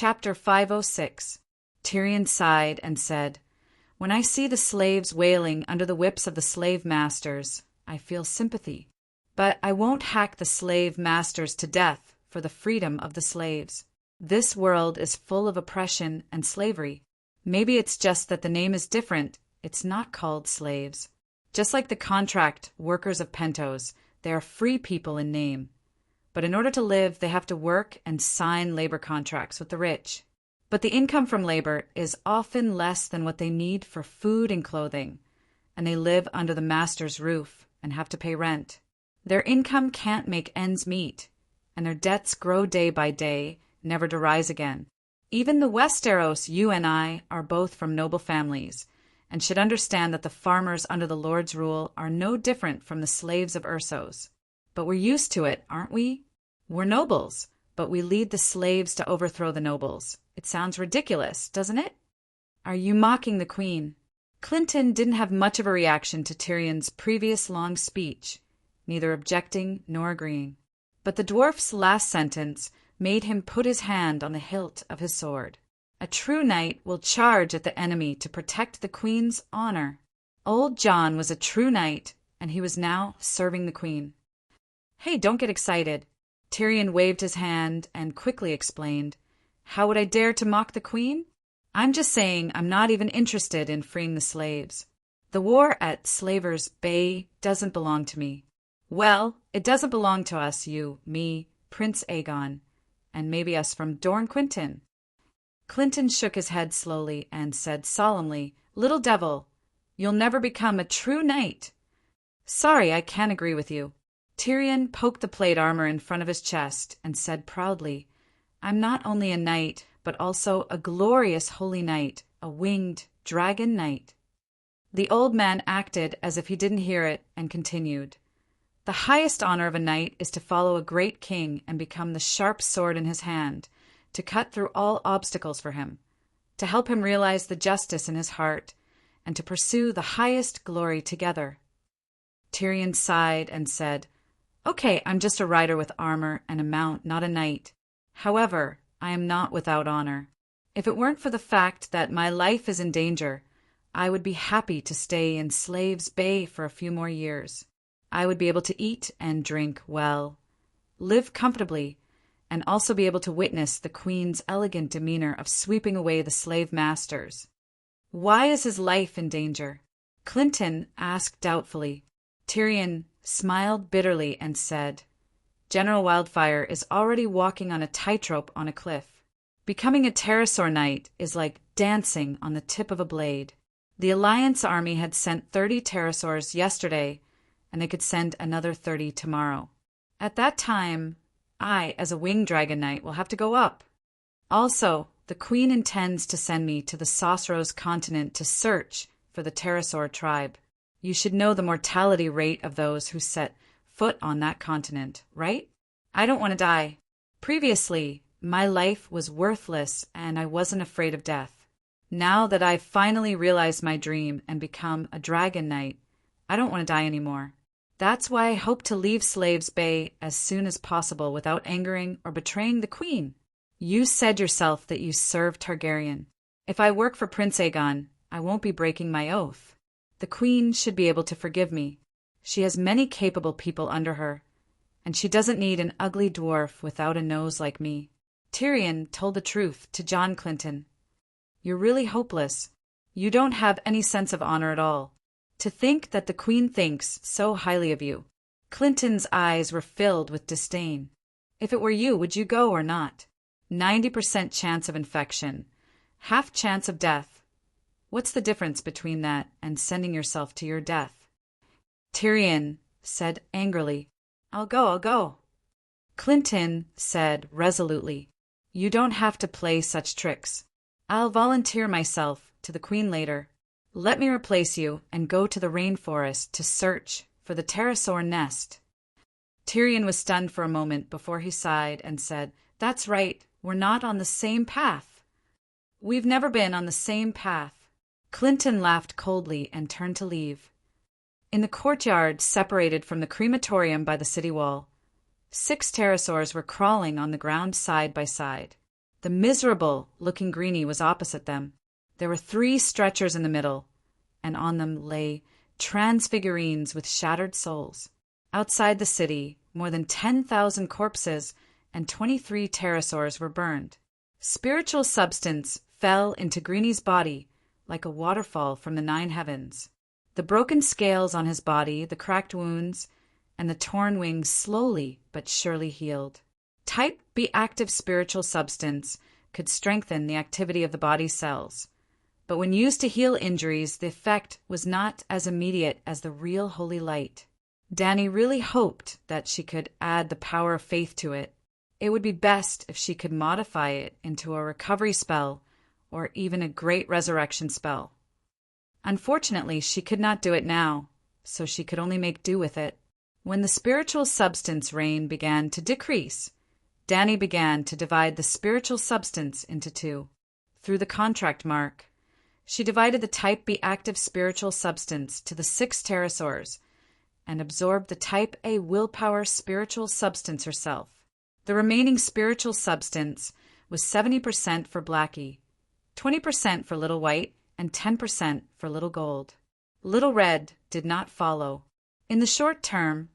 Chapter 506. Tyrion sighed and said, "When I see the slaves wailing under the whips of the slave masters, I feel sympathy. But I won't hack the slave masters to death for the freedom of the slaves. This world is full of oppression and slavery. Maybe it's just that the name is different. It's not called slaves. Just like the contract workers of Pentos, they are free people in name. But in order to live, they have to work and sign labor contracts with the rich. But the income from labor is often less than what they need for food and clothing, and they live under the master's roof and have to pay rent. Their income can't make ends meet, and their debts grow day by day, never to rise again. Even the Westeros, you and I, are both from noble families, and should understand that the farmers under the Lord's rule are no different from the slaves of Ursos. But we're used to it, aren't we? We're nobles, but we lead the slaves to overthrow the nobles. It sounds ridiculous, doesn't it? Are you mocking the queen?" Clinton didn't have much of a reaction to Tyrion's previous long speech, neither objecting nor agreeing. But the dwarf's last sentence made him put his hand on the hilt of his sword. A true knight will charge at the enemy to protect the queen's honor. Old John was a true knight, and he was now serving the queen. "Hey, don't get excited." Tyrion waved his hand and quickly explained, "How would I dare to mock the queen? I'm just saying I'm not even interested in freeing the slaves. The war at Slavers' Bay doesn't belong to me." "Well, it doesn't belong to us, you, me, Prince Aegon, and maybe us from Dorne Quinton." Clinton shook his head slowly and said solemnly, "Little devil, you'll never become a true knight." "Sorry, I can't agree with you." Tyrion poked the plate armor in front of his chest and said proudly, "I'm not only a knight, but also a glorious holy knight, a winged dragon knight." The old man acted as if he didn't hear it and continued, "The highest honor of a knight is to follow a great king and become the sharp sword in his hand, to cut through all obstacles for him, to help him realize the justice in his heart, and to pursue the highest glory together." Tyrion sighed and said, "Okay, I'm just a rider with armor and a mount, not a knight. However, I am not without honor. If it weren't for the fact that my life is in danger, I would be happy to stay in Slaves' Bay for a few more years. I would be able to eat and drink well, live comfortably, and also be able to witness the queen's elegant demeanor of sweeping away the slave masters." "Why is his life in danger?" Clinton asked doubtfully. Tyrion smiled bitterly and said, "General Wildfire is already walking on a tightrope on a cliff. Becoming a pterosaur knight is like dancing on the tip of a blade. The Alliance army had sent 30 pterosaurs yesterday, and they could send another 30 tomorrow. At that time, I, as a winged dragon knight, will have to go up. Also, the queen intends to send me to the Sosros continent to search for the pterosaur tribe. You should know the mortality rate of those who set foot on that continent, right? I don't want to die. Previously, my life was worthless and I wasn't afraid of death. Now that I've finally realized my dream and become a dragon knight, I don't want to die anymore. That's why I hope to leave Slaves' Bay as soon as possible without angering or betraying the queen. You said yourself that you serve Targaryen. If I work for Prince Aegon, I won't be breaking my oath. The queen should be able to forgive me. She has many capable people under her, and she doesn't need an ugly dwarf without a nose like me." Tyrion told the truth to John Clinton. "You're really hopeless. You don't have any sense of honor at all. To think that the queen thinks so highly of you." Clinton's eyes were filled with disdain. "If it were you, would you go or not? 90% chance of infection, half chance of death. What's the difference between that and sending yourself to your death?" Tyrion said angrily, I'll go." Clinton said resolutely, "You don't have to play such tricks. I'll volunteer myself to the queen later. Let me replace you and go to the rainforest to search for the pterosaur nest." Tyrion was stunned for a moment before he sighed and said, "That's right, we're not on the same path." "We've never been on the same path." Clinton laughed coldly and turned to leave. In the courtyard separated from the crematorium by the city wall, 6 pterosaurs were crawling on the ground side by side. The miserable-looking greenie was opposite them. There were 3 stretchers in the middle, and on them lay transfigurines with shattered souls. Outside the city, more than 10,000 corpses and 23 pterosaurs were burned. Spiritual substance fell into Greenie's body like a waterfall from the 9 heavens. The broken scales on his body, the cracked wounds, and the torn wings slowly but surely healed. Type B active spiritual substance could strengthen the activity of the body's cells, but when used to heal injuries, the effect was not as immediate as the real holy light. Dani really hoped that she could add the power of faith to it. It would be best if she could modify it into a recovery spell or even a great resurrection spell. Unfortunately, she could not do it now, so she could only make do with it. When the spiritual substance rain began to decrease, Dani began to divide the spiritual substance into 2. Through the contract mark, she divided the Type B active spiritual substance to the 6 pterosaurs and absorbed the Type A willpower spiritual substance herself. The remaining spiritual substance was 70% for Blackie, 20% for Little White, and 10% for Little Gold. Little Red did not follow. In the short term,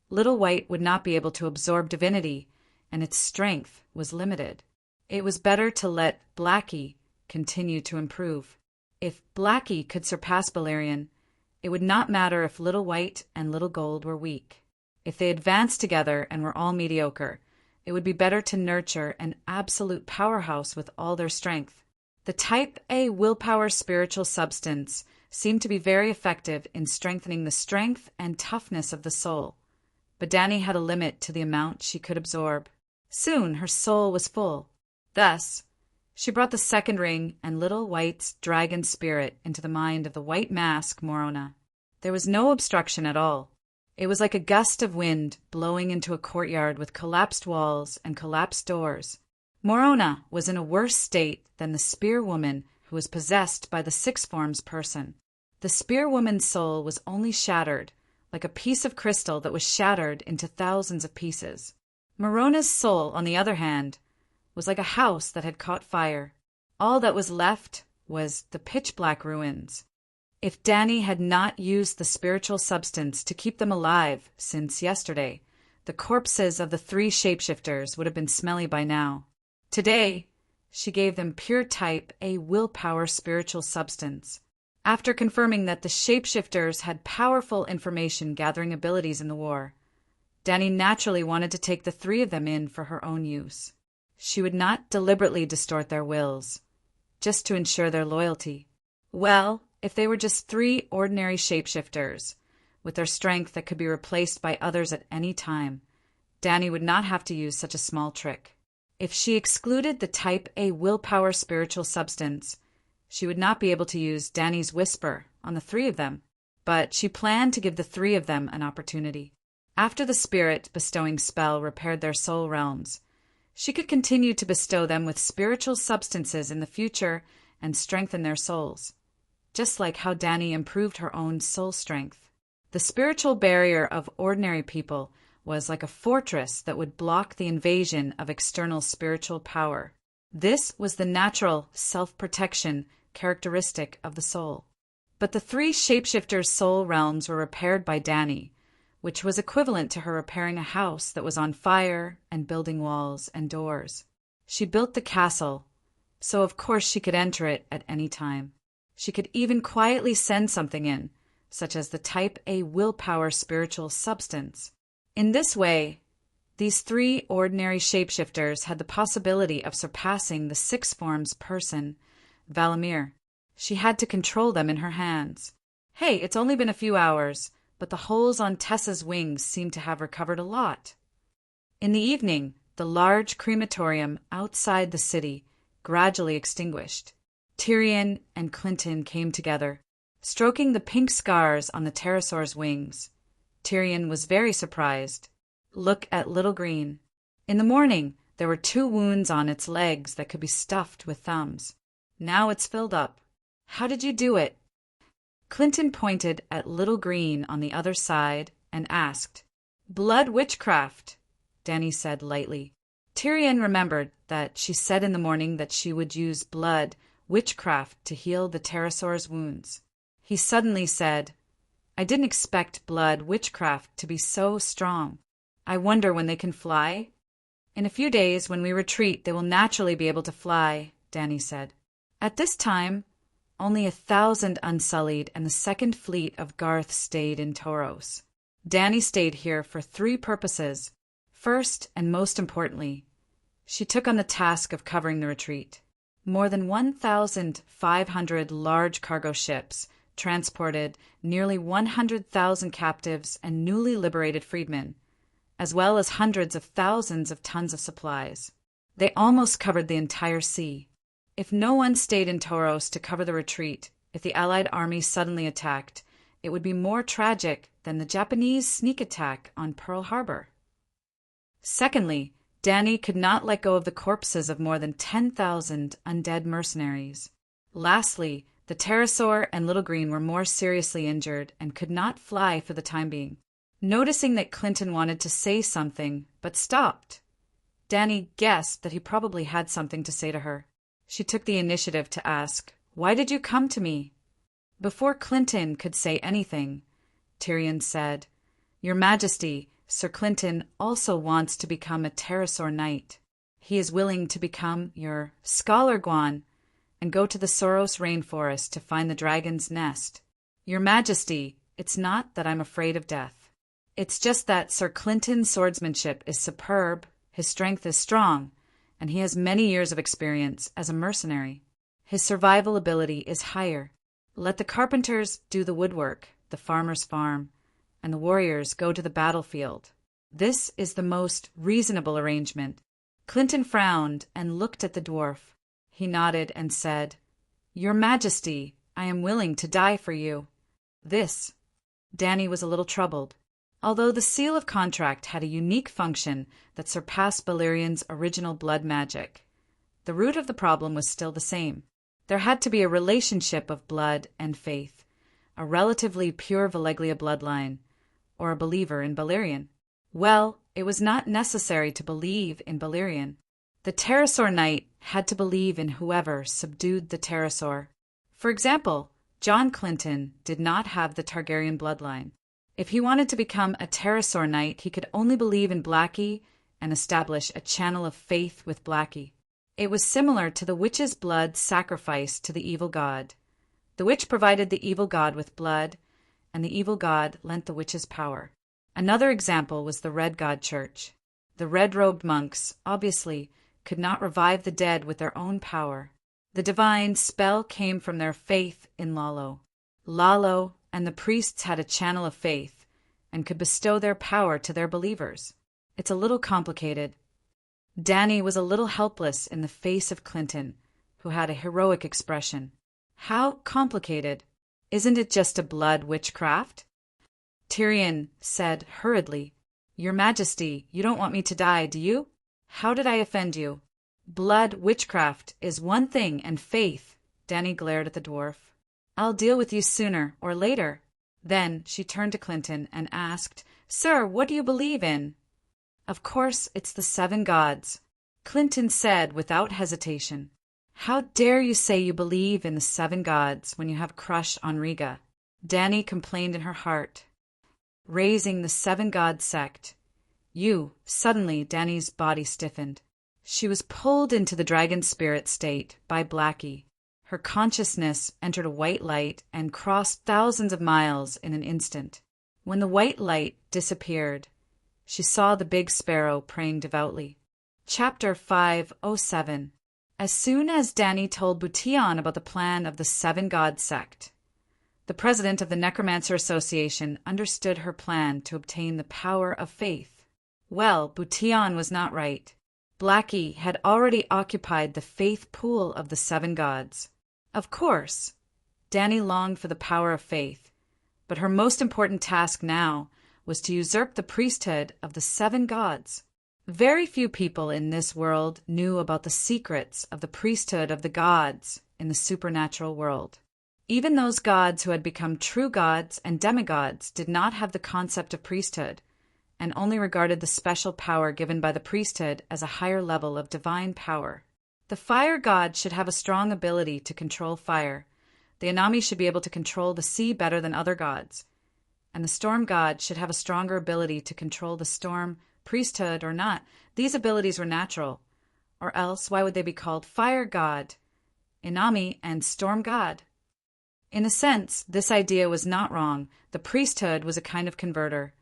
Little White would not be able to absorb divinity, and its strength was limited. It was better to let Blackie continue to improve. If Blackie could surpass Balerion, it would not matter if Little White and Little Gold were weak. If they advanced together and were all mediocre, it would be better to nurture an absolute powerhouse with all their strength. The Type A willpower spiritual substance seemed to be very effective in strengthening the strength and toughness of the soul, but Dani had a limit to the amount she could absorb. Soon her soul was full. Thus, she brought the second ring and Little White's dragon spirit into the mind of the white mask Morona. There was no obstruction at all. It was like a gust of wind blowing into a courtyard with collapsed walls and collapsed doors. Morona was in a worse state than the spear woman who was possessed by the 6 forms person. The spear woman's soul was only shattered, like a piece of crystal that was shattered into thousands of pieces. Morona's soul, on the other hand, was like a house that had caught fire. All that was left was the pitch-black ruins. If Dani had not used the spiritual substance to keep them alive since yesterday, the corpses of the 3 shapeshifters would have been smelly by now. Today, she gave them pure Type A willpower spiritual substance. After confirming that the shapeshifters had powerful information-gathering abilities in the war, Dani naturally wanted to take the 3 of them in for her own use. She would not deliberately distort their wills, just to ensure their loyalty. Well, if they were just 3 ordinary shapeshifters, with their strength that could be replaced by others at any time, Dani would not have to use such a small trick. If she excluded the Type A willpower spiritual substance, she would not be able to use Dani's whisper on the 3 of them, but she planned to give the 3 of them an opportunity. After the spirit-bestowing spell repaired their soul realms, she could continue to bestow them with spiritual substances in the future and strengthen their souls, just like how Dani improved her own soul strength. The spiritual barrier of ordinary people was like a fortress that would block the invasion of external spiritual power. This was the natural self-protection characteristic of the soul. But the 3 shapeshifters' soul realms were repaired by Dani, which was equivalent to her repairing a house that was on fire and building walls and doors. She built the castle, so of course she could enter it at any time. She could even quietly send something in, such as the Type A willpower spiritual substance. In this way, these 3 ordinary shapeshifters had the possibility of surpassing the 6 forms person, Valamir. She had to control them in her hands. Hey, it's only been a few hours, but the holes on Tessa's wings seem to have recovered a lot. In the evening, the large crematorium outside the city gradually extinguished. Tyrion and Clinton came together, stroking the pink scars on the pterosaur's wings. Tyrion was very surprised. Look at Little Green. In the morning, there were 2 wounds on its legs that could be stuffed with thumbs. Now it's filled up. How did you do it? Clinton pointed at Little Green on the other side and asked. Blood witchcraft, Dani said lightly. Tyrion remembered that she said in the morning that she would use blood, witchcraft, to heal the pterosaur's wounds. He suddenly said, I didn't expect blood, witchcraft to be so strong. I wonder when they can fly? In a few days, when we retreat, they will naturally be able to fly, Dany said. At this time, only 1,000 Unsullied and the Second Fleet of Garth stayed in Toros. Dany stayed here for 3 purposes. First, and most importantly, she took on the task of covering the retreat. More than 1,500 large cargo ships transported nearly 100,000 captives and newly liberated freedmen, as well as hundreds of thousands of tons of supplies. They almost covered the entire sea. If no one stayed in Toros to cover the retreat, if the Allied army suddenly attacked, it would be more tragic than the Japanese sneak attack on Pearl Harbor. Secondly, Dany could not let go of the corpses of more than 10,000 undead mercenaries. Lastly, the pterosaur and Little Green were more seriously injured and could not fly for the time being. Noticing that Clinton wanted to say something, but stopped, Dany guessed that he probably had something to say to her. She took the initiative to ask, Why did you come to me? Before Clinton could say anything, Tyrion said, Your Majesty, Sir Clinton also wants to become a pterosaur knight. He is willing to become your scholar Guan and go to the Soros rainforest to find the dragon's nest. Your Majesty, it's not that I'm afraid of death. It's just that Sir Clinton's swordsmanship is superb, his strength is strong, and he has many years of experience as a mercenary. His survival ability is higher. Let the carpenters do the woodwork, the farmers farm, and the warriors go to the battlefield. This is the most reasonable arrangement. Clinton frowned and looked at the dwarf. He nodded and said, Your Majesty, I am willing to die for you. Dany was a little troubled. Although the seal of contract had a unique function that surpassed Balerian's original blood magic, the root of the problem was still the same. There had to be a relationship of blood and faith, a relatively pure Valeglia bloodline, or a believer in Balerion. Well, it was not necessary to believe in Balerion. The pterosaur knight had to believe in whoever subdued the pterosaur. For example, John Clinton did not have the Targaryen bloodline. If he wanted to become a pterosaur knight, he could only believe in Blackie and establish a channel of faith with Blackie. It was similar to the witch's blood sacrificed to the evil god. The witch provided the evil god with blood, and the evil god lent the witch's power. Another example was the Red God Church. The red-robed monks, obviously, could not revive the dead with their own power. The divine spell came from their faith in Lalo. Lalo and the priests had a channel of faith and could bestow their power to their believers. It's a little complicated. Dany was a little helpless in the face of Clinton, who had a heroic expression. How complicated? Isn't it just a blood witchcraft? Tyrion said hurriedly, Your Majesty, you don't want me to die, do you? How did I offend you? Blood witchcraft is one thing, and faith. Dany glared at the dwarf. I'll deal with you sooner or later. Then she turned to Clinton and asked, Sir, what do you believe in? Of course, it's the 7 gods. Clinton said without hesitation. How dare you say you believe in the 7 gods when you have a crush on Riga? Dany complained in her heart. Raising the 7 god sect. Suddenly Dany's body stiffened. She was pulled into the dragon spirit state by Blackie. Her consciousness entered a white light and crossed thousands of miles in an instant. When the white light disappeared, she saw the big sparrow praying devoutly. Chapter 507. As soon as Dany told Bution about the plan of the 7 god sect, the president of the Necromancer Association understood her plan to obtain the power of faith. Well, Bution was not right. Blackie had already occupied the faith pool of the 7 gods. Of course, Dany longed for the power of faith, but her most important task now was to usurp the priesthood of the 7 gods. Very few people in this world knew about the secrets of the priesthood of the gods in the supernatural world. Even those gods who had become true gods and demigods did not have the concept of priesthood, and only regarded the special power given by the priesthood as a higher level of divine power. The fire god should have a strong ability to control fire. The Inami should be able to control the sea better than other gods. And the storm god should have a stronger ability to control the storm, priesthood or not. These abilities were natural. Or else, why would they be called fire god, Inami, and storm god? In a sense, this idea was not wrong. The priesthood was a kind of converter,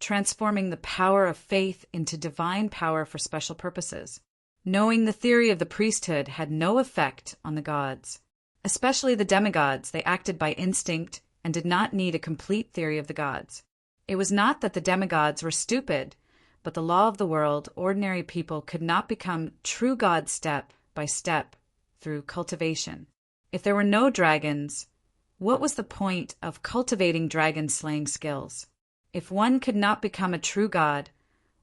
transforming the power of faith into divine power for special purposes. Knowing the theory of the priesthood had no effect on the gods. Especially the demigods, they acted by instinct and did not need a complete theory of the gods. It was not that the demigods were stupid, but the law of the world, ordinary people could not become true gods step by step through cultivation. If there were no dragons, what was the point of cultivating dragon-slaying skills? If one could not become a true god,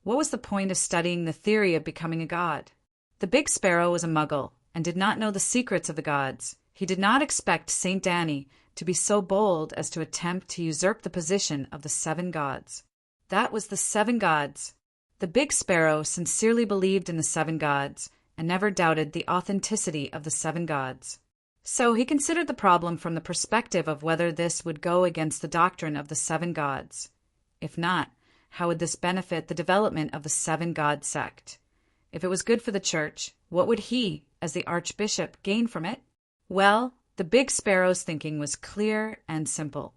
what was the point of studying the theory of becoming a god? The big sparrow was a muggle and did not know the secrets of the gods. He did not expect Saint Danny to be so bold as to attempt to usurp the position of the 7 gods. That was the 7 gods. The big sparrow sincerely believed in the 7 gods and never doubted the authenticity of the 7 gods. So he considered the problem from the perspective of whether this would go against the doctrine of the 7 gods. If not, how would this benefit the development of the 7 god sect? If it was good for the church, what would he, as the archbishop, gain from it? Well, the big sparrow's thinking was clear and simple.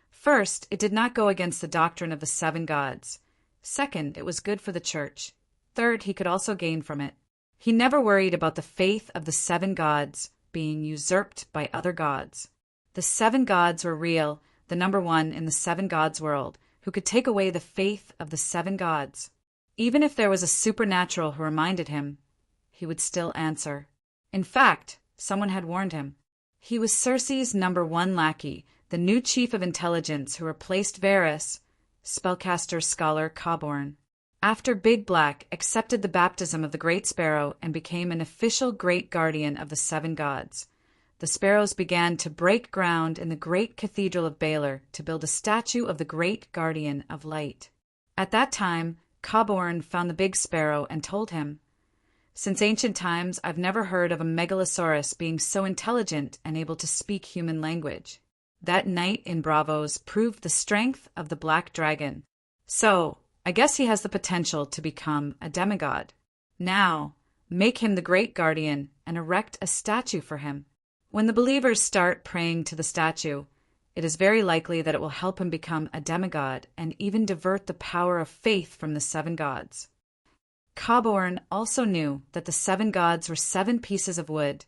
First, it did not go against the doctrine of the 7 gods. Second, it was good for the church. Third, he could also gain from it. He never worried about the faith of the 7 gods being usurped by other gods. The 7 gods were real, the number 1 in the 7 gods world, who could take away the faith of the 7 gods. Even if there was a supernatural who reminded him, he would still answer. In fact, someone had warned him. He was Circe's number 1 lackey, the new chief of intelligence who replaced Varus, spellcaster scholar Cawborn. After Big Black accepted the baptism of the Great Sparrow and became an official great guardian of the 7 gods, the sparrows began to break ground in the great cathedral of Baylor to build a statue of the great guardian of light. At that time, Cawborn found the big sparrow and told him, "Since ancient times, I've never heard of a megalosaurus being so intelligent and able to speak human language." That night in Bravos proved the strength of the black dragon. So, I guess he has the potential to become a demigod. Now, make him the great guardian and erect a statue for him. When the believers start praying to the statue, it is very likely that it will help him become a demigod and even divert the power of faith from the 7 gods. Cawborn also knew that the 7 gods were 7 pieces of wood,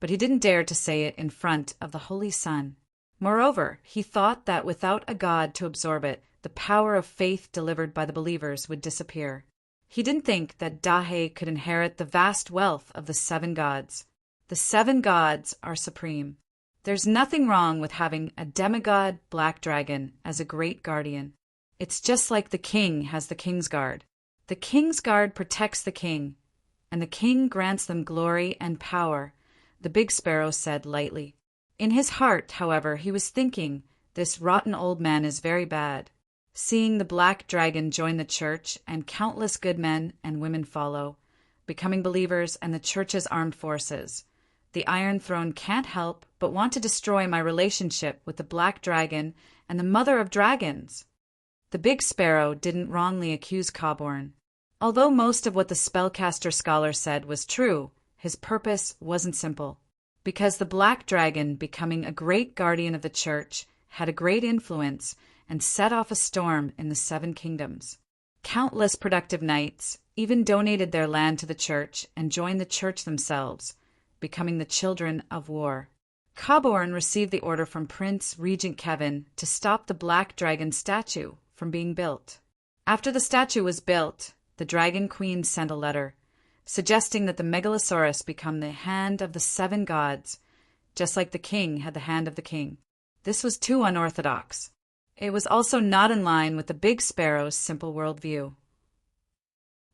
but he didn't dare to say it in front of the Holy Sun. Moreover, he thought that without a god to absorb it, the power of faith delivered by the believers would disappear. He didn't think that Dahe could inherit the vast wealth of the 7 gods. The 7 gods are supreme. There's nothing wrong with having a demigod black dragon as a great guardian. It's just like the king has the king's guard. The king's guard protects the king, and the king grants them glory and power, the big sparrow said lightly. In his heart, however, he was thinking, this rotten old man is very bad. Seeing the black dragon join the church and countless good men and women follow, becoming believers and the church's armed forces, the Iron Throne can't help but want to destroy my relationship with the black dragon and the mother of dragons. The big sparrow didn't wrongly accuse Cawborn. Although most of what the spellcaster scholar said was true, his purpose wasn't simple. Because the black dragon, becoming a great guardian of the church, had a great influence and set off a storm in the 7 kingdoms. Countless productive knights even donated their land to the church and joined the church themselves, becoming the children of war. Cawborn received the order from Prince Regent Kevin to stop the black dragon statue from being built. After the statue was built, the Dragon Queen sent a letter, suggesting that the megalosaurus become the hand of the 7 gods, just like the king had the hand of the king. This was too unorthodox. It was also not in line with the big sparrow's simple worldview.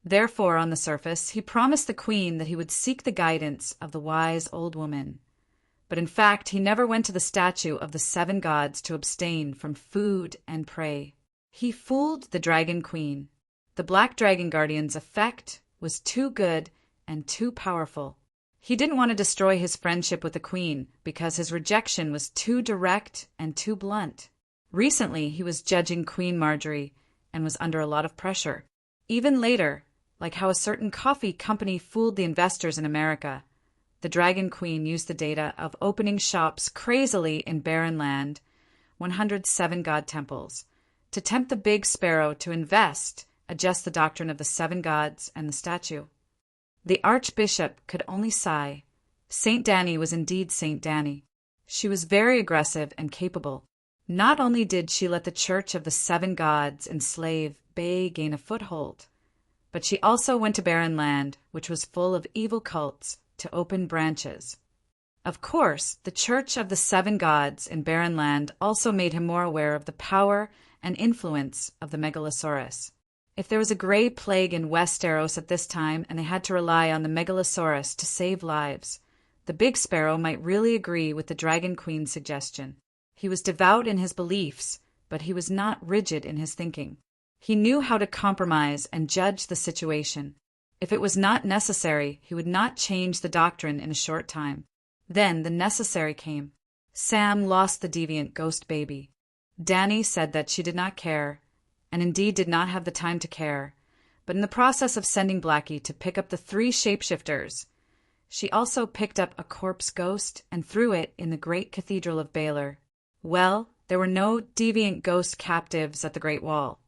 Therefore, on the surface, he promised the queen that he would seek the guidance of the wise old woman. But in fact, he never went to the statue of the 7 gods to abstain from food and pray. He fooled the Dragon Queen. The Black Dragon Guardian's effect was too good and too powerful. He didn't want to destroy his friendship with the Queen because his rejection was too direct and too blunt. Recently, he was judging Queen Marjorie and was under a lot of pressure. Even later, like how a certain coffee company fooled the investors in America, the Dragon Queen used the data of opening shops crazily in barren land, 107 god temples, to tempt the Big Sparrow to adjust the doctrine of the 7 gods and the statue. The Archbishop could only sigh. Saint Danny was indeed Saint Danny. She was very aggressive and capable. Not only did she let the Church of the 7 gods enslave Bay gain a foothold, but she also went to barren land, which was full of evil cults, to open branches. Of course, the Church of the 7 gods in barren land also made him more aware of the power and influence of the Megalosaurus. If there was a gray plague in Westeros at this time and they had to rely on the Megalosaurus to save lives, the Big Sparrow might really agree with the Dragon Queen's suggestion. He was devout in his beliefs, but he was not rigid in his thinking. He knew how to compromise and judge the situation. If it was not necessary, he would not change the doctrine in a short time. Then the necessary came. Sam lost the deviant ghost baby. Danny said that she did not care, and indeed did not have the time to care, but in the process of sending Blackie to pick up the 3 shapeshifters, she also picked up a corpse ghost and threw it in the great cathedral of Baylor. Well, there were no deviant ghost captives at the Great Wall,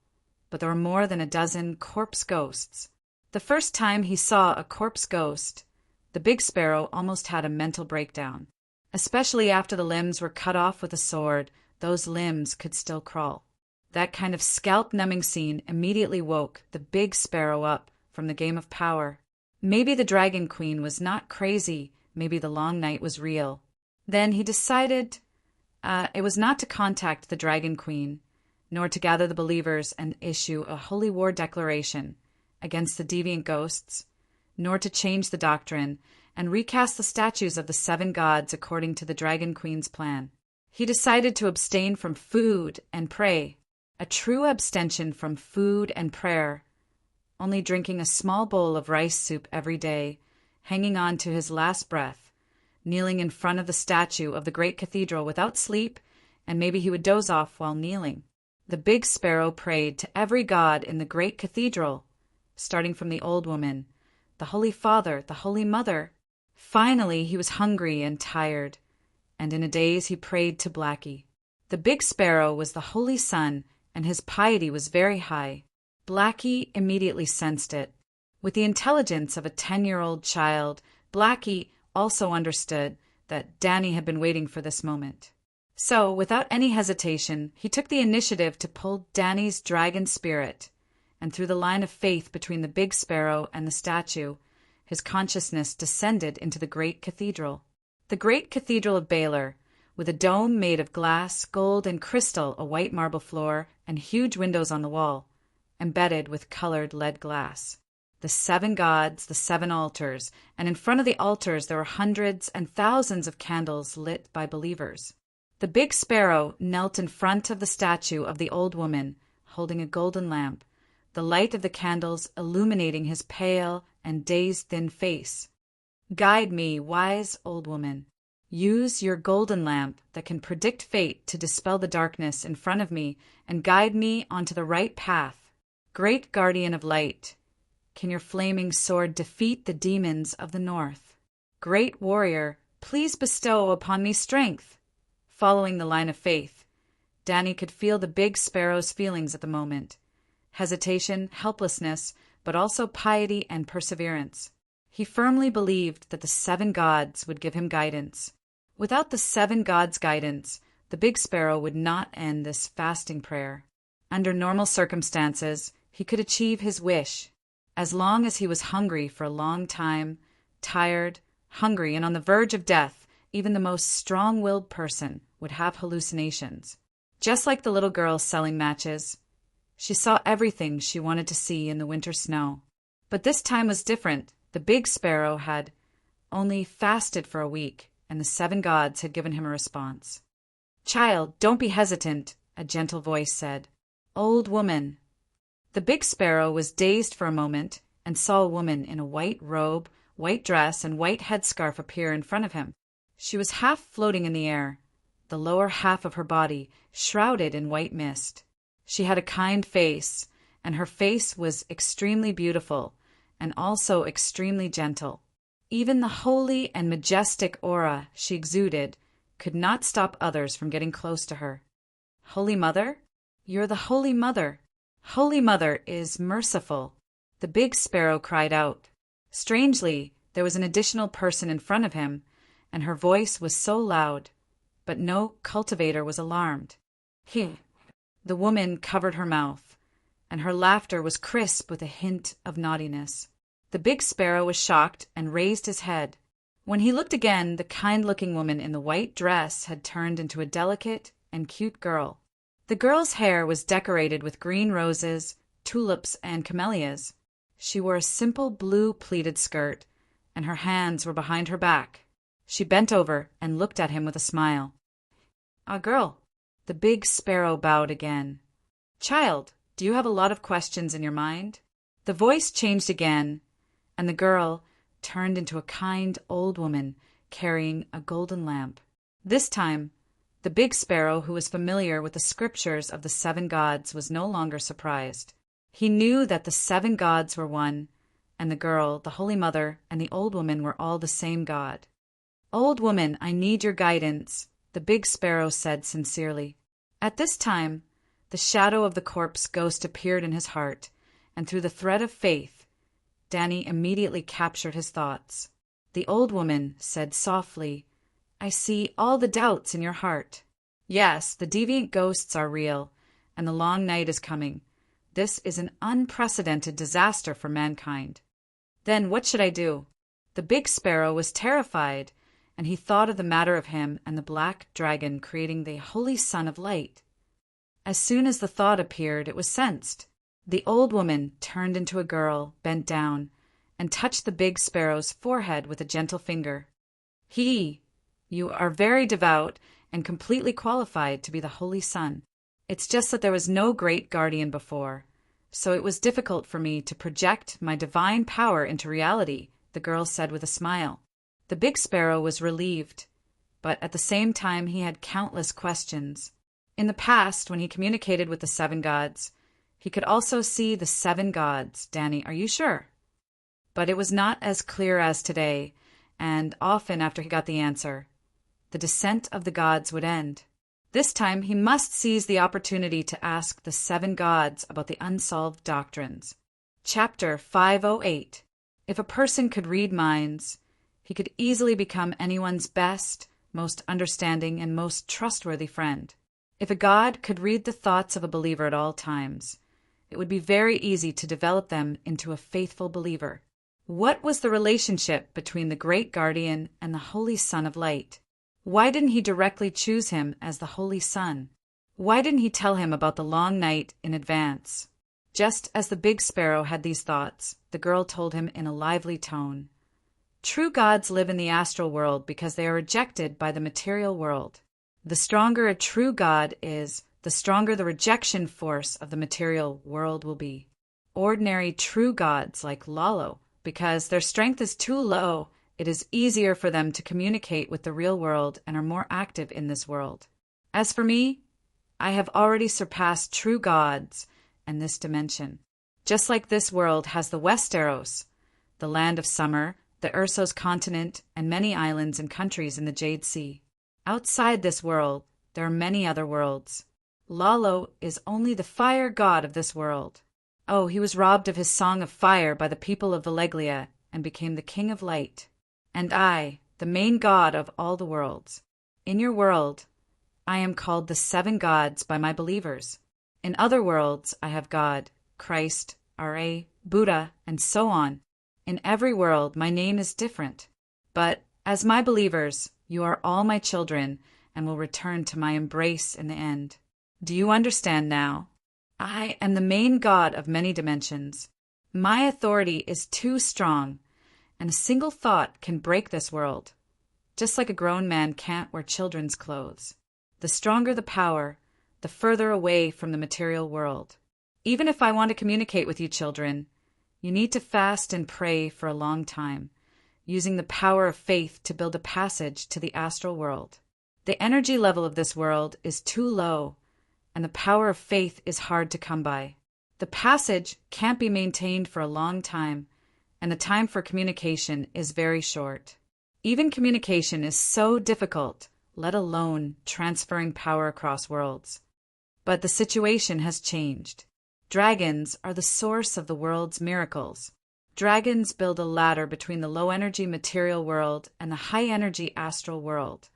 but there were more than a dozen corpse ghosts. The first time he saw a corpse ghost, the Big Sparrow almost had a mental breakdown. Especially after the limbs were cut off with a sword, those limbs could still crawl. That kind of scalp-numbing scene immediately woke the Big Sparrow up from the game of power. Maybe the Dragon Queen was not crazy, maybe the long night was real. Then he decided it was not to contact the Dragon Queen, nor to gather the believers and issue a holy war declaration against the deviant ghosts, nor to change the doctrine and recast the statues of the 7 gods according to the Dragon Queen's plan. He decided to abstain from food and pray, a true abstention from food and prayer, only drinking a small bowl of rice soup every day, hanging on to his last breath, kneeling in front of the statue of the great cathedral without sleep, and maybe he would doze off while kneeling. The Big Sparrow prayed to every god in the great cathedral, starting from the Old Woman, the Holy Father, the Holy Mother. Finally, he was hungry and tired, and in a daze he prayed to Blackie. The Big Sparrow was the Holy Son, and his piety was very high. Blackie immediately sensed it. With the intelligence of a 10-year-old child, Blackie also understood that Danny had been waiting for this moment. So, without any hesitation, he took the initiative to pull Danny's dragon spirit, and through the line of faith between the Big Sparrow and the statue, his consciousness descended into the great cathedral. The great cathedral of Baylor, with a dome made of glass, gold, and crystal, a white marble floor, and huge windows on the wall, embedded with colored lead glass. The 7 gods, the 7 altars, and in front of the altars there were hundreds and thousands of candles lit by believers. The Big Sparrow knelt in front of the statue of the Old Woman, holding a golden lamp, the light of the candles illuminating his pale and dazed-thin face. "Guide me, wise Old Woman. Use your golden lamp that can predict fate to dispel the darkness in front of me and guide me onto the right path. Great Guardian of Light, can your flaming sword defeat the demons of the north? Great Warrior, please bestow upon me strength." Following the line of faith, Danny could feel the Big Sparrow's feelings at the moment. Hesitation, helplessness, but also piety and perseverance. He firmly believed that the 7 gods would give him guidance. Without the 7 gods' guidance, the Big Sparrow would not end this fasting prayer. Under normal circumstances, he could achieve his wish. As long as he was hungry for a long time, tired, hungry, and on the verge of death, even the most strong-willed person would have hallucinations. Just like the little girl selling matches, she saw everything she wanted to see in the winter snow. But this time was different. The Big Sparrow had only fasted for a week, and the 7 gods had given him a response. "Child, don't be hesitant," a gentle voice said. "Old Woman." The big sparrow was dazed for a moment and saw a woman in a white robe, white dress, and white headscarf appear in front of him. She was half floating in the air, the lower half of her body shrouded in white mist. She had a kind face, and her face was extremely beautiful and also extremely gentle. Even the holy and majestic aura she exuded could not stop others from getting close to her. Holy Mother? You're the Holy Mother. Holy Mother is merciful, the big sparrow cried out. Strangely, there was an additional person in front of him, and her voice was so loud, but no cultivator was alarmed. The woman covered her mouth, and her laughter was crisp with a hint of naughtiness. The big sparrow was shocked and raised his head. When he looked again, the kind-looking woman in the white dress had turned into a delicate and cute girl. The girl's hair was decorated with green roses, tulips, and camellias. She wore a simple blue pleated skirt, and her hands were behind her back. She bent over and looked at him with a smile. "Ah, girl." The big sparrow bowed again. "Child, do you have a lot of questions in your mind?" The voice changed again, and the girl turned into a kind old woman carrying a golden lamp. This time, the big sparrow, who was familiar with the scriptures of the 7 gods, was no longer surprised. He knew that the 7 gods were one, and the girl, the Holy Mother, and the old woman were all the same God. "Old woman, I need your guidance," the big sparrow said sincerely. At this time, the shadow of the corpse ghost appeared in his heart, and through the thread of faith, Danny immediately captured his thoughts. The old woman said softly, "I see all the doubts in your heart. Yes, the deviant ghosts are real, and the long night is coming. This is an unprecedented disaster for mankind. Then what should I do?" The big sparrow was terrified, and he thought of the matter of him and the black dragon creating the Holy Son of Light. As soon as the thought appeared, it was sensed. The old woman turned into a girl, bent down, and touched the big sparrow's forehead with a gentle finger. You are very devout and completely qualified to be the Holy Son. It's just that there was no great guardian before, so it was difficult for me to project my divine power into reality," the girl said with a smile. The big sparrow was relieved, but at the same time he had countless questions. In the past, when he communicated with the 7 gods, he could also see the 7 gods. "Danny, are you sure?" But it was not as clear as today, and often after he got the answer, the descent of the gods would end. This time he must seize the opportunity to ask the 7 gods about the unsolved doctrines. Chapter 508. If a person could read minds, he could easily become anyone's best, most understanding, and most trustworthy friend. If a god could read the thoughts of a believer at all times, it would be very easy to develop them into a faithful believer. What was the relationship between the great guardian and the Holy Son of Light? Why didn't he directly choose him as the Holy Son? Why didn't he tell him about the long night in advance? Just as the big sparrow had these thoughts, the girl told him in a lively tone, "True gods live in the astral world because they are rejected by the material world. The stronger a true god is, the stronger the rejection force of the material world will be. Ordinary true gods like Lalo, because their strength is too low, it is easier for them to communicate with the real world and are more active in this world. As for me, I have already surpassed true gods and this dimension. Just like this world has the Westeros, the land of summer, the Ursos continent, and many islands and countries in the Jade Sea. Outside this world, there are many other worlds. Lalo is only the fire god of this world. Oh, he was robbed of his song of fire by the people of Valeglia and became the king of light. And I, the main god of all the worlds. In your world, I am called the 7 gods by my believers. In other worlds, I have God, Christ, Ra, Buddha, and so on. In every world, my name is different. But as my believers, you are all my children and will return to my embrace in the end. Do you understand now? I am the main god of many dimensions. My authority is too strong, and a single thought can break this world, just like a grown man can't wear children's clothes. The stronger the power, the further away from the material world. Even if I want to communicate with you children, you need to fast and pray for a long time, using the power of faith to build a passage to the astral world. The energy level of this world is too low, and the power of faith is hard to come by. The passage can't be maintained for a long time, and the time for communication is very short. Even communication is so difficult, let alone transferring power across worlds. But the situation has changed. Dragons are the source of the world's miracles. Dragons build a ladder between the low-energy material world and the high-energy astral world.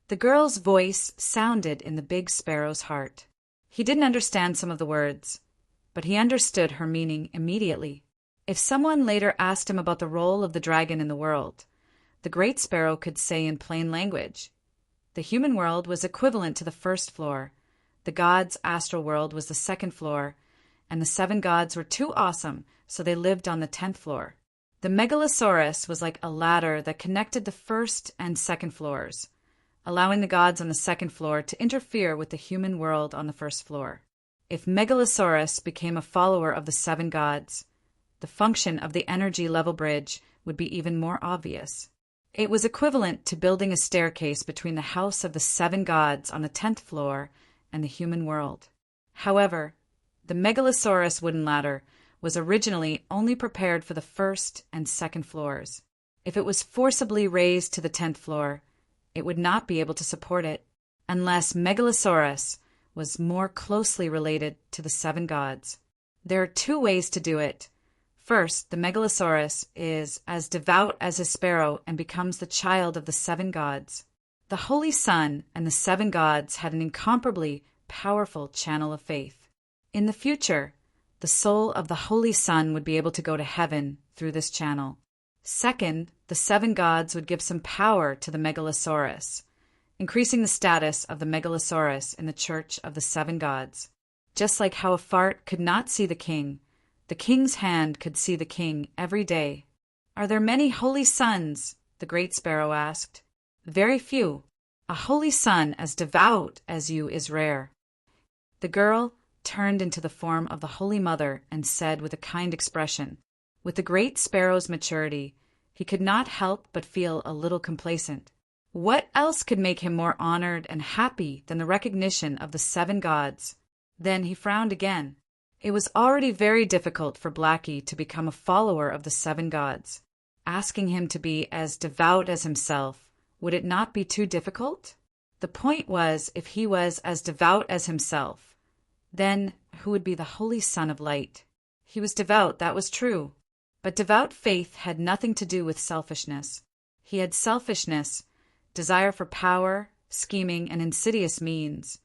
The girl's voice sounded in the big sparrow's heart. He didn't understand some of the words, but he understood her meaning immediately. If someone later asked him about the role of the dragon in the world, the great sparrow could say in plain language, the human world was equivalent to the first floor, the gods' astral world was the second floor, and the 7 gods were too awesome, so they lived on the 10th floor. The megalosaurus was like a ladder that connected the first and second floors, allowing the gods on the second floor to interfere with the human world on the first floor. If Megalosaurus became a follower of the 7 gods, the function of the energy level bridge would be even more obvious. It was equivalent to building a staircase between the house of the 7 gods on the 10th floor and the human world. However, the Megalosaurus wooden ladder was originally only prepared for the first and second floors. If it was forcibly raised to the 10th floor, it would not be able to support it, unless Megalosaurus was more closely related to the 7 gods. There are 2 ways to do it. First, the Megalosaurus is as devout as a sparrow and becomes the child of the 7 gods. The Holy Sun and the 7 gods had an incomparably powerful channel of faith. In the future, the soul of the Holy Sun would be able to go to heaven through this channel. Second, the 7 gods would give some power to the Megalosaurus, increasing the status of the Megalosaurus in the Church of the 7 gods. Just like how a fart could not see the king's hand could see the king every day. Are there many holy sons? The great sparrow asked. Very few. A holy son as devout as you is rare. The girl turned into the form of the Holy Mother and said with a kind expression, with the great sparrow's maturity, he could not help but feel a little complacent. What else could make him more honored and happy than the recognition of the 7 gods? Then he frowned again. It was already very difficult for Blackie to become a follower of the 7 gods. Asking him to be as devout as himself, would it not be too difficult? The point was, if he was as devout as himself, then who would be the Holy Son of Light? He was devout, that was true. But devout faith had nothing to do with selfishness. He had selfishness, desire for power, scheming, and insidious means.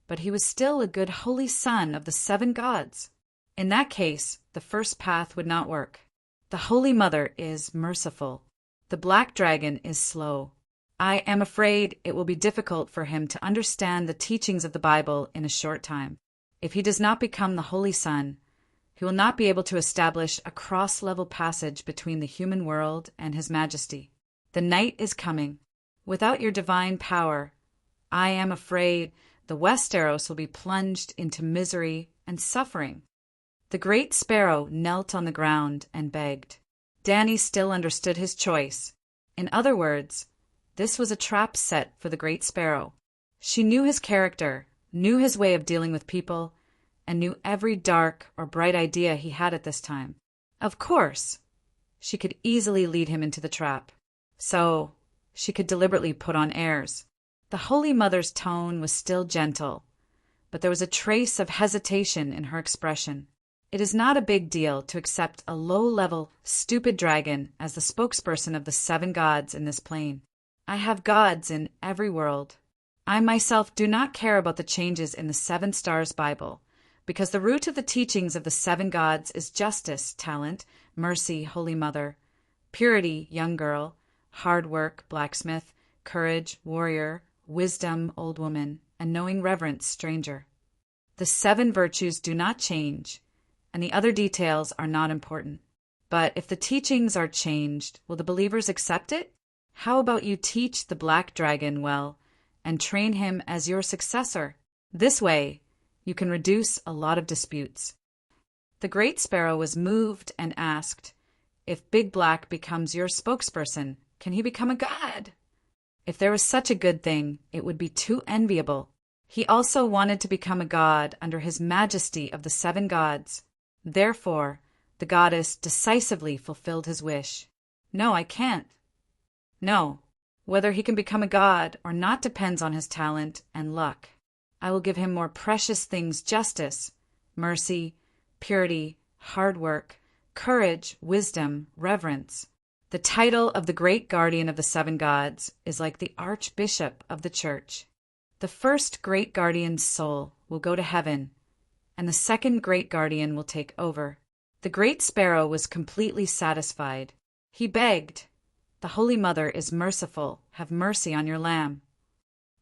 But he was still a good holy son of the 7 gods. In that case, the first path would not work. The Holy Mother is merciful. The black dragon is slow. I am afraid it will be difficult for him to understand the teachings of the Bible in a short time. If he does not become the Holy Son, he will not be able to establish a cross-level passage between the human world and His Majesty. The night is coming. Without your divine power, I am afraid the Westeros will be plunged into misery and suffering. The great sparrow knelt on the ground and begged. Dany still understood his choice. In other words, this was a trap set for the great sparrow. She knew his character, knew his way of dealing with people, and knew every dark or bright idea he had at this time. Of course, she could easily lead him into the trap. So, she could deliberately put on airs. The Holy Mother's tone was still gentle, but there was a trace of hesitation in her expression. It is not a big deal to accept a low-level, stupid dragon as the spokesperson of the 7 gods in this plane. I have gods in every world. I myself do not care about the changes in the 7 Stars Bible, because the root of the teachings of the 7 gods is justice, talent, mercy, Holy Mother, purity, young girl, hard work, blacksmith, courage, warrior, wisdom, old woman, and knowing reverence, stranger. The 7 virtues do not change, and the other details are not important. But if the teachings are changed, will the believers accept it? How about you teach the black dragon well and train him as your successor? This way, you can reduce a lot of disputes. The Great Sparrow was moved and asked, "If Big Black becomes your spokesperson, can he become a god?" If there was such a good thing, it would be too enviable. He also wanted to become a god under his majesty of the 7 gods. Therefore, the goddess decisively fulfilled his wish. "No, I can't." "No. Whether he can become a god or not depends on his talent and luck. I will give him more precious things: justice, mercy, purity, hard work, courage, wisdom, reverence. The title of the great guardian of the 7 gods is like the archbishop of the church. The first great guardian's soul will go to heaven, and the second great guardian will take over." The Great Sparrow was completely satisfied. He begged, "The Holy Mother is merciful. Have mercy on your lamb."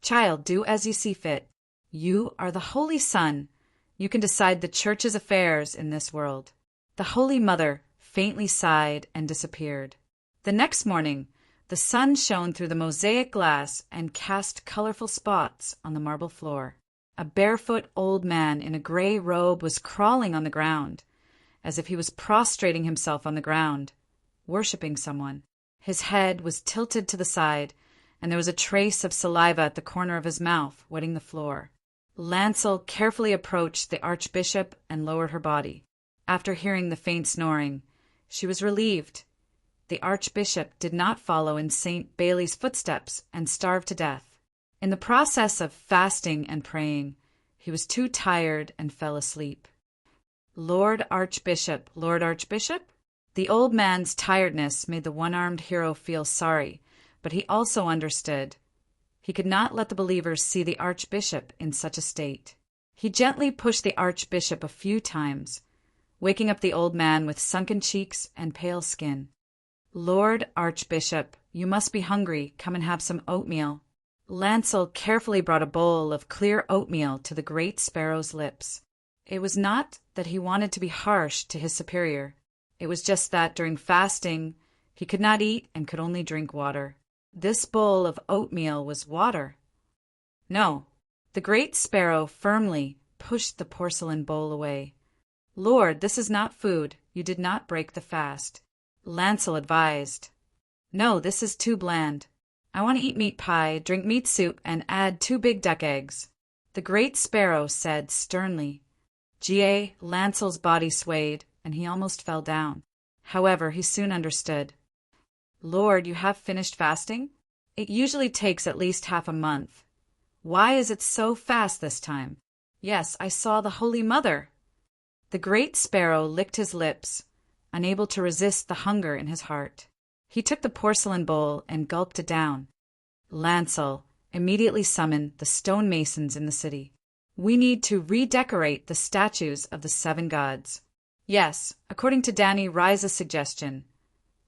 "Child, do as you see fit. You are the Holy Son. You can decide the Church's affairs in this world." The Holy Mother faintly sighed and disappeared. The next morning, the sun shone through the mosaic glass and cast colorful spots on the marble floor. A barefoot old man in a gray robe was crawling on the ground, as if he was prostrating himself on the ground, worshipping someone. His head was tilted to the side, and there was a trace of saliva at the corner of his mouth, wetting the floor. Lancel carefully approached the archbishop and lowered her body. After hearing the faint snoring, she was relieved. The archbishop did not follow in St. Bailey's footsteps and starve to death. In the process of fasting and praying, he was too tired and fell asleep. "Lord Archbishop, Lord Archbishop?" The old man's tiredness made the one-armed hero feel sorry, but he also understood. He could not let the believers see the archbishop in such a state. He gently pushed the archbishop a few times, waking up the old man with sunken cheeks and pale skin. "Lord Archbishop, you must be hungry. Come and have some oatmeal." Lancel carefully brought a bowl of clear oatmeal to the Great Sparrow's lips. It was not that he wanted to be harsh to his superior. It was just that during fasting he could not eat and could only drink water. This bowl of oatmeal was water. "No." The Great Sparrow firmly pushed the porcelain bowl away. "Lord, this is not food. You did not break the fast." Lancel advised, "No, this is too bland. I want to eat meat pie, drink meat soup, and add 2 big duck eggs." The Great Sparrow said sternly. Lancel's body swayed, and he almost fell down. However, he soon understood. "Lord, you have finished fasting? It usually takes at least half a month. Why is it so fast this time?" "Yes, I saw the Holy Mother." The Great Sparrow licked his lips, unable to resist the hunger in his heart. He took the porcelain bowl and gulped it down. Lancel immediately summoned the stonemasons in the city. "We need to redecorate the statues of the 7 gods. Yes, according to Danny Rise's suggestion,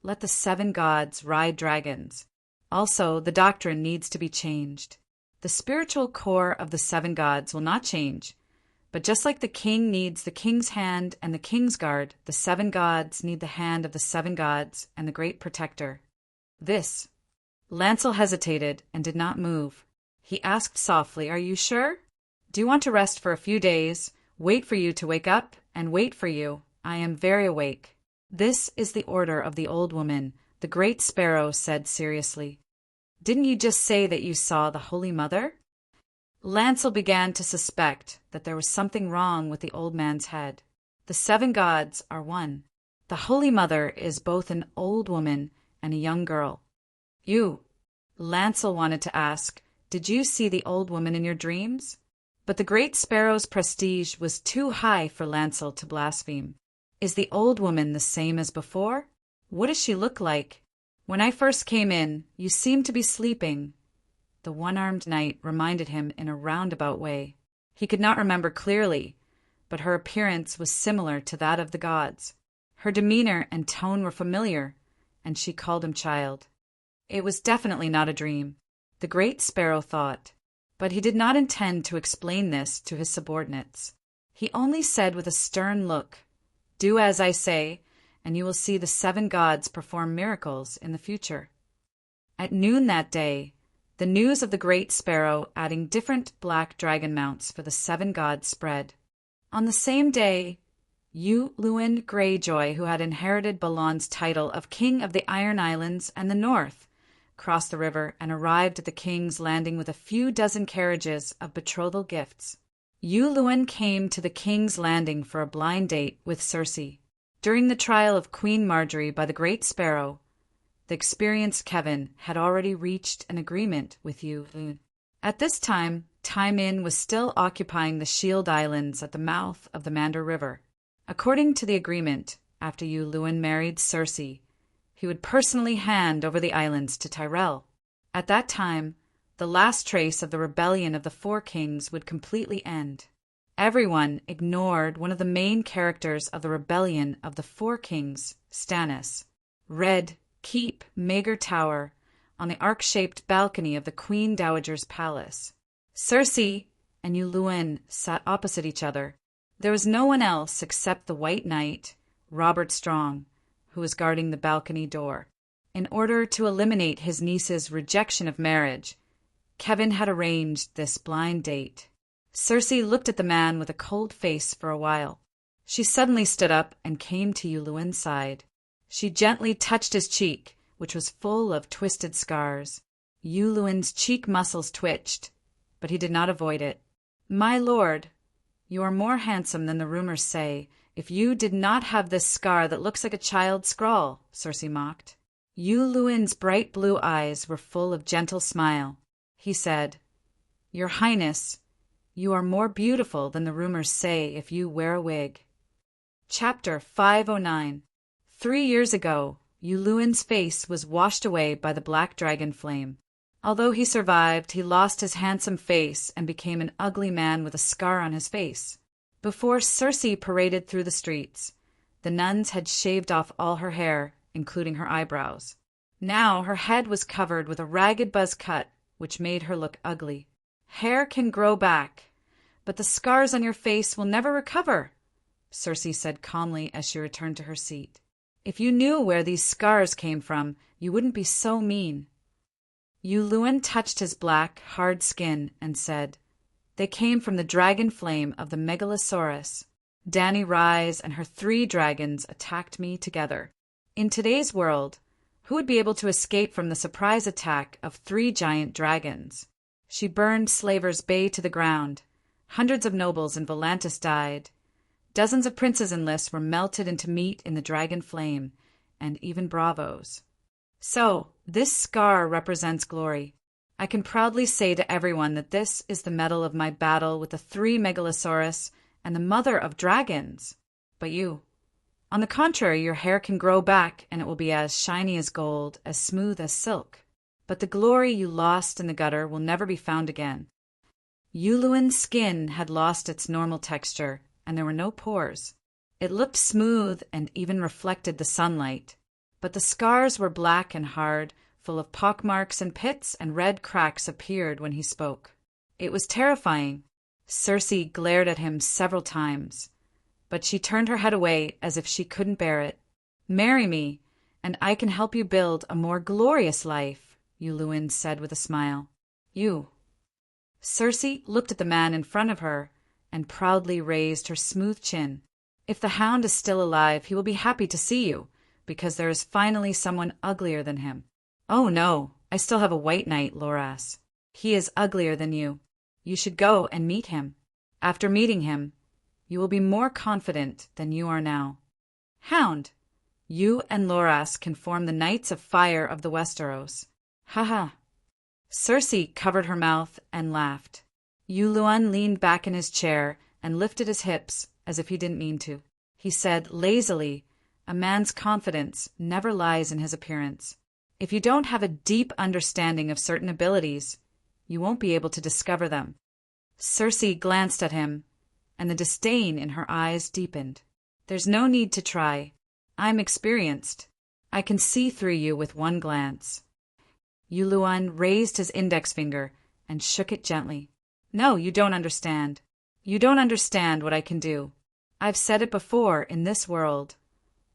let the 7 gods ride dragons. Also, the doctrine needs to be changed. The spiritual core of the 7 gods will not change, but just like the king needs the king's hand and the king's guard, the 7 gods need the hand of the 7 gods and the great protector. This." Lancel hesitated and did not move. He asked softly, "Are you sure? Do you want to rest for a few days, wait for you to wake up, and wait for you? I am very awake." "This is the order of the old woman," the Great Sparrow said seriously. "Didn't you just say that you saw the Holy Mother?" Lancel began to suspect that there was something wrong with the old man's head. The 7 gods are one. The Holy Mother is both an old woman and a young girl. Lancel wanted to ask, "Did you see the old woman in your dreams?" But the Great Sparrow's prestige was too high for Lancel to blaspheme. "Is the old woman the same as before? What does she look like? When I first came in, you seemed to be sleeping." The one-armed knight reminded him in a roundabout way. He could not remember clearly, but her appearance was similar to that of the gods. Her demeanor and tone were familiar, and she called him child. It was definitely not a dream, the Great Sparrow thought, but he did not intend to explain this to his subordinates. He only said with a stern look, "Do as I say, and you will see the 7 gods perform miracles in the future." At noon that day, the news of the Great Sparrow adding different black dragon mounts for the 7 gods spread. On the same day, Yu Luin Greyjoy, who had inherited Balon's title of King of the Iron Islands and the North, crossed the river and arrived at the king's landing with a few dozen carriages of betrothal gifts. Yu Luin came to the king's landing for a blind date with Cersei. During the trial of Queen Marjorie by the Great Sparrow, the experienced Kevin had already reached an agreement with Yu Luin. At this time, Tywin was still occupying the Shield Islands at the mouth of the Mander River. According to the agreement, after Yu Luin married Cersei, he would personally hand over the islands to Tyrell. At that time, the last trace of the rebellion of the Four Kings would completely end. Everyone ignored one of the main characters of the rebellion of the Four Kings, Stannis. Red Keep Maegor Tower on the arc-shaped balcony of the Queen Dowager's palace. Cersei and Yu Luin sat opposite each other. There was no one else except the White Knight, Robert Strong, who was guarding the balcony door. In order to eliminate his niece's rejection of marriage, Kevin had arranged this blind date. Cersei looked at the man with a cold face for a while. She suddenly stood up and came to Yu Luin's side. She gently touched his cheek, which was full of twisted scars. Yu Luin's cheek muscles twitched, but he did not avoid it. "My lord, you are more handsome than the rumors say, if you did not have this scar that looks like a child's scrawl," Cersei mocked. Yu Luin's bright blue eyes were full of gentle smile. He said, "Your Highness, you are more beautiful than the rumors say if you wear a wig." Chapter 509. 3 years ago, Yu Luin's face was washed away by the black dragon flame. Although he survived, he lost his handsome face and became an ugly man with a scar on his face. Before Cersei paraded through the streets, the nuns had shaved off all her hair, including her eyebrows. Now her head was covered with a ragged buzz cut, which made her look ugly. "Hair can grow back, but the scars on your face will never recover," Cersei said calmly as she returned to her seat. "If you knew where these scars came from, you wouldn't be so mean." Yu Luin touched his black, hard skin and said, "They came from the dragon flame of the Megalosaurus. Dany Rise and her 3 dragons attacked me together. In today's world, who would be able to escape from the surprise attack of 3 giant dragons? She burned Slaver's Bay to the ground. Hundreds of nobles in Volantis died. Dozens of princes and lists were melted into meat in the dragon flame, and even bravos. So, this scar represents glory. I can proudly say to everyone that this is the medal of my battle with the 3 Megalosaurus and the mother of dragons. But you, on the contrary, your hair can grow back and it will be as shiny as gold, as smooth as silk. But the glory you lost in the gutter will never be found again." Yu Luin's skin had lost its normal texture, and there were no pores. It looked smooth and even reflected the sunlight. But the scars were black and hard, full of pockmarks and pits, and red cracks appeared when he spoke. It was terrifying. Cersei glared at him several times, but she turned her head away as if she couldn't bear it. "Marry me, and I can help you build a more glorious life," Yu Luin said with a smile. "You." Cersei looked at the man in front of her and proudly raised her smooth chin. "If the Hound is still alive, he will be happy to see you, because there is finally someone uglier than him." "Oh no, I still have a White Knight, Loras. He is uglier than you. You should go and meet him. After meeting him, you will be more confident than you are now. Hound, you and Loras can form the Knights of Fire of the Westeros. Ha." Cersei covered her mouth and laughed. Yu Luin leaned back in his chair and lifted his hips as if he didn't mean to. He said lazily, "A man's confidence never lies in his appearance. If you don't have a deep understanding of certain abilities, you won't be able to discover them." Cersei glanced at him, and the disdain in her eyes deepened. "There's no need to try. I'm experienced. I can see through you with one glance." Yu Luin raised his index finger and shook it gently. "No, you don't understand. You don't understand what I can do. I've said it before in this world.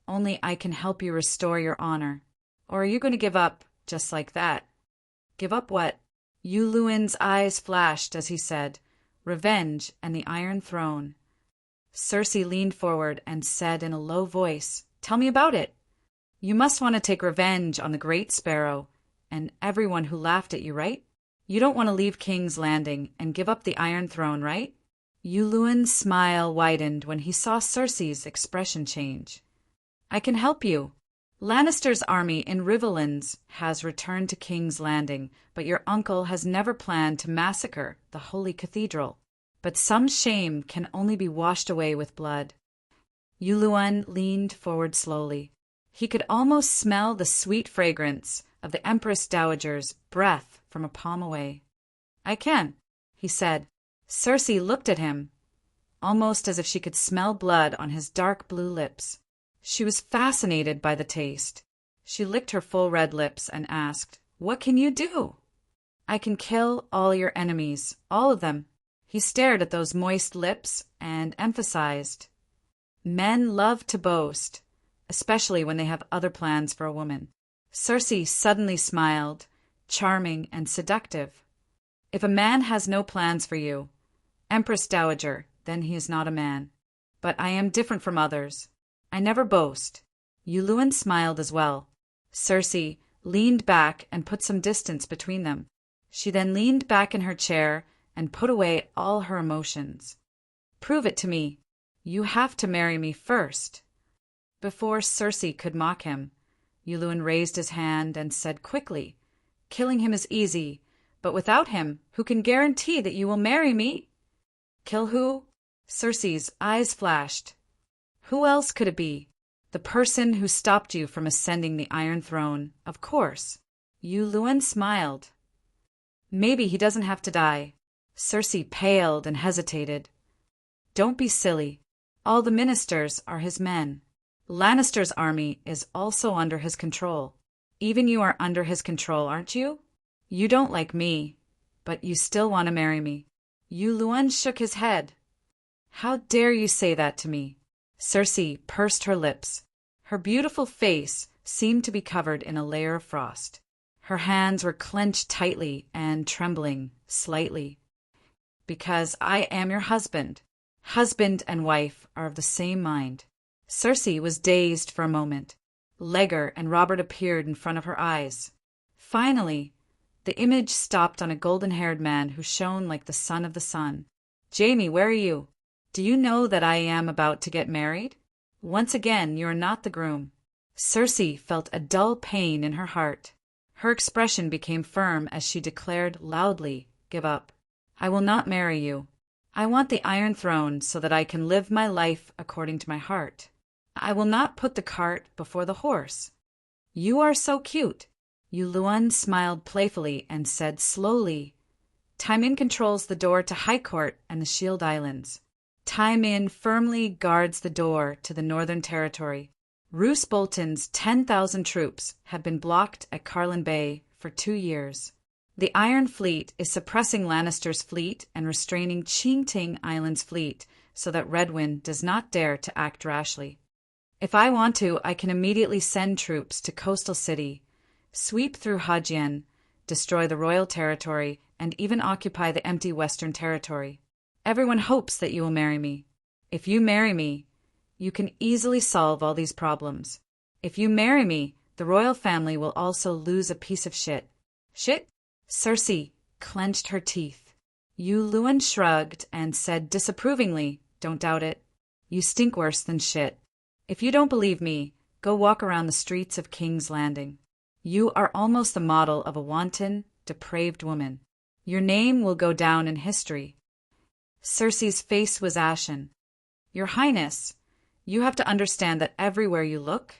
Only I can help you restore your honor. Or are you going to give up just like that?" "Give up what?" Yu Luin's eyes flashed as he said, "Revenge and the Iron Throne." Circe leaned forward and said in a low voice, "Tell me about it. You must want to take revenge on the Great Sparrow and everyone who laughed at you, right? You don't want to leave King's Landing and give up the Iron Throne, right?" Yuluan's smile widened when he saw Circe's expression change. "I can help you. Lannister's army in Riverlands has returned to King's Landing, but your uncle has never planned to massacre the Holy Cathedral. But some shame can only be washed away with blood." Yuluan leaned forward slowly. He could almost smell the sweet fragrance of the Empress Dowager's breath from a palm away. "I can," he said. Circe looked at him, almost as if she could smell blood on his dark blue lips. She was fascinated by the taste. She licked her full red lips and asked, "What can you do?" "I can kill all your enemies, all of them." He stared at those moist lips and emphasized, "Men love to boast, especially when they have other plans for a woman." Circe suddenly smiled, charming and seductive. "If a man has no plans for you, Empress Dowager, then he is not a man. But I am different from others. I never boast." Yuluan smiled as well. Circe leaned back and put some distance between them. She then leaned back in her chair and put away all her emotions. "Prove it to me. You have to marry me first." Before Circe could mock him, Yuluan raised his hand and said quickly, "Killing him is easy, but without him, who can guarantee that you will marry me?" "Kill who?" Circe's eyes flashed. "Who else could it be? The person who stopped you from ascending the Iron Throne, of course." Yuluan smiled. "Maybe he doesn't have to die." Circe paled and hesitated. "Don't be silly. All the ministers are his men. Lannister's army is also under his control. Even you are under his control, aren't you? You don't like me, but you still want to marry me." Yuluan shook his head. "How dare you say that to me?" Circe pursed her lips. Her beautiful face seemed to be covered in a layer of frost. Her hands were clenched tightly and trembling slightly. "Because I am your husband. Husband and wife are of the same mind." Circe was dazed for a moment. Legger and Robert appeared in front of her eyes. Finally, the image stopped on a golden-haired man who shone like the sun of the sun. "Jaime, where are you? Do you know that I am about to get married? Once again, you are not the groom." Circe felt a dull pain in her heart. Her expression became firm as she declared loudly, "Give up. I will not marry you. I want the Iron Throne so that I can live my life according to my heart. I will not put the cart before the horse." "You are so cute." Yuluan smiled playfully and said slowly, "Taimin controls the door to High Court and the Shield Islands. Taimin firmly guards the door to the Northern Territory. Roose Bolton's 10,000 troops have been blocked at Carlin Bay for 2 years. The Iron Fleet is suppressing Lannister's fleet and restraining Qingting Island's fleet so that Redwyne does not dare to act rashly. If I want to, I can immediately send troops to Coastal City, sweep through Hajian, destroy the Royal Territory, and even occupy the empty Western Territory. Everyone hopes that you will marry me. If you marry me, you can easily solve all these problems. If you marry me, the royal family will also lose a piece of shit." "Shit?" Circe clenched her teeth. Yuluan shrugged and said disapprovingly, "Don't doubt it. You stink worse than shit. If you don't believe me, go walk around the streets of King's Landing. You are almost the model of a wanton, depraved woman. Your name will go down in history." Circe's face was ashen. "Your Highness, you have to understand that everywhere you look,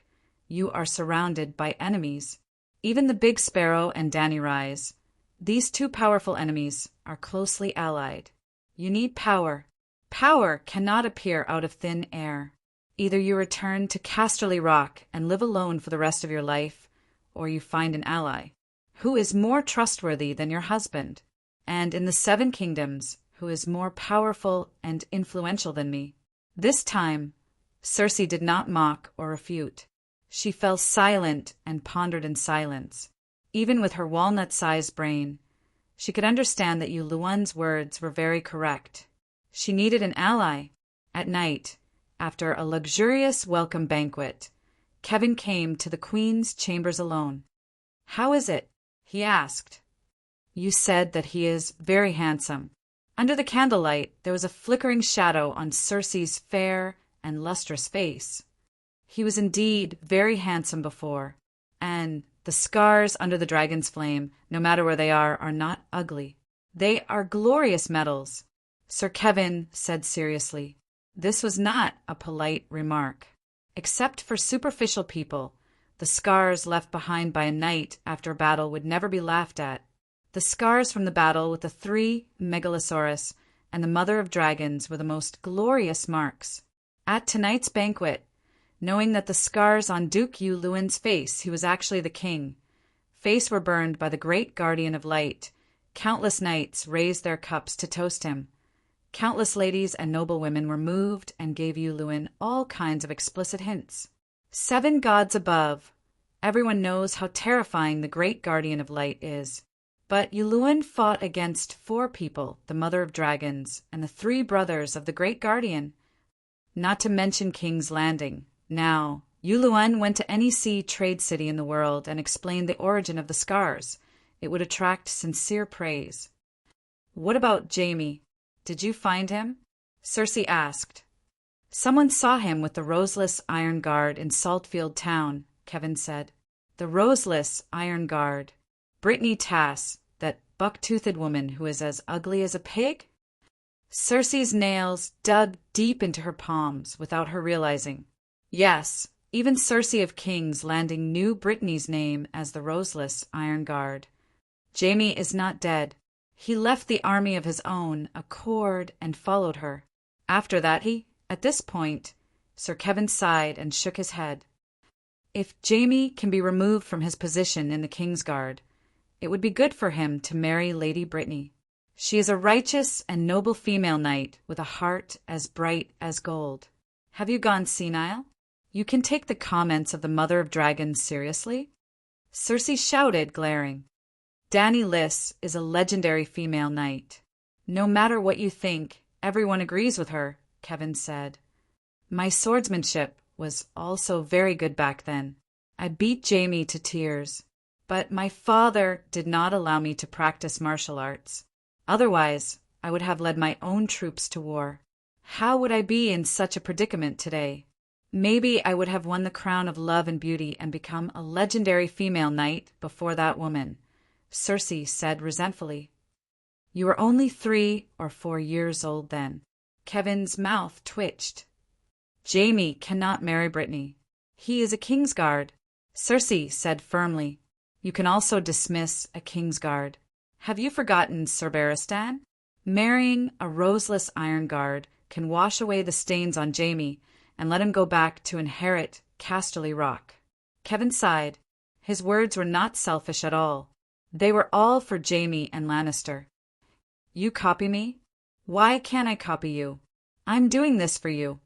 you are surrounded by enemies. Even the Big Sparrow and Danny Rise. These two powerful enemies are closely allied. You need power. Power cannot appear out of thin air. Either you return to Casterly Rock and live alone for the rest of your life, or you find an ally, who is more trustworthy than your husband, and in the 7 kingdoms, who is more powerful and influential than me." This time, Circe did not mock or refute. She fell silent and pondered in silence. Even with her walnut-sized brain, she could understand that Yuluan's words were very correct. She needed an ally, At night, after a luxurious welcome banquet, Kevin came to the Queen's chambers alone. "How is it?" he asked. "You said that he is very handsome." Under the candlelight there was a flickering shadow on Circe's fair and lustrous face. He was indeed very handsome before, and the scars under the dragon's flame, no matter where they are not ugly. They are glorious medals. Sir Kevin said seriously. This was not a polite remark. Except for superficial people, the scars left behind by a knight after a battle would never be laughed at. The scars from the battle with the 3 Megalosaurus and the Mother of Dragons were the most glorious marks. At tonight's banquet, knowing that the scars on Duke Yu Luen's face, who was actually the king, face were burned by the great guardian of light, countless knights raised their cups to toast him. Countless ladies and noblewomen were moved and gave Yu Luen all kinds of explicit hints. 7 gods above. Everyone knows how terrifying the great guardian of light is. But Yu Luen fought against 4 people, the Mother of Dragons, and the 3 brothers of the great guardian, not to mention King's Landing. Now, Yu Luen went to any trade city in the world and explained the origin of the scars. It would attract sincere praise. "What about Jamie? Did you find him?" Circe asked. "Someone saw him with the Roseless Iron Guard in Saltfield Town," Kevin said. "The Roseless Iron Guard. Brittany Tass, that buck-toothed woman who is as ugly as a pig?" Circe's nails dug deep into her palms without her realizing. Yes, even Circe of King's Landing knew Brittany's name as the Roseless Iron Guard. Jamie is not dead. He left the army of his own accord and followed her. After that at this point, Sir Kevin sighed and shook his head. If Jamie can be removed from his position in the King's Guard, it would be good for him to marry Lady Brittany. She is a righteous and noble female knight with a heart as bright as gold. Have you gone senile? You can take the comments of the Mother of Dragons seriously? Circe shouted, glaring. Dani Liss is a legendary female knight. No matter what you think, everyone agrees with her, Kevin said. My swordsmanship was also very good back then. I beat Jamie to tears. But my father did not allow me to practice martial arts. Otherwise, I would have led my own troops to war. How would I be in such a predicament today? Maybe I would have won the crown of love and beauty and become a legendary female knight before that woman, Circe said resentfully. You were only 3 or 4 years old then. Kevin's mouth twitched. Jamie cannot marry Brittany. He is a Kingsguard, Circe said firmly. You can also dismiss a Kingsguard. Have you forgotten Cerberistan? Marrying a roseless Iron Guard can wash away the stains on Jamie and let him go back to inherit Casterly Rock. Kevin sighed. His words were not selfish at all. They were all for Jamie and Lannister. You copy me? Why can't I copy you? I'm doing this for you.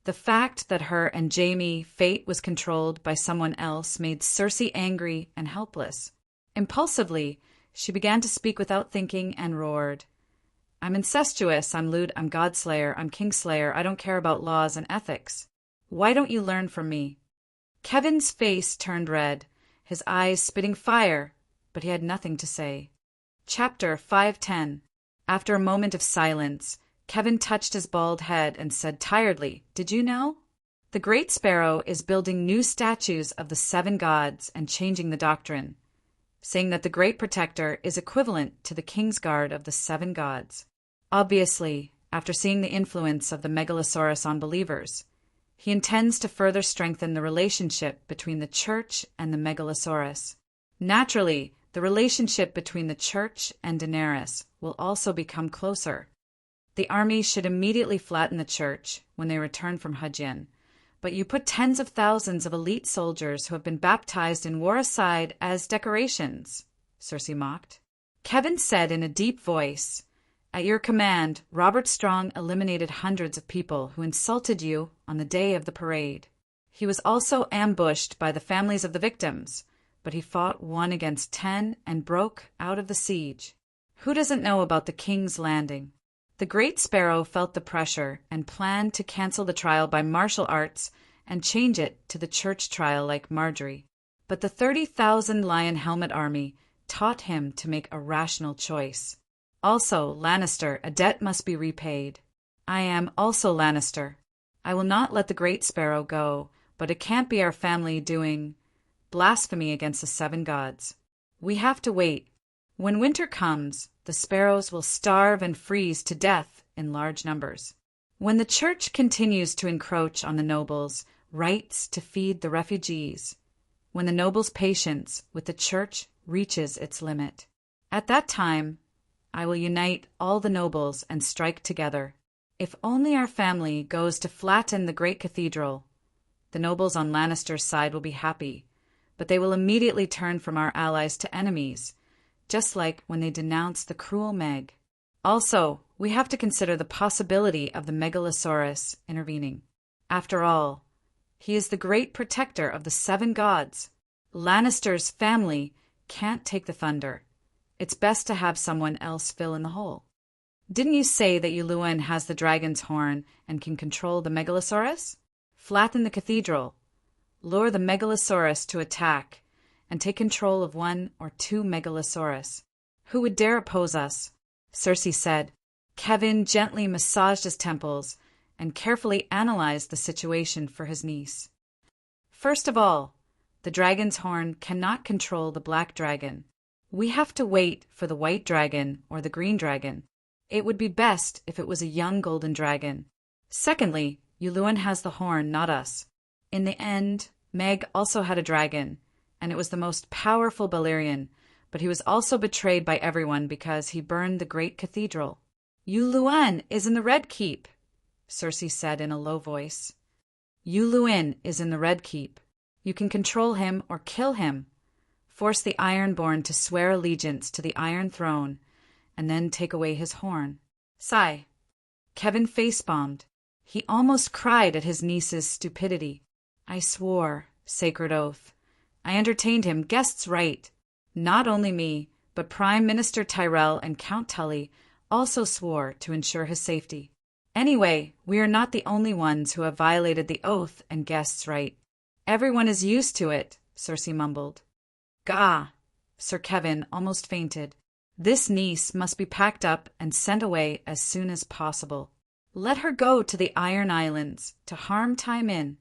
The fact that her and Jamie's fate was controlled by someone else made Circe angry and helpless. Impulsively, she began to speak without thinking and roared. I'm incestuous, I'm lewd, I'm Godslayer, I'm Kingslayer, I don't care about laws and ethics. Why don't you learn from me? Kevin's face turned red, his eyes spitting fire, but he had nothing to say. Chapter 510. After a moment of silence, Kevin touched his bald head and said tiredly, Did you know? The Great Sparrow is building new statues of the 7 gods and changing the doctrine, saying that the Great Protector is equivalent to the Kingsguard of the 7 gods. Obviously, after seeing the influence of the Megalosaurus on believers, he intends to further strengthen the relationship between the Church and the Megalosaurus. Naturally, the relationship between the Church and Daenerys will also become closer. The army should immediately flatten the Church when they return from Hajin, but you put tens of thousands of elite soldiers who have been baptized in war aside as decorations, Circe mocked. Kevin said in a deep voice, At your command, Robert Strong eliminated hundreds of people who insulted you on the day of the parade. He was also ambushed by the families of the victims, but he fought 1 against 10 and broke out of the siege. Who doesn't know about the King's Landing? The Great Sparrow felt the pressure and planned to cancel the trial by martial arts and change it to the church trial like Marjorie. But the 30,000 Lion Helmet army taught him to make a rational choice. Also, Lannister, a debt must be repaid. I am also Lannister. I will not let the Great Sparrow go, but it can't be our family doing blasphemy against the 7 gods. We have to wait. When winter comes, the sparrows will starve and freeze to death in large numbers. When the church continues to encroach on the nobles' rights to feed the refugees, when the nobles' patience with the church reaches its limit, at that time, I will unite all the nobles and strike together. If only our family goes to flatten the great cathedral, the nobles on Lannister's side will be happy, but they will immediately turn from our allies to enemies, just like when they denounced the cruel Meg. Also, we have to consider the possibility of the Megalosaurus intervening. After all, he is the great protector of the 7 gods. Lannister's family can't take the thunder. It's best to have someone else fill in the hole. Didn't you say that Yuluen has the dragon's horn and can control the Megalosaurus? Flatten the cathedral, lure the Megalosaurus to attack, and take control of 1 or 2 Megalosaurus. Who would dare oppose us? Cersei said. Kevin gently massaged his temples and carefully analyzed the situation for his niece. First of all, the dragon's horn cannot control the black dragon. We have to wait for the white dragon or the green dragon. It would be best if it was a young golden dragon. Secondly, Yuluen has the horn, not us. In the end, Meg also had a dragon, and it was the most powerful Balerion, but he was also betrayed by everyone because he burned the great cathedral. Yuluen is in the Red Keep, Cersei said in a low voice. Yuluen is in the Red Keep. You can control him or kill him. Force the Ironborn to swear allegiance to the Iron Throne, and then take away his horn. Sigh. Kevin face-bombed. He almost cried at his niece's stupidity. I swore, sacred oath. I entertained him, guests right. Not only me, but Prime Minister Tyrell and Count Tully also swore to ensure his safety. Anyway, we are not the only ones who have violated the oath and guests right. Everyone is used to it, Cersei mumbled. Gah! Sir Kevin almost fainted. This niece must be packed up and sent away as soon as possible. Let her go to the Iron Islands to harm time in.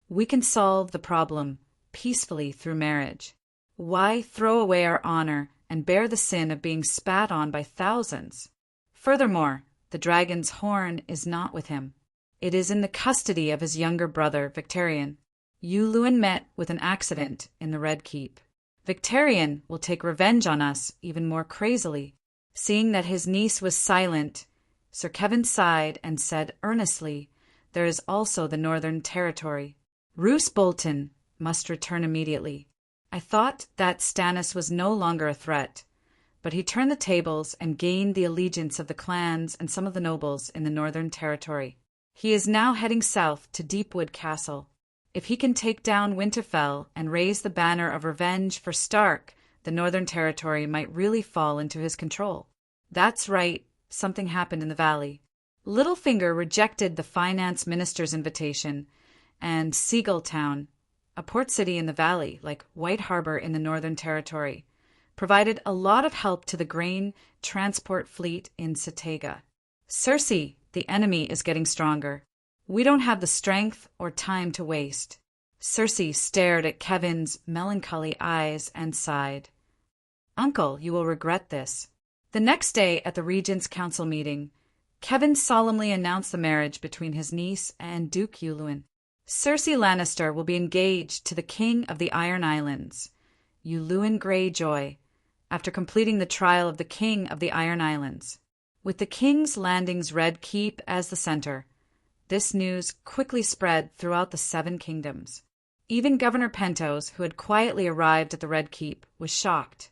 We can solve the problem peacefully through marriage. Why throw away our honor and bear the sin of being spat on by thousands? Furthermore, the dragon's horn is not with him. It is in the custody of his younger brother, Victarion. Yuluen met with an accident in the Red Keep. Victarion will take revenge on us even more crazily. Seeing that his niece was silent, Sir Kevin sighed and said earnestly, there is also the Northern Territory. Roose Bolton must return immediately. I thought that Stannis was no longer a threat, but he turned the tables and gained the allegiance of the clans and some of the nobles in the Northern Territory. He is now heading south to Deepwood Castle. If he can take down Winterfell and raise the banner of revenge for Stark, the Northern Territory might really fall into his control. That's right, something happened in the valley. Littlefinger rejected the finance minister's invitation, and Seagulltown, a port city in the valley like White Harbor in the Northern Territory, provided a lot of help to the grain transport fleet in Satega. Cersei, the enemy, is getting stronger. We don't have the strength or time to waste. Cersei stared at Kevin's melancholy eyes and sighed. Uncle, you will regret this. The next day at the Regent's Council meeting, Kevin solemnly announced the marriage between his niece and Duke Yuluen. Cersei Lannister will be engaged to the King of the Iron Islands, Yuluen Greyjoy, after completing the trial of the King of the Iron Islands. With the King's Landing's Red Keep as the center, this news quickly spread throughout the 7 kingdoms. Even Governor Pentos, who had quietly arrived at the Red Keep, was shocked.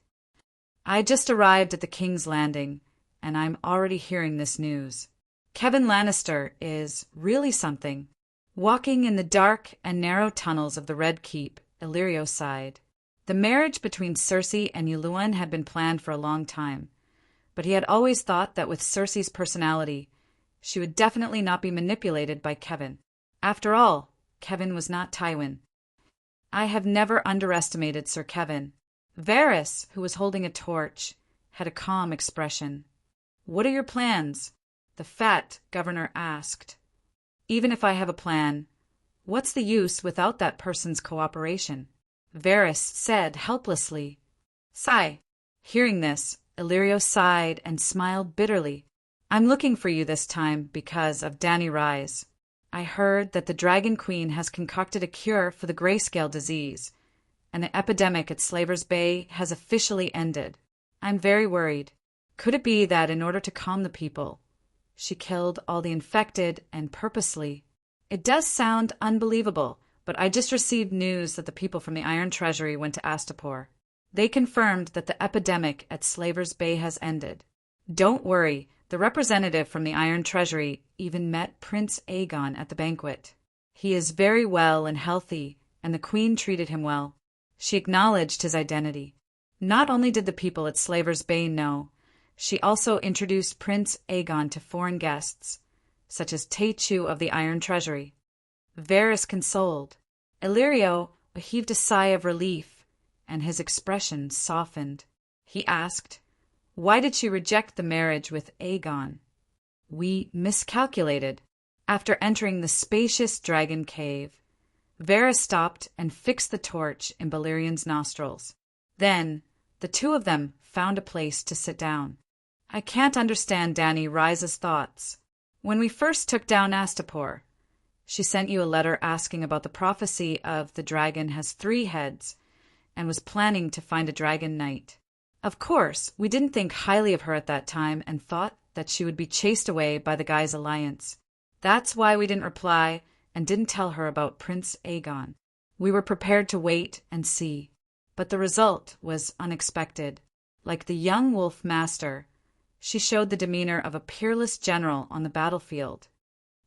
I just arrived at the King's Landing, and I'm already hearing this news. Kevin Lannister is really something. Walking in the dark and narrow tunnels of the Red Keep, Illyrio sighed. The marriage between Cersei and Yuluen had been planned for a long time, but he had always thought that with Cersei's personality, she would definitely not be manipulated by Kevin. After all, Kevin was not Tywin. I have never underestimated Sir Kevin. Varys, who was holding a torch, had a calm expression. "What are your plans?" the fat governor asked. "Even if I have a plan, what's the use without that person's cooperation?" Varys said helplessly. Sigh. Hearing this, Illyrio sighed and smiled bitterly. "I'm looking for you this time because of Dany Rise. I heard that the Dragon Queen has concocted a cure for the grayscale disease, and the epidemic at Slaver's Bay has officially ended. I'm very worried. Could it be that in order to calm the people, she killed all the infected and purposely? It does sound unbelievable, but I just received news that the people from the Iron Treasury went to Astapor. They confirmed that the epidemic at Slaver's Bay has ended. Don't worry, the representative from the Iron Treasury even met Prince Aegon at the banquet. He is very well and healthy, and the Queen treated him well. She acknowledged his identity. Not only did the people at Slaver's Bay know, she also introduced Prince Aegon to foreign guests, such as Teichu of the Iron Treasury. Varys consoled. Illyrio heaved a sigh of relief, and his expression softened. He asked, "Why did she reject the marriage with Aegon?" "We miscalculated." After entering the spacious dragon cave, Varys stopped and fixed the torch in Balerion's nostrils. Then, the two of them found a place to sit down. "I can't understand Dany Rise's thoughts. When we first took down Astapor, she sent you a letter asking about the prophecy of the dragon has 3 heads and was planning to find a dragon knight. Of course, we didn't think highly of her at that time and thought that she would be chased away by the Guy's alliance. That's why we didn't reply and didn't tell her about Prince Aegon. We were prepared to wait and see. But the result was unexpected. Like the young wolf master, she showed the demeanor of a peerless general on the battlefield.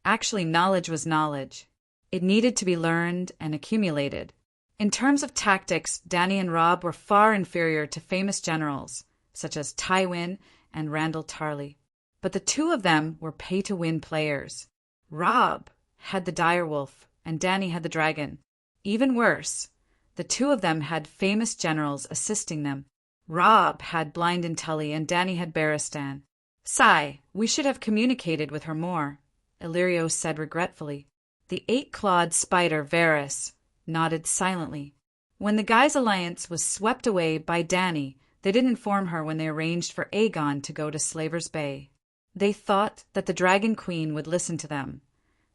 Actually, knowledge was knowledge. It needed to be learned and accumulated. In terms of tactics, Dany and Robb were far inferior to famous generals, such as Tywin and Randall Tarly. But the two of them were pay-to-win players. Robb had the direwolf, and Dany had the dragon. Even worse, the two of them had famous generals assisting them. Robb had Blind and Tully, and Dany had Barristan. "Sigh, we should have communicated with her more," Illyrio said regretfully. The 8-clawed spider Varys nodded silently. When the Guy's alliance was swept away by Dany, they didn't inform her when they arranged for Aegon to go to Slaver's Bay. They thought that the Dragon Queen would listen to them,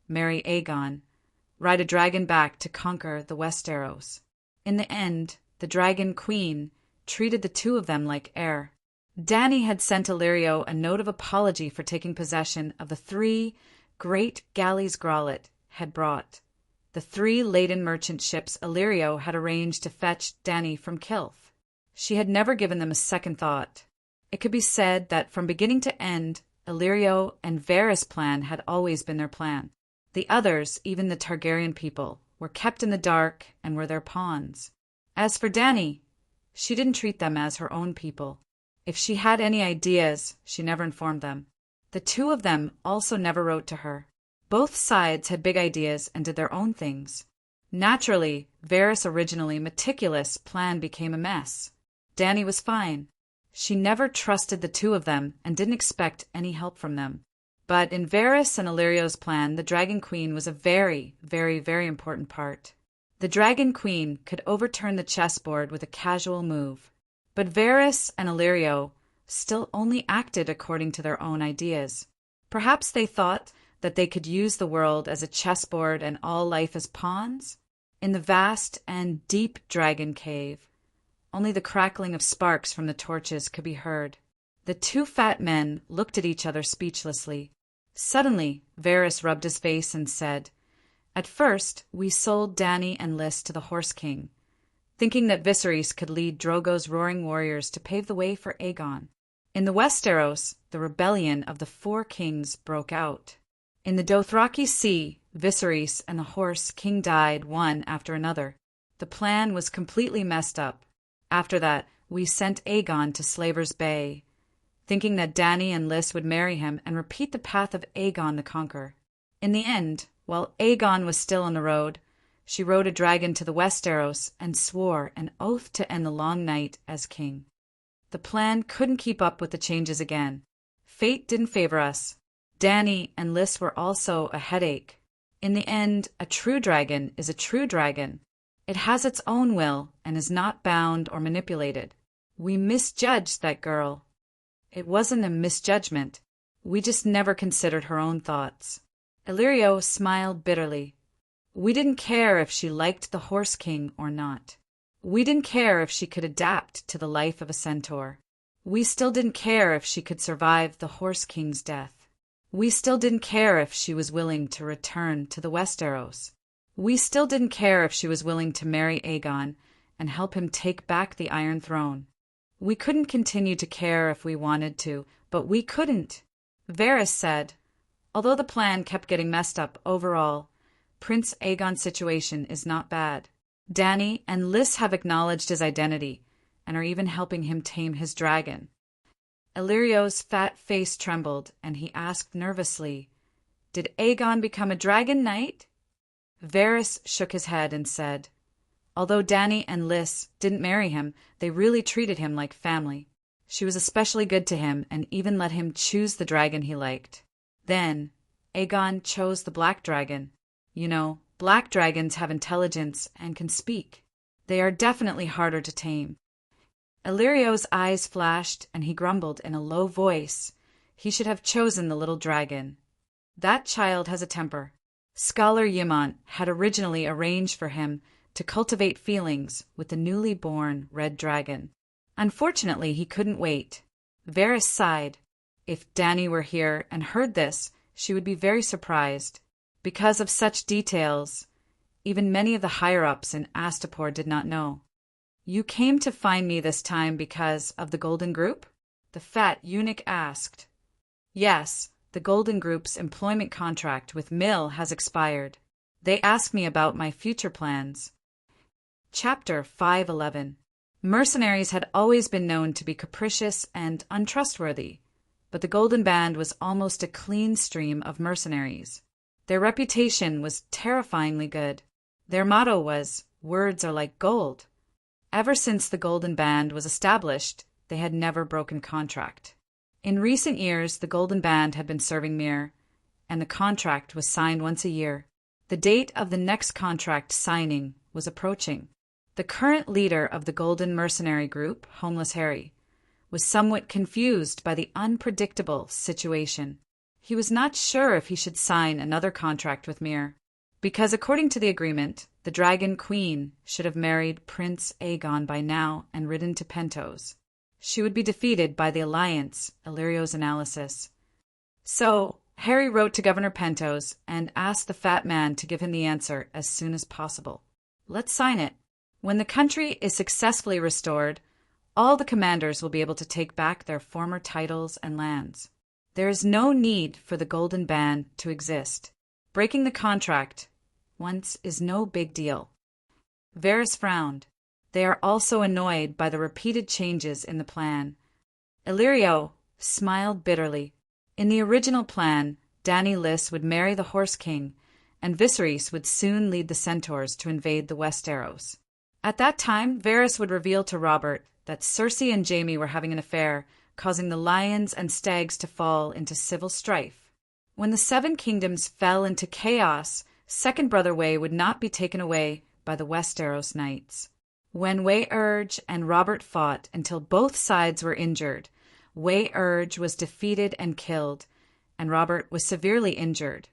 marry Aegon, ride a dragon back to conquer the Westeros. In the end, the Dragon Queen treated the two of them like heir. Dany had sent Illyrio a note of apology for taking possession of the 3 great galleys Grollet had brought, the 3 laden merchant ships Illyrio had arranged to fetch Dany from Kilth. She had never given them a second thought. It could be said that from beginning to end, Illyrio and Varys' plan had always been their plan. The others, even the Targaryen people, were kept in the dark and were their pawns. As for Dany, she didn't treat them as her own people. If she had any ideas, she never informed them. The two of them also never wrote to her. Both sides had big ideas and did their own things. Naturally, Varys' originally meticulous plan became a mess. Dany was fine. She never trusted the two of them and didn't expect any help from them. But in Varys and Illyrio's plan, the Dragon Queen was a very, very, very important part. The Dragon Queen could overturn the chessboard with a casual move. But Varys and Illyrio still only acted according to their own ideas. Perhaps they thought that they could use the world as a chessboard and all life as pawns? In the vast and deep dragon cave, only the crackling of sparks from the torches could be heard. The 2 fat men looked at each other speechlessly. Suddenly, Varys rubbed his face and said, "At first, we sold Dany and Lys to the Horse King, thinking that Viserys could lead Drogo's roaring warriors to pave the way for Aegon. In the Westeros, the rebellion of the 4 kings broke out. In the Dothraki Sea, Viserys and the Horse King died one after another. The plan was completely messed up. After that, we sent Aegon to Slaver's Bay. thinking that Dany and Lys would marry him and repeat the path of Aegon the Conqueror. In the end, while Aegon was still on the road, she rode a dragon to the Westeros and swore an oath to end the long night as king. The plan couldn't keep up with the changes again. Fate didn't favor us. Dany and Lys were also a headache. In the end, a true dragon is a true dragon. It has its own will and is not bound or manipulated. We misjudged that girl. It wasn't a misjudgment. We just never considered her own thoughts. Illyrio smiled bitterly. We didn't care if she liked the Horse King or not. We didn't care if she could adapt to the life of a centaur. We still didn't care if she could survive the Horse King's death. We still didn't care if she was willing to return to the Westeros. We still didn't care if she was willing to marry Aegon and help him take back the Iron Throne. We couldn't continue to care if we wanted to, but we couldn't. Varys said, although the plan kept getting messed up overall, Prince Aegon's situation is not bad. Dany and Lys have acknowledged his identity and are even helping him tame his dragon. Illyrio's fat face trembled, and he asked nervously, Did Aegon become a dragon knight? Varys shook his head and said, Although Dany and Lys didn't marry him, they really treated him like family. She was especially good to him and even let him choose the dragon he liked. Then, Aegon chose the black dragon. You know, black dragons have intelligence and can speak. They are definitely harder to tame. Illyrio's eyes flashed and he grumbled in a low voice. He should have chosen the little dragon. That child has a temper. Scholar Ymont had originally arranged for him to cultivate feelings with the newly born red dragon. Unfortunately, he couldn't wait. Varys sighed. If Dany were here and heard this, she would be very surprised. Because of such details, even many of the higher-ups in Astapor did not know. You came to find me this time because of the Golden Group? The fat eunuch asked. Yes, the Golden Group's employment contract with Mill has expired. They asked me about my future plans. Chapter 511. Mercenaries had always been known to be capricious and untrustworthy, but the Golden Band was almost a clean stream of mercenaries. Their reputation was terrifyingly good. Their motto was, "Words are like gold." Ever since the Golden Band was established, they had never broken contract. In recent years, the Golden Band had been serving Myr, and the contract was signed once a year. The date of the next contract signing was approaching. The current leader of the Golden Mercenary Group, Homeless Harry, was somewhat confused by the unpredictable situation. He was not sure if he should sign another contract with Myr, because according to the agreement, the Dragon Queen should have married Prince Aegon by now and ridden to Pentos. She would be defeated by the Alliance, Illyrio's analysis. So, Harry wrote to Governor Pentos and asked the fat man to give him the answer as soon as possible. Let's sign it. When the country is successfully restored, all the commanders will be able to take back their former titles and lands. There is no need for the Golden Band to exist. Breaking the contract once is no big deal. Varys frowned. They are also annoyed by the repeated changes in the plan. Illyrio smiled bitterly. In the original plan, Dany Lys would marry the Horse King, and Viserys would soon lead the Centaurs to invade the Westeros. At that time, Varys would reveal to Robert that Cersei and Jaime were having an affair, causing the lions and stags to fall into civil strife. When the Seven Kingdoms fell into chaos, Second Brother Way would not be taken away by the Westeros Knights. When Wayrge and Robert fought until both sides were injured, Wayrge was defeated and killed, and Robert was severely injured.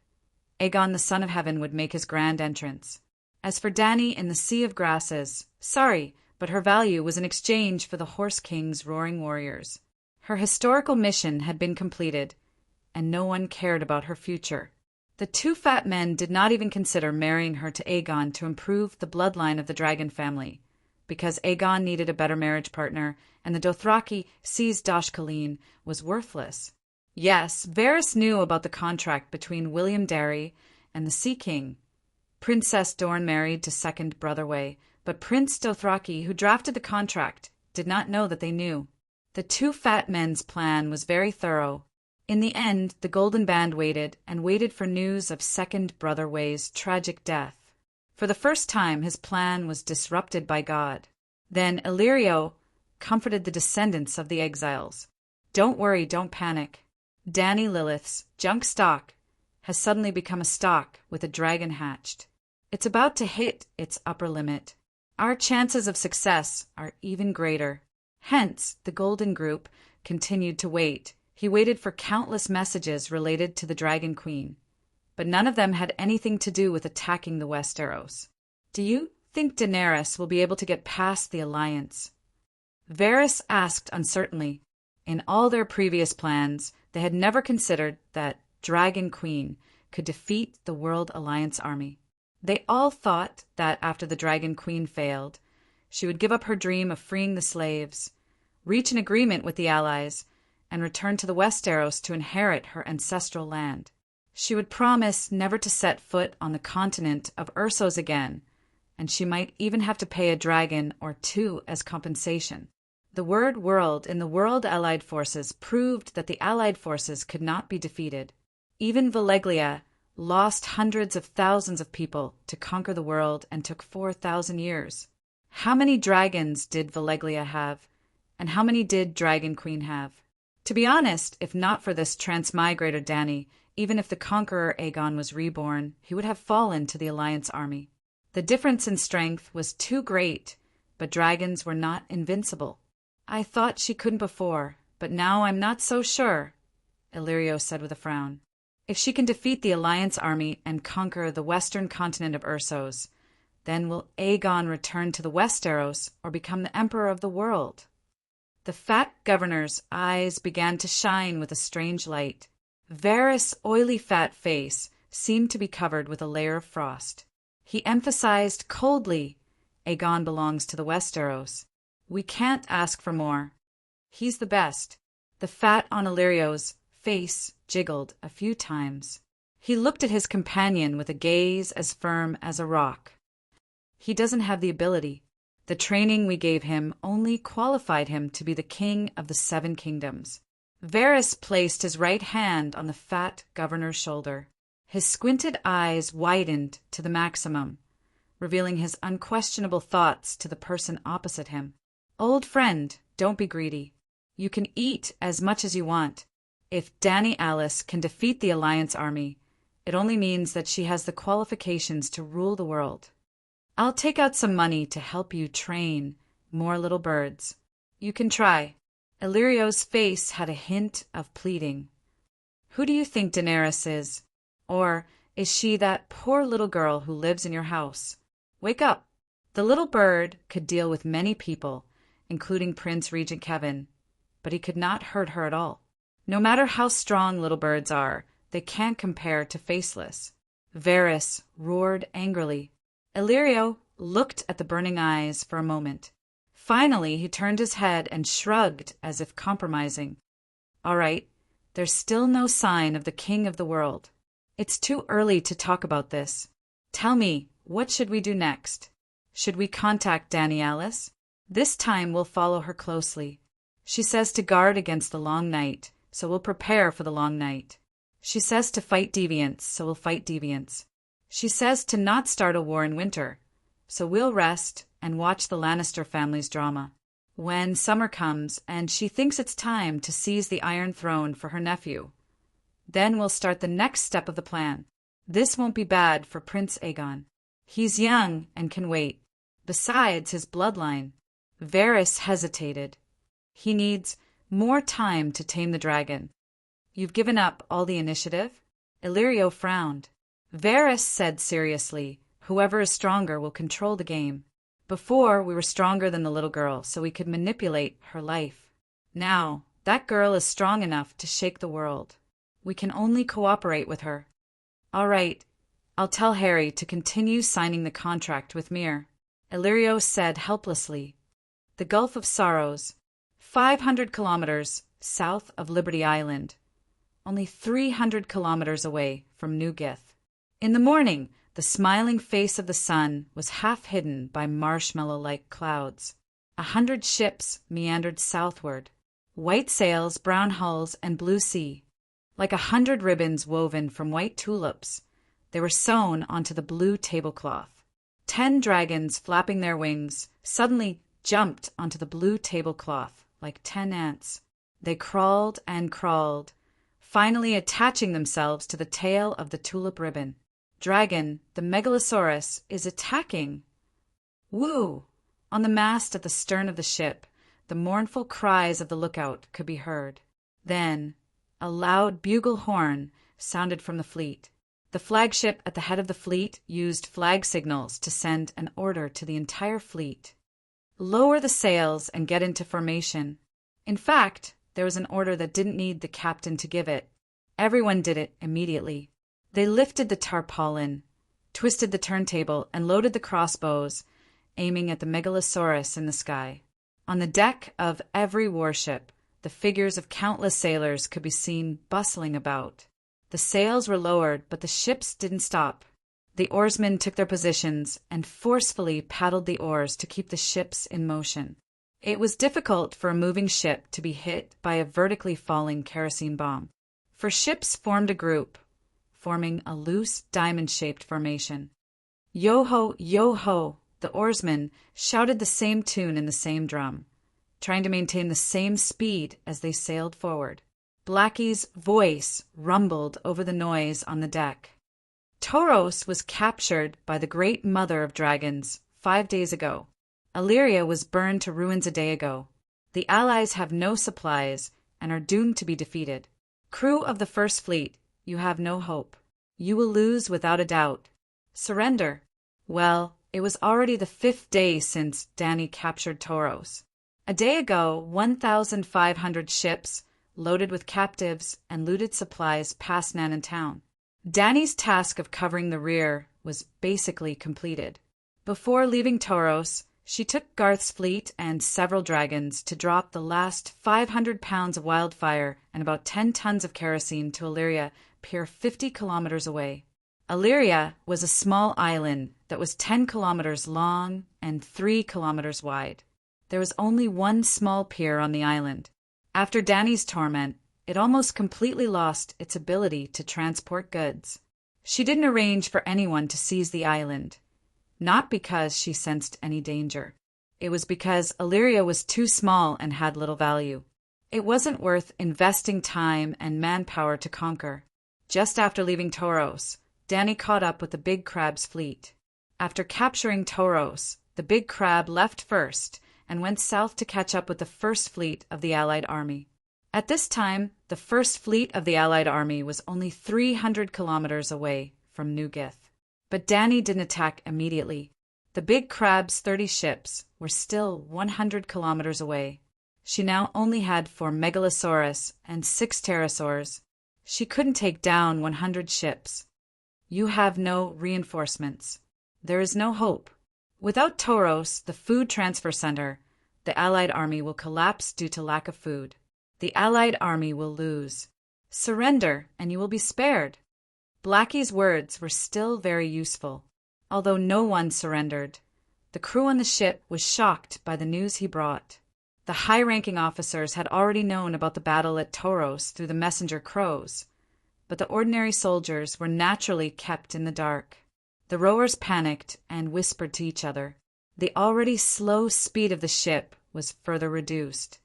Aegon the Son of Heaven would make his grand entrance. As for Dany in the Sea of Grasses, sorry, but her value was in exchange for the Horse King's roaring warriors. Her historical mission had been completed, and no one cared about her future. The two fat men did not even consider marrying her to Aegon to improve the bloodline of the dragon family, because Aegon needed a better marriage partner, and the Dothraki seized Dosh Khaleen was worthless. Yes, Varys knew about the contract between William Darry and the Sea King. Princess Dorne married to Second Brother Way, but Prince Dothraki, who drafted the contract, did not know that they knew. The two fat men's plan was very thorough. In the end, the Golden Band waited and waited for news of second Brother Way's tragic death. For the first time, his plan was disrupted by God. Then Illyrio comforted the descendants of the exiles. Don't worry, don't panic. Danny Lilith's junk stock has suddenly become a stock with a dragon hatched. It's about to hit its upper limit. Our chances of success are even greater. Hence, the Golden Group continued to wait. He waited for countless messages related to the Dragon Queen, but none of them had anything to do with attacking the Westeros. Do you think Daenerys will be able to get past the Alliance? Varys asked uncertainly. In all their previous plans, they had never considered that Dragon Queen could defeat the World Alliance army. They all thought that after the Dragon Queen failed, she would give up her dream of freeing the slaves, reach an agreement with the Allies, and return to the Westeros to inherit her ancestral land. She would promise never to set foot on the continent of Essos again, and she might even have to pay a dragon or two as compensation. The word world in the World Allied Forces proved that the Allied forces could not be defeated. Even Valeglia lost hundreds of thousands of people to conquer the world and took 4,000 years. How many dragons did Valeglia have, and how many did Dragon Queen have? To be honest, if not for this transmigrator Dany, even if the conqueror Aegon was reborn, he would have fallen to the Alliance army. The difference in strength was too great, but dragons were not invincible. I thought she couldn't before, but now I'm not so sure, Illyrio said with a frown. If she can defeat the Alliance army and conquer the western continent of Essos, then will Aegon return to the Westeros or become the emperor of the world? The fat governor's eyes began to shine with a strange light. Varys' oily fat face seemed to be covered with a layer of frost. He emphasized coldly, Aegon belongs to the Westeros. We can't ask for more. He's the best. The fat on Illyrio's face jiggled a few times. He looked at his companion with a gaze as firm as a rock. He doesn't have the ability. The training we gave him only qualified him to be the king of the Seven Kingdoms. Varys placed his right hand on the fat governor's shoulder. His squinted eyes widened to the maximum, revealing his unquestionable thoughts to the person opposite him. Old friend, don't be greedy. You can eat as much as you want. If Dany Alice can defeat the Alliance army, it only means that she has the qualifications to rule the world. I'll take out some money to help you train more little birds. You can try. Illyrio's face had a hint of pleading. Who do you think Daenerys is? Or is she that poor little girl who lives in your house? Wake up. The little bird could deal with many people, including Prince Regent Kevin, but he could not hurt her at all. No matter how strong little birds are, they can't compare to Faceless. Varys roared angrily. Illyrio looked at the burning eyes for a moment. Finally, he turned his head and shrugged as if compromising. All right, there's still no sign of the king of the world. It's too early to talk about this. Tell me, what should we do next? Should we contact Dany Alice? This time we'll follow her closely. She says to guard against the long night, so we'll prepare for the long night. She says to fight deviants, so we'll fight deviants. She says to not start a war in winter, so we'll rest and watch the Lannister family's drama. When summer comes and she thinks it's time to seize the Iron Throne for her nephew, then we'll start the next step of the plan. This won't be bad for Prince Aegon. He's young and can wait. Besides his bloodline. Varys hesitated. He needs more time to tame the dragon. You've given up all the initiative? Illyrio frowned. Varys said seriously, whoever is stronger will control the game. Before, we were stronger than the little girl, so we could manipulate her life. Now, that girl is strong enough to shake the world. We can only cooperate with her. All right, I'll tell Harry to continue signing the contract with Myr. Illyrio said helplessly. The Gulf of Sorrows, 500 kilometers south of Liberty Island, only 300 kilometers away from Newgith. In the morning, the smiling face of the sun was half hidden by marshmallow-like clouds. 100 ships meandered southward. White sails, brown hulls, and blue sea. Like 100 ribbons woven from white tulips, they were sewn onto the blue tablecloth. 10 dragons, flapping their wings, suddenly jumped onto the blue tablecloth like 10 ants. They crawled and crawled, finally attaching themselves to the tail of the tulip ribbon. Dragon, the Megalosaurus, is attacking. Woo! On the mast at the stern of the ship, the mournful cries of the lookout could be heard. Then, a loud bugle horn sounded from the fleet. The flagship at the head of the fleet used flag signals to send an order to the entire fleet. Lower the sails and get into formation. In fact, there was an order that didn't need the captain to give it. Everyone did it immediately. They lifted the tarpaulin, twisted the turntable, and loaded the crossbows, aiming at the Megalosaurus in the sky. On the deck of every warship, the figures of countless sailors could be seen bustling about. The sails were lowered, but the ships didn't stop. The oarsmen took their positions and forcefully paddled the oars to keep the ships in motion. It was difficult for a moving ship to be hit by a vertically falling kerosene bomb. For ships formed a group, forming a loose diamond-shaped formation. Yo-ho, yo-ho! The oarsmen shouted the same tune in the same drum, trying to maintain the same speed as they sailed forward. Blackie's voice rumbled over the noise on the deck. Tauros was captured by the great mother of dragons 5 days ago. Illyria was burned to ruins a day ago. The Allies have no supplies and are doomed to be defeated. Crew of the First Fleet, you have no hope. You will lose without a doubt. Surrender. Well, it was already the 5th day since Danny captured Tauros. A day ago, 1,500 ships, loaded with captives and looted supplies, passed Nanan town. Danny's task of covering the rear was basically completed. Before leaving Tauros, she took Garth's fleet and several dragons to drop the last 500 pounds of wildfire and about 10 tons of kerosene to Illyria pier 50 kilometers away. Illyria was a small island that was 10 kilometers long and 3 kilometers wide. There was only one small pier on the island. After Danny's torment, it almost completely lost its ability to transport goods. She didn't arrange for anyone to seize the island, not because she sensed any danger. It was because Illyria was too small and had little value. It wasn't worth investing time and manpower to conquer. Just after leaving Tauros, Danny caught up with the Big Crab's fleet. After capturing Tauros, the Big Crab left first and went south to catch up with the First Fleet of the Allied Army. At this time, the First Fleet of the Allied Army was only 300 kilometers away from New Gith. But Danny didn't attack immediately. The Big Crab's 30 ships were still 100 kilometers away. She now only had 4 Megalosaurus and 6 pterosaurs. She couldn't take down 100 ships. You have no reinforcements. There is no hope. Without Tauros, the food transfer center, the Allied army will collapse due to lack of food. The Allied army will lose. Surrender, and you will be spared. Blackie's words were still very useful. Although no one surrendered, the crew on the ship was shocked by the news he brought. The high-ranking officers had already known about the battle at Tauros through the messenger crows, but the ordinary soldiers were naturally kept in the dark. The rowers panicked and whispered to each other. The already slow speed of the ship was further reduced.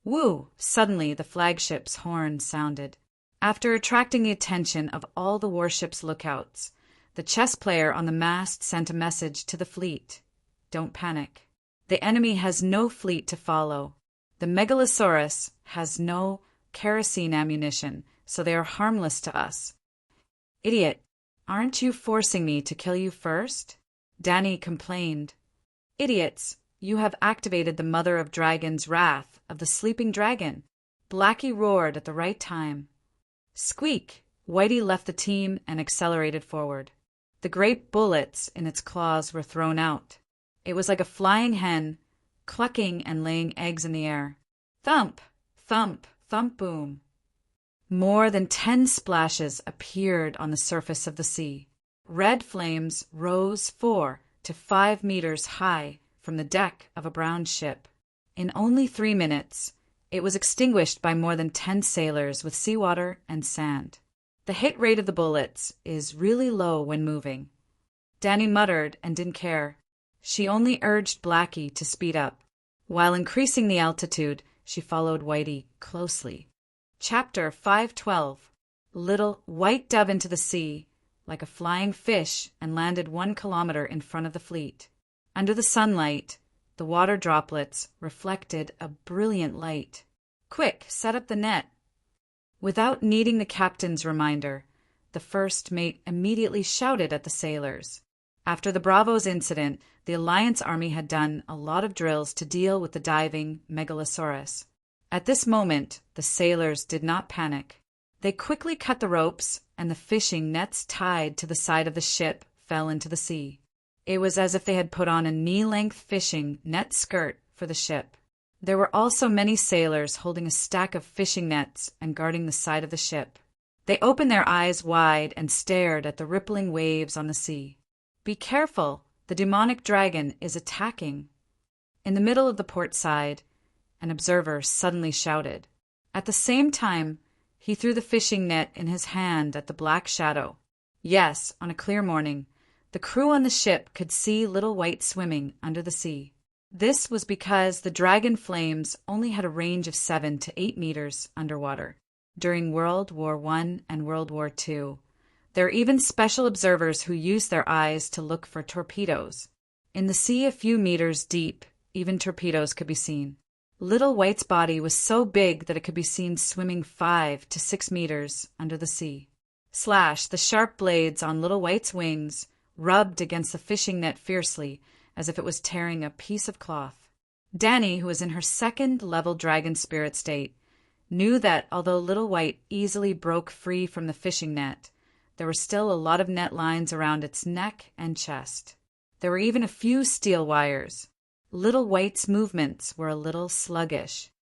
Woo! Suddenly the flagship's horn sounded. After attracting the attention of all the warship's lookouts, the chess player on the mast sent a message to the fleet. Don't panic. The enemy has no fleet to follow. The Megalosaurus has no kerosene ammunition, so they are harmless to us. Idiot! Aren't you forcing me to kill you first? Danny complained. Idiots! You have activated the mother of dragons' wrath of the sleeping dragon. Blackie roared at the right time. Squeak! Whitey left the team and accelerated forward. The great bullets in its claws were thrown out. It was like a flying hen, clucking and laying eggs in the air. Thump! Thump! Thump boom! More than 10 splashes appeared on the surface of the sea. Red flames rose 4 to 5 meters high from the deck of a brown ship. In only 3 minutes, It was extinguished by more than 10 sailors with seawater and sand. The hit rate of the bullets is really low when moving. Danny muttered and didn't care. She only urged Blackie to speed up. While increasing the altitude, she followed Whitey closely. Chapter 512. Little White dove into the sea like a flying fish and landed 1 kilometer in front of the fleet. Under the sunlight, the water droplets reflected a brilliant light. Quick, set up the net. Without needing the captain's reminder, the first mate immediately shouted at the sailors. After the Bravos incident, the Alliance Army had done a lot of drills to deal with the diving megalosaurus. At this moment, the sailors did not panic. They quickly cut the ropes, and the fishing nets tied to the side of the ship fell into the sea. It was as if they had put on a knee-length fishing net skirt for the ship. There were also many sailors holding a stack of fishing nets and guarding the side of the ship. They opened their eyes wide and stared at the rippling waves on the sea. "Be careful, the demonic dragon is attacking." In the middle of the port side, an observer suddenly shouted. At the same time, he threw the fishing net in his hand at the black shadow. Yes, on a clear morning, the crew on the ship could see Little White swimming under the sea. This was because the dragon flames only had a range of 7 to 8 meters underwater. During World War I and World War II, there are even special observers who use their eyes to look for torpedoes. In the sea a few meters deep, even torpedoes could be seen. Little White's body was so big that it could be seen swimming 5 to 6 meters under the sea. Slash, the sharp blades on Little White's wings rubbed against the fishing net fiercely, as if it was tearing a piece of cloth. Danny, who was in her second-level dragon spirit state, knew that although Little White easily broke free from the fishing net, there were still a lot of net lines around its neck and chest. There were even a few steel wires. Little White's movements were a little sluggish.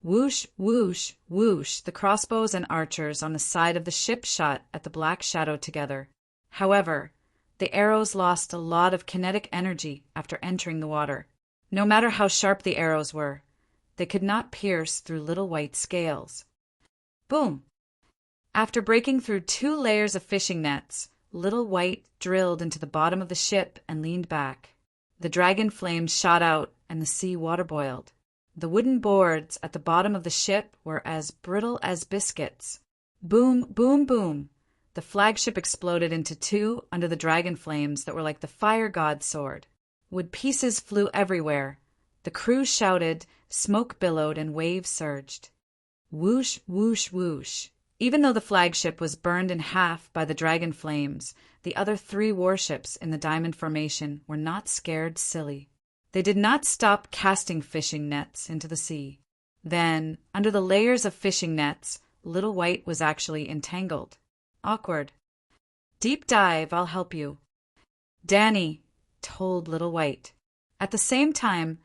Whoosh, whoosh, whoosh, the crossbows and archers on the side of the ship shot at the black shadow together. However, the arrows lost a lot of kinetic energy after entering the water. No matter how sharp the arrows were, they could not pierce through Little White's scales. Boom! After breaking through 2 layers of fishing nets, Little White drilled into the bottom of the ship and leaned back. The dragon flames shot out and the sea water boiled. The wooden boards at the bottom of the ship were as brittle as biscuits. Boom, boom, boom! The flagship exploded into 2 under the dragon flames that were like the fire god's sword. Wood pieces flew everywhere. The crew shouted, smoke billowed, and waves surged. Whoosh, whoosh, whoosh. Even though the flagship was burned in half by the dragon flames, the other 3 warships in the Diamond Formation were not scared silly. They did not stop casting fishing nets into the sea. Then, under the layers of fishing nets, Little White was actually entangled. Awkward. "Deep dive, I'll help you." Danny told Little White. At the same time,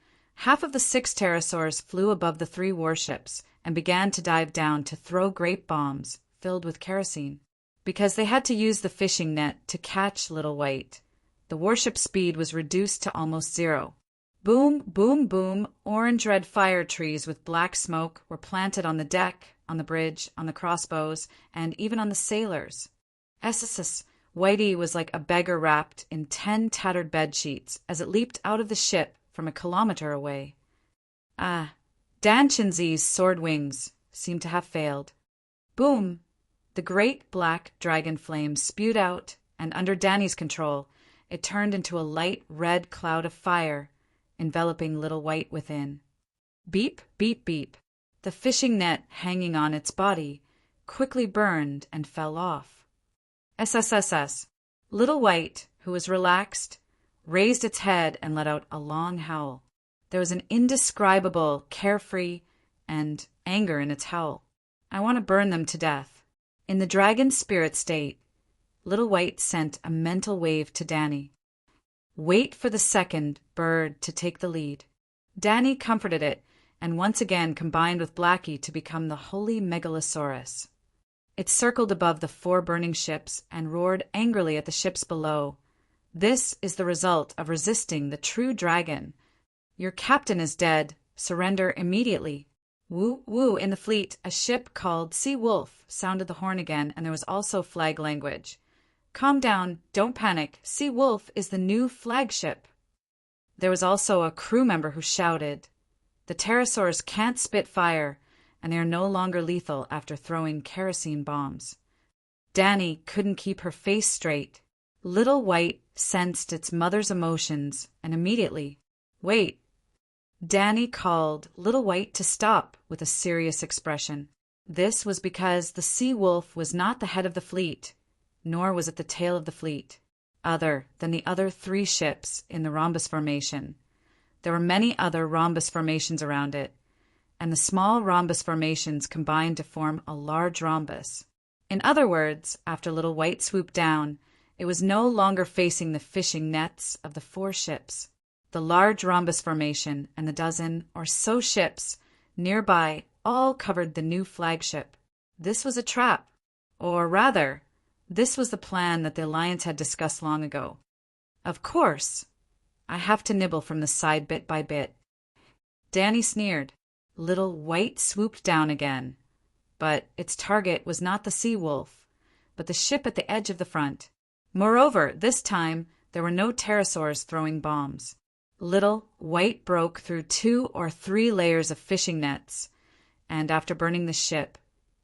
half of the 6 pterosaurs flew above the 3 warships and began to dive down to throw grape bombs filled with kerosene. Because they had to use the fishing net to catch Little White, the warship speed was reduced to almost 0. Boom, boom, boom, orange-red fire trees with black smoke were planted on the deck, on the bridge, on the crossbows, and even on the sailors. SSS, Whitey was like a beggar wrapped in 10 tattered bedsheets as it leaped out of the ship from a kilometer away. Dan Chinzi's sword wings seemed to have failed. Boom! The great black dragon flame spewed out, and under Danny's control, it turned into a light red cloud of fire, enveloping Little White within. Beep, beep, beep. The fishing net hanging on its body quickly burned and fell off. SSSS. Little White, who was relaxed, raised its head and let out a long howl. There was an indescribable, carefree, and anger in its howl. "I want to burn them to death." In the dragon's spirit state, Little White sent a mental wave to Danny. Wait for the second bird to take the lead. Danny comforted it and once again combined with Blackie to become the holy megalosaurus. It circled above the 4 burning ships and roared angrily at the ships below. "This is the result of resisting the true dragon. Your captain is dead. Surrender immediately." Woo, woo, in the fleet, a ship called Sea Wolf sounded the horn again, and there was also flag language. Calm down, don't panic. Sea Wolf is the new flagship. There was also a crew member who shouted, the pterosaurs can't spit fire, and they are no longer lethal after throwing kerosene bombs. Danny couldn't keep her face straight. Little White sensed its mother's emotions and immediately, wait. Danny called Little White to stop with a serious expression. This was because the Sea Wolf was not the head of the fleet, nor was it the tail of the fleet, other than the other 3 ships in the rhombus formation. There were many other rhombus formations around it, and the small rhombus formations combined to form a large rhombus. In other words, after Little White swooped down, it was no longer facing the fishing nets of the 4 ships. The large rhombus formation and the dozen or so ships nearby all covered the new flagship. This was a trap, or rather, this was the plan that the Alliance had discussed long ago. Of course, I have to nibble from the side bit by bit. Danny sneered. Little White swooped down again, but its target was not the Sea Wolf, but the ship at the edge of the front. Moreover, this time there were no pterosaurs throwing bombs. Little White broke through 2 or 3 layers of fishing nets, and after burning the ship,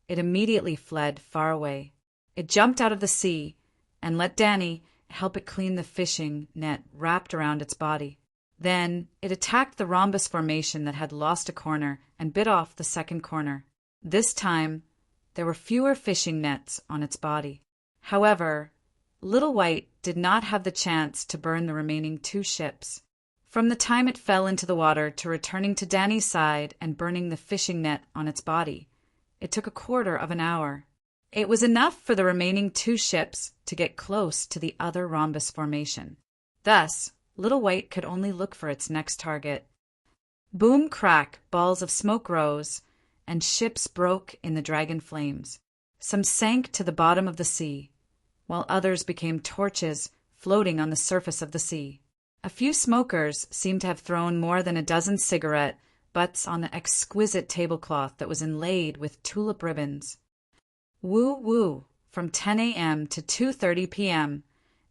it immediately fled far away. It jumped out of the sea and let Danny help it clean the fishing net wrapped around its body. Then it attacked the rhombus formation that had lost a corner and bit off the second corner. This time, there were fewer fishing nets on its body. However, Little White did not have the chance to burn the remaining 2 ships. From the time it fell into the water to returning to Danny's side and burning the fishing net on its body, it took a quarter of an hour. It was enough for the remaining 2 ships to get close to the other rhombus formation. Thus, Little White could only look for its next target. Boom crack, balls of smoke rose, and ships broke in the dragon flames. Some sank to the bottom of the sea, while others became torches floating on the surface of the sea. A few smokers seemed to have thrown more than a dozen cigarette butts on the exquisite tablecloth that was inlaid with tulip ribbons. Woo woo, from 10 a.m. to 2:30 p.m.,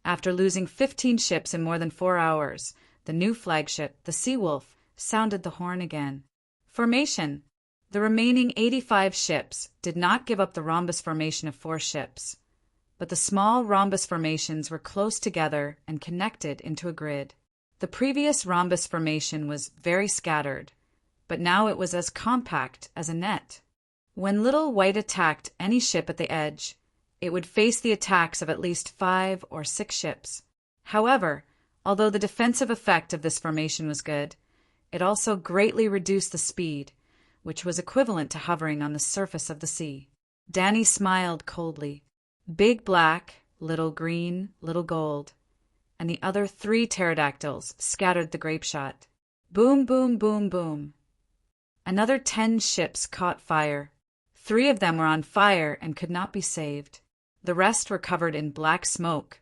after losing 15 ships in more than 4 hours, the new flagship, the Sea Wolf, sounded the horn again. Formation. The remaining 85 ships did not give up the rhombus formation of 4 ships, but the small rhombus formations were close together and connected into a grid. The previous rhombus formation was very scattered, but now it was as compact as a net. When Little White attacked any ship at the edge, it would face the attacks of at least 5 or 6 ships. However, although the defensive effect of this formation was good, it also greatly reduced the speed, which was equivalent to hovering on the surface of the sea. Danny smiled coldly. Big Black, Little Green, Little Gold, and the other 3 pterodactyls scattered the grape shot. Boom, boom, boom, boom. Another 10 ships caught fire. 3 of them were on fire and could not be saved. The rest were covered in black smoke,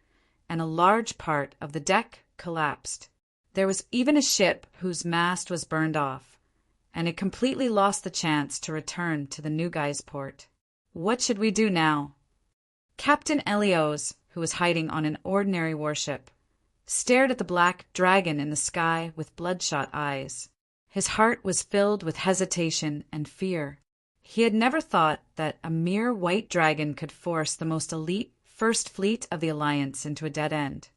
and a large part of the deck collapsed. There was even a ship whose mast was burned off, and it completely lost the chance to return to the New Guy's port. What should we do now? Captain Elios, who was hiding on an ordinary warship, stared at the black dragon in the sky with bloodshot eyes. His heart was filled with hesitation and fear. He had never thought that a mere white dragon could force the most elite First Fleet of the Alliance into a dead end.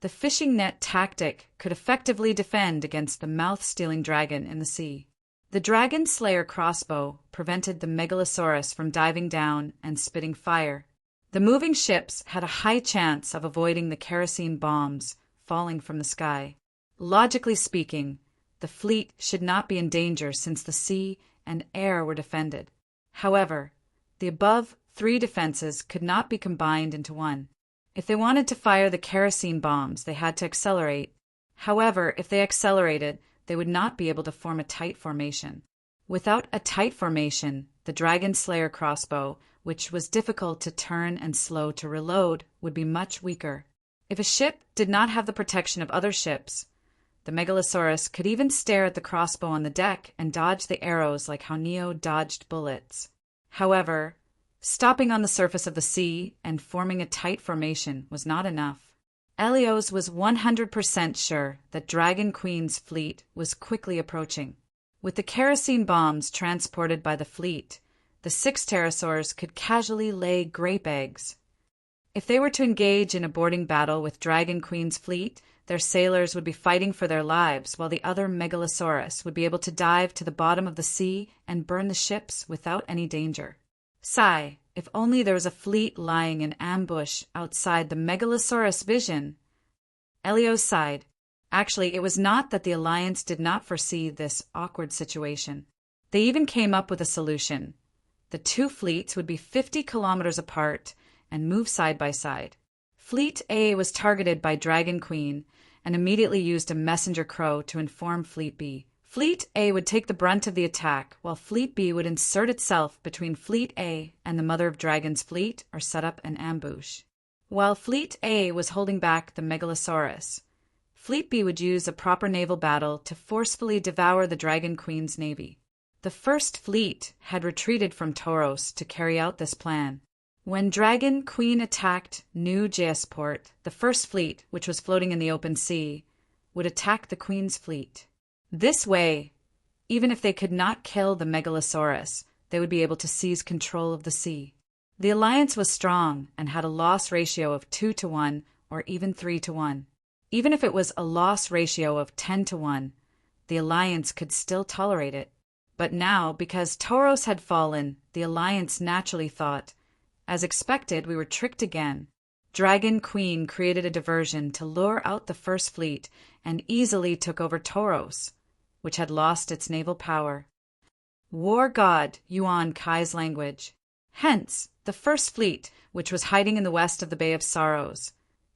The fishing net tactic could effectively defend against the mouth-stealing dragon in the sea. The Dragon Slayer crossbow prevented the Megalosaurus from diving down and spitting fire. The moving ships had a high chance of avoiding the kerosene bombs falling from the sky. Logically speaking, the fleet should not be in danger since the sea and air were defended. However, the above 3 defenses could not be combined into one. If they wanted to fire the kerosene bombs, they had to accelerate. However, if they accelerated, they would not be able to form a tight formation. Without a tight formation, the Dragon Slayer crossbow, which was difficult to turn and slow to reload, would be much weaker. If a ship did not have the protection of other ships, The Megalosaurus could even stare at the crossbow on the deck and dodge the arrows like how Neo dodged bullets. However, stopping on the surface of the sea and forming a tight formation was not enough. Helios was 100% sure that Dragon Queen's fleet was quickly approaching. With the kerosene bombs transported by the fleet, the 6 pterosaurs could casually lay grape eggs. If they were to engage in a boarding battle with Dragon Queen's fleet, their sailors would be fighting for their lives, while the other Megalosaurus would be able to dive to the bottom of the sea and burn the ships without any danger. Sigh, if only there was a fleet lying in ambush outside the Megalosaurus vision. Helios sighed. Actually, it was not that the Alliance did not foresee this awkward situation. They even came up with a solution. The 2 fleets would be 50 kilometers apart and move side by side. Fleet A was targeted by Dragon Queen and immediately used a messenger crow to inform Fleet B. Fleet A would take the brunt of the attack, while Fleet B would insert itself between Fleet A and the Mother of Dragons fleet or set up an ambush. While Fleet A was holding back the Megalosaurus, Fleet B would use a proper naval battle to forcefully devour the Dragon Queen's navy. The First Fleet had retreated from Tauros to carry out this plan. When Dragon Queen attacked New Geosport, the First Fleet, which was floating in the open sea, would attack the Queen's fleet. This way, even if they could not kill the Megalosaurus, they would be able to seize control of the sea. The alliance was strong and had a loss ratio of 2-1 or even 3-1. Even if it was a loss ratio of 10-1, the alliance could still tolerate it. But now, because Tauros had fallen, the alliance naturally thought, as expected, we were tricked again. Dragon Queen created a diversion to lure out the First Fleet and easily took over Tauros, which had lost its naval power. War god Yuan Kai's language. Hence, the First Fleet, which was hiding in the west of the Bay of Sorrows,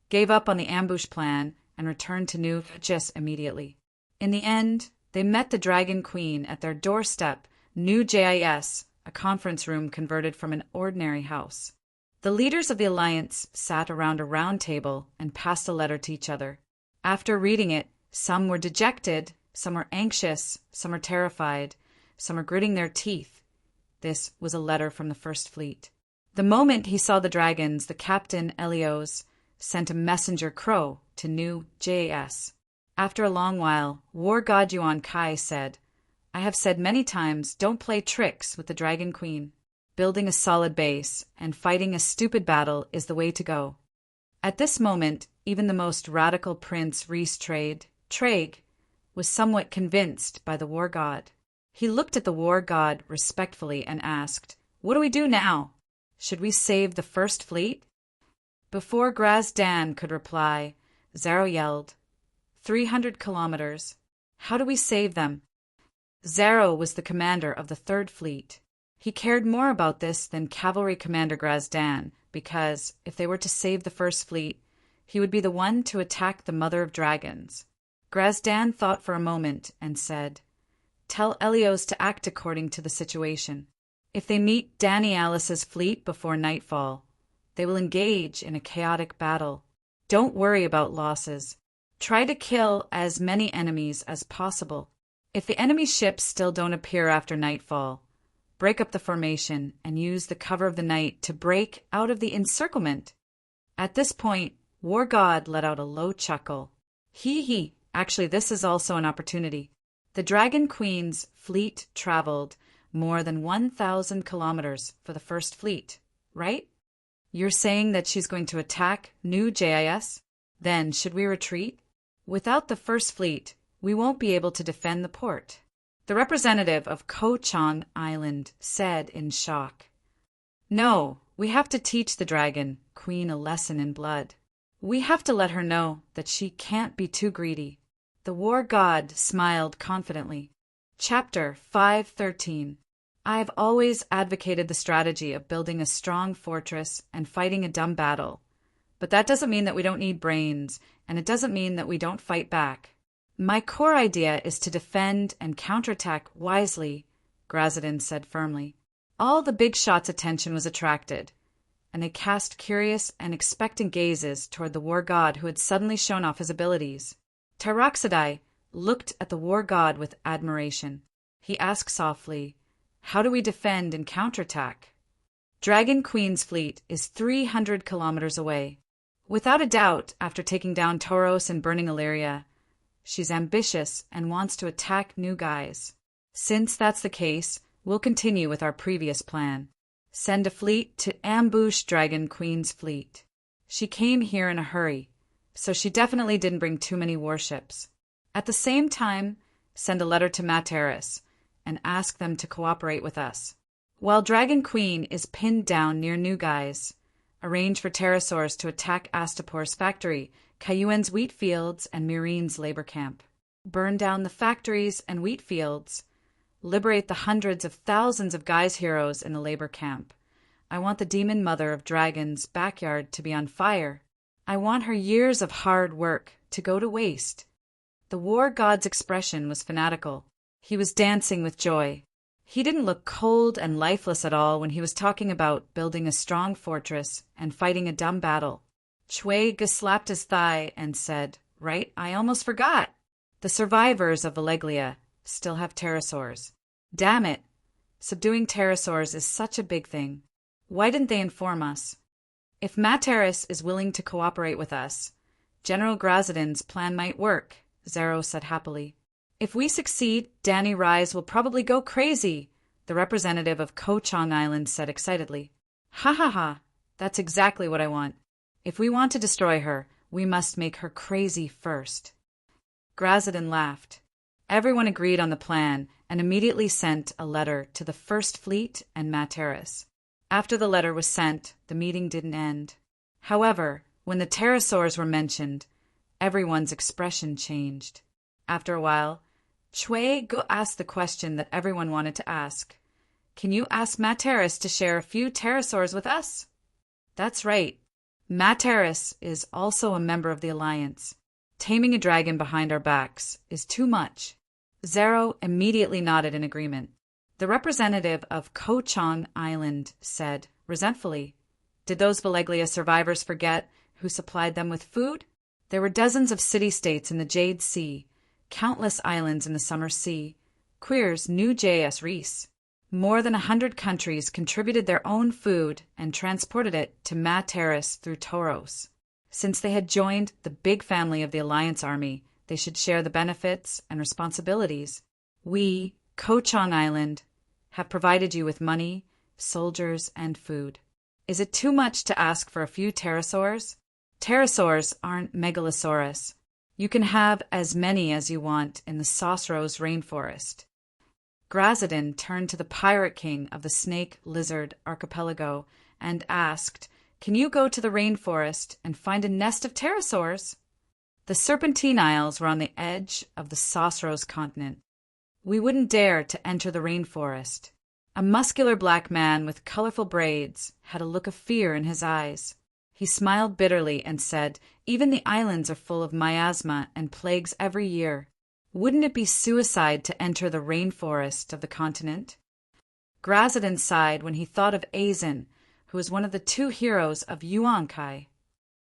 gave up on the ambush plan and returned to New Gis immediately. In the end, they met the Dragon Queen at their doorstep, New Gis, a conference room converted from an ordinary house. The leaders of the alliance sat around a round table and passed a letter to each other. After reading it, some were dejected, some were anxious, some were terrified, some were gritting their teeth. This was a letter from the First Fleet. The moment he saw the dragons, the captain, Helios, sent a messenger crow to New Gis. After a long while, War God Yuan Kai said, I have said many times, don't play tricks with the Dragon Queen. Building a solid base and fighting a stupid battle is the way to go. At this moment, even the most radical Prince Rhys Traig, was somewhat convinced by the war god. He looked at the war god respectfully and asked, What do we do now? Should we save the First Fleet? Before Grazdan could reply, Zaro yelled, 300 kilometers. How do we save them? Zaro was the commander of the Third Fleet. He cared more about this than Cavalry Commander Grazdan, because, if they were to save the First Fleet, he would be the one to attack the Mother of Dragons. Grazdan thought for a moment and said, Tell Helios to act according to the situation. If they meet Danny Alice's fleet before nightfall, they will engage in a chaotic battle. Don't worry about losses. Try to kill as many enemies as possible. If the enemy ships still don't appear after nightfall, break up the formation and use the cover of the night to break out of the encirclement. At this point, War God let out a low chuckle. Hee. Actually, this is also an opportunity. The Dragon Queen's fleet traveled more than 1,000 kilometers for the First Fleet, right? You're saying that she's going to attack New Gis? Then should we retreat? Without the First Fleet, we won't be able to defend the port. The representative of Ko Chang Island said in shock. No, we have to teach the Dragon Queen a lesson in blood. We have to let her know that she can't be too greedy. The war god smiled confidently. Chapter 5:13. I've always advocated the strategy of building a strong fortress and fighting a dumb battle. But that doesn't mean that we don't need brains, and it doesn't mean that we don't fight back. My core idea is to defend and counterattack wisely, Grazdan said firmly. All the big shots' attention was attracted, and they cast curious and expectant gazes toward the war god who had suddenly shown off his abilities. Tyroxidai, looked at the war god with admiration. He asked softly, "How do we defend and counterattack?" Dragon Queen's fleet is 300 kilometers away. Without a doubt, after taking down Tauros and burning Illyria, she's ambitious and wants to attack New Guise. Since that's the case, we'll continue with our previous plan. Send a fleet to ambush Dragon Queen's fleet. She came here in a hurry, so she definitely didn't bring too many warships. At the same time, send a letter to Materis and ask them to cooperate with us. While Dragon Queen is pinned down near New Guise, arrange for pterosaurs to attack Astapor's factory, Cayuen's wheat fields, and Myrine's labor camp. Burn down the factories and wheat fields. Liberate the hundreds of thousands of Guise heroes in the labor camp. I want the demon mother of dragons' backyard to be on fire. I want her years of hard work to go to waste. The war god's expression was fanatical. He was dancing with joy. He didn't look cold and lifeless at all when he was talking about building a strong fortress and fighting a dumb battle. Chuega slapped his thigh and said, "Right, I almost forgot. The survivors of Valeglia still have pterosaurs. Damn it! Subduing pterosaurs is such a big thing. Why didn't they inform us? If Materis is willing to cooperate with us, General Grazadin's plan might work," Zero said happily. "If we succeed, Danny Rise will probably go crazy," the representative of Ko-Chang Island said excitedly. "Ha ha ha, that's exactly what I want. If we want to destroy her, we must make her crazy first." Grazadin laughed. Everyone agreed on the plan and immediately sent a letter to the First Fleet and Materis. After the letter was sent, the meeting didn't end. However, when the pterosaurs were mentioned, everyone's expression changed. After a while, Chuego asked the question that everyone wanted to ask. "Can you ask Materis to share a few pterosaurs with us?" That's right. Materis is also a member of the Alliance. Taming a dragon behind our backs is too much. Zero immediately nodded in agreement. The representative of Ko-Chang Island said, resentfully, "Did those Valeglia survivors forget who supplied them with food? There were dozens of city-states in the Jade Sea, countless islands in the Summer Sea, Queer's New J.S. Reese. More than 100 countries contributed their own food and transported it to Materis through Tauros. Since they had joined the big family of the Alliance Army, they should share the benefits and responsibilities. We, Ko-Chang Island, have provided you with money, soldiers, and food. Is it too much to ask for a few pterosaurs? Pterosaurs aren't megalosaurus. You can have as many as you want in the Sosros rainforest." Grazadin turned to the pirate king of the Snake Lizard Archipelago and asked, "Can you go to the rainforest and find a nest of pterosaurs?" The Serpentine Isles were on the edge of the Sosros continent. We wouldn't dare to enter the rainforest. A muscular black man with colorful braids had a look of fear in his eyes. He smiled bitterly and said, "Even the islands are full of miasma and plagues every year. Wouldn't it be suicide to enter the rainforest of the continent?" Grazadin sighed when he thought of Azin, who was one of the two heroes of Yuan-Kai.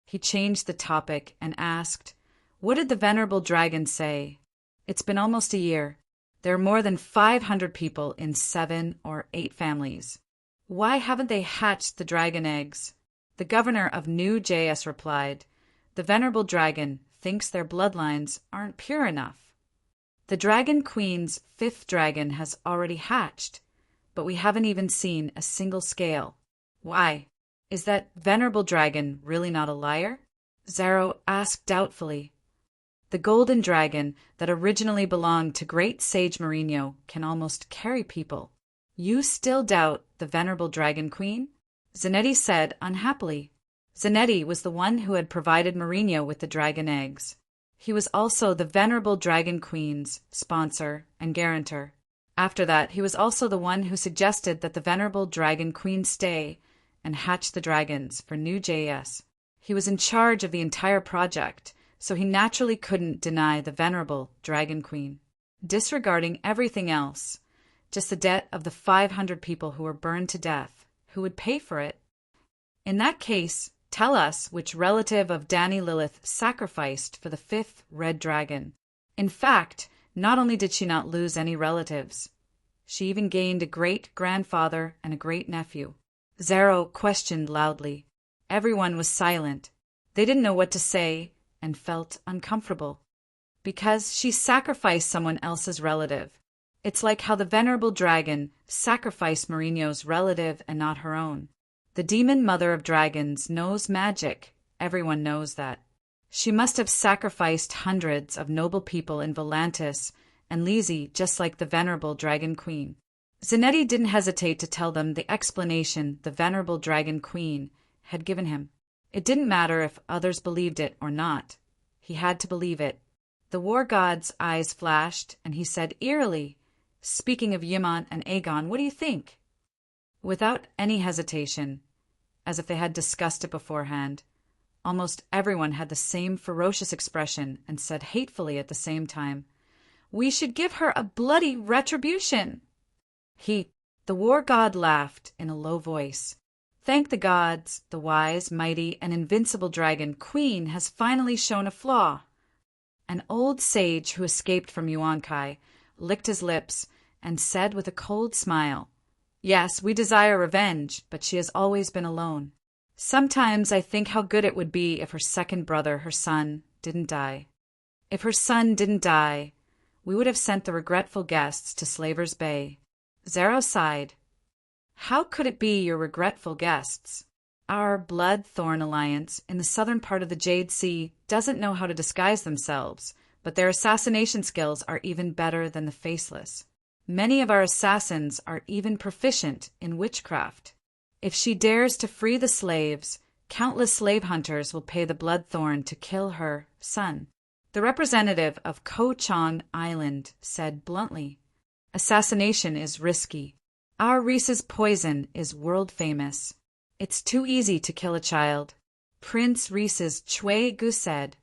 He changed the topic and asked, "What did the venerable dragon say?" "It's been almost a year. There are more than 500 people in 7 or 8 families. Why haven't they hatched the dragon eggs?" The governor of New JS replied, "The venerable dragon thinks their bloodlines aren't pure enough. The Dragon Queen's 5th dragon has already hatched, but we haven't even seen a single scale. Why? Is that venerable dragon really not a liar?" Zero asked doubtfully. "The golden dragon that originally belonged to great sage Mourinho can almost carry people. You still doubt the venerable Dragon Queen?" Zanetti said unhappily. Zanetti was the one who had provided Mourinho with the dragon eggs. He was also the venerable Dragon Queen's sponsor and guarantor. After that, he was also the one who suggested that the venerable Dragon Queen stay and hatch the dragons for New JS. He was in charge of the entire project, so he naturally couldn't deny the venerable Dragon Queen. Disregarding everything else, just the debt of the 500 people who were burned to death, who would pay for it? In that case, tell us which relative of Danny Lilith sacrificed for the 5th red dragon. In fact, not only did she not lose any relatives, she even gained a great-grandfather and a great-nephew. Zero questioned loudly. Everyone was silent. They didn't know what to say and felt uncomfortable. Because she sacrificed someone else's relative. It's like how the venerable dragon sacrificed Mourinho's relative and not her own. The demon mother of dragons knows magic. Everyone knows that. She must have sacrificed hundreds of noble people in Volantis and Lizzie just like the venerable dragon queen. Zanetti didn't hesitate to tell them the explanation the venerable dragon queen had given him. It didn't matter if others believed it or not. He had to believe it. The war god's eyes flashed, and he said eerily, "Speaking of Ymont and Aegon, what do you think?" Without any hesitation, as if they had discussed it beforehand, almost everyone had the same ferocious expression and said hatefully at the same time, "We should give her a bloody retribution." The war god laughed in a low voice. "Thank the gods, the wise, mighty, and invincible dragon queen has finally shown a flaw." An old sage who escaped from Yuan-Kai licked his lips and said with a cold smile, "Yes, we desire revenge, but she has always been alone. Sometimes I think how good it would be if her second brother, her son, didn't die. If her son didn't die, we would have sent the regretful guests to Slaver's Bay." Zero sighed. "How could it be your regretful guests? Our Blood-Thorn Alliance in the southern part of the Jade Sea doesn't know how to disguise themselves, but their assassination skills are even better than the Faceless. Many of our assassins are even proficient in witchcraft. If she dares to free the slaves, countless slave hunters will pay the Bloodthorn to kill her son." The representative of Ko-Chang Island said bluntly, "Assassination is risky. Our Reese's poison is world-famous. It's too easy to kill a child." Prince Reese's Chui Gu said,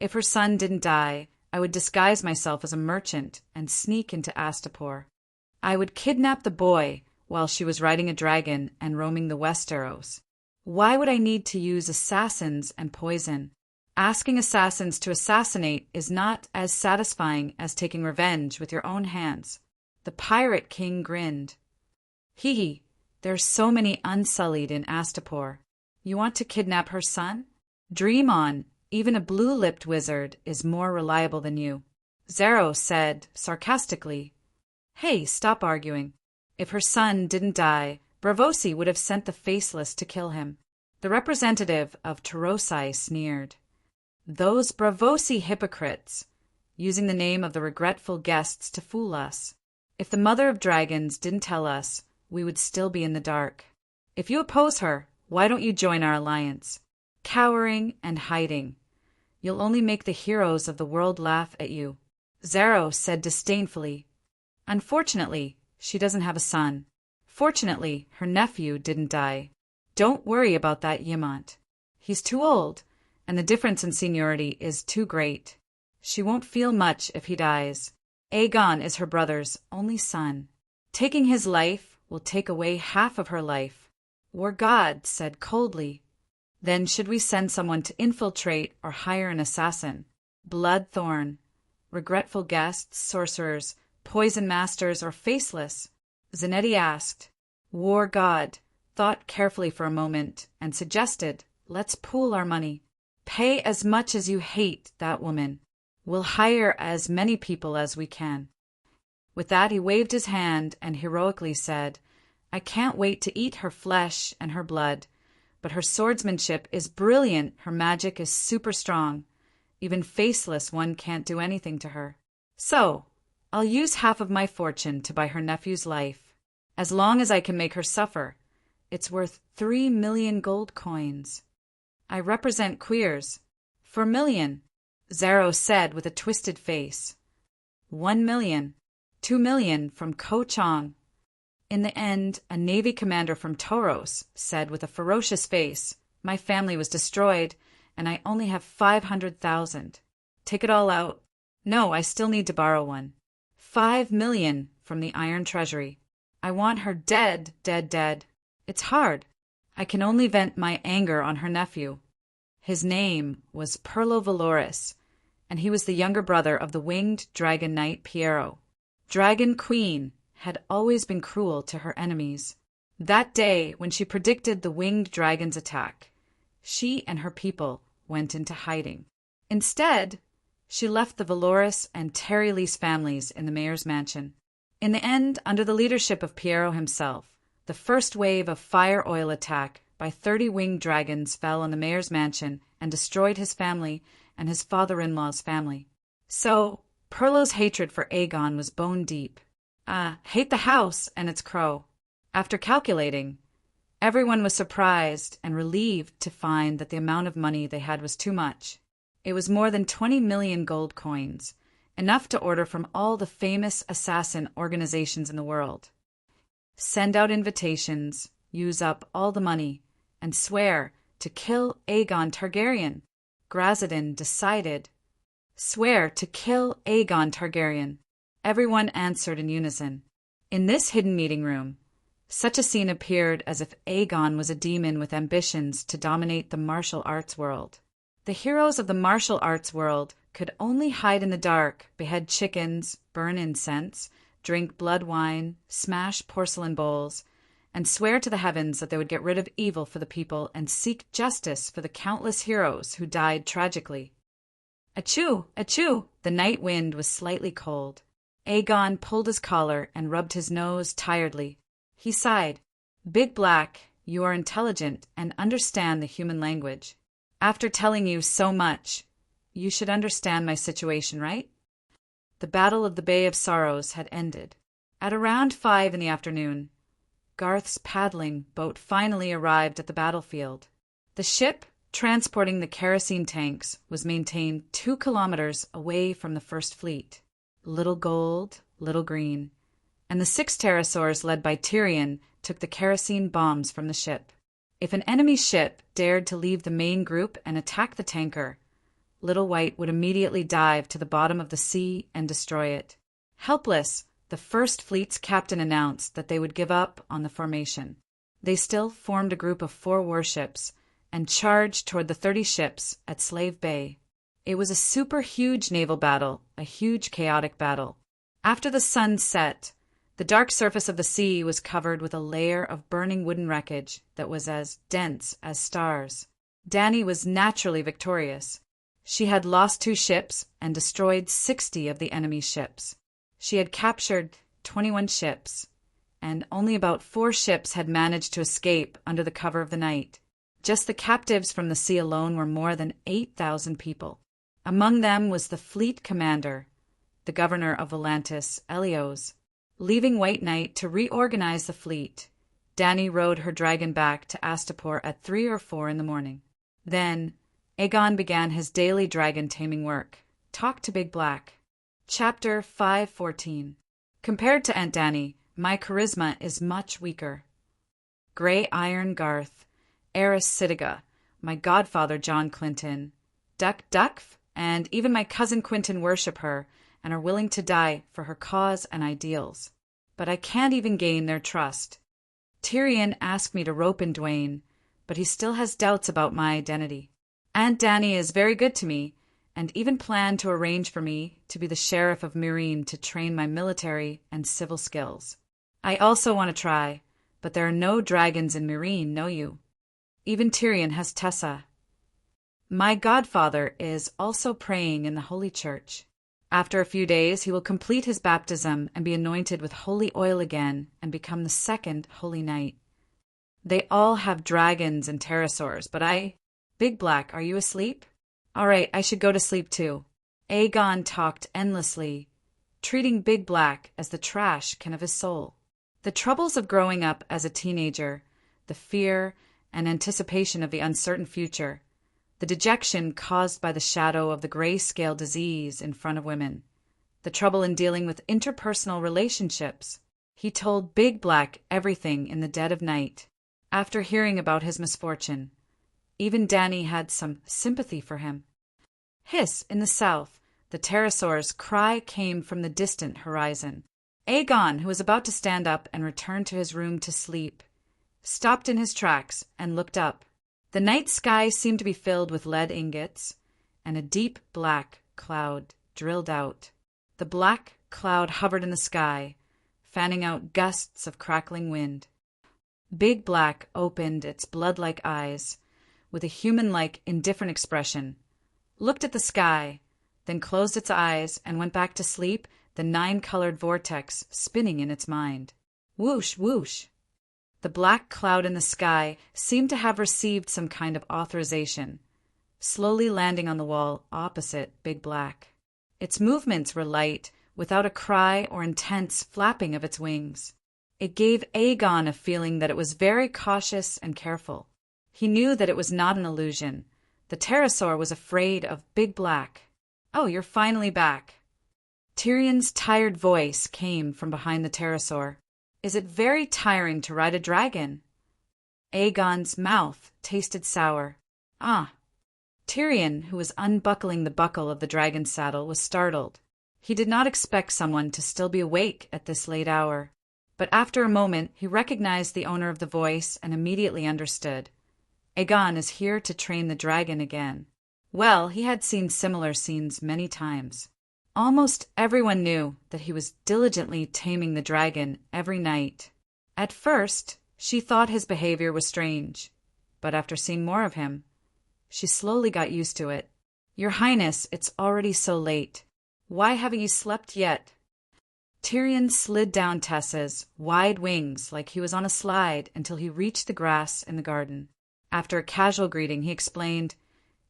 If her son didn't die, I would disguise myself as a merchant and sneak into Astapor. I would kidnap the boy while she was riding a dragon and roaming the Westeros. Why would I need to use assassins and poison? Asking assassins to assassinate is not as satisfying as taking revenge with your own hands." The Pirate King grinned. "Hee, there's so many unsullied in Astapor. You want to kidnap her son? Dream on. Even a blue-lipped wizard is more reliable than you." Zero said sarcastically, "Hey, stop arguing. If her son didn't die, Braavosi would have sent the Faceless to kill him." The representative of Tarosai sneered. "Those Braavosi hypocrites, using the name of the regretful guests to fool us. If the Mother of Dragons didn't tell us, we would still be in the dark. If you oppose her, why don't you join our alliance? Cowering and hiding. You'll only make the heroes of the world laugh at you." Zero said disdainfully, "Unfortunately, she doesn't have a son. Fortunately, her nephew didn't die. Don't worry about that Ymont. He's too old, and the difference in seniority is too great. She won't feel much if he dies. Aegon is her brother's only son. Taking his life will take away half of her life." War God said coldly, "Then should we send someone to infiltrate or hire an assassin? Bloodthorn, regretful guests, sorcerers, poison masters, or Faceless?" Zanetti asked. War God thought carefully for a moment and suggested, "Let's pool our money. Pay as much as you hate that woman. We'll hire as many people as we can." With that he waved his hand and heroically said, "I can't wait to eat her flesh and her blood. But her swordsmanship is brilliant, her magic is super strong. Even Faceless one can't do anything to her. So, I'll use half of my fortune to buy her nephew's life. As long as I can make her suffer. It's worth 3 million gold coins. I represent queers. 4 million, Zero said with a twisted face. 1 million, 2 million from Ko-Chang. In the end, a navy commander from Toros said with a ferocious face, "My family was destroyed, and I only have 500,000. Take it all out. No, I still need to borrow one. 5 million from the Iron Treasury. I want her dead, dead, dead. It's hard. I can only vent my anger on her nephew. His name was Perlo Valoris. and he was the younger brother of the winged dragon knight Piero. Dragon Queen had always been cruel to her enemies. That day, when she predicted the winged dragon's attack, she and her people went into hiding. Instead, she left the Valoris and Terry-Lise families in the mayor's mansion. In the end, under the leadership of Piero himself, the first wave of fire oil attack by 30 winged dragons fell on the mayor's mansion and destroyed his family and his father-in-law's family. So, Perlo's hatred for Aegon was bone deep. Hate the house and its crow. After calculating, everyone was surprised and relieved to find that the amount of money they had was too much. It was more than 20 million gold coins, enough to order from all the famous assassin organizations in the world. Send out invitations, use up all the money, and swear to kill Aegon Targaryen. Grazadin decided. Swear to kill Aegon Targaryen. Everyone answered in unison. In this hidden meeting room, such a scene appeared as if Aegon was a demon with ambitions to dominate the martial arts world. The heroes of the martial arts world could only hide in the dark, behead chickens, burn incense, drink blood wine, smash porcelain bowls, and swear to the heavens that they would get rid of evil for the people and seek justice for the countless heroes who died tragically. Achoo! Achoo! The night wind was slightly cold. Aegon pulled his collar and rubbed his nose tiredly. He sighed. Big Black, you are intelligent and understand the human language. After telling you so much, you should understand my situation, right? The Battle of the Bay of Sorrows had ended. At around 5 in the afternoon, Garth's paddling boat finally arrived at the battlefield. The ship transporting the kerosene tanks was maintained 2 kilometers away from the First Fleet. Little gold, little green. And the 6 pterosaurs led by Tyrion took the kerosene bombs from the ship. If an enemy ship dared to leave the main group and attack the tanker, Little White would immediately dive to the bottom of the sea and destroy it. Helpless, the First Fleet's captain announced that they would give up on the formation. They still formed a group of 4 warships and charged toward the 30 ships at Slave Bay. It was a super huge naval battle, a huge chaotic battle. After the sun set, the dark surface of the sea was covered with a layer of burning wooden wreckage that was as dense as stars. Dany was naturally victorious. She had lost 2 ships and destroyed 60 of the enemy's ships. She had captured 21 ships, and only about 4 ships had managed to escape under the cover of the night. Just the captives from the sea alone were more than 8,000 people. Among them was the fleet commander, the governor of Volantis, Elios. Leaving White Knight to reorganize the fleet, Dany rode her dragon back to Astapor at 3 or 4 in the morning. Then, Aegon began his daily dragon-taming work. Talk to Big Black. Chapter 5:14. Compared to Aunt Dany, my charisma is much weaker. Grey Iron Garth, Eris Sitiga, my godfather John Clinton, Duckf, and even my cousin Quentin worship her and are willing to die for her cause and ideals. But I can't even gain their trust. Tyrion asked me to rope in Dwayne, but he still has doubts about my identity. Aunt Dany is very good to me, and even planned to arrange for me to be the sheriff of Meereen to train my military and civil skills. I also want to try, but there are no dragons in Meereen, know you? Even Tyrion has Tessa. My godfather is also praying in the Holy Church. After a few days, he will complete his baptism and be anointed with holy oil again and become the 2nd Holy Knight. They all have dragons and pterosaurs, but I... Big Black, are you asleep? All right, I should go to sleep too. Aegon talked endlessly, treating Big Black as the trash can of his soul. The troubles of growing up as a teenager, the fear and anticipation of the uncertain future, the dejection caused by the shadow of the grayscale disease in front of women, the trouble in dealing with interpersonal relationships. He told Big Black everything in the dead of night. After hearing about his misfortune, even Dany had some sympathy for him. Hiss, in the south, the pterosaur's cry came from the distant horizon. Aegon, who was about to stand up and return to his room to sleep, stopped in his tracks and looked up. The night sky seemed to be filled with lead ingots, and a deep black cloud drilled out. The black cloud hovered in the sky, fanning out gusts of crackling wind. Big Black opened its blood-like eyes with a human-like indifferent expression, looked at the sky, then closed its eyes and went back to sleep, the 9-colored vortex spinning in its mind. Whoosh, whoosh! The black cloud in the sky seemed to have received some kind of authorization, slowly landing on the wall opposite Big Black. Its movements were light, without a cry or intense flapping of its wings. It gave Aegon a feeling that it was very cautious and careful. He knew that it was not an illusion. The pterosaur was afraid of Big Black. "Oh, you're finally back." Tyrion's tired voice came from behind the pterosaur. "Is it very tiring to ride a dragon?" Aegon's mouth tasted sour. "Ah." Tyrion, who was unbuckling the buckle of the dragon's saddle, was startled. He did not expect someone to still be awake at this late hour. But after a moment he recognized the owner of the voice and immediately understood. Aegon is here to train the dragon again. Well, he had seen similar scenes many times. Almost everyone knew that he was diligently taming the dragon every night. At first, she thought his behavior was strange, but after seeing more of him, she slowly got used to it. "Your Highness, it's already so late. Why haven't you slept yet?" Tyrion slid down Tessa's wide wings like he was on a slide until he reached the grass in the garden. After a casual greeting, he explained,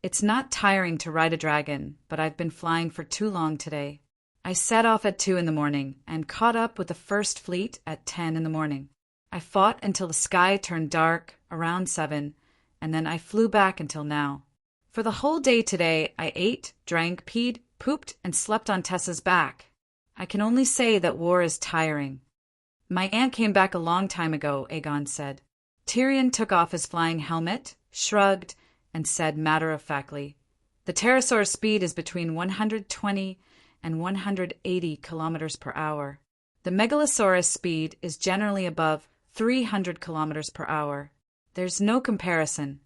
"It's not tiring to ride a dragon, but I've been flying for too long today. I set off at 2 in the morning and caught up with the First Fleet at 10 in the morning. I fought until the sky turned dark around 7, and then I flew back until now. For the whole day today, I ate, drank, peed, pooped, and slept on Tessa's back. I can only say that war is tiring." "My aunt came back a long time ago," Aegon said. Tyrion took off his flying helmet, shrugged, and said matter-of-factly, "The pterosaur's speed is between 120 and 180 kilometers per hour. The megalosaurus' speed is generally above 300 kilometers per hour. There's no comparison."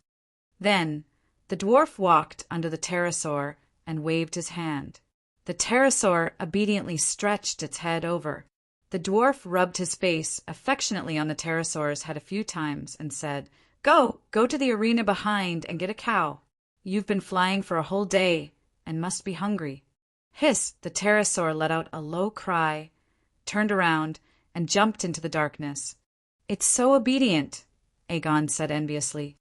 Then the dwarf walked under the pterosaur and waved his hand. The pterosaur obediently stretched its head over. The dwarf rubbed his face affectionately on the pterosaur's head a few times and said, Go to the arena behind and get a cow. You've been flying for a whole day and must be hungry." Hiss! The pterosaur let out a low cry, turned around, and jumped into the darkness. "It's so obedient," Aegon said enviously.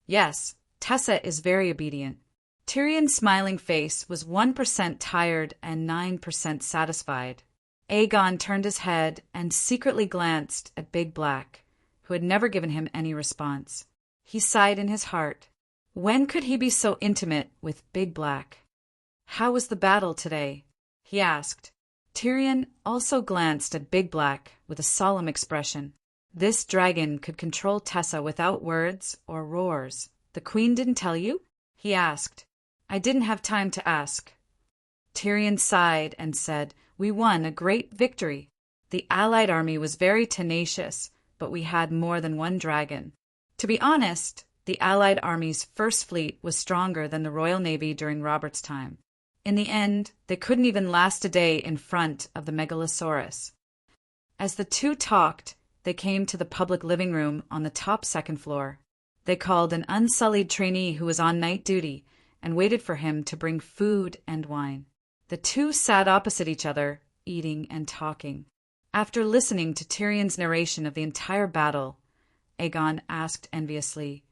"Yes, Tessa is very obedient." Tyrion's smiling face was 1% tired and 9% satisfied. Aegon turned his head and secretly glanced at Big Black, who had never given him any response. He sighed in his heart. When could he be so intimate with Big Black? "How was the battle today?" he asked. Tyrion also glanced at Big Black with a solemn expression. This dragon could control Tessa without words or roars. "The Queen didn't tell you?" he asked. "I didn't have time to ask." Tyrion sighed and said, "We won a great victory. The Allied army was very tenacious, but we had more than one dragon. To be honest, the Allied army's First Fleet was stronger than the Royal Navy during Robert's time. In the end, they couldn't even last a day in front of the Megalosaurus." As the two talked, they came to the public living room on the top second floor. They called an unsullied trainee who was on night duty and waited for him to bring food and wine. The two sat opposite each other, eating and talking. After listening to Tyrion's narration of the entire battle, Aegon asked enviously,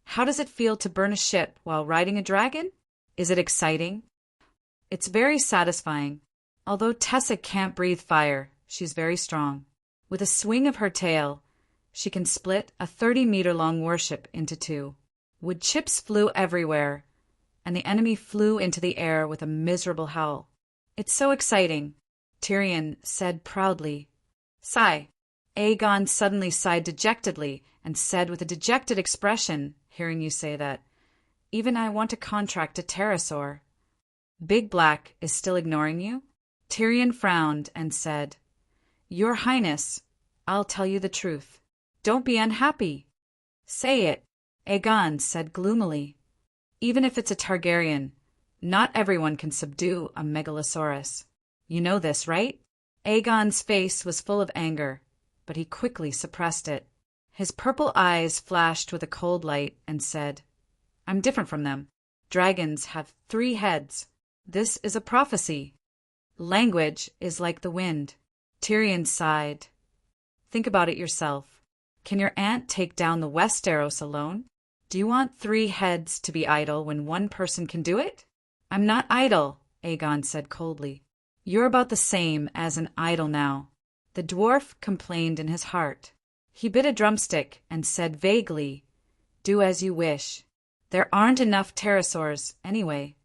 "How does it feel to burn a ship while riding a dragon? Is it exciting?" "It's very satisfying. Although Tessa can't breathe fire, she's very strong. With a swing of her tail, she can split a 30-meter-long warship into two. Wood chips flew everywhere, and the enemy flew into the air with a miserable howl. It's so exciting," Tyrion said proudly. "Sigh." Aegon suddenly sighed dejectedly and said with a dejected expression, hearing you say that, "Even I want to contract a pterosaur." "Big Black is still ignoring you?" Tyrion frowned and said, "Your Highness, I'll tell you the truth. Don't be unhappy." "Say it," Aegon said gloomily. "Even if it's a Targaryen, Not everyone can subdue a megalosaurus. You know this, right? Aegon's face was full of anger, but he quickly suppressed it. His purple eyes flashed with a cold light and said, I'm different from them. Dragons have 3 heads. This is a prophecy. Language is like the wind. Tyrion sighed. Think about it yourself. Can your aunt take down the Westeros alone? Do you want 3 heads to be idle when 1 person can do it? I'm not idle, Aegon said coldly. You're about the same as an idol now. The dwarf complained in his heart. He bit a drumstick and said vaguely, Do as you wish. There aren't enough pterosaurs anyway.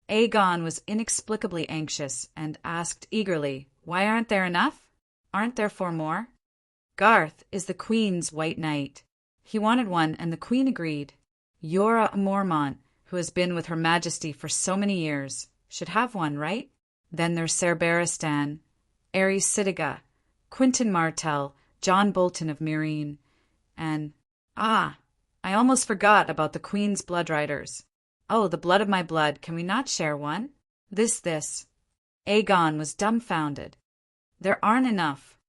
Aegon was inexplicably anxious and asked eagerly, Why aren't there enough? Aren't there 4 more? Garth is the Queen's White Knight. He wanted one and the Queen agreed. Jorah Mormont, who has been with Her Majesty for so many years, should have one, right? Then there's Ser Barristan, Aerys Sitiga, Quentyn Martell, John Bolton of Meereen, and, I almost forgot about the Queen's Blood Riders. Oh, the blood of my blood, can we not share one? This. Aegon was dumbfounded. There aren't enough,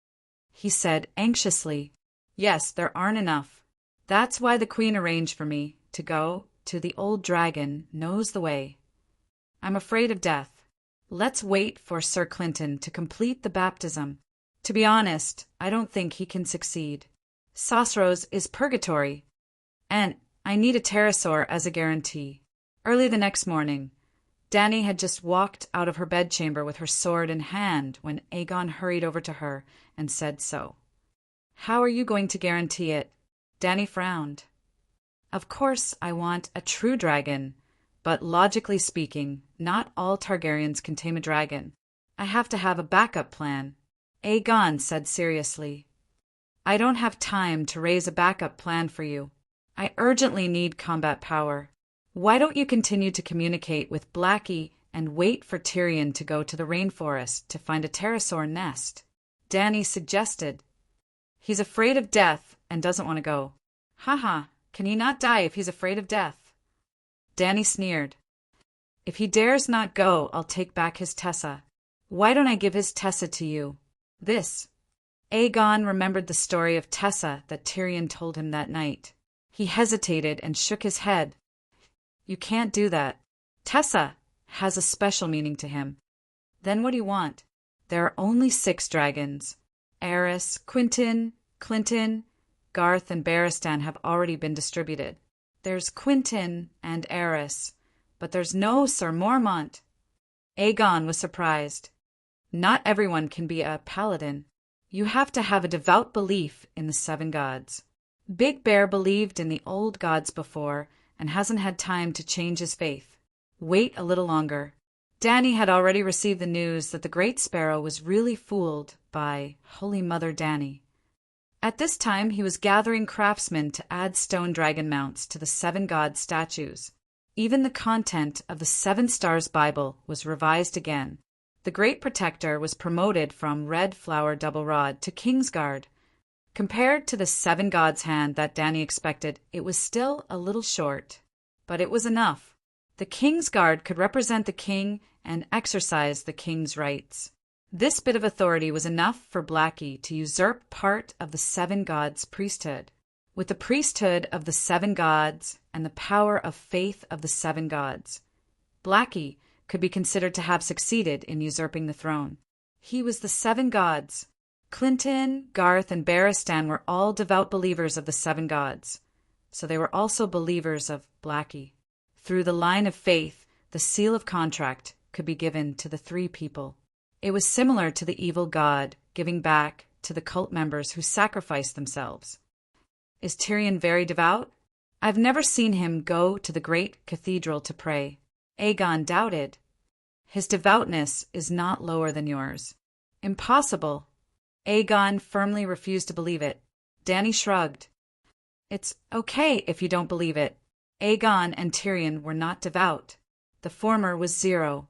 he said anxiously. Yes, there aren't enough. That's why the Queen arranged for me to go to the old dragon knows the way. I'm afraid of death. Let's wait for Sir Clinton to complete the baptism. To be honest, I don't think he can succeed. Sosros is purgatory, and I need a pterosaur as a guarantee. Early the next morning, Dany had just walked out of her bedchamber with her sword in hand when Aegon hurried over to her and said so. How are you going to guarantee it? Dany frowned. Of course I want a true dragon, but logically speaking, not all Targaryens can tame a dragon. I have to have a backup plan. Aegon said seriously. I don't have time to raise a backup plan for you. I urgently need combat power. Why don't you continue to communicate with Blackie and wait for Tyrion to go to the rainforest to find a pterosaur nest? Dany suggested. He's afraid of death and doesn't want to go. Haha, can he not die if he's afraid of death? Dany sneered. If he dares not go, I'll take back his Tessa. Why don't I give his Tessa to you? This. Aegon remembered the story of Tessa that Tyrion told him that night. He hesitated and shook his head. You can't do that. Tessa has a special meaning to him. Then what do you want? There are only 6 dragons. Aerys, Quentyn, Clinton, Garth, and Barristan have already been distributed. There's Quentyn and Aerys, but there's no Sir Mormont. Aegon was surprised. Not everyone can be a paladin. You have to have a devout belief in the 7 gods. Big Bear believed in the old gods before and hasn't had time to change his faith. Wait a little longer. Dany had already received the news that the Great Sparrow was really fooled by Holy Mother Dany. At this time, he was gathering craftsmen to add stone dragon mounts to the 7 god statues. Even the content of the 7 Stars Bible was revised again. The Great Protector was promoted from Red Flower Double Rod to Kingsguard. Compared to the 7 gods' hand that Dany expected, it was still a little short. But it was enough. The Kingsguard could represent the king and exercise the king's rights. This bit of authority was enough for Blackie to usurp part of the 7 gods' priesthood. With the priesthood of the 7 gods and the power of faith of the 7 gods, Blackie could be considered to have succeeded in usurping the throne. He was the 7 gods. Clinton, Garth, and Barristan were all devout believers of the 7 gods, so they were also believers of Blackie. Through the line of faith, the seal of contract could be given to the 3 people. It was similar to the evil god giving back to the cult members who sacrificed themselves. Is Tyrion very devout? I've never seen him go to the great cathedral to pray. Aegon doubted. His devoutness is not lower than yours. Impossible. Aegon firmly refused to believe it. Dany shrugged. It's okay if you don't believe it. Aegon and Tyrion were not devout. The former was 0,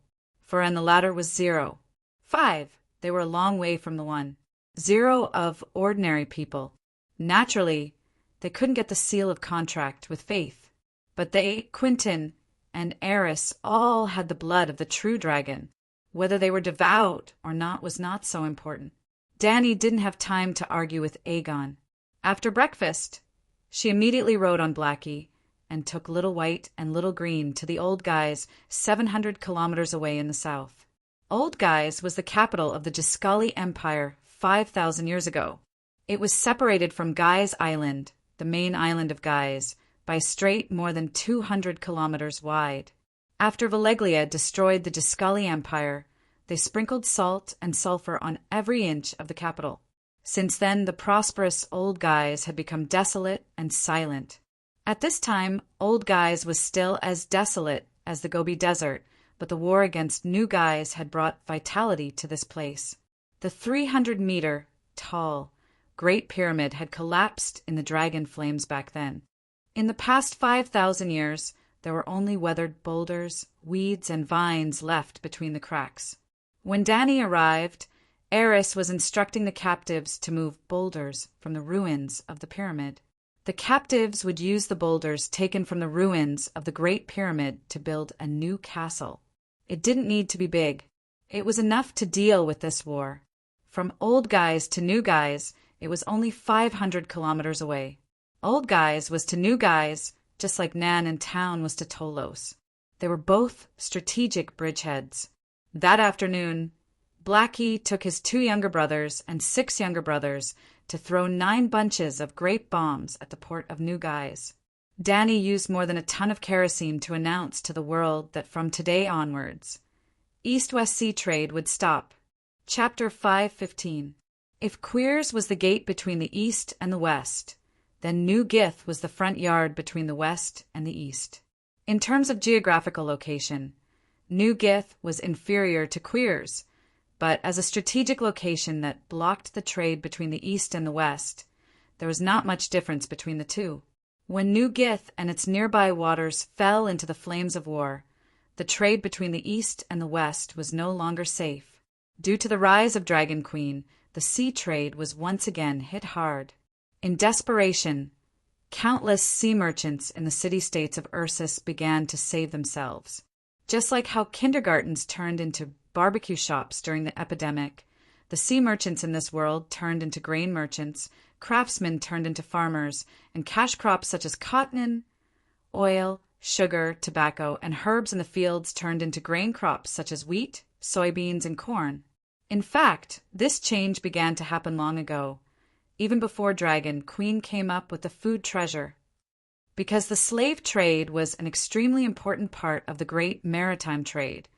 and the latter was 0. 5. They were a long way from the 1. 0 of ordinary people. Naturally, they couldn't get the seal of contract with faith. But they, Quentyn, and Eris all had the blood of the true dragon. Whether they were devout or not was not so important. Dany didn't have time to argue with Aegon. After breakfast, she immediately rode on Blackie and took Little White and Little Green to the Old Guys 700 kilometers away in the south. Old Guys was the capital of the Giscali Empire 5,000 years ago. It was separated from Guys Island, the main island of Guys, by a strait more than 200 kilometers wide. After Valeglia destroyed the Giscali Empire, they sprinkled salt and sulfur on every inch of the capital. Since then, the prosperous Old Guys had become desolate and silent. At this time, Old Guys was still as desolate as the Gobi Desert, but the war against New Guys had brought vitality to this place. The 300-meter tall Great Pyramid had collapsed in the dragon flames back then. In the past 5,000 years, there were only weathered boulders, weeds, and vines left between the cracks. When Dany arrived, Eris was instructing the captives to move boulders from the ruins of the pyramid. The captives would use the boulders taken from the ruins of the Great Pyramid to build a new castle. It didn't need to be big. It was enough to deal with this war. From Old Guys to New Guys, it was only 500 kilometers away. Old Guys was to New Guys, just like Nan and Town was to Tolos. They were both strategic bridgeheads. That afternoon, Blackie took his 2 younger brothers and 6 younger brothers to throw 9 bunches of grape bombs at the port of New Guys. Dany used more than a ton of kerosene to announce to the world that from today onwards, East-West sea trade would stop. Chapter 5:15. If Queers was the gate between the East and the West, then New Gith was the front yard between the West and the East. In terms of geographical location, New Gith was inferior to Queers, but as a strategic location that blocked the trade between the East and the West, there was not much difference between the two. When New Gith and its nearby waters fell into the flames of war, the trade between the East and the West was no longer safe. Due to the rise of Dragon Queen, the sea trade was once again hit hard. In desperation, countless sea merchants in the city-states of Ursus began to save themselves. Just like how kindergartens turned into barbecue shops during the epidemic, the sea merchants in this world turned into grain merchants, craftsmen turned into farmers, and cash crops such as cotton, oil, sugar, tobacco, and herbs in the fields turned into grain crops such as wheat, soybeans, and corn. In fact, this change began to happen long ago, even before Dragon Queen came up with the food treasure. Because the slave trade was an extremely important part of the great maritime trade,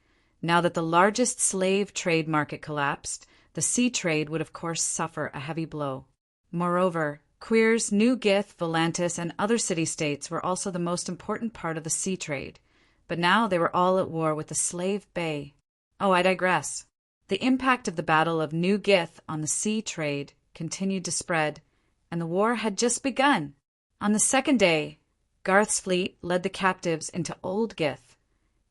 now that the largest slave trade market collapsed, the sea trade would of course suffer a heavy blow. Moreover, Queers, New Gith, Volantis, and other city-states were also the most important part of the sea trade, but now they were all at war with the Slave Bay. Oh, I digress. The impact of the Battle of New Gith on the sea trade continued to spread, and the war had just begun. On the second day, Garth's fleet led the captives into Old Gith,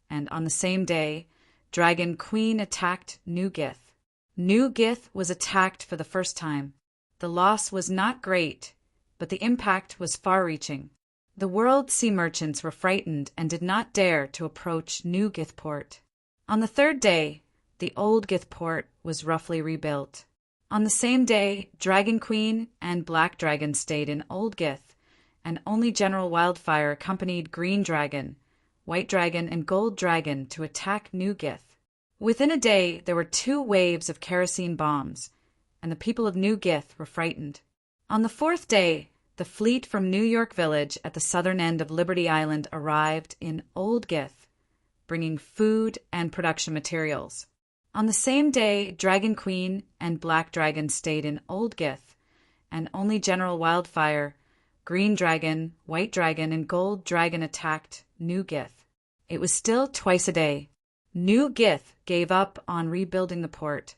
and on the same day, Dragon Queen attacked New Gith. New Gith was attacked for the first time. The loss was not great, but the impact was far-reaching. The world sea merchants were frightened and did not dare to approach New Gith port. On the third day, the Old Gith port was roughly rebuilt. On the same day, Dragon Queen and Black Dragon stayed in Old Gith, and only General Wildfire accompanied Green Dragon, White Dragon, and Gold Dragon to attack New Gith. Within a day, there were 2 waves of kerosene bombs, and the people of New Gith were frightened. On the fourth day, the fleet from New York Village at the southern end of Liberty Island arrived in Old Gith, bringing food and production materials. On the same day, Dragon Queen and Black Dragon stayed in Old Gith, and only General Wildfire, Green Dragon, White Dragon, and Gold Dragon attacked New Gith. It was still twice a day. New Gith gave up on rebuilding the port,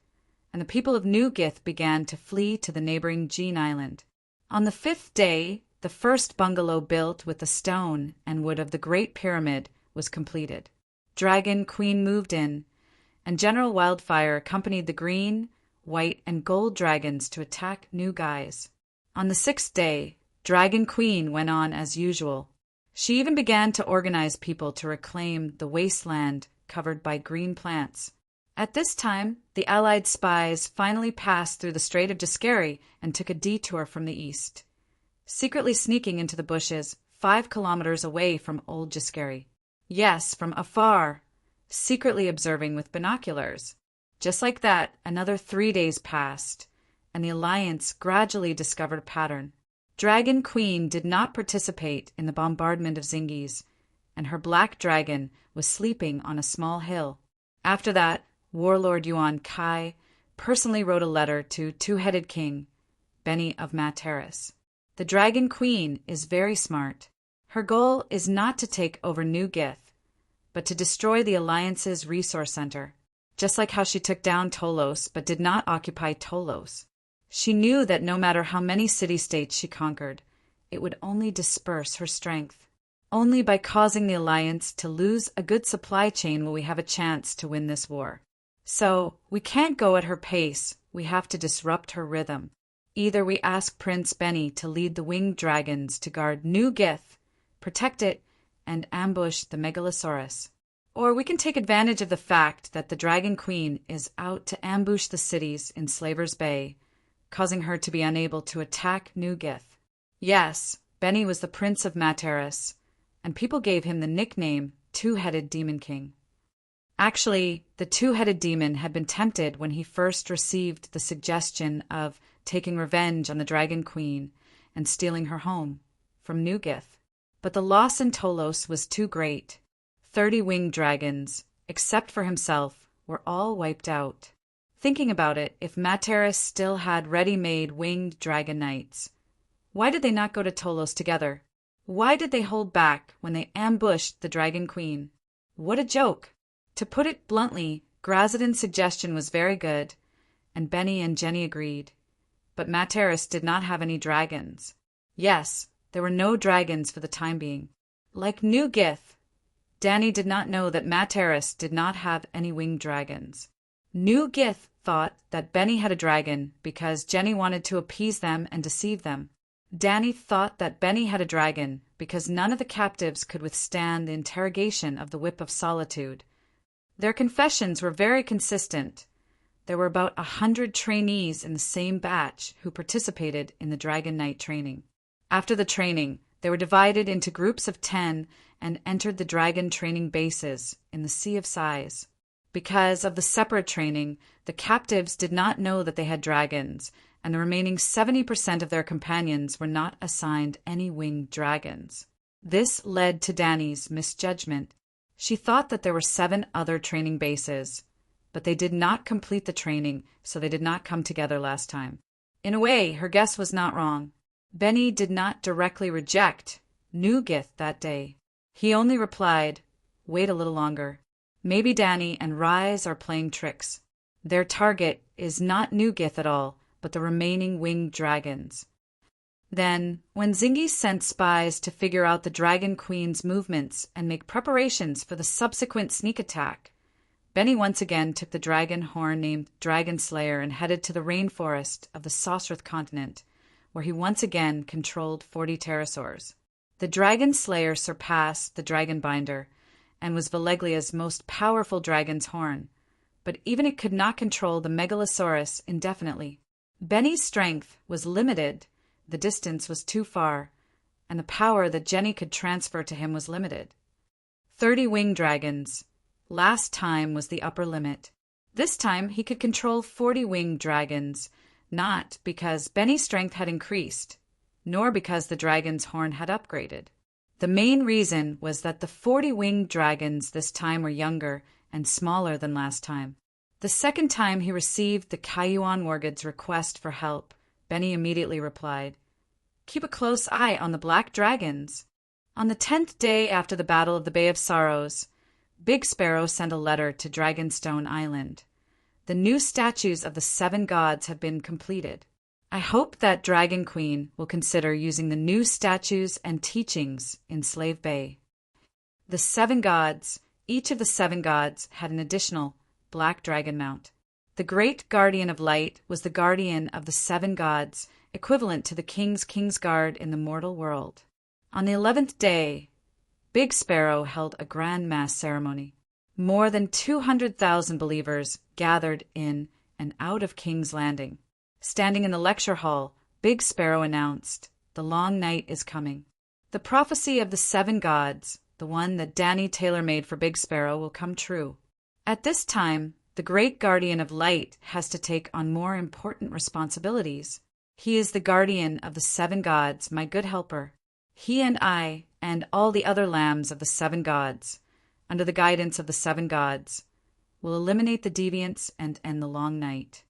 and the people of New Gith began to flee to the neighboring Jean Island. On the 5th day, the first bungalow built with the stone and wood of the Great Pyramid was completed. Dragon Queen moved in, and General Wildfire accompanied the Green, White, and Gold Dragons to attack New Guys. On the 6th day, Dragon Queen went on as usual. She even began to organize people to reclaim the wasteland covered by green plants. At this time, the Allied spies finally passed through the Strait of Discari and took a detour from the east, secretly sneaking into the bushes 5 kilometers away from Old Discari. Yes, from afar, secretly observing with binoculars. Just like that, another 3 days passed, and the Alliance gradually discovered a pattern. Dragon Queen did not participate in the bombardment of Zingis, and her black dragon was sleeping on a small hill. After that, Warlord Yuan Kai personally wrote a letter to Two-Headed King, Beni of Materis. The Dragon Queen is very smart. Her goal is not to take over New Gith, but to destroy the Alliance's resource center, just like how she took down Tolos but did not occupy Tolos. She knew that no matter how many city-states she conquered, it would only disperse her strength. Only by causing the Alliance to lose a good supply chain will we have a chance to win this war. So, we can't go at her pace, we have to disrupt her rhythm. Either we ask Prince Beni to lead the winged dragons to guard New Gith, protect it, and ambush the Megalosaurus. Or we can take advantage of the fact that the Dragon Queen is out to ambush the cities in Slaver's Bay, causing her to be unable to attack New Gith. Yes, Beni was the Prince of Materis, and people gave him the nickname Two-Headed Demon King. Actually, the two-headed demon had been tempted when he first received the suggestion of taking revenge on the Dragon Queen and stealing her home from New Gith. But the loss in Tolos was too great. 30 winged dragons, except for himself, were all wiped out. Thinking about it, if Materis still had ready-made winged dragon knights, why did they not go to Tolos together? Why did they hold back when they ambushed the Dragon Queen? What a joke! To put it bluntly, Grazadin's suggestion was very good, and Beni and Jenny agreed. But Materis did not have any dragons. Yes, there were no dragons for the time being. Like New Gith, Danny did not know that Materis did not have any winged dragons. New Gith thought that Beni had a dragon because Jenny wanted to appease them and deceive them. Danny thought that Beni had a dragon because none of the captives could withstand the interrogation of the Whip of Solitude. Their confessions were very consistent. There were about 100 trainees in the same batch who participated in the Dragon Knight training. After the training, they were divided into groups of 10 and entered the dragon training bases in the Sea of Sighs. Because of the separate training, the captives did not know that they had dragons, and the remaining 70% of their companions were not assigned any winged dragons. This led to Danny's misjudgment. She thought that there were 7 other training bases, but they did not complete the training, so they did not come together last time. In a way, her guess was not wrong. Beni did not directly reject New Gith that day. He only replied, "Wait a little longer. Maybe Danny and Rise are playing tricks. Their target is not New Gith at all, but the remaining winged dragons." Then, when Zingi sent spies to figure out the Dragon Queen's movements and make preparations for the subsequent sneak attack, Beni once again took the dragon horn named Dragon Slayer and headed to the rainforest of the Sosrath continent, where he once again controlled 40 pterosaurs. The Dragon Slayer surpassed the Dragon Binder and was Valeglia's most powerful dragon's horn, but even it could not control the Megalosaurus indefinitely. Beni's strength was limited, the distance was too far, and the power that Jenny could transfer to him was limited. 30 winged dragons. Last time was the upper limit. This time he could control 40 winged dragons, not because Beni's strength had increased, nor because the dragon's horn had upgraded. The main reason was that the 40 winged dragons this time were younger and smaller than last time. The second time he received the Kayuan Wargid's request for help, Beni immediately replied, "Keep a close eye on the black dragons." On the 10th day after the Battle of the Bay of Sorrows, Big Sparrow sent a letter to Dragonstone Island. The new statues of the 7 gods have been completed. I hope that Dragon Queen will consider using the new statues and teachings in Slave Bay. The 7 gods, each of the 7 gods had an additional black dragon mount. The great guardian of light was the guardian of the 7 gods, equivalent to the King's Kingsguard in the mortal world. On the 11th day, Big Sparrow held a grand mass ceremony. More than 200,000 believers gathered in and out of King's Landing. Standing in the lecture hall, Big Sparrow announced, "The long night is coming. The prophecy of the 7 gods, the one that Danny Taylor made for Big Sparrow, will come true. At this time, the great guardian of light has to take on more important responsibilities. He is the guardian of the 7 gods, my good helper. He and I, and all the other lambs of the 7 gods, under the guidance of the 7 gods, will eliminate the deviants and end the long night."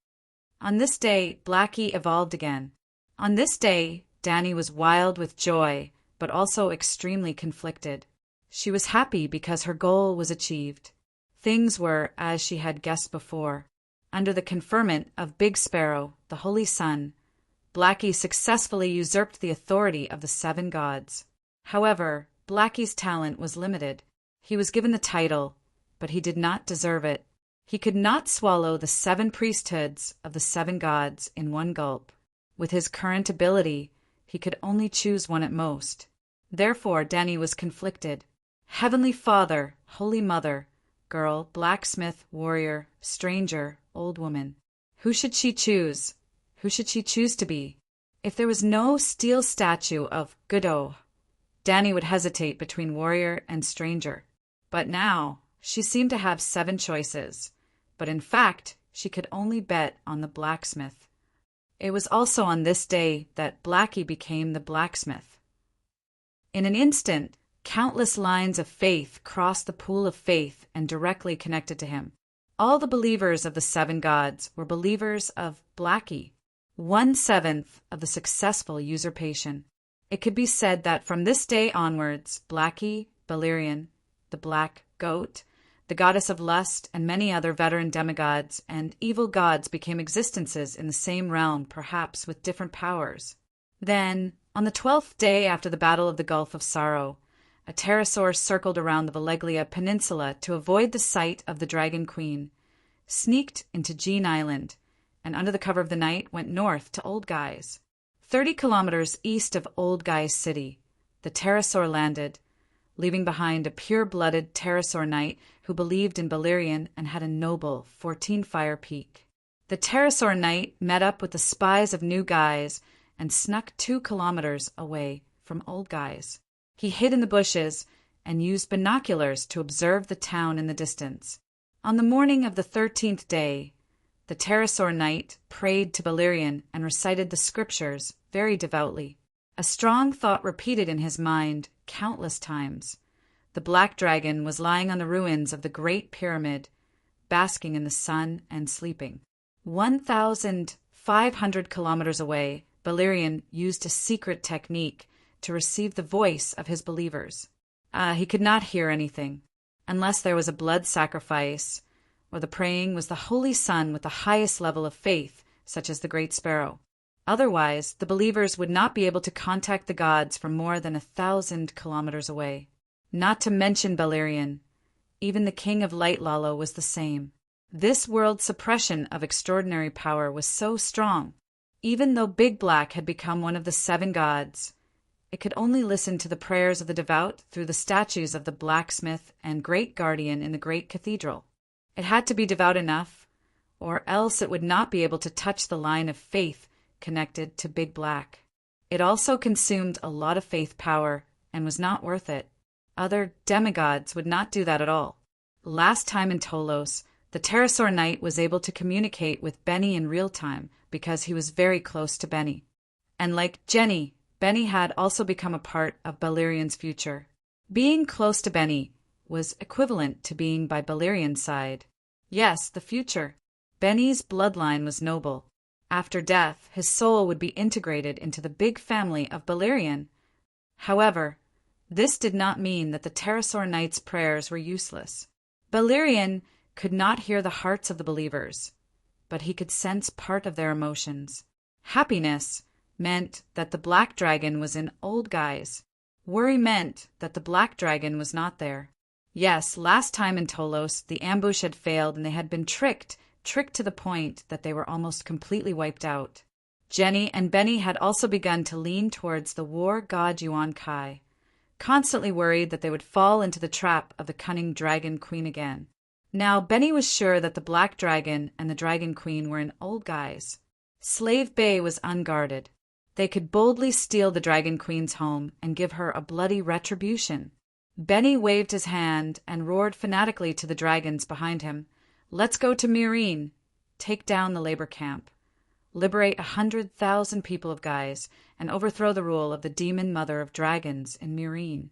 On this day, Blackie evolved again. On this day, Danny was wild with joy, but also extremely conflicted. She was happy because her goal was achieved. Things were as she had guessed before. Under the conferment of Big Sparrow, the Holy Sun, Blackie successfully usurped the authority of the 7 gods. However, Blackie's talent was limited. He was given the title, but he did not deserve it. He could not swallow the 7 priesthoods of the 7 gods in one gulp. With his current ability, he could only choose one at most. Therefore, Danny was conflicted. Heavenly Father, Holy Mother, girl, blacksmith, warrior, stranger, old woman. Who should she choose? Who should she choose to be? If there was no steel statue of Godot, Danny would hesitate between warrior and stranger. But now, she seemed to have 7 choices. But in fact, she could only bet on the blacksmith. It was also on this day that Blackie became the blacksmith. In an instant, countless lines of faith crossed the pool of faith and directly connected to him. All the believers of the 7 gods were believers of Blackie, 1/7 of the successful usurpation. It could be said that from this day onwards, Blackie, Balerion, the Black Goat, the goddess of lust, and many other veteran demigods and evil gods became existences in the same realm, perhaps with different powers. Then, on the 12th day after the Battle of the Gulf of Sorrow, a pterosaur circled around the Valeglia Peninsula to avoid the sight of the Dragon Queen, sneaked into Jean Island, and under the cover of the night went north to Old Guys. 30 kilometers east of Old Guys City, the pterosaur landed, leaving behind a pure-blooded pterosaur knight who believed in Balerion and had a noble 14-fire peak. The pterosaur knight met up with the spies of New Guys and snuck 2 kilometers away from Old Guys. He hid in the bushes and used binoculars to observe the town in the distance. On the morning of the 13th day, the pterosaur knight prayed to Balerion and recited the scriptures very devoutly. A strong thought repeated in his mind countless times. The black dragon was lying on the ruins of the Great Pyramid, basking in the sun and sleeping. 1,500 kilometers away, Balerion used a secret technique to receive the voice of his believers. He could not hear anything, unless there was a blood sacrifice, or the praying was the Holy Sun with the highest level of faith, such as the Great Sparrow. Otherwise, the believers would not be able to contact the gods from more than 1,000 kilometers away. Not to mention Balerion. Even the King of Light Lalo was the same. This world's suppression of extraordinary power was so strong. Even though Big Black had become one of the 7 gods, it could only listen to the prayers of the devout through the statues of the blacksmith and great guardian in the great cathedral. It had to be devout enough, or else it would not be able to touch the line of faith connected to Big Black. It also consumed a lot of faith power and was not worth it. Other demigods would not do that at all. Last time in Tolos, the pterosaur knight was able to communicate with Benny in real time because he was very close to Benny. And like Jenny, Benny had also become a part of Balerion's future. Being close to Benny was equivalent to being by Balerion's side. Yes, the future. Benny's bloodline was noble. After death, his soul would be integrated into the big family of Balerion. However, this did not mean that the pterosaur knight's prayers were useless. Balerion could not hear the hearts of the believers, but he could sense part of their emotions. Happiness meant that the black dragon was in Old Guys. Worry meant that the black dragon was not there. Yes, last time in Tolos, the ambush had failed and they had been tricked to the point that they were almost completely wiped out. Jenny and Benny had also begun to lean towards the war god Yuan Kai. constantly worried that they would fall into the trap of the cunning Dragon Queen again. Now, Benny was sure that the Black Dragon and the Dragon Queen were in old guise. Slave Bay was unguarded. They could boldly steal the Dragon Queen's home and give her a bloody retribution. Benny waved his hand and roared fanatically to the dragons behind him, "Let's go to Meereen! Take down the labor camp. Liberate 100,000 people of Guise and overthrow the rule of the demon mother of dragons in Meereen."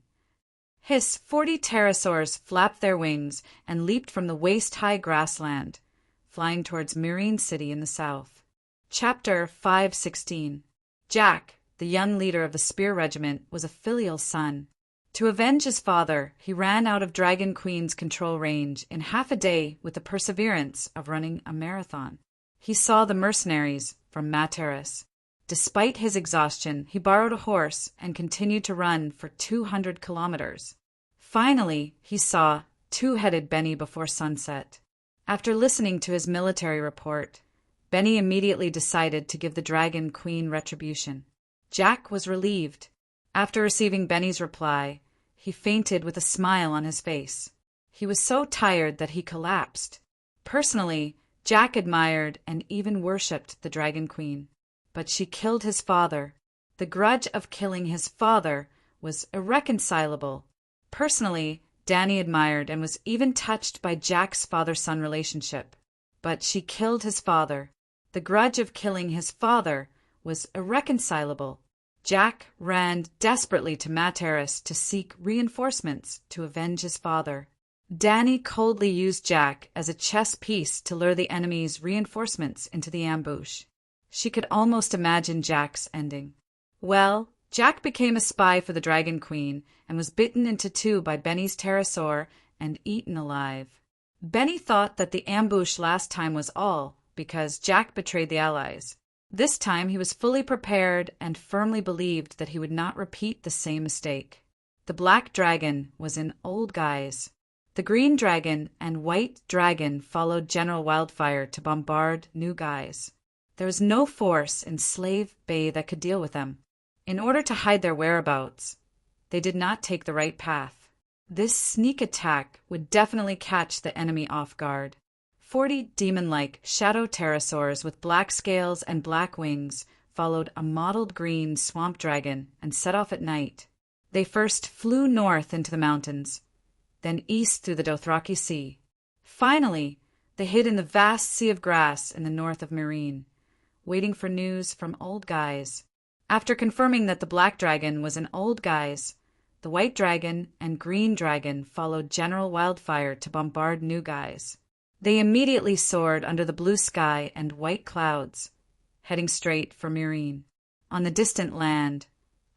Hiss! 40 pterosaurs flapped their wings and leaped from the waist-high grassland, flying towards Meereen City in the south. Chapter 516. Jack, the young leader of the Spear Regiment, was a filial son. To avenge his father, he ran out of Dragon Queen's control range in half a day with the perseverance of running a marathon. He saw the mercenaries from Materis. Despite his exhaustion, he borrowed a horse and continued to run for 200 kilometers. Finally, he saw two-headed Benny before sunset. After listening to his military report, Benny immediately decided to give the Dragon Queen retribution. Jack was relieved. After receiving Benny's reply, he fainted with a smile on his face. He was so tired that he collapsed. Personally, Jack admired and even worshipped the Dragon Queen. But she killed his father. The grudge of killing his father was irreconcilable. Personally, Danny admired and was even touched by Jack's father-son relationship. But she killed his father. The grudge of killing his father was irreconcilable. Jack ran desperately to Materis to seek reinforcements to avenge his father. Danny coldly used Jack as a chess piece to lure the enemy's reinforcements into the ambush. She could almost imagine Jack's ending. Well, Jack became a spy for the Dragon Queen and was bitten into two by Benny's pterosaur and eaten alive. Benny thought that the ambush last time was all because Jack betrayed the allies. This time he was fully prepared and firmly believed that he would not repeat the same mistake. The Black Dragon was in old guise. The Green Dragon and White Dragon followed General Wildfire to bombard New Guise. There was no force in Slave Bay that could deal with them. In order to hide their whereabouts, they did not take the right path. This sneak attack would definitely catch the enemy off guard. 40 demon-like shadow pterosaurs with black scales and black wings followed a mottled green swamp dragon and set off at night. They first flew north into the mountains, then east through the Dothraki Sea. Finally, they hid in the vast sea of grass in the north of Meereen, waiting for news from Old Guise. After confirming that the Black Dragon was in Old Guise, the White Dragon and Green Dragon followed General Wildfire to bombard New Guise. They immediately soared under the blue sky and white clouds, heading straight for Meereen. On the distant land,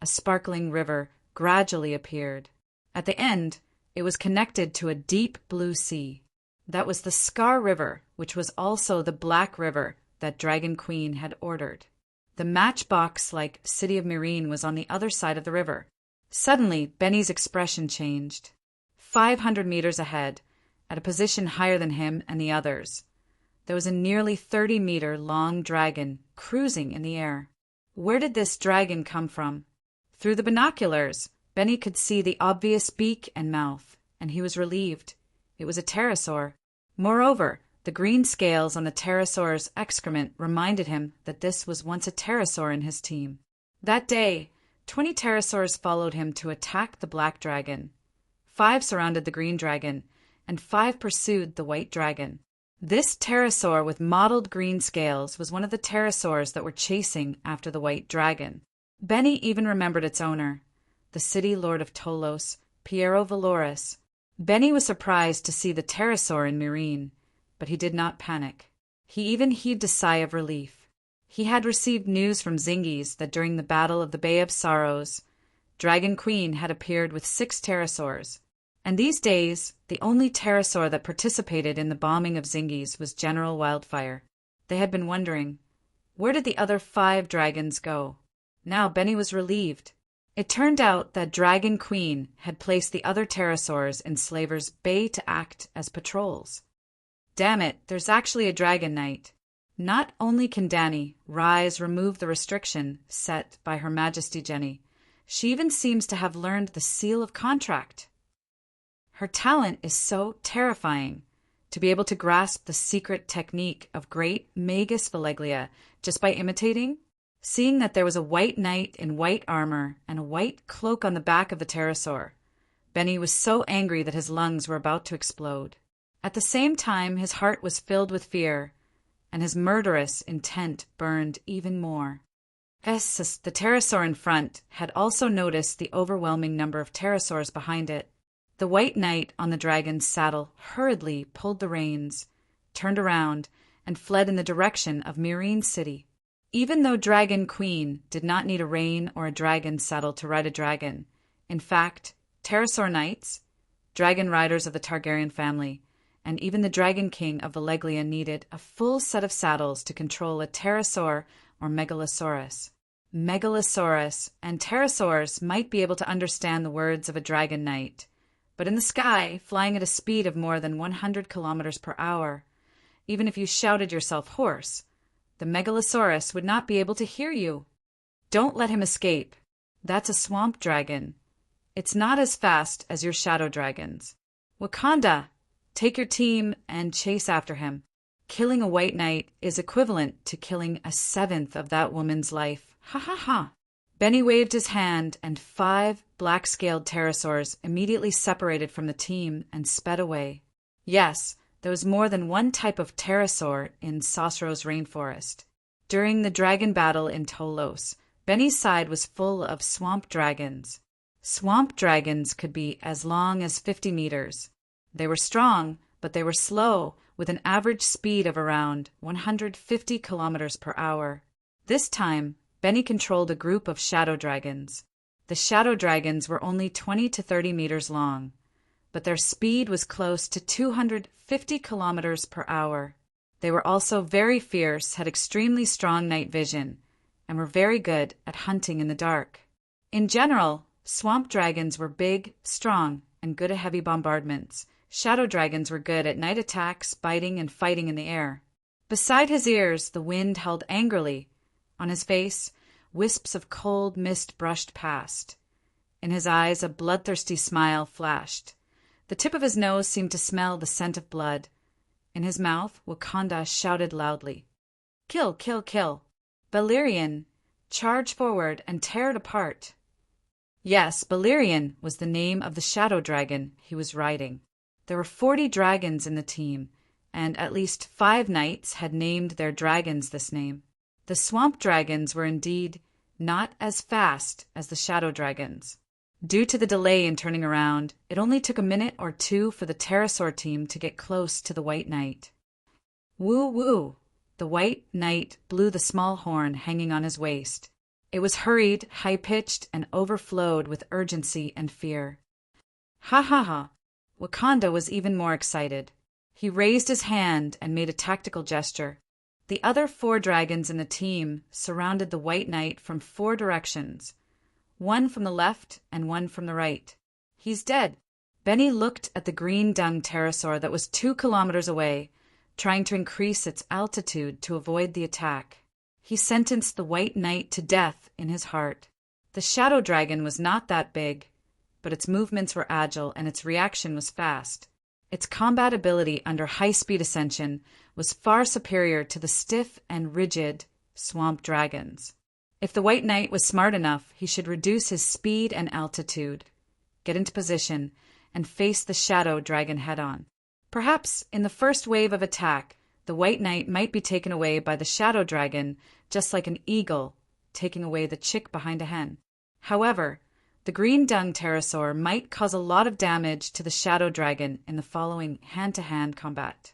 a sparkling river gradually appeared. At the end, it was connected to a deep blue sea. That was the Scar River, which was also the Black River that Dragon Queen had ordered. The matchbox-like city of Meereen was on the other side of the river. Suddenly, Benny's expression changed. 500 meters ahead, at a position higher than him and the others, there was a nearly 30-meter-long dragon cruising in the air. Where did this dragon come from? Through the binoculars, Benny could see the obvious beak and mouth, and he was relieved. It was a pterosaur. Moreover, the green scales on the pterosaur's excrement reminded him that this was once a pterosaur in his team. That day, 20 pterosaurs followed him to attack the Black Dragon. 5 surrounded the Green Dragon, and 5 pursued the White Dragon. This pterosaur with mottled green scales was one of the pterosaurs that were chasing after the White Dragon. Benny even remembered its owner, the city lord of Tolos, Piero Valoris. Benny was surprised to see the pterosaur in Meereen, but he did not panic. He even heaved a sigh of relief. He had received news from Zingis that during the Battle of the Bay of Sorrows, Dragon Queen had appeared with 6 pterosaurs. And these days, the only pterosaur that participated in the bombing of Zingis was General Wildfire. They had been wondering, where did the other 5 dragons go? Now Benny was relieved. It turned out that Dragon Queen had placed the other pterosaurs in Slaver's Bay to act as patrols. Damn it, there's actually a Dragon Knight. Not only can Danny remove the restriction set by Her Majesty Jenny, She even seems to have learned the seal of contract. Her talent is so terrifying, to be able to grasp the secret technique of great Magus Valeglia just by imitating. Seeing that there was a white knight in white armor and a white cloak on the back of the pterosaur, Benny was so angry that his lungs were about to explode. At the same time, his heart was filled with fear, and his murderous intent burned even more. The pterosaur in front had also noticed the overwhelming number of pterosaurs behind it. The white knight on the dragon's saddle hurriedly pulled the reins, turned around, and fled in the direction of Marine City. Even though Dragon Queen did not need a rein or a dragon saddle to ride a dragon, in fact, pterosaur knights, dragon riders of the Targaryen family, and even the Dragon King of Valeglia needed a full set of saddles to control a pterosaur or megalosaurus. Megalosaurus and pterosaurs might be able to understand the words of a dragon knight, but in the sky, flying at a speed of more than 100 kilometers per hour, even if you shouted yourself hoarse, the megalosaurus would not be able to hear you. Don't let him escape. That's a swamp dragon. It's not as fast as your shadow dragons. Wakanda, take your team and chase after him. Killing a white knight is equivalent to killing a seventh of that woman's life. Ha ha ha. Benny waved his hand, and 5 black-scaled pterosaurs immediately separated from the team and sped away. Yes, there was more than one type of pterosaur in Sosro's rainforest. During the dragon battle in Tolos, Benny's side was full of swamp dragons. Swamp dragons could be as long as 50 meters. They were strong, but they were slow, with an average speed of around 150 kilometers per hour. This time, Benny controlled a group of shadow dragons. The shadow dragons were only 20 to 30 meters long, but their speed was close to 250 kilometers per hour. They were also very fierce, had extremely strong night vision, and were very good at hunting in the dark. In general, swamp dragons were big, strong, and good at heavy bombardments. Shadow dragons were good at night attacks, biting, and fighting in the air. Beside his ears, the wind held angrily. On his face, wisps of cold mist brushed past. In his eyes, a bloodthirsty smile flashed. The tip of his nose seemed to smell the scent of blood. In his mouth, Wakanda shouted loudly, "Kill, kill, kill! Balerion, charge forward and tear it apart!" Yes, Balerion was the name of the shadow dragon he was riding. There were 40 dragons in the team, and at least 5 knights had named their dragons this name. The swamp dragons were indeed not as fast as the shadow dragons. Due to the delay in turning around, it only took a minute or two for the pterosaur team to get close to the white knight. Woo woo! The white knight blew the small horn hanging on his waist. It was hurried, high-pitched, and overflowed with urgency and fear. Ha ha ha! Wakanda was even more excited. He raised his hand and made a tactical gesture. The other 4 dragons in the team surrounded the white knight from 4 directions, one from the left and one from the right. He's dead. Benny looked at the green dung pterosaur that was 2 kilometers away, trying to increase its altitude to avoid the attack. He sentenced the white knight to death in his heart. The shadow dragon was not that big, but its movements were agile and its reaction was fast. Its combat ability under high-speed ascension was far superior to the stiff and rigid swamp dragons. If the white knight was smart enough, he should reduce his speed and altitude, get into position, and face the shadow dragon head-on. Perhaps in the first wave of attack, the white knight might be taken away by the shadow dragon, just like an eagle taking away the chick behind a hen. However, the green dung pterosaur might cause a lot of damage to the shadow dragon in the following hand-to-hand combat.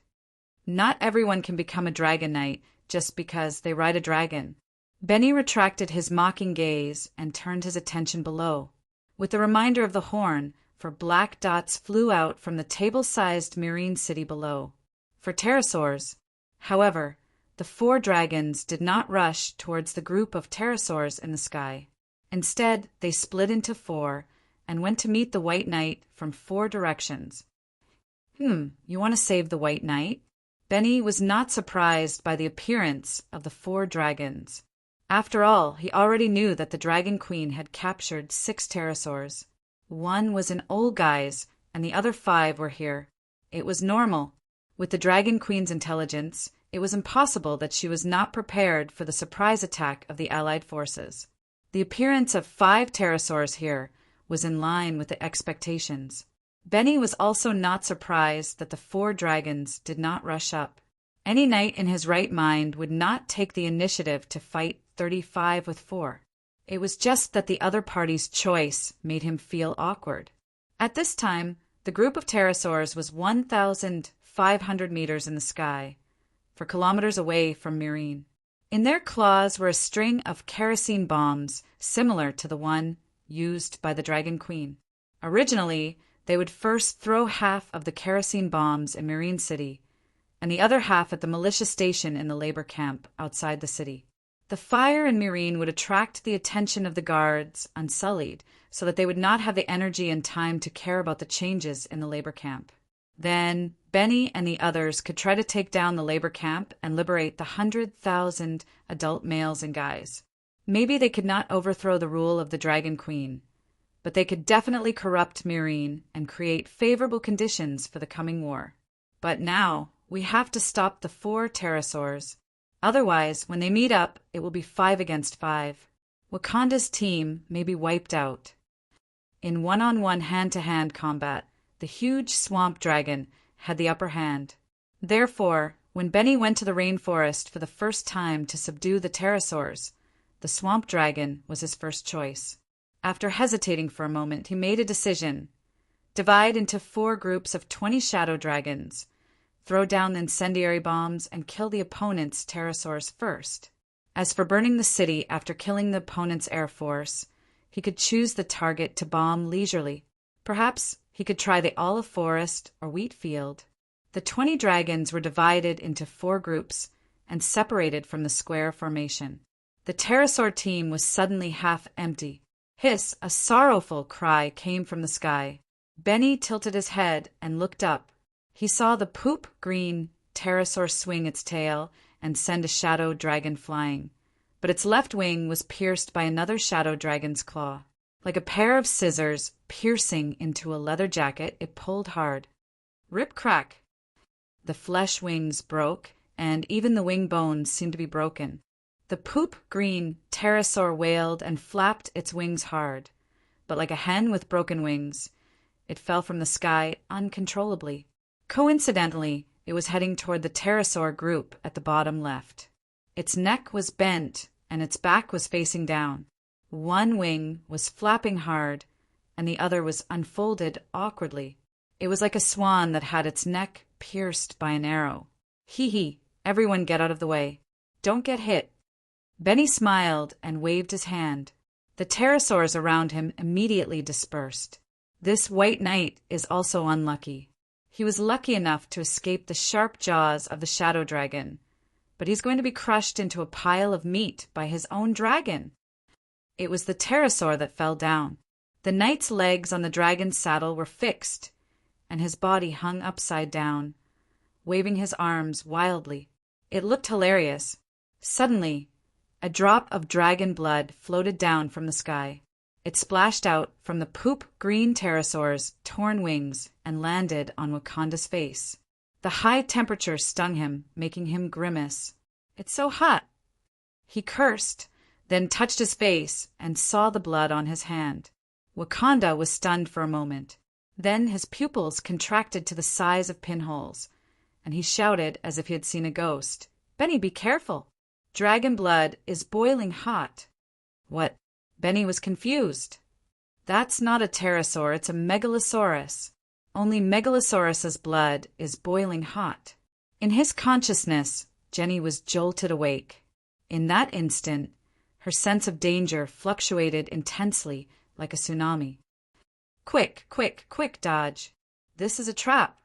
Not everyone can become a dragon knight just because they ride a dragon. Benny retracted his mocking gaze and turned his attention below, with the reminder of the horn, for black dots flew out from the table-sized marine city below. For pterosaurs, however, the 4 dragons did not rush towards the group of pterosaurs in the sky. Instead, they split into 4 and went to meet the white knight from 4 directions. You want to save the white knight? Benny was not surprised by the appearance of the 4 dragons. After all, he already knew that the Dragon Queen had captured 6 pterosaurs. One was in old guise, and the other 5 were here. It was normal. With the Dragon Queen's intelligence, it was impossible that she was not prepared for the surprise attack of the Allied forces. The appearance of 5 pterosaurs here was in line with the expectations. Benny was also not surprised that the 4 dragons did not rush up. Any knight in his right mind would not take the initiative to fight 35 with 4. It was just that the other party's choice made him feel awkward. At this time, the group of pterosaurs was 1,500 meters in the sky, 4 kilometers away from Myrine. In their claws were a string of kerosene bombs similar to the one used by the Dragon Queen. Originally, they would first throw half of the kerosene bombs in Myrine City and the other half at the militia station in the labor camp outside the city. The fire in Myrine would attract the attention of the guards unsullied so that they would not have the energy and time to care about the changes in the labor camp. Then Benny and the others could try to take down the labor camp and liberate the 100,000 adult males and guys. Maybe they could not overthrow the rule of the Dragon Queen, but they could definitely corrupt Myrine and create favorable conditions for the coming war. But now, we have to stop the 4 pterosaurs. Otherwise, when they meet up, it will be 5 against 5. Wakanda's team may be wiped out. In one-on-one hand-to-hand combat, the huge swamp dragon had the upper hand. Therefore, when Benny went to the rainforest for the first time to subdue the pterosaurs, the swamp dragon was his first choice. After hesitating for a moment, he made a decision. Divide into 4 groups of 20 shadow dragons. Throw down incendiary bombs and kill the opponent's pterosaurs first. As for burning the city after killing the opponent's air force, he could choose the target to bomb leisurely. Perhaps he could try the olive forest or wheat field. The 20 dragons were divided into 4 groups and separated from the square formation. The pterosaur team was suddenly half empty. Hiss, a sorrowful cry came from the sky. Benny tilted his head and looked up. He saw the poop green pterosaur swing its tail and send a shadow dragon flying, but its left wing was pierced by another shadow dragon's claw. Like a pair of scissors piercing into a leather jacket, it pulled hard. Rip-crack! The flesh wings broke, and even the wing bones seemed to be broken. The poop green pterosaur wailed and flapped its wings hard, but like a hen with broken wings, it fell from the sky uncontrollably. Coincidentally, it was heading toward the pterosaur group at the bottom left. Its neck was bent, and its back was facing down. One wing was flapping hard, and the other was unfolded awkwardly. It was like a swan that had its neck pierced by an arrow. Hee, everyone get out of the way. Don't get hit. Benny smiled and waved his hand. The pterosaurs around him immediately dispersed. This white knight is also unlucky. He was lucky enough to escape the sharp jaws of the shadow dragon, but he's going to be crushed into a pile of meat by his own dragon. It was the pterosaur that fell down. The knight's legs on the dragon's saddle were fixed, and his body hung upside down, waving his arms wildly. It looked hilarious. Suddenly, a drop of dragon blood floated down from the sky. It splashed out from the poop green pterosaur's torn wings and landed on Wakanda's face. The high temperature stung him, making him grimace. It's so hot. He cursed, then touched his face and saw the blood on his hand. Wakanda was stunned for a moment. Then his pupils contracted to the size of pinholes, and he shouted as if he had seen a ghost. Benny, be careful. Dragon blood is boiling hot. What? Benny was confused. That's not a pterosaur, it's a megalosaurus. Only megalosaurus's blood is boiling hot. In his consciousness, Jenny was jolted awake. In that instant, her sense of danger fluctuated intensely like a tsunami. Quick, dodge. This is a trap.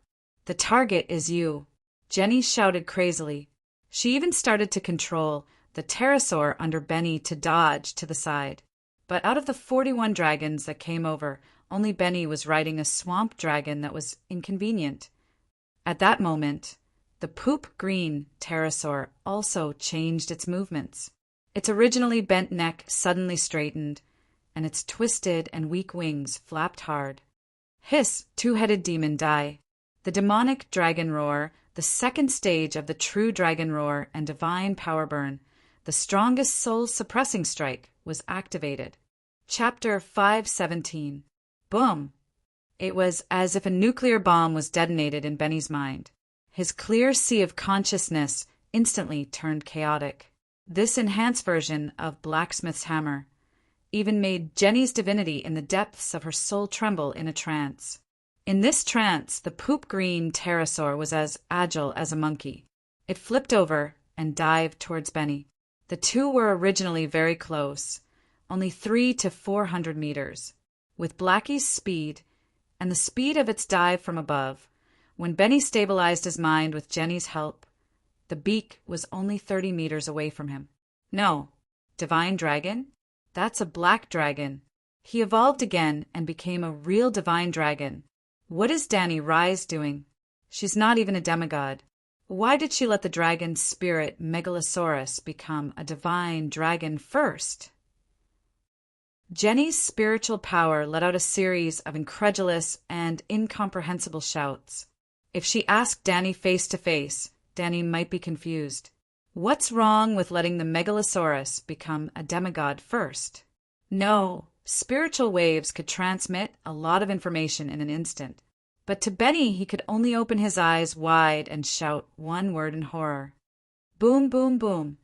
The target is you. Jenny shouted crazily. She even started to control the pterosaur under Benny to dodge to the side. But out of the 41 dragons that came over, only Benny was riding a swamp dragon that was inconvenient. At that moment, the poop green pterosaur also changed its movements. Its originally bent neck suddenly straightened, and its twisted and weak wings flapped hard. Hiss, two-headed demon, die. The demonic dragon roar, the second stage of the true dragon roar and divine power burn, the strongest soul-suppressing strike, was activated. Chapter 517. Boom! It was as if a nuclear bomb was detonated in Benny's mind. His clear sea of consciousness instantly turned chaotic. This enhanced version of Blacksmith's hammer even made Jenny's divinity in the depths of her soul tremble in a trance. In this trance, the poop-green pterosaur was as agile as a monkey. It flipped over and dived towards Benny. The two were originally very close, only 300 to 400 meters. With Blackie's speed and the speed of its dive from above, when Benny stabilized his mind with Jenny's help, the beak was only 30 meters away from him. No, divine dragon? That's a black dragon. He evolved again and became a real divine dragon. What is Danny Rise doing? She's not even a demigod. Why did she let the dragon spirit Megalosaurus become a divine dragon first? Jenny's spiritual power let out a series of incredulous and incomprehensible shouts. If she asked Danny face to face, Danny might be confused. What's wrong with letting the Megalosaurus become a demigod first? No, spiritual waves could transmit a lot of information in an instant. But to Benny, he could only open his eyes wide and shout one word in horror. Boom, boom, boom.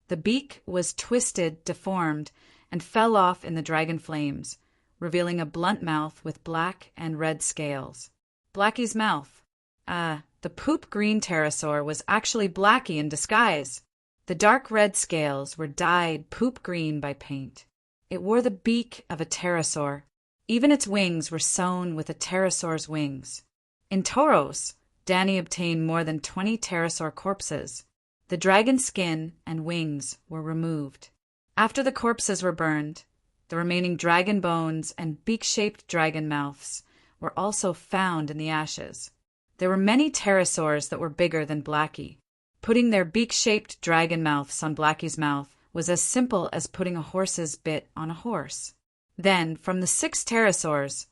The beak was twisted, deformed, and fell off in the dragon flames, revealing a blunt mouth with black and red scales. Blackie's mouth. The poop-green pterosaur was actually Blackie in disguise. The dark red scales were dyed poop-green by paint. It wore the beak of a pterosaur. Even its wings were sewn with a pterosaur's wings. In Tauros, Danny obtained more than 20 pterosaur corpses. The dragon skin and wings were removed. After the corpses were burned, the remaining dragon bones and beak-shaped dragon mouths were also found in the ashes. There were many pterosaurs that were bigger than Blackie. Putting their beak-shaped dragon mouths on Blackie's mouth was as simple as putting a horse's bit on a horse. Then, from the 6 pterosaurs,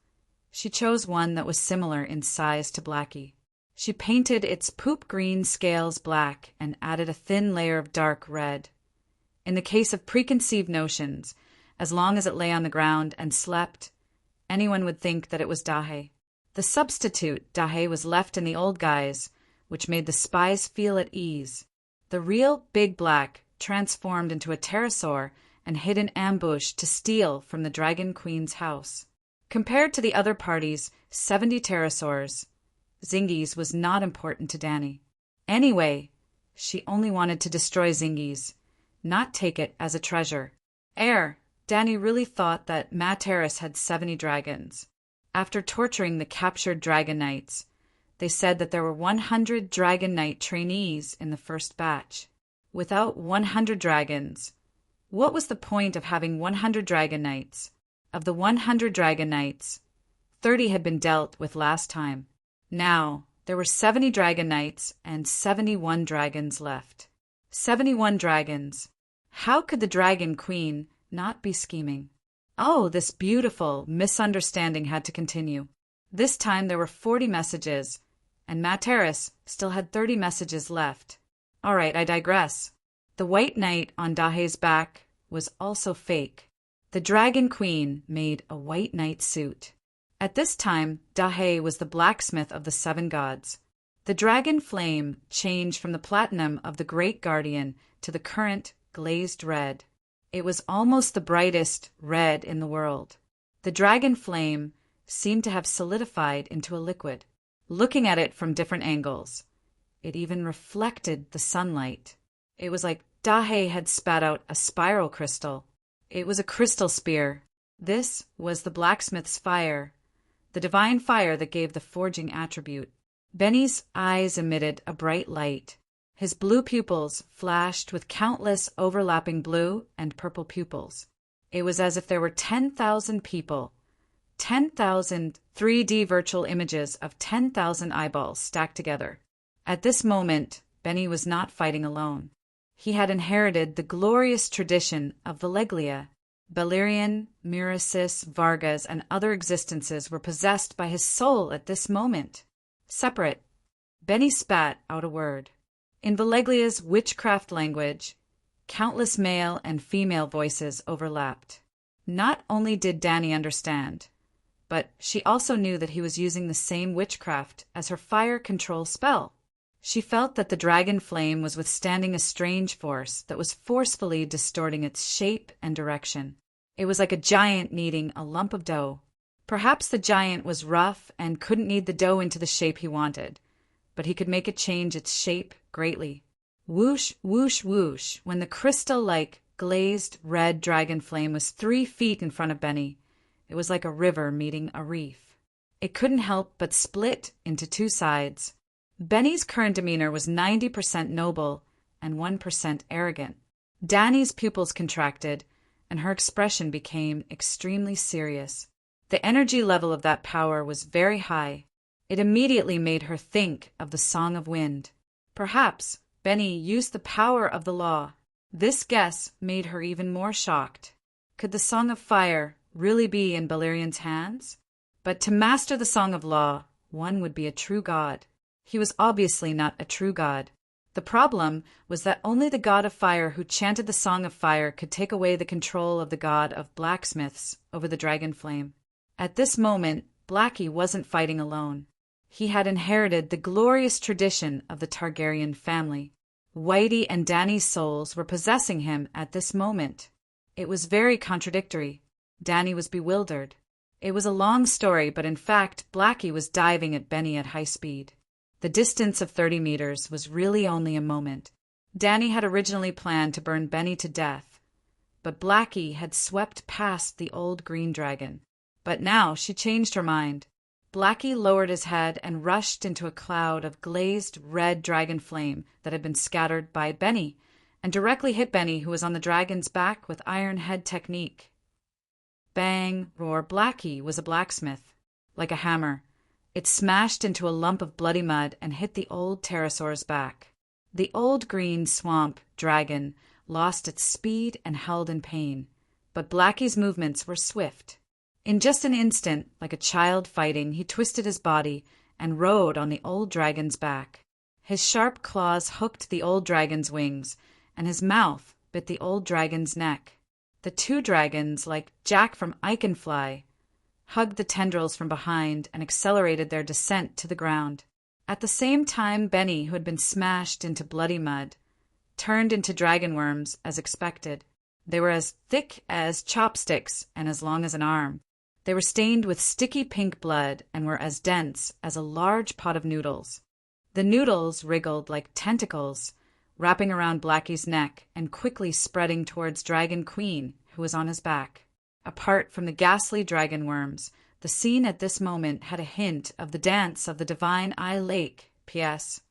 she chose one that was similar in size to Blackie. She painted its poop-green scales black and added a thin layer of dark red. In the case of preconceived notions, as long as it lay on the ground and slept, anyone would think that it was Dahe. The substitute, Dahe, was left in the old guise, which made the spies feel at ease. The real Big Black transformed into a pterosaur and hid in ambush to steal from the Dragon Queen's house. Compared to the other party's 70 pterosaurs, Zingi's was not important to Danny. Anyway, she only wanted to destroy Zingi's, not take it as a treasure. Danny really thought that Materis had 70 dragons. After torturing the captured Dragon Knights, they said that there were 100 Dragon Knight trainees in the first batch. Without 100 dragons, what was the point of having 100 Dragon Knights? Of the 100 Dragon Knights, 30 had been dealt with last time. Now, there were 70 Dragon Knights and 71 dragons left. 71 dragons. How could the Dragon Queen not be scheming? Oh, this beautiful misunderstanding had to continue. This time there were 40 messages, and Materis still had 30 messages left. All right, I digress. The white knight on Dahe's back was also fake. The Dragon Queen made a white knight suit. At this time, Dahe was the blacksmith of the 7 gods. The dragon flame changed from the platinum of the Great Guardian to the current glazed red. It was almost the brightest red in the world. The dragon flame seemed to have solidified into a liquid. Looking at it from different angles, it even reflected the sunlight. It was like Dahe had spat out a spiral crystal. It was a crystal spear. This was the blacksmith's fire, the divine fire that gave the forging attribute. Benny's eyes emitted a bright light. His blue pupils flashed with countless overlapping blue and purple pupils. It was as if there were 10,000 people, 10,000 3D virtual images of 10,000 eyeballs stacked together. At this moment, Benny was not fighting alone. He had inherited the glorious tradition of the Leglia. Valerian, Miracis, Vargas, and other existences were possessed by his soul at this moment. Separate. Benny spat out a word. In Valeglia's witchcraft language, countless male and female voices overlapped. Not only did Danny understand, but she also knew that he was using the same witchcraft as her fire control spell. She felt that the dragon flame was withstanding a strange force that was forcefully distorting its shape and direction. It was like a giant kneading a lump of dough. Perhaps the giant was rough and couldn't knead the dough into the shape he wanted, but he could make it change its shape greatly. Whoosh, whoosh, whoosh, when the crystal-like, glazed red dragon flame was 3 feet in front of Benny. It was like a river meeting a reef. It couldn't help but split into 2 sides. Benny's current demeanor was 90% noble and 1% arrogant. Danny's pupils contracted, and her expression became extremely serious. The energy level of that power was very high. It immediately made her think of the Song of Wind. Perhaps Benny used the power of the law. This guess made her even more shocked. Could the Song of Fire really be in Valerian's hands? But to master the Song of Law, one would be a true god. He was obviously not a true god. The problem was that only the god of fire who chanted the Song of Fire could take away the control of the god of blacksmiths over the dragon flame. At this moment, Blackie wasn't fighting alone. He had inherited the glorious tradition of the Targaryen family. Whitey and Danny's souls were possessing him at this moment. It was very contradictory. Danny was bewildered. It was a long story, but in fact, Blackie was diving at Benny at high speed. The distance of 30 meters was really only a moment. Danny had originally planned to burn Benny to death, but Blackie had swept past the old green dragon. But now she changed her mind. Blackie lowered his head and rushed into a cloud of glazed red dragon flame that had been scattered by Benny, and directly hit Benny, who was on the dragon's back with iron head technique. Bang, roar. Blackie was a blacksmith. Like a hammer, it smashed into a lump of bloody mud and hit the old pterosaur's back. The old green swamp dragon lost its speed and held in pain, but Blackie's movements were swift. In just an instant, like a child fighting, he twisted his body and rode on the old dragon's back. His sharp claws hooked the old dragon's wings, and his mouth bit the old dragon's neck. The 2 dragons, like Jack from Iconfly, hugged the tendrils from behind and accelerated their descent to the ground. At the same time, Benny, who had been smashed into bloody mud, turned into dragon worms as expected. They were as thick as chopsticks and as long as an arm. They were stained with sticky pink blood and were as dense as a large pot of noodles. The noodles wriggled like tentacles, wrapping around Blackie's neck and quickly spreading towards Dragon Queen, who was on his back. Apart from the ghastly dragon worms, the scene at this moment had a hint of the dance of the divine Eye Lake. P.S.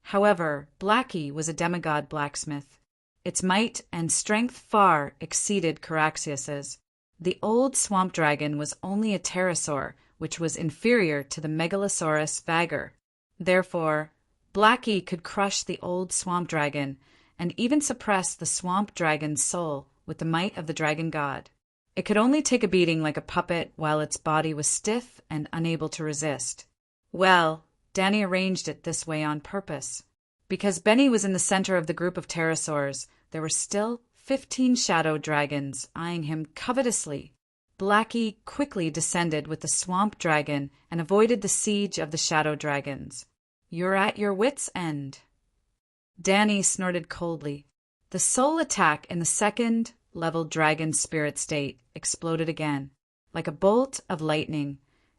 However, Blackie was a demigod blacksmith. Its might and strength far exceeded Caraxius's. The old swamp dragon was only a pterosaur, which was inferior to the Megalosaurus vagor. Therefore, Blackie could crush the old swamp dragon and even suppress the swamp dragon's soul with the might of the dragon god. It could only take a beating like a puppet while its body was stiff and unable to resist. Well, Danny arranged it this way on purpose. Because Benny was in the center of the group of pterosaurs, there were still 15 shadow dragons eyeing him covetously. Blackie quickly descended with the swamp dragon and avoided the siege of the shadow dragons. You're at your wits' end. Danny snorted coldly. The soul attack in the second-level dragon spirit state exploded again. Like a bolt of lightning,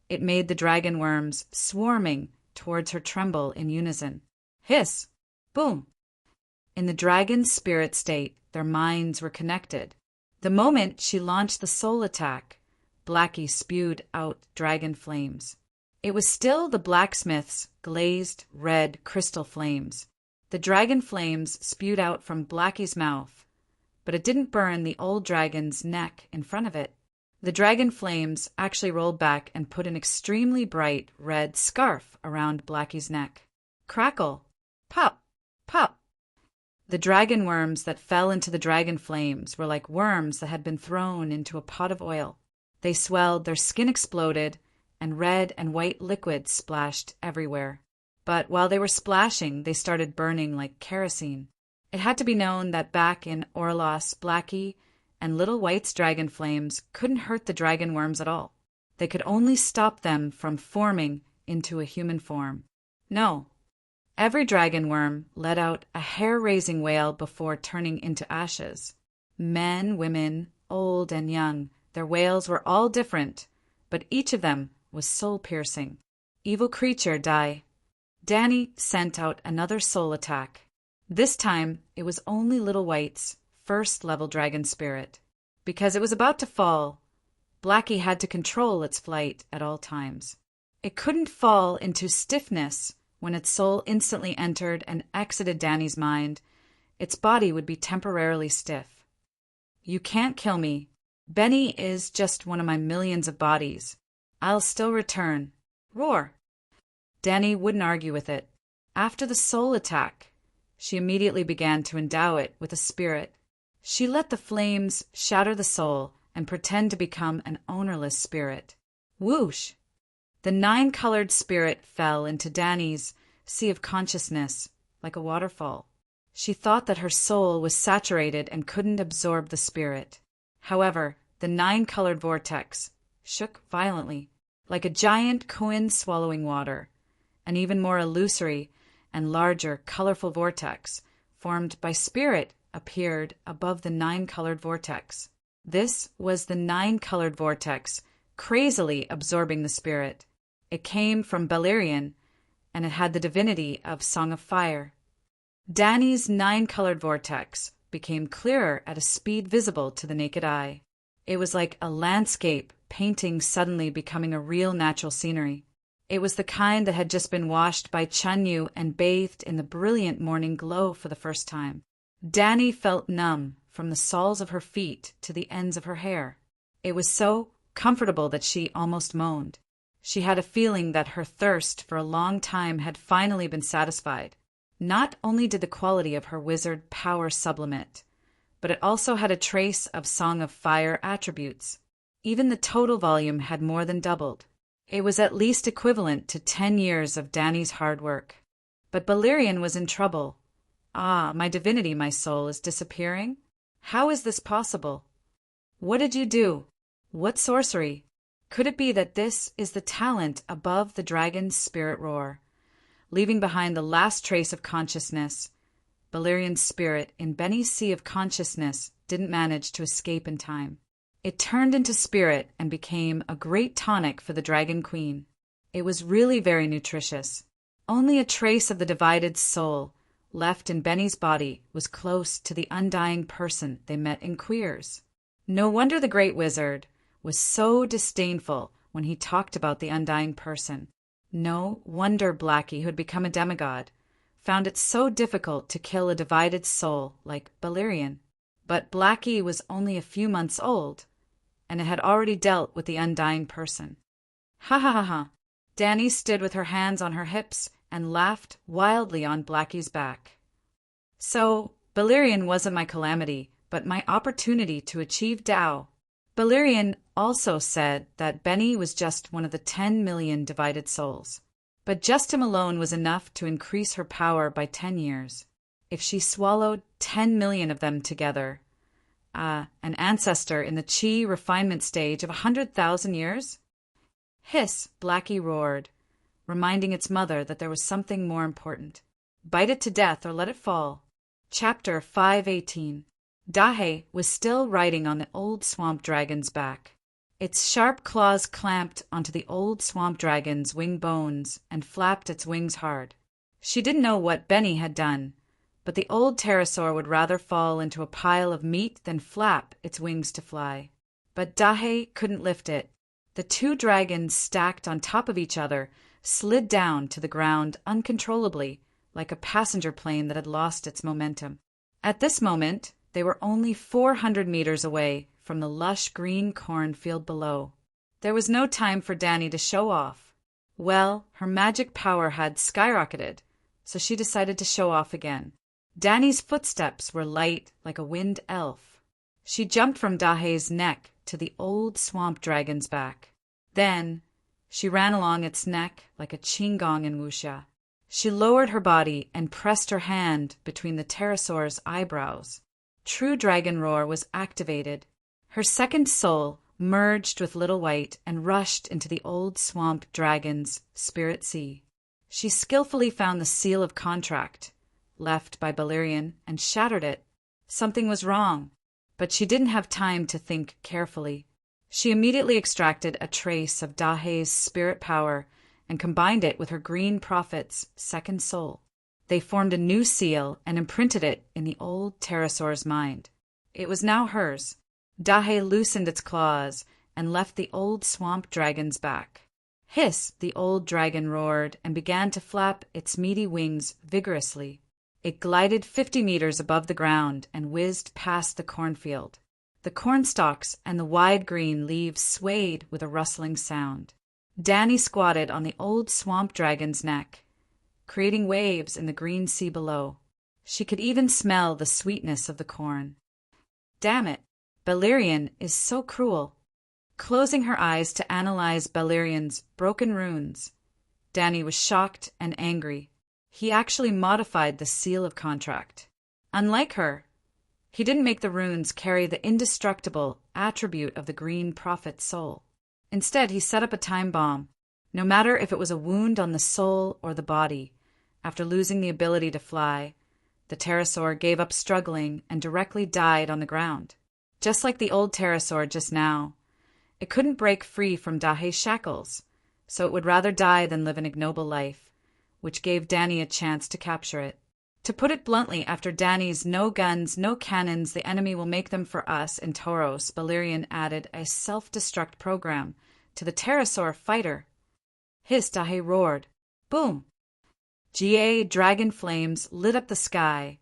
it made the dragon worms swarming towards her tremble in unison. Hiss! Boom! In the dragon's spirit state, their minds were connected. The moment she launched the soul attack, Blackie spewed out dragon flames. It was still the blacksmith's glazed red crystal flames. The dragon flames spewed out from Blackie's mouth, but it didn't burn the old dragon's neck in front of it. The dragon flames actually rolled back and put an extremely bright red scarf around Blackie's neck. Crackle! Pop! Pop! The dragon worms that fell into the dragon flames were like worms that had been thrown into a pot of oil. They swelled, their skin exploded, and red and white liquid splashed everywhere. But while they were splashing, they started burning like kerosene. It had to be known that back in Orlos, Blackie and Little White's dragon flames couldn't hurt the dragon worms at all. They could only stop them from forming into a human form. No. Every dragon worm let out a hair-raising wail before turning into ashes. Men, women, old and young, their wails were all different, but each of them was soul-piercing. Evil creature, die. Danny sent out another soul attack. This time, it was only Little White's first-level dragon spirit. Because it was about to fall, Blackie had to control its flight at all times. It couldn't fall into stiffness when its soul instantly entered and exited Danny's mind. Its body would be temporarily stiff. You can't kill me. Benny is just one of my millions of bodies. I'll still return. Roar. Danny wouldn't argue with it. After the soul attack, she immediately began to endow it with a spirit. She let the flames shatter the soul and pretend to become an ownerless spirit. Whoosh! The 9-colored spirit fell into Danny's sea of consciousness like a waterfall. She thought that her soul was saturated and couldn't absorb the spirit. However, the 9-colored vortex shook violently, like a giant koan swallowing water. An even more illusory and larger, colorful vortex, formed by spirit, appeared above the 9-colored vortex. This was the 9-colored vortex, crazily absorbing the spirit. It came from Beleriand, and it had the divinity of Song of Fire. Danny's 9-colored vortex became clearer at a speed visible to the naked eye. It was like a landscape painting suddenly becoming a real natural scenery. It was the kind that had just been washed by Chunyu and bathed in the brilliant morning glow for the first time. Danny felt numb from the soles of her feet to the ends of her hair. It was so comfortable that she almost moaned. She had a feeling that her thirst for a long time had finally been satisfied. Not only did the quality of her wizard power sublimate, but it also had a trace of Song of Fire attributes. Even the total volume had more than doubled. It was at least equivalent to 10 years of Danny's hard work. But Beleriand was in trouble. Ah, my divinity, my soul, is disappearing? How is this possible? What did you do? What sorcery? Could it be that this is the talent above the dragon's spirit roar, leaving behind the last trace of consciousness? Beleriand's spirit in Benny's sea of consciousness didn't manage to escape in time. It turned into spirit and became a great tonic for the Dragon Queen. It was really very nutritious. Only a trace of the divided soul left in Benny's body was close to the undying person they met in Queers. No wonder the great wizard was so disdainful when he talked about the undying person. No wonder Blackie, who had become a demigod, found it so difficult to kill a divided soul like Beleriand. But Blackie was only a few months old, and it had already dealt with the undying person. Ha ha ha ha! Danny stood with her hands on her hips and laughed wildly on Blackie's back. So, Beleriand wasn't my calamity, but my opportunity to achieve Tao. Beleriand also said that Benny was just one of the 10 million divided souls. But just him alone was enough to increase her power by 10 years. If she swallowed 10 million of them together, an ancestor in the Chi refinement stage of 100,000 years? Hiss, Blackie roared, reminding its mother that there was something more important. Bite it to death or let it fall. Chapter 518. Dahe was still riding on the old swamp dragon's back. Its sharp claws clamped onto the old swamp dragon's wing bones and flapped its wings hard. She didn't know what Benny had done, but the old pterosaur would rather fall into a pile of meat than flap its wings to fly. But Dahe couldn't lift it. The two dragons, stacked on top of each other, slid down to the ground uncontrollably, like a passenger plane that had lost its momentum. At this moment, they were only 400 meters away from the lush green cornfield below. There was no time for Danny to show off. Well, her magic power had skyrocketed, so she decided to show off again. Danny's footsteps were light like a wind elf. She jumped from Dahe's neck to the old swamp dragon's back. Then she ran along its neck like a qigong in wuxia. She lowered her body and pressed her hand between the pterosaur's eyebrows. True dragon roar was activated. Her second soul merged with Little White and rushed into the old swamp dragon's spirit sea. She skillfully found the seal of contract, left by Balerion, and shattered it. Something was wrong, but she didn't have time to think carefully. She immediately extracted a trace of Dahe's spirit power and combined it with her green prophet's second soul. They formed a new seal and imprinted it in the old pterosaur's mind. It was now hers. Dahe loosened its claws and left the old swamp dragon's back. Hiss, the old dragon roared and began to flap its meaty wings vigorously. It glided 50 meters above the ground and whizzed past the cornfield. The cornstalks and the wide green leaves swayed with a rustling sound. Danny squatted on the old swamp dragon's neck, creating waves in the green sea below. She could even smell the sweetness of the corn. Damn it, Balerion is so cruel. Closing her eyes to analyze Balerion's broken runes, Danny was shocked and angry. He actually modified the seal of contract. Unlike her, he didn't make the runes carry the indestructible attribute of the green prophet's soul. Instead, he set up a time bomb. No matter if it was a wound on the soul or the body, after losing the ability to fly, the pterosaur gave up struggling and directly died on the ground. Just like the old pterosaur just now, it couldn't break free from Dahe's shackles, so it would rather die than live an ignoble life, which gave Danny a chance to capture it. To put it bluntly, after Danny's no guns, no cannons, the enemy will make them for us in Tauros, Balerion added a self-destruct program to the pterosaur fighter. Hiss, Dahe roared. Boom! GA dragon flames lit up the sky,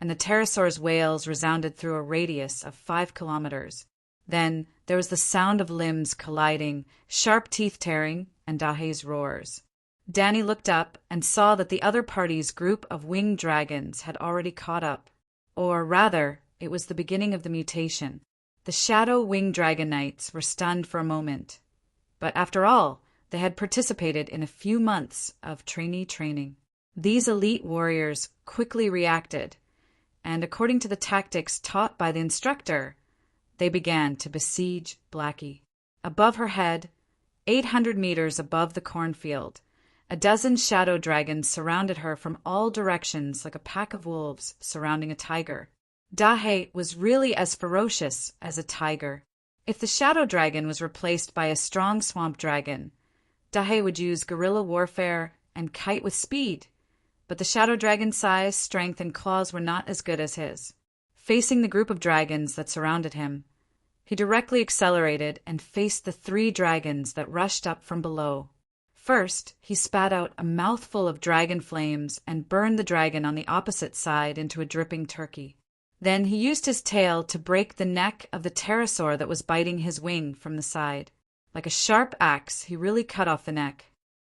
and the pterosaur's wails resounded through a radius of 5 kilometers. Then there was the sound of limbs colliding, sharp teeth tearing, and Dahe's roars. Danny looked up and saw that the other party's group of winged dragons had already caught up. Or rather, it was the beginning of the mutation. The shadow winged dragon knights were stunned for a moment. But after all, they had participated in a few months of trainee training. These elite warriors quickly reacted, and according to the tactics taught by the instructor, they began to besiege Blackie. Above her head, 800 meters above the cornfield, a dozen shadow dragons surrounded her from all directions like a pack of wolves surrounding a tiger. Dahe was really as ferocious as a tiger. If the shadow dragon was replaced by a strong swamp dragon, Dahe would use guerrilla warfare and kite with speed, but the shadow dragon's size, strength, and claws were not as good as his. Facing the group of dragons that surrounded him, he directly accelerated and faced the 3 dragons that rushed up from below. First, he spat out a mouthful of dragon flames and burned the dragon on the opposite side into a dripping turkey. Then he used his tail to break the neck of the pterosaur that was biting his wing from the side. Like a sharp axe, he really cut off the neck.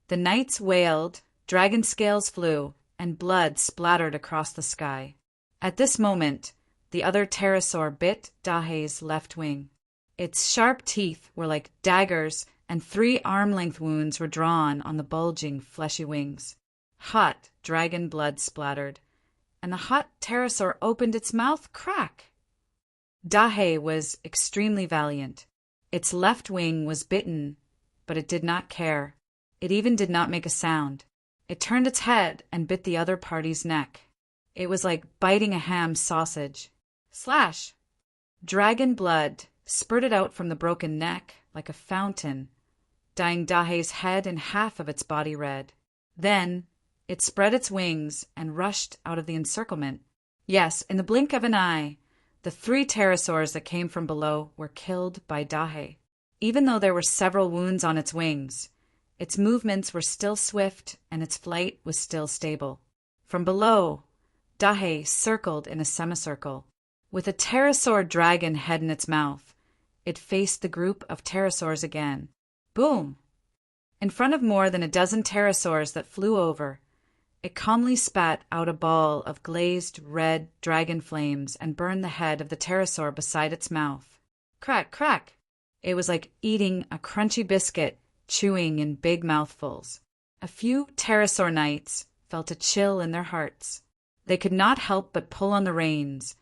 The knights wailed, dragon scales flew, and blood splattered across the sky. At this moment, the other pterosaur bit Dahe's left wing. Its sharp teeth were like daggers, and 3 arm-length wounds were drawn on the bulging, fleshy wings. Hot dragon blood splattered, and the hot pterosaur opened its mouth crack. Dahe was extremely valiant. Its left wing was bitten, but it did not care. It even did not make a sound. It turned its head and bit the other party's neck. It was like biting a ham sausage. Slash! Dragon blood spurted out from the broken neck like a fountain, dyeing Dahe's head and half of its body red. Then it spread its wings and rushed out of the encirclement. Yes, in the blink of an eye, the 3 pterosaurs that came from below were killed by Dahe. Even though there were several wounds on its wings, its movements were still swift and its flight was still stable. From below, Dahe circled in a semicircle. With a pterosaur dragon head in its mouth, it faced the group of pterosaurs again. Boom! In front of more than a dozen pterosaurs that flew over, It calmly spat out a ball of glazed red dragon flames and burned the head of the pterosaur beside its mouth. Crack, crack! It was like eating a crunchy biscuit, chewing in big mouthfuls. A few pterosaur knights felt a chill in their hearts. They could not help but pull on the reins,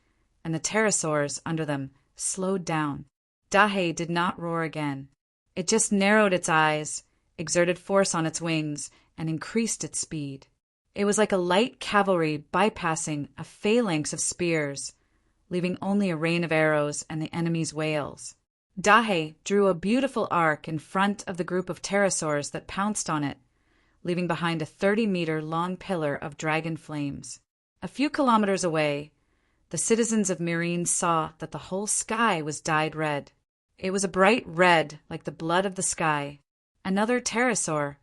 and the pterosaurs under them slowed down. Dahe did not roar again. It just narrowed its eyes, exerted force on its wings, and increased its speed. It was like a light cavalry bypassing a phalanx of spears, leaving only a rain of arrows and the enemy's wails. Dahe drew a beautiful arc in front of the group of pterosaurs that pounced on it, leaving behind a 30-meter long pillar of dragon flames. A few kilometers away, the citizens of Myrine saw that the whole sky was dyed red. It was a bright red like the blood of the sky. Another pterosaur,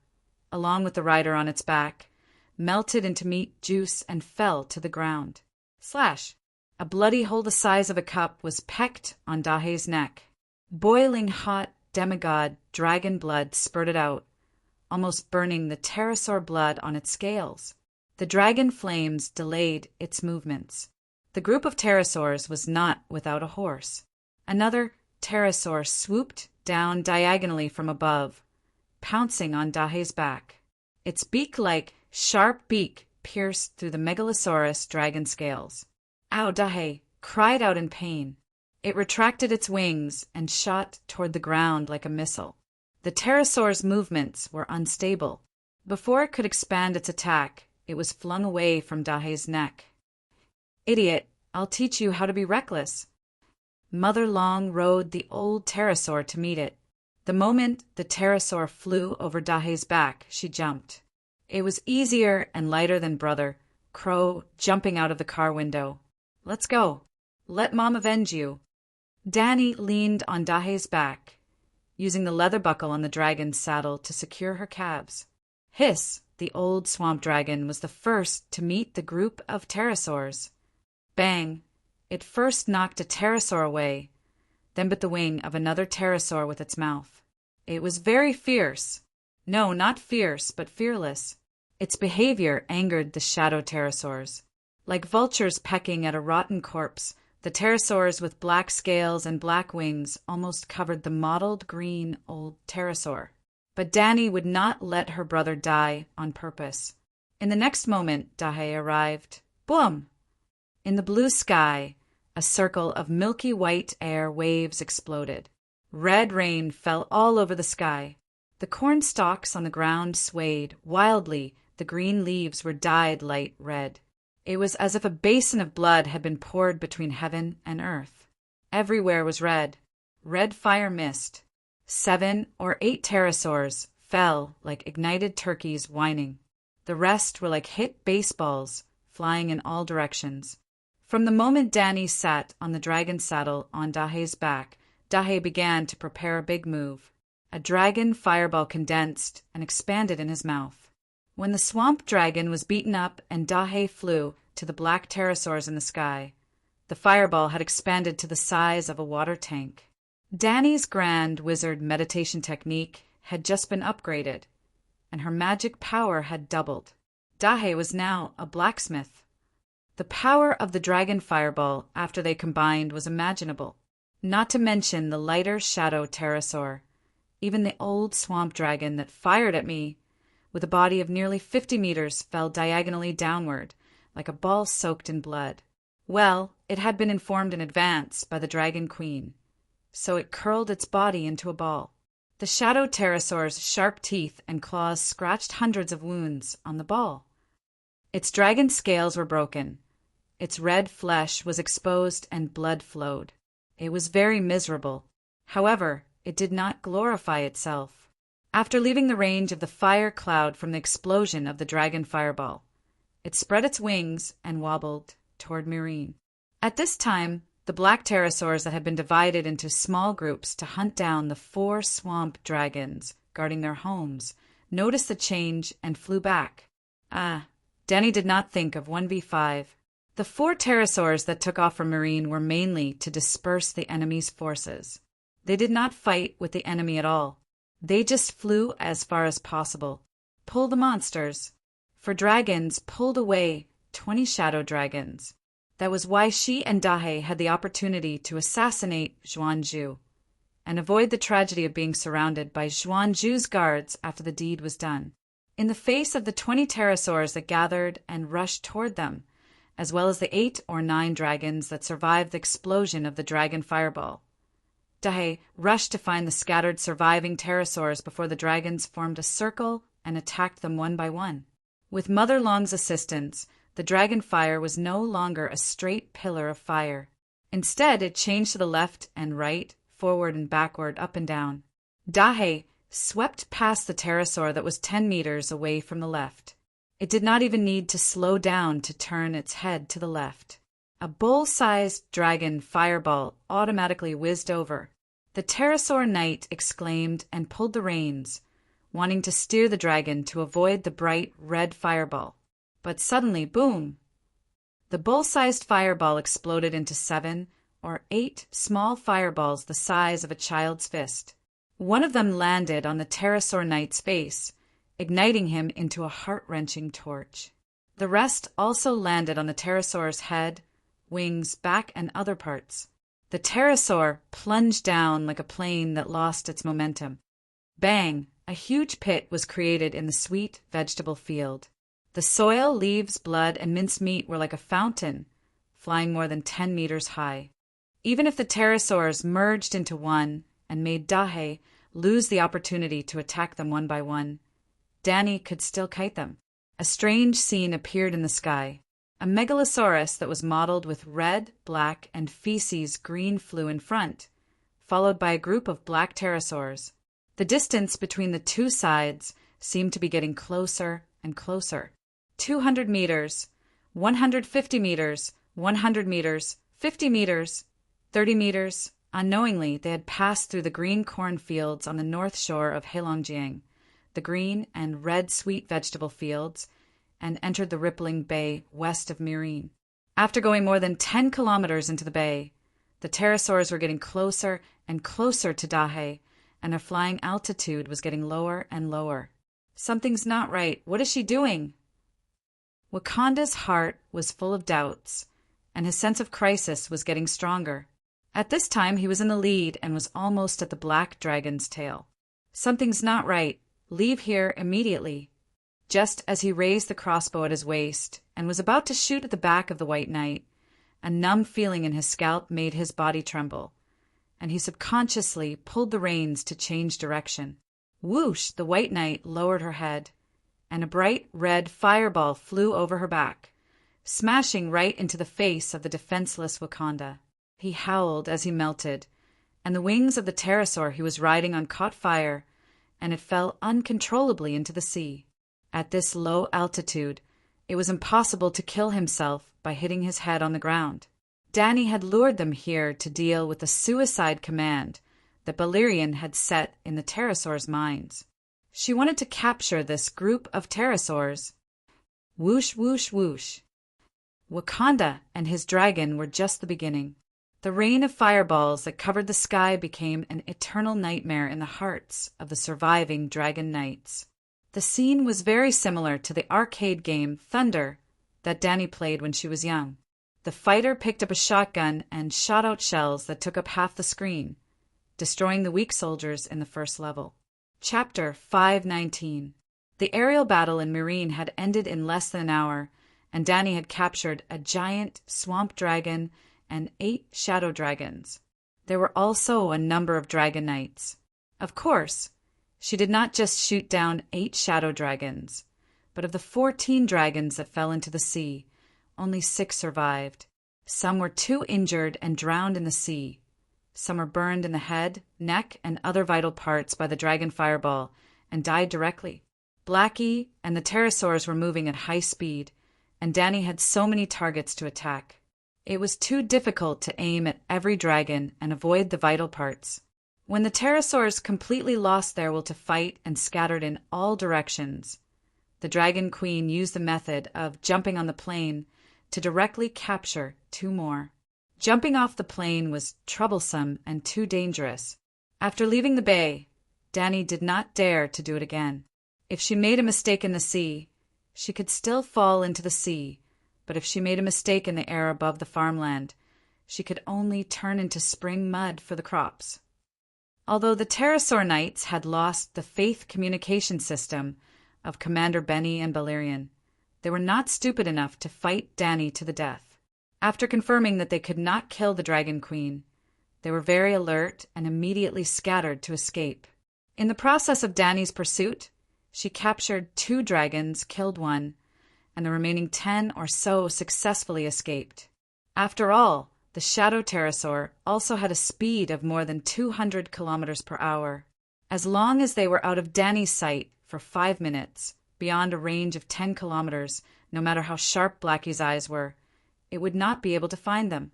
along with the rider on its back, melted into meat juice and fell to the ground. Slash! A bloody hole the size of a cup was pecked on Dahe's neck. Boiling hot demigod dragon blood spurted out, almost burning the pterosaur blood on its scales. The dragon flames delayed its movements. The group of pterosaurs was not without a horse. Another pterosaur swooped down diagonally from above, pouncing on Dahe's back. Its beak-like, sharp beak pierced through the megalosaurus dragon scales. Ow! Dahe cried out in pain. It retracted its wings and shot toward the ground like a missile. The pterosaur's movements were unstable. Before it could expand its attack, it was flung away from Dahe's neck. Idiot, I'll teach you how to be reckless. Mother Long rode the old pterosaur to meet it. The moment the pterosaur flew over Dahe's back, she jumped. It was easier and lighter than Brother Crow jumping out of the car window. Let's go. Let Mom avenge you. Danny leaned on Dahe's back, using the leather buckle on the dragon's saddle to secure her calves. Hiss, the old swamp dragon, was the first to meet the group of pterosaurs. Bang! It first knocked a pterosaur away, then bit the wing of another pterosaur with its mouth. It was very fierce. No, not fierce, but fearless. Its behavior angered the shadow pterosaurs. Like vultures pecking at a rotten corpse, the pterosaurs with black scales and black wings almost covered the mottled green old pterosaur. But Danny would not let her brother die on purpose. In the next moment, Dahe arrived. Boom! In the blue sky, a circle of milky white air waves exploded. Red rain fell all over the sky. The corn stalks on the ground swayed wildly. The green leaves were dyed light red. It was as if a basin of blood had been poured between heaven and earth. Everywhere was red. Red fire mist. 7 or 8 pterosaurs fell like ignited turkeys whining. The rest were like hit baseballs, flying in all directions. From the moment Danny sat on the dragon saddle on Dahe's back, Dahe began to prepare a big move. A dragon fireball condensed and expanded in his mouth. When the swamp dragon was beaten up and Dahe flew to the black pterosaurs in the sky, the fireball had expanded to the size of a water tank. Danny's grand wizard meditation technique had just been upgraded, and her magic power had doubled. Dahe was now a blacksmith. The power of the dragon fireball after they combined was imaginable, not to mention the lighter shadow pterosaur, even the old swamp dragon that fired at me with a body of nearly 50 meters fell diagonally downward, like a ball soaked in blood. Well, it had been informed in advance by the dragon queen, so it curled its body into a ball. The shadow pterosaur's sharp teeth and claws scratched hundreds of wounds on the ball. Its dragon scales were broken. Its red flesh was exposed and blood flowed. It was very miserable. However, it did not glorify itself. After leaving the range of the fire cloud from the explosion of the dragon fireball, it spread its wings and wobbled toward Myrine. At this time, the black pterosaurs that had been divided into small groups to hunt down the 4 swamp dragons guarding their homes noticed the change and flew back. Danny did not think of 1v5. The 4 pterosaurs that took off from Myrine were mainly to disperse the enemy's forces. They did not fight with the enemy at all. They just flew as far as possible. Pull the monsters. for dragons pulled away 20 shadow dragons. That was why she and Dahe had the opportunity to assassinate Zhuanzhu and avoid the tragedy of being surrounded by Zhuanzhu's guards after the deed was done. In the face of the 20 pterosaurs that gathered and rushed toward them, as well as the 8 or 9 dragons that survived the explosion of the dragon fireball, Dahe rushed to find the scattered surviving pterosaurs before the dragons formed a circle and attacked them one by one. With Mother Long's assistance, the dragon fire was no longer a straight pillar of fire. Instead, it changed to the left and right, forward and backward, up and down. Dahe swept past the pterosaur that was 10 meters away from the left. It did not even need to slow down to turn its head to the left. A bull-sized dragon fireball automatically whizzed over. The pterosaur knight exclaimed and pulled the reins, wanting to steer the dragon to avoid the bright red fireball. But suddenly, boom! The bull-sized fireball exploded into 7 or 8 small fireballs the size of a child's fist. One of them landed on the pterosaur knight's face, igniting him into a heart-wrenching torch. The rest also landed on the pterosaur's head, wings, back, and other parts. The pterosaur plunged down like a plane that lost its momentum. Bang! A huge pit was created in the sweet vegetable field. The soil, leaves, blood, and minced meat were like a fountain, flying more than 10 meters high. Even if the pterosaurs merged into one and made Dahe lose the opportunity to attack them one by one, Danny could still kite them. A strange scene appeared in the sky. A megalosaurus that was mottled with red, black, and feces green flew in front, followed by a group of black pterosaurs. The distance between the two sides seemed to be getting closer and closer. 200 meters, 150 meters, 100 meters, 50 meters, 30 meters. Unknowingly, they had passed through the green cornfields on the north shore of Heilongjiang, the green and red sweet vegetable fields, and entered the rippling bay west of Mirin. After going more than 10 kilometers into the bay, the pterosaurs were getting closer and closer to Dahe, and their flying altitude was getting lower and lower. Something's not right. What is she doing? Wakanda's heart was full of doubts, and his sense of crisis was getting stronger. At this time, he was in the lead and was almost at the black dragon's tail. Something's not right. Leave here immediately. Just as he raised the crossbow at his waist and was about to shoot at the back of the white knight, a numb feeling in his scalp made his body tremble, and he subconsciously pulled the reins to change direction. Whoosh! The white knight lowered her head, and a bright red fireball flew over her back, smashing right into the face of the defenseless Wakanda. He howled as he melted, and the wings of the pterosaur he was riding on caught fire, and it fell uncontrollably into the sea. At this low altitude, it was impossible to kill himself by hitting his head on the ground. Danny had lured them here to deal with the suicide command that Balerion had set in the pterosaurs' minds. She wanted to capture this group of pterosaurs. Whoosh, whoosh, whoosh. Wakanda and his dragon were just the beginning. The rain of fireballs that covered the sky became an eternal nightmare in the hearts of the surviving dragon knights. The scene was very similar to the arcade game Thunder that Danny played when she was young. The fighter picked up a shotgun and shot out shells that took up half the screen, destroying the weak soldiers in the first level. Chapter 519. The aerial battle in Mirin had ended in less than an hour, and Danny had captured a giant swamp dragon and 8 shadow dragons. There were also a number of dragon knights. Of course, she did not just shoot down 8 shadow dragons, but of the 14 dragons that fell into the sea, only 6 survived. Some were too injured and drowned in the sea. Some were burned in the head, neck, and other vital parts by the dragon fireball and died directly. Blackie and the pterosaurs were moving at high speed, and Danny had so many targets to attack. It was too difficult to aim at every dragon and avoid the vital parts. When the pterosaurs completely lost their will to fight and scattered in all directions, the Dragon Queen used the method of jumping on the plane to directly capture 2 more. Jumping off the plane was troublesome and too dangerous. After leaving the bay, Danny did not dare to do it again. If she made a mistake in the sea, She could still fall into the sea, but if she made a mistake in the air above the farmland, she could only turn into spring mud for the crops. Although the pterosaur knights had lost the faith communication system of Commander Benny and Balerion, they were not stupid enough to fight Dany to the death. After confirming that they could not kill the Dragon Queen, they were very alert and immediately scattered to escape. In the process of Dany's pursuit, she captured 2 dragons, killed 1, and the remaining 10 or so successfully escaped. After all, the Shadow Pterosaur also had a speed of more than 200 kilometers per hour. As long as they were out of Dany's sight for 5 minutes, beyond a range of 10 kilometers, no matter how sharp Blackie's eyes were, it would not be able to find them.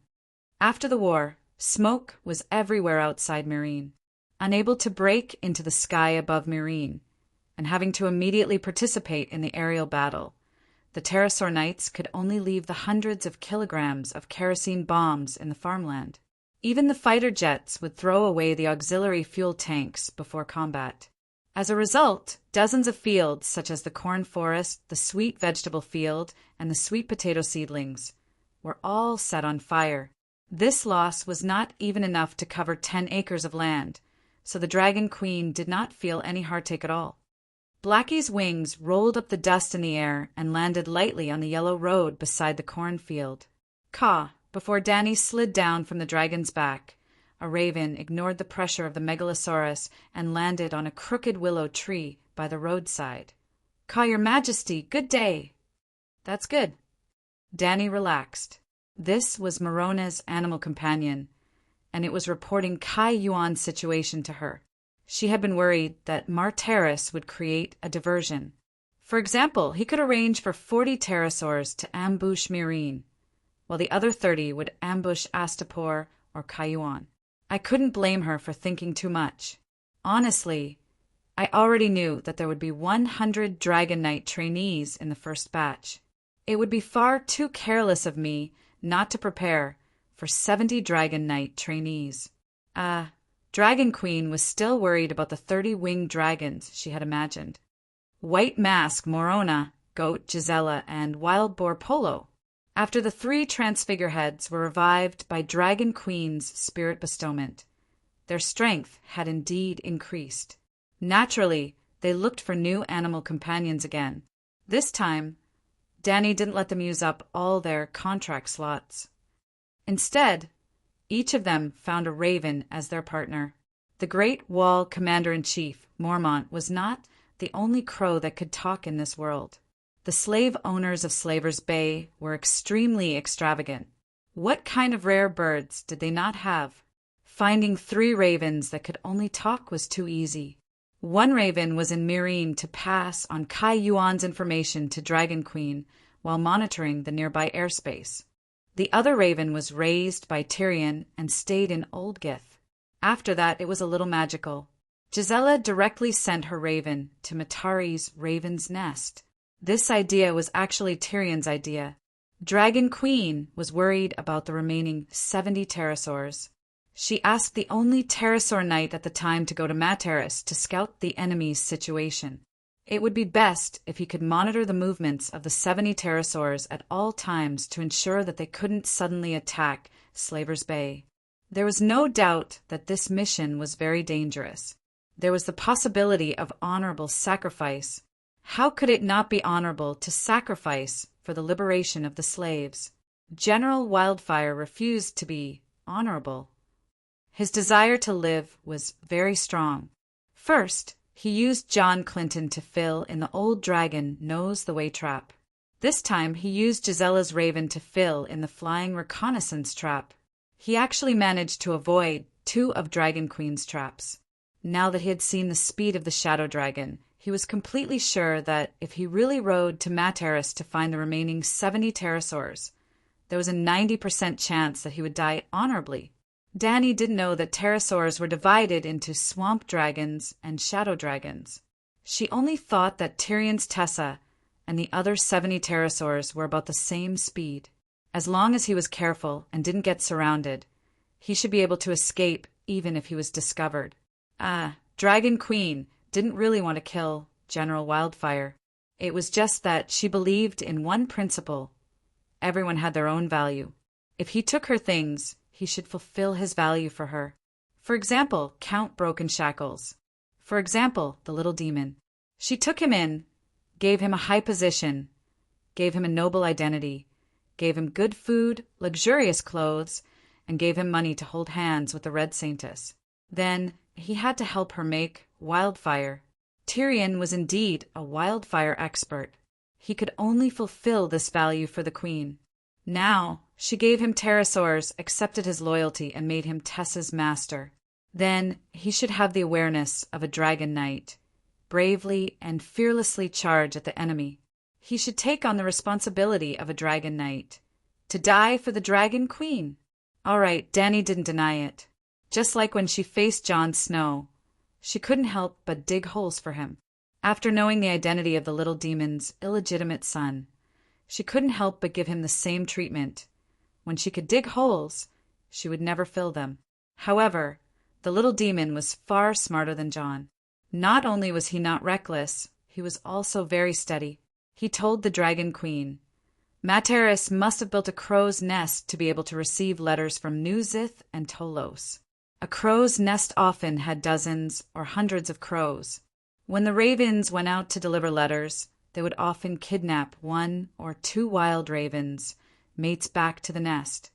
After the war, smoke was everywhere outside Meereen. Unable to break into the sky above Meereen, and having to immediately participate in the aerial battle, the Pterosaur Knights could only leave the hundreds of kilograms of kerosene bombs in the farmland. Even the fighter jets would throw away the auxiliary fuel tanks before combat. As a result, dozens of fields such as the corn forest, the sweet vegetable field, and the sweet potato seedlings were all set on fire. This loss was not even enough to cover 10 acres of land, so the Dragon Queen did not feel any heartache at all. Blackie's wings rolled up the dust in the air and landed lightly on the yellow road beside the cornfield. Caw, before Dany slid down from the dragon's back, a raven ignored the pressure of the Megalosaurus and landed on a crooked willow tree by the roadside. Caw, Your Majesty, good day. That's good. Dany relaxed. This was Morona's animal companion, and it was reporting Kai Yuan's situation to her. She had been worried that Martaris would create a diversion. For example, he could arrange for 40 pterosaurs to ambush Meereen, while the other 30 would ambush Astapor or Kai Yuan. I couldn't blame her for thinking too much. Honestly, I already knew that there would be 100 Dragon Knight trainees in the first batch. It would be far too careless of me not to prepare for 70 Dragon Knight trainees. Dragon Queen was still worried about the 30 winged dragons she had imagined. White Mask, Morona, Goat, Gisela, and Wild Boar Polo. After the 3 transfigureheads were revived by Dragon Queen's spirit bestowment, their strength had indeed increased. Naturally, they looked for new animal companions again. This time, Dany didn't let them use up all their contract slots. Instead, each of them found a raven as their partner. The Great Wall Commander-in-Chief, Mormont, was not the only crow that could talk in this world. The slave owners of Slaver's Bay were extremely extravagant. What kind of rare birds did they not have? Finding 3 ravens that could only talk was too easy. One raven was in Meereen to pass on Kai Yuan's information to Dragon Queen while monitoring the nearby airspace. The other raven was raised by Tyrion and stayed in Oldgith. After that, it was a little magical. Gisela directly sent her raven to Matari's Raven's Nest. This idea was actually Tyrion's idea. Dragon Queen was worried about the remaining 70 pterosaurs. She asked the only pterosaur knight at the time to go to Mataris to scout the enemy's situation. It would be best if he could monitor the movements of the 70 pterosaurs at all times to ensure that they couldn't suddenly attack Slaver's Bay. There was no doubt that this mission was very dangerous. There was the possibility of honorable sacrifice. How could it not be honorable to sacrifice for the liberation of the slaves? General Wildfire refused to be honorable. His desire to live was very strong. First, he used John Clinton to fill in the old dragon Knows the Way trap. This time, he used Gisela's raven to fill in the flying reconnaissance trap. He actually managed to avoid 2 of Dragon Queen's traps. Now that he had seen the speed of the Shadow Dragon, he was completely sure that if he really rode to Mataris to find the remaining 70 pterosaurs, there was a 90% chance that he would die honorably. Dany didn't know that pterosaurs were divided into swamp dragons and shadow dragons. She only thought that Tyrion's Tessa and the other 70 pterosaurs were about the same speed. As long as he was careful and didn't get surrounded, he should be able to escape even if he was discovered. Dragon Queen didn't really want to kill General Wildfire. It was just that she believed in one principle. Everyone had their own value. If he took her things, he should fulfill his value for her. For example, Count Broken Shackles. For example, the little demon. She took him in, gave him a high position, gave him a noble identity, gave him good food, luxurious clothes, and gave him money to hold hands with the Red Saintess. Then he had to help her make wildfire. Tyrion was indeed a wildfire expert. He could only fulfill this value for the queen. Now she gave him pterosaurs, accepted his loyalty, and made him Tessa's master. Then he should have the awareness of a dragon knight, bravely and fearlessly charge at the enemy. He should take on the responsibility of a dragon knight, to die for the dragon queen. All right, Dany didn't deny it. Just like when she faced Jon Snow, she couldn't help but dig holes for him. After knowing the identity of the little demon's illegitimate son, she couldn't help but give him the same treatment. When she could dig holes, she would never fill them. However, the little demon was far smarter than Jon. Not only was he not reckless, he was also very steady. He told the Dragon Queen, Materys must have built a crow's nest to be able to receive letters from Nuzith and Tolos. A crow's nest often had dozens or hundreds of crows. When the ravens went out to deliver letters, they would often kidnap 1 or 2 wild ravens, mates back to the nest.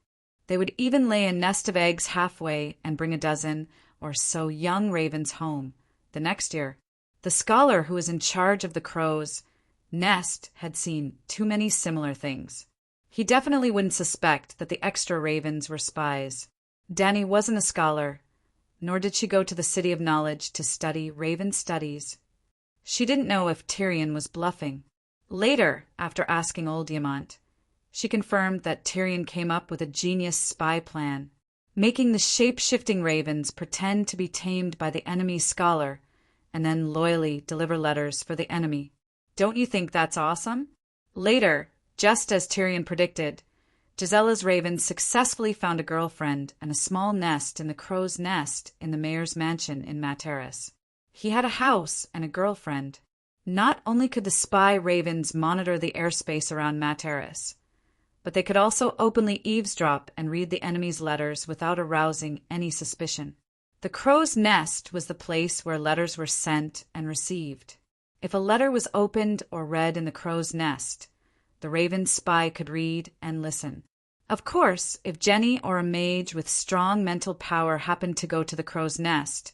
They would even lay a nest of eggs halfway and bring a dozen or so young ravens home the next year. The scholar who was in charge of the crow's nest had seen too many similar things. He definitely wouldn't suspect that the extra ravens were spies. Dany wasn't a scholar, nor did she go to the City of Knowledge to study raven studies. She didn't know if Tyrion was bluffing. Later, after asking Old Diamant, she confirmed that Tyrion came up with a genius spy plan, making the shape-shifting ravens pretend to be tamed by the enemy's scholar and then loyally deliver letters for the enemy. Don't you think that's awesome? Later, just as Tyrion predicted, Gisella's ravens successfully found a girlfriend and a small nest in the crow's nest in the mayor's mansion in Materys. He had a house and a girlfriend. Not only could the spy ravens monitor the airspace around Materys, but they could also openly eavesdrop and read the enemy's letters without arousing any suspicion. The crow's nest was the place where letters were sent and received. If a letter was opened or read in the crow's nest, the raven spy could read and listen. Of course, if Jenny or a mage with strong mental power happened to go to the crow's nest,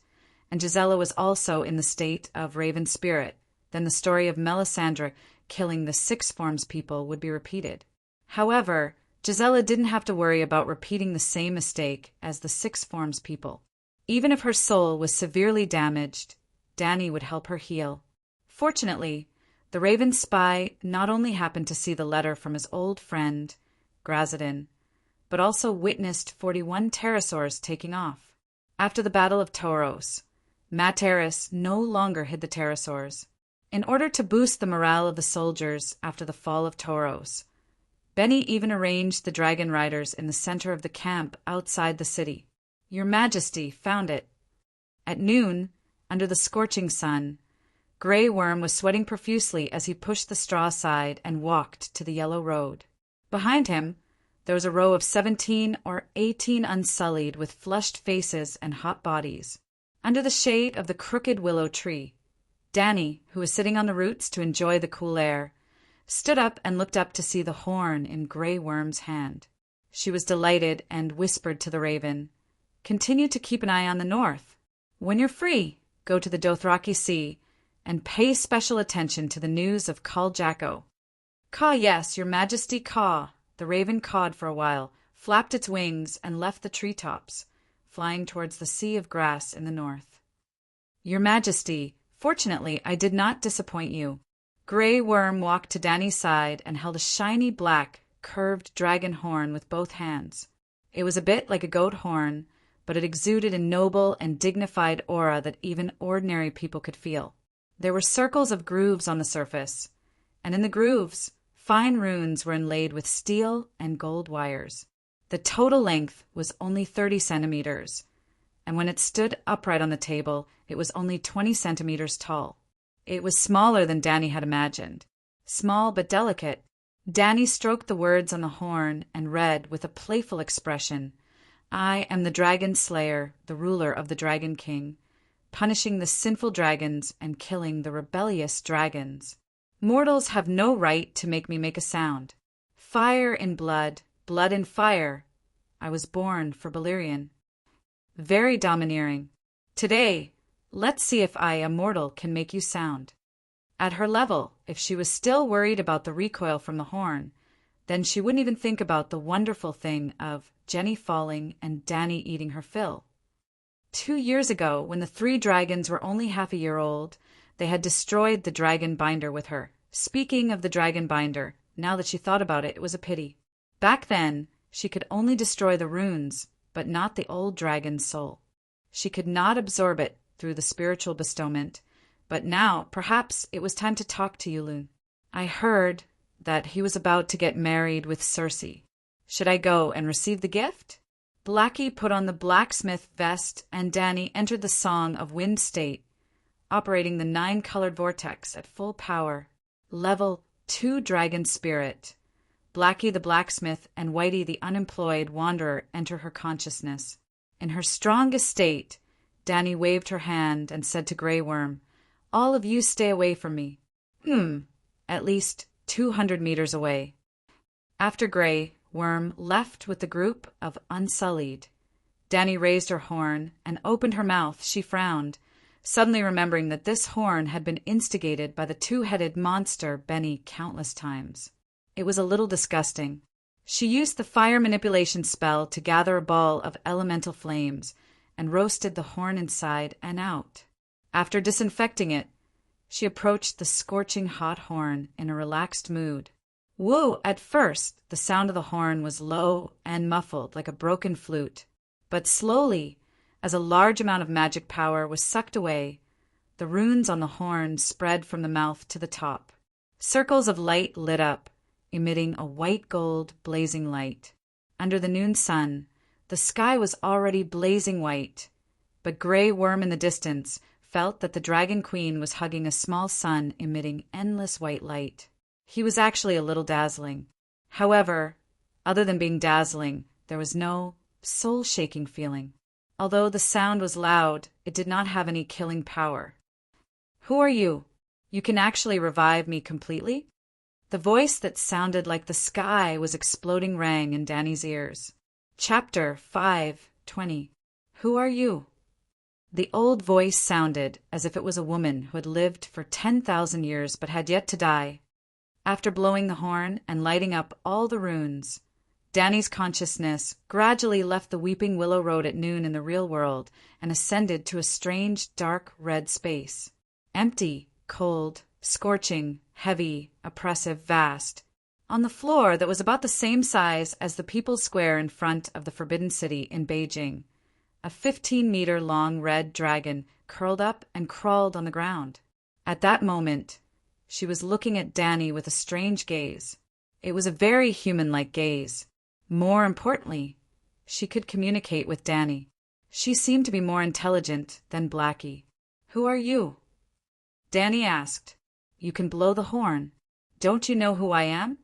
and Gisella was also in the state of raven spirit, then the story of Melisandre killing the Six Forms people would be repeated. However, Gisella didn't have to worry about repeating the same mistake as the Six Forms people. Even if her soul was severely damaged, Dany would help her heal. Fortunately, the raven spy not only happened to see the letter from his old friend, Grazdin, but also witnessed 41 pterosaurs taking off. After the Battle of Toros, Materys no longer hid the pterosaurs. In order to boost the morale of the soldiers after the fall of Toros, Benny even arranged the dragon riders in the center of the camp outside the city. Your Majesty found it. At noon, under the scorching sun, Grey Worm was sweating profusely as he pushed the straw aside and walked to the yellow road. Behind him, there was a row of 17 or 18 Unsullied with flushed faces and hot bodies. Under the shade of the crooked willow tree, Dany, who was sitting on the roots to enjoy the cool air, stood up and looked up to see the horn in Grey Worm's hand. She was delighted and whispered to the raven, "Continue to keep an eye on the north. When you're free, go to the Dothraki Sea and pay special attention to the news of Khal Jacko." "Caw, yes, your Majesty, caw." The raven cawed for a while, flapped its wings, and left the treetops, flying towards the sea of grass in the north. "Your Majesty, fortunately, I did not disappoint you." Grey Worm walked to Dany's side and held a shiny black, curved dragon horn with both hands. It was a bit like a goat horn, but it exuded a noble and dignified aura that even ordinary people could feel. There were circles of grooves on the surface, and in the grooves, fine runes were inlaid with steel and gold wires. The total length was only 30 centimeters, and when it stood upright on the table, it was only 20 centimeters tall. It was smaller than Dany had imagined. small but delicate. Danny stroked the words on the horn and read with a playful expression, "I am the Dragon Slayer, the ruler of the Dragon King, punishing the sinful dragons and killing the rebellious dragons. Mortals have no right to make me make a sound. Fire in blood, blood in fire. I was born for Balerion." Very domineering. "Today, let's see if I, a mortal, can make you sound." At her level, if she was still worried about the recoil from the horn, then she wouldn't even think about the wonderful thing of Jenny falling and Danny eating her fill. 2 years ago, when the 3 dragons were only half a year old, they had destroyed the dragon binder with her. Speaking of the dragon binder, now that she thought about it, it was a pity. Back then, she could only destroy the runes, but not the old dragon's soul. She could not absorb it through the spiritual bestowment, but now, perhaps, it was time to talk to Yulun. "I heard that he was about to get married with Cersei. Should I go and receive the gift?" Blackie put on the blacksmith vest, and Danny entered the Song of Wind state, operating the 9-colored vortex at full power. Level 2 dragon spirit. Blackie the blacksmith and Whitey the unemployed wanderer enter her consciousness. In her strongest state, Danny waved her hand and said to Grey Worm, "All of you stay away from me." At least 200 meters away. After Grey Worm left with the group of Unsullied, Danny raised her horn and opened her mouth. She frowned, suddenly remembering that this horn had been instigated by the 2-headed monster Benny countless times. It was a little disgusting. She used the fire manipulation spell to gather a ball of elemental flames and roasted the horn inside and out. After disinfecting it, she approached the scorching hot horn in a relaxed mood. Whoa! At first, the sound of the horn was low and muffled like a broken flute, but slowly, as a large amount of magic power was sucked away, the runes on the horn spread from the mouth to the top. Circles of light lit up, emitting a white-gold blazing light. Under the noon sun, the sky was already blazing white, but Grey Worm in the distance felt that the Dragon Queen was hugging a small sun emitting endless white light. He was actually a little dazzling. However, other than being dazzling, there was no soul-shaking feeling. Although the sound was loud, it did not have any killing power. "Who are you? You can actually revive me completely?" The voice that sounded like the sky was exploding rang in Danny's ears. Chapter 5:20. Who are you? The old voice sounded as if it was a woman who had lived for 10,000 years but had yet to die. After blowing the horn and lighting up all the runes, Danny's consciousness gradually left the Weeping Willow Road at noon in the real world and ascended to a strange, dark red space. Empty, cold, scorching, heavy, oppressive, vast. On the floor that was about the same size as the People's Square in front of the Forbidden City in Beijing, a 15-meter-long red dragon curled up and crawled on the ground. At that moment, she was looking at Danny with a strange gaze. It was a very human-like gaze. More importantly, she could communicate with Danny. She seemed to be more intelligent than Blackie. "Who are you?" Danny asked. "You can blow the horn. Don't you know who I am?"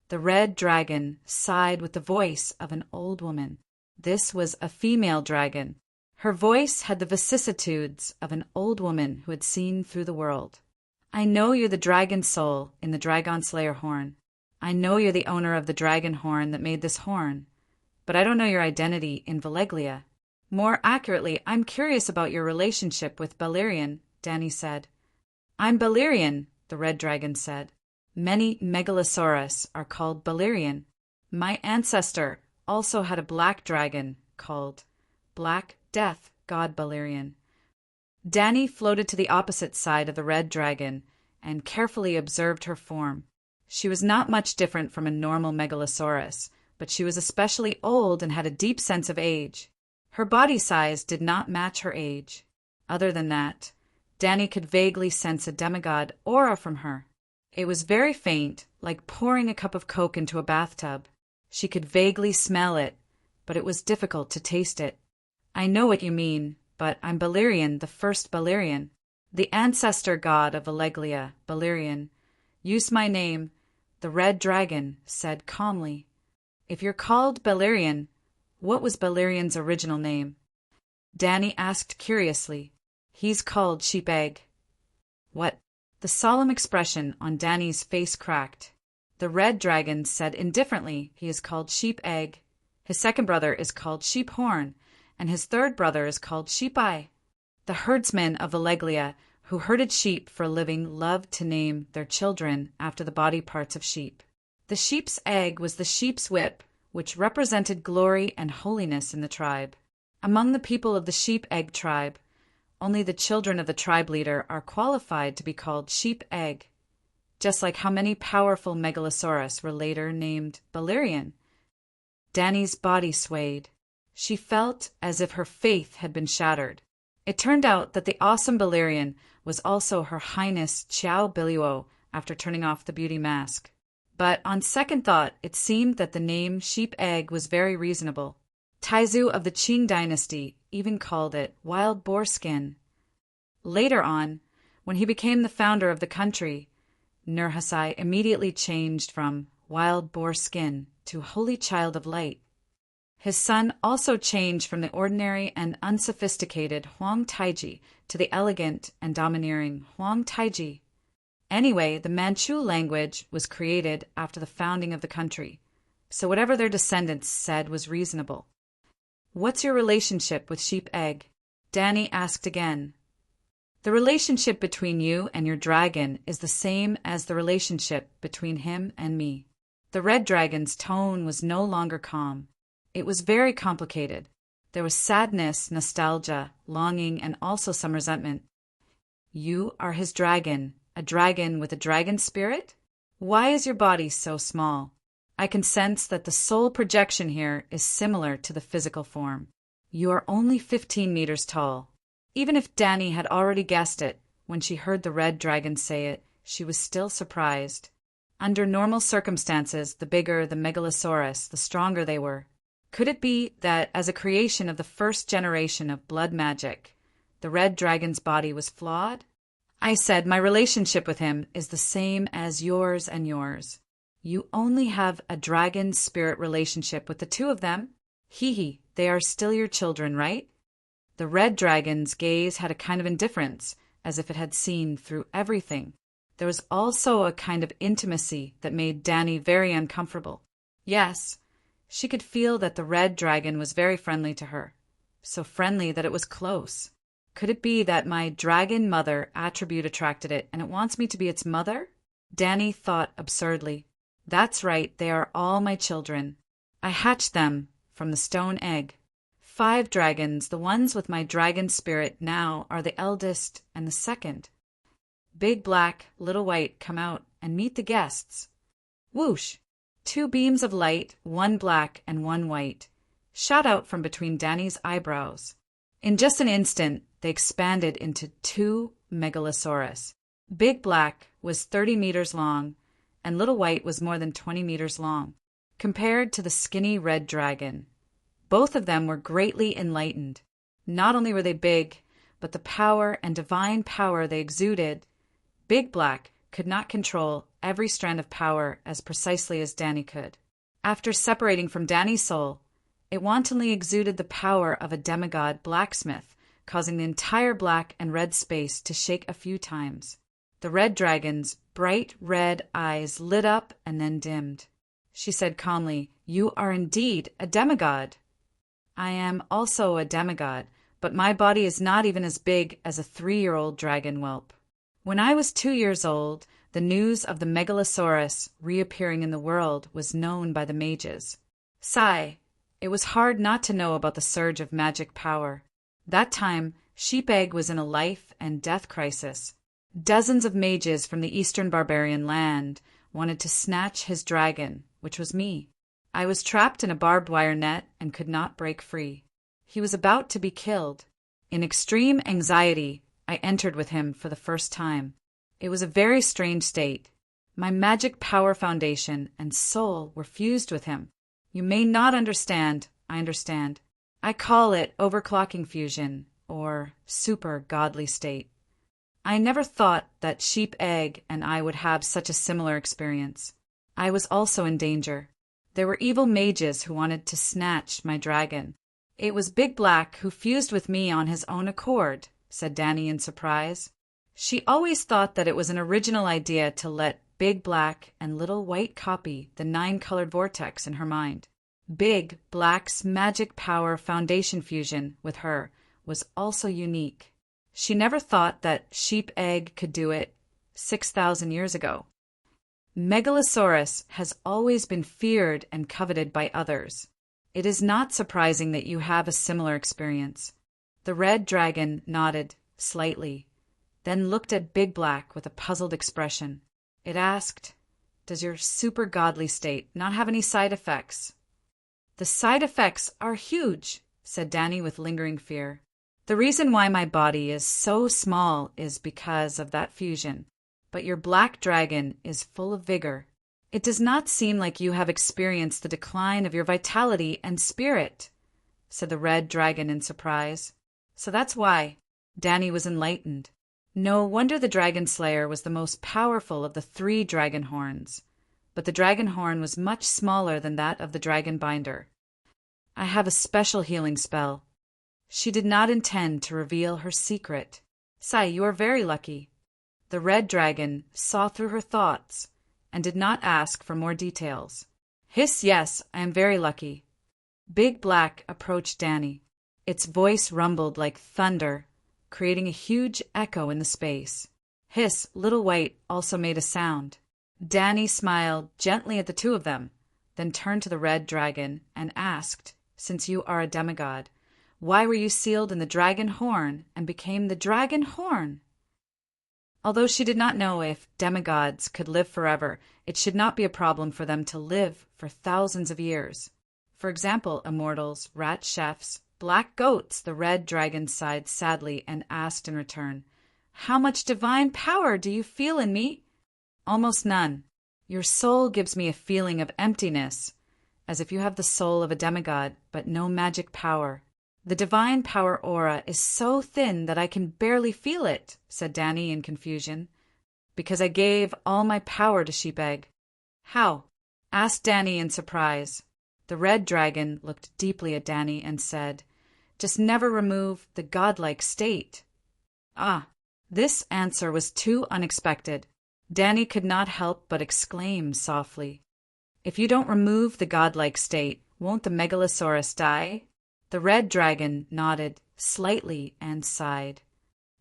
The red dragon sighed with the voice of an old woman. This was a female dragon. Her voice had the vicissitudes of an old woman who had seen through the world. "I know you're the dragon soul in the Dragon Slayer horn. I know you're the owner of the dragon horn that made this horn, but I don't know your identity in Valeglia. More accurately, I'm curious about your relationship with Balerion," Danny said. "I'm Balerion," the red dragon said. "Many Megalosaurus are called Balerion. My ancestor also had a black dragon called Black Death God Balerion." Danny floated to the opposite side of the red dragon and carefully observed her form. She was not much different from a normal Megalosaurus, but she was especially old and had a deep sense of age. Her body size did not match her age. Other than that, Danny could vaguely sense a demigod aura from her. It was very faint, like pouring a cup of Coke into a bathtub. She could vaguely smell it, but it was difficult to taste it. "I know what you mean, but I'm Balerion, the first Balerion, the ancestor god of Valeglia, Balerion. Use my name, the Red Dragon said calmly. If you're called Beleriand, what was Beleriand's original name? Danny asked curiously. He's called Sheep Egg. What? The solemn expression on Danny's face cracked. The Red Dragon said indifferently he is called Sheep Egg. His second brother is called Sheep Horn, and his third brother is called Sheep Eye. The herdsmen of Valeglia, who herded sheep for a living, loved to name their children after the body parts of sheep. The sheep's egg was the sheep's whip, which represented glory and holiness in the tribe. Among the people of the Sheep Egg tribe, only the children of the tribe leader are qualified to be called Sheep Egg, just like how many powerful megalosaurus were later named Beleriand. Danny's body swayed. She felt as if her faith had been shattered. It turned out that the awesome Beleriand was also Her Highness Xiao Biluo after turning off the beauty mask. But on second thought, it seemed that the name Sheep Egg was very reasonable. Taizu of the Qing dynasty even called it wild boar skin. Later on, when he became the founder of the country, Nurhasai immediately changed from wild boar skin to holy child of light. His son also changed from the ordinary and unsophisticated Huang Taiji to the elegant and domineering Huang Taiji. Anyway, the Manchu language was created after the founding of the country, so whatever their descendants said was reasonable. What's your relationship with Sheep Egg? Danny asked again. The relationship between you and your dragon is the same as the relationship between him and me. The Red Dragon's tone was no longer calm. It was very complicated. There was sadness, nostalgia, longing, and also some resentment. You are his dragon, a dragon with a dragon spirit? Why is your body so small? I can sense that the soul projection here is similar to the physical form. You are only 15 meters tall. Even if Danny had already guessed it, when she heard the Red Dragon say it, she was still surprised. Under normal circumstances, the bigger the megalosaurus, the stronger they were. Could it be that, as a creation of the first generation of blood magic, the Red Dragon's body was flawed? I said my relationship with him is the same as yours and yours. You only have a dragon spirit relationship with the two of them. Hee, they are still your children, right? The Red Dragon's gaze had a kind of indifference, as if it had seen through everything. There was also a kind of intimacy that made Danny very uncomfortable. Yes, she could feel that the Red Dragon was very friendly to her, so friendly that it was close. Could it be that my dragon mother attribute attracted it, and it wants me to be its mother? Danny thought absurdly. That's right, they are all my children. I hatched them from the stone egg. 5 dragons, the ones with my dragon spirit now, are the eldest and the second. Big Black, Little White, come out and meet the guests. Whoosh! 2 beams of light, 1 black and 1 white, shot out from between Danny's eyebrows. In just an instant, they expanded into 2 megalosaurus. Big Black was 30 meters long, and Little White was more than 20 meters long, compared to the skinny Red Dragon. Both of them were greatly enlightened. Not only were they big, but the power and divine power they exuded. Big Black could not control every strand of power as precisely as Danny could. After separating from Danny's soul, it wantonly exuded the power of a demigod blacksmith, causing the entire black and red space to shake a few times. The Red Dragon's bright red eyes lit up and then dimmed. She said calmly, "You are indeed a demigod." "I am also a demigod, but my body is not even as big as a 3-year-old dragon whelp. When I was 2 years old, the news of the megalosaurus reappearing in the world was known by the mages. Sigh, it was hard not to know about the surge of magic power. That time, Sheep Egg was in a life and death crisis. Dozens of mages from the eastern barbarian land wanted to snatch his dragon, which was me. I was trapped in a barbed wire net and could not break free. He was about to be killed. In extreme anxiety, I entered with him for the first time. It was a very strange state. My magic power foundation and soul were fused with him. You may not understand, I understand. I call it overclocking fusion, or super godly state. I never thought that Sheep Egg and I would have such a similar experience. I was also in danger. There were evil mages who wanted to snatch my dragon. It was Big Black who fused with me on his own accord, said Danny in surprise. She always thought that it was an original idea to let Big Black and Little White copy the 9-colored vortex in her mind. Big Black's magic power foundation fusion with her was also unique. She never thought that Sheep Egg could do it 6,000 years ago. Megalosaurus has always been feared and coveted by others. It is not surprising that you have a similar experience. The red dragon nodded slightly, then looked at Big Black with a puzzled expression. It asked, "Does your super godly state not have any side effects?" "The side effects are huge," said Danny with lingering fear. "The reason why my body is so small is because of that fusion. But your black dragon is full of vigor. It does not seem like you have experienced the decline of your vitality and spirit," said the red dragon in surprise. "So that's why." Danny was enlightened. No wonder the Dragon Slayer was the most powerful of the 3 dragon horns. But the dragon horn was much smaller than that of the dragon binder. "I have a special healing spell." She did not intend to reveal her secret. "Sai, you are very lucky." The red dragon saw through her thoughts and did not ask for more details. "Hiss, yes, I am very lucky." Big Black approached Danny. Its voice rumbled like thunder, creating a huge echo in the space. Hiss, Little White also made a sound. Danny smiled gently at the 2 of them, then turned to the red dragon and asked, "Since you are a demigod, why were you sealed in the dragon horn and became the dragon horn?" Although she did not know if demigods could live forever, it should not be a problem for them to live for thousands of years. For example, immortals, rat chefs, black goats. The red dragon sighed sadly and asked in return, "How much divine power do you feel in me?" "Almost none. Your soul gives me a feeling of emptiness, as if you have the soul of a demigod, but no magic power. The divine power aura is so thin that I can barely feel it," said Danny in confusion. "Because I gave all my power to Sheep Egg." "How?" asked Danny in surprise. The red dragon looked deeply at Danny and said, "Just never remove the godlike state." Ah, this answer was too unexpected. Danny could not help but exclaim softly, "If you don't remove the godlike state, won't the Megalosaurus die?" The red dragon nodded slightly and sighed.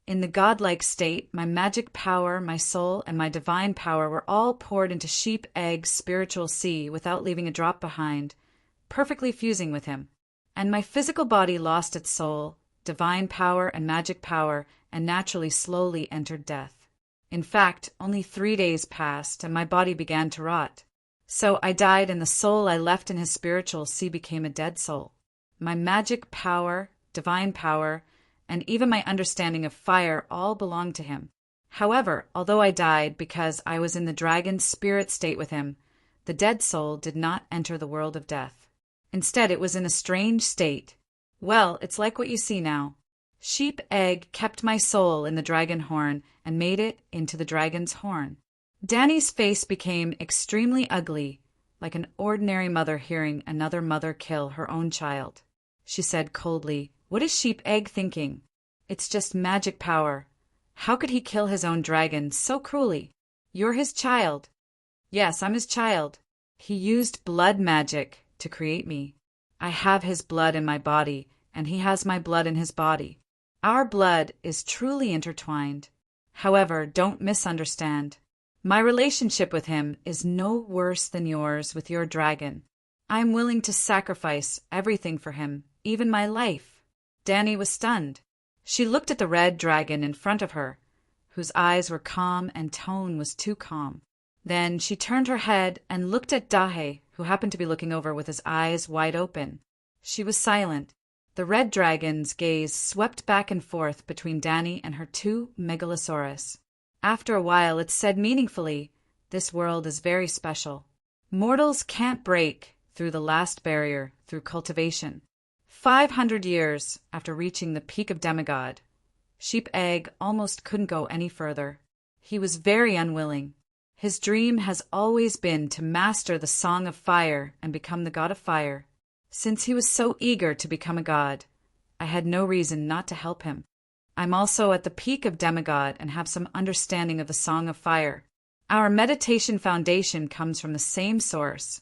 "In the godlike state, my magic power, my soul, and my divine power were all poured into Sheep Egg's spiritual sea without leaving a drop behind, perfectly fusing with him. And my physical body lost its soul, divine power, and magic power, and naturally slowly entered death. In fact, only 3 days passed, and my body began to rot. So I died, and the soul I left in his spiritual sea became a dead soul. My magic power, divine power, and even my understanding of fire all belonged to him. However, although I died because I was in the dragon's spirit state with him, the dead soul did not enter the world of death. Instead, it was in a strange state. Well, it's like what you see now. Sheep Egg kept my soul in the dragon horn and made it into the dragon's horn." Danny's face became extremely ugly, like an ordinary mother hearing another mother kill her own child. She said coldly, "What is Sheep Egg thinking? It's just magic power. How could he kill his own dragon so cruelly? You're his child." "Yes, I'm his child. He used blood magic to create me. I have his blood in my body, and he has my blood in his body. Our blood is truly intertwined. However, don't misunderstand. My relationship with him is no worse than yours with your dragon. I'm willing to sacrifice everything for him, even my life." Danny was stunned. She looked at the red dragon in front of her, whose eyes were calm and tone was too calm. Then she turned her head and looked at Dahe, who happened to be looking over with his eyes wide open. She was silent. The red dragon's gaze swept back and forth between Danny and her 2 Megalosaurus. After a while it said meaningfully, "This world is very special. Mortals can't break through the last barrier through cultivation. 500 years after reaching the peak of demigod, Sheep Egg almost couldn't go any further. He was very unwilling. His dream has always been to master the Song of Fire and become the god of fire. Since he was so eager to become a god, I had no reason not to help him. I'm also at the peak of demigod and have some understanding of the Song of Fire. Our meditation foundation comes from the same source,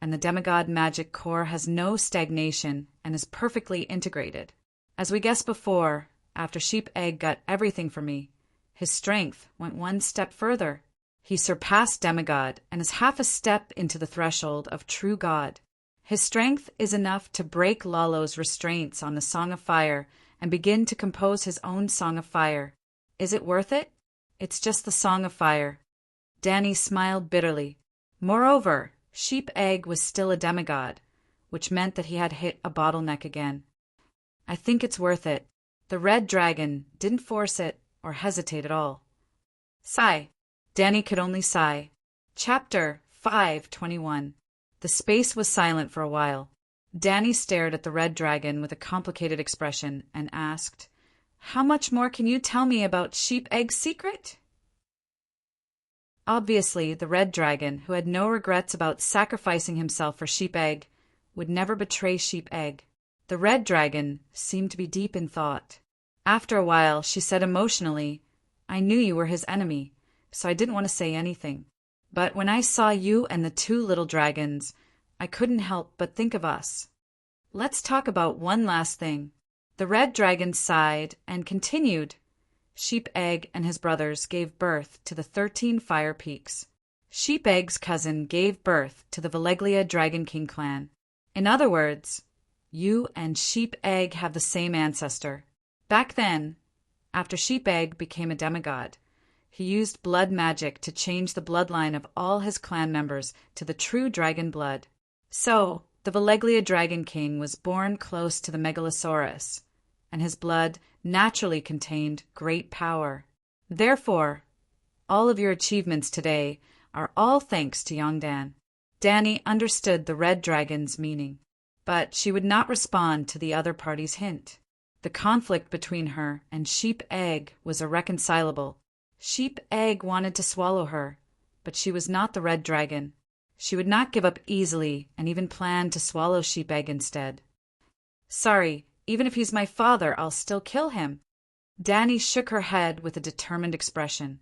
and the demigod magic core has no stagnation and is perfectly integrated. As we guessed before, after Sheep Egg got everything from me, his strength went one step further. He surpassed demigod and is half a step into the threshold of true god. His strength is enough to break Lalo's restraints on the Song of Fire and begin to compose his own Song of Fire. Is it worth it? It's just the Song of Fire. Danny smiled bitterly. Moreover, Sheep Egg was still a demigod, which meant that he had hit a bottleneck again. I think it's worth it. The red dragon didn't force it or hesitate at all. Sigh. Danny could only sigh. Chapter 5:21. The space was silent for a while. Danny stared at the red dragon with a complicated expression and asked, "How much more can you tell me about Sheep Egg's secret?" Obviously, the red dragon, who had no regrets about sacrificing himself for Sheep Egg, would never betray Sheep Egg. The red dragon seemed to be deep in thought. After a while, she said emotionally, "I knew you were his enemy, so I didn't want to say anything. But when I saw you and the two little dragons, I couldn't help but think of us. Let's talk about one last thing." The red dragon sighed and continued. Sheep Egg and his brothers gave birth to the 13 Fire Peaks. Sheep Egg's cousin gave birth to the Valeglia Dragon King clan. In other words, you and Sheep Egg have the same ancestor. Back then, after Sheep Egg became a demigod, he used blood magic to change the bloodline of all his clan members to the true dragon blood. So, the Valeglia Dragon King was born close to the Megalosaurus, and his blood naturally contained great power. Therefore, all of your achievements today are all thanks to young Dan. Danny understood the red dragon's meaning, but she would not respond to the other party's hint. The conflict between her and Sheep Egg was irreconcilable. Sheep Egg wanted to swallow her, but she was not the red dragon. She would not give up easily and even planned to swallow Sheep Egg instead. "Sorry, even if he's my father, I'll still kill him." Danny shook her head with a determined expression.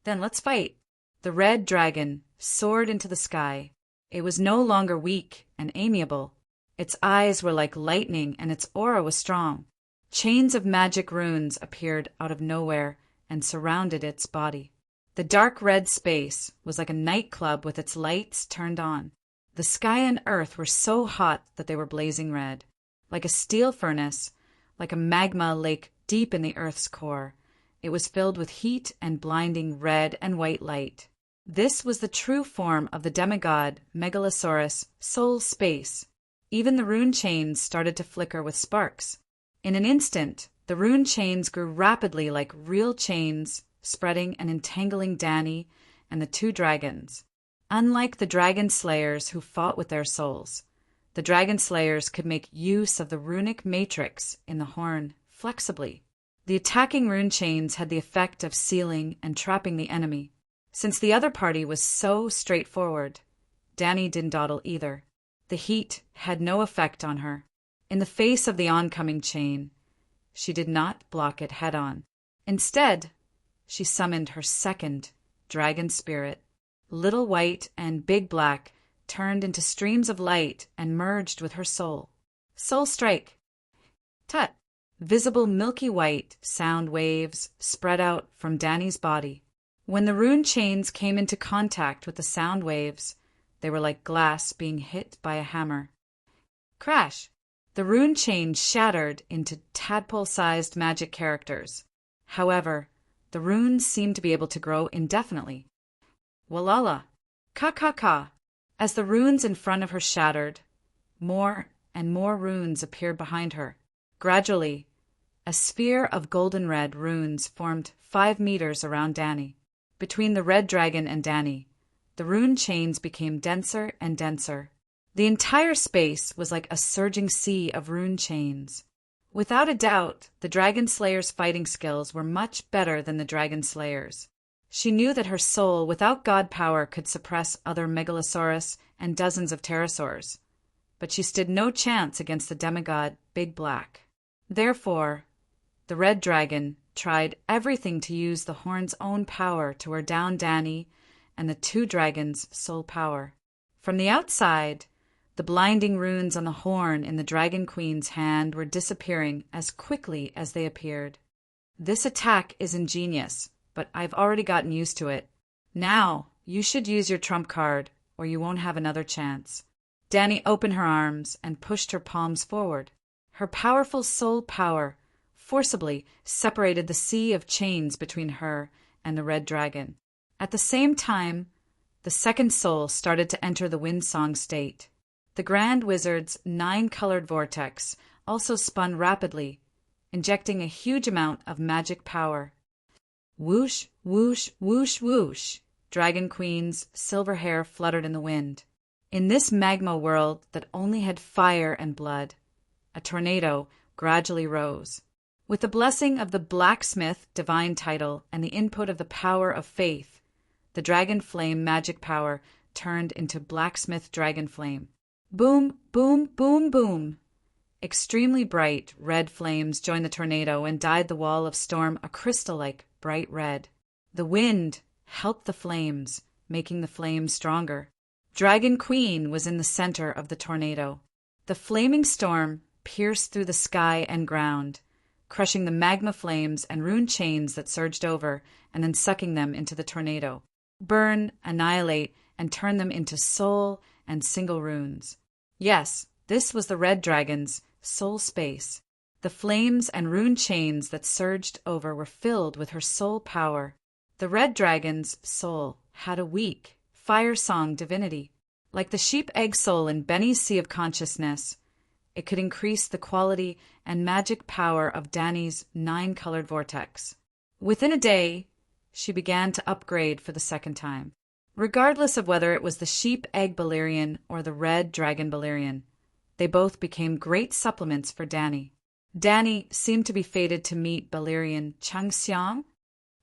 "Then let's fight." The red dragon soared into the sky. It was no longer weak and amiable. Its eyes were like lightning and its aura was strong. Chains of magic runes appeared out of nowhere and surrounded its body. The dark red space was like a nightclub with its lights turned on. The sky and earth were so hot that they were blazing red. Like a steel furnace, like a magma lake deep in the earth's core, it was filled with heat and blinding red and white light. This was the true form of the demigod Megalosaurus soul space. Even the rune chains started to flicker with sparks. In an instant, the rune chains grew rapidly like real chains, spreading and entangling Danny and the two dragons. Unlike the dragon slayers who fought with their souls, the dragon slayers could make use of the runic matrix in the horn flexibly. The attacking rune chains had the effect of sealing and trapping the enemy. Since the other party was so straightforward, Danny didn't dawdle either. The heat had no effect on her. In the face of the oncoming chain, she did not block it head-on. Instead, she summoned her second dragon spirit. Little White and Big Black turned into streams of light and merged with her soul. Soul strike! Tut! Visible milky white sound waves spread out from Danny's body. When the rune chains came into contact with the sound waves, they were like glass being hit by a hammer. Crash! The rune chain shattered into tadpole-sized magic characters. However, the runes seemed to be able to grow indefinitely. Walala! Ka-ka-ka! As the runes in front of her shattered, more and more runes appeared behind her. Gradually, a sphere of golden red runes formed 5 meters around Danny. Between the red dragon and Danny, the rune chains became denser and denser. The entire space was like a surging sea of rune chains. Without a doubt, the Dragon Slayer's fighting skills were much better than the Dragon Slayer's. She knew that her soul, without god power, could suppress other Megalosaurus and dozens of pterosaurs. But she stood no chance against the demigod Big Black. Therefore, the Red Dragon tried everything to use the horn's own power to wear down Danny and the two dragons' soul power. From the outside, the blinding runes on the horn in the Dragon Queen's hand were disappearing as quickly as they appeared. This attack is ingenious, but I've already gotten used to it. Now, you should use your trump card, or you won't have another chance. Danny opened her arms and pushed her palms forward. Her powerful soul power forcibly separated the sea of chains between her and the Red Dragon. At the same time, the second soul started to enter the windsong state. The Grand Wizard's 9-colored vortex also spun rapidly, injecting a huge amount of magic power. Whoosh, whoosh, whoosh, whoosh, Dragon Queen's silver hair fluttered in the wind. In this magma world that only had fire and blood, a tornado gradually rose. With the blessing of the blacksmith divine title and the input of the power of faith, the dragon flame magic power turned into blacksmith dragon flame. Boom, boom, boom, boom. Extremely bright red flames joined the tornado and dyed the wall of storm a crystal-like bright red. The wind helped the flames, making the flames stronger. Dragon Queen was in the center of the tornado. The flaming storm pierced through the sky and ground, crushing the magma flames and rune chains that surged over and then sucking them into the tornado. Burn, annihilate, and turn them into soul and single runes. Yes, this was the Red Dragon's soul space. The flames and rune chains that surged over were filled with her soul power. The Red Dragon's soul had a weak, fire-song divinity. Like the sheep egg soul in Benny's Sea of Consciousness, it could increase the quality and magic power of Danny's 9-colored vortex. Within a day, she began to upgrade for the second time. Regardless of whether it was the sheep egg Balerion or the red dragon Balerion, they both became great supplements for Danny. Danny seemed to be fated to meet Balerion Changxiang.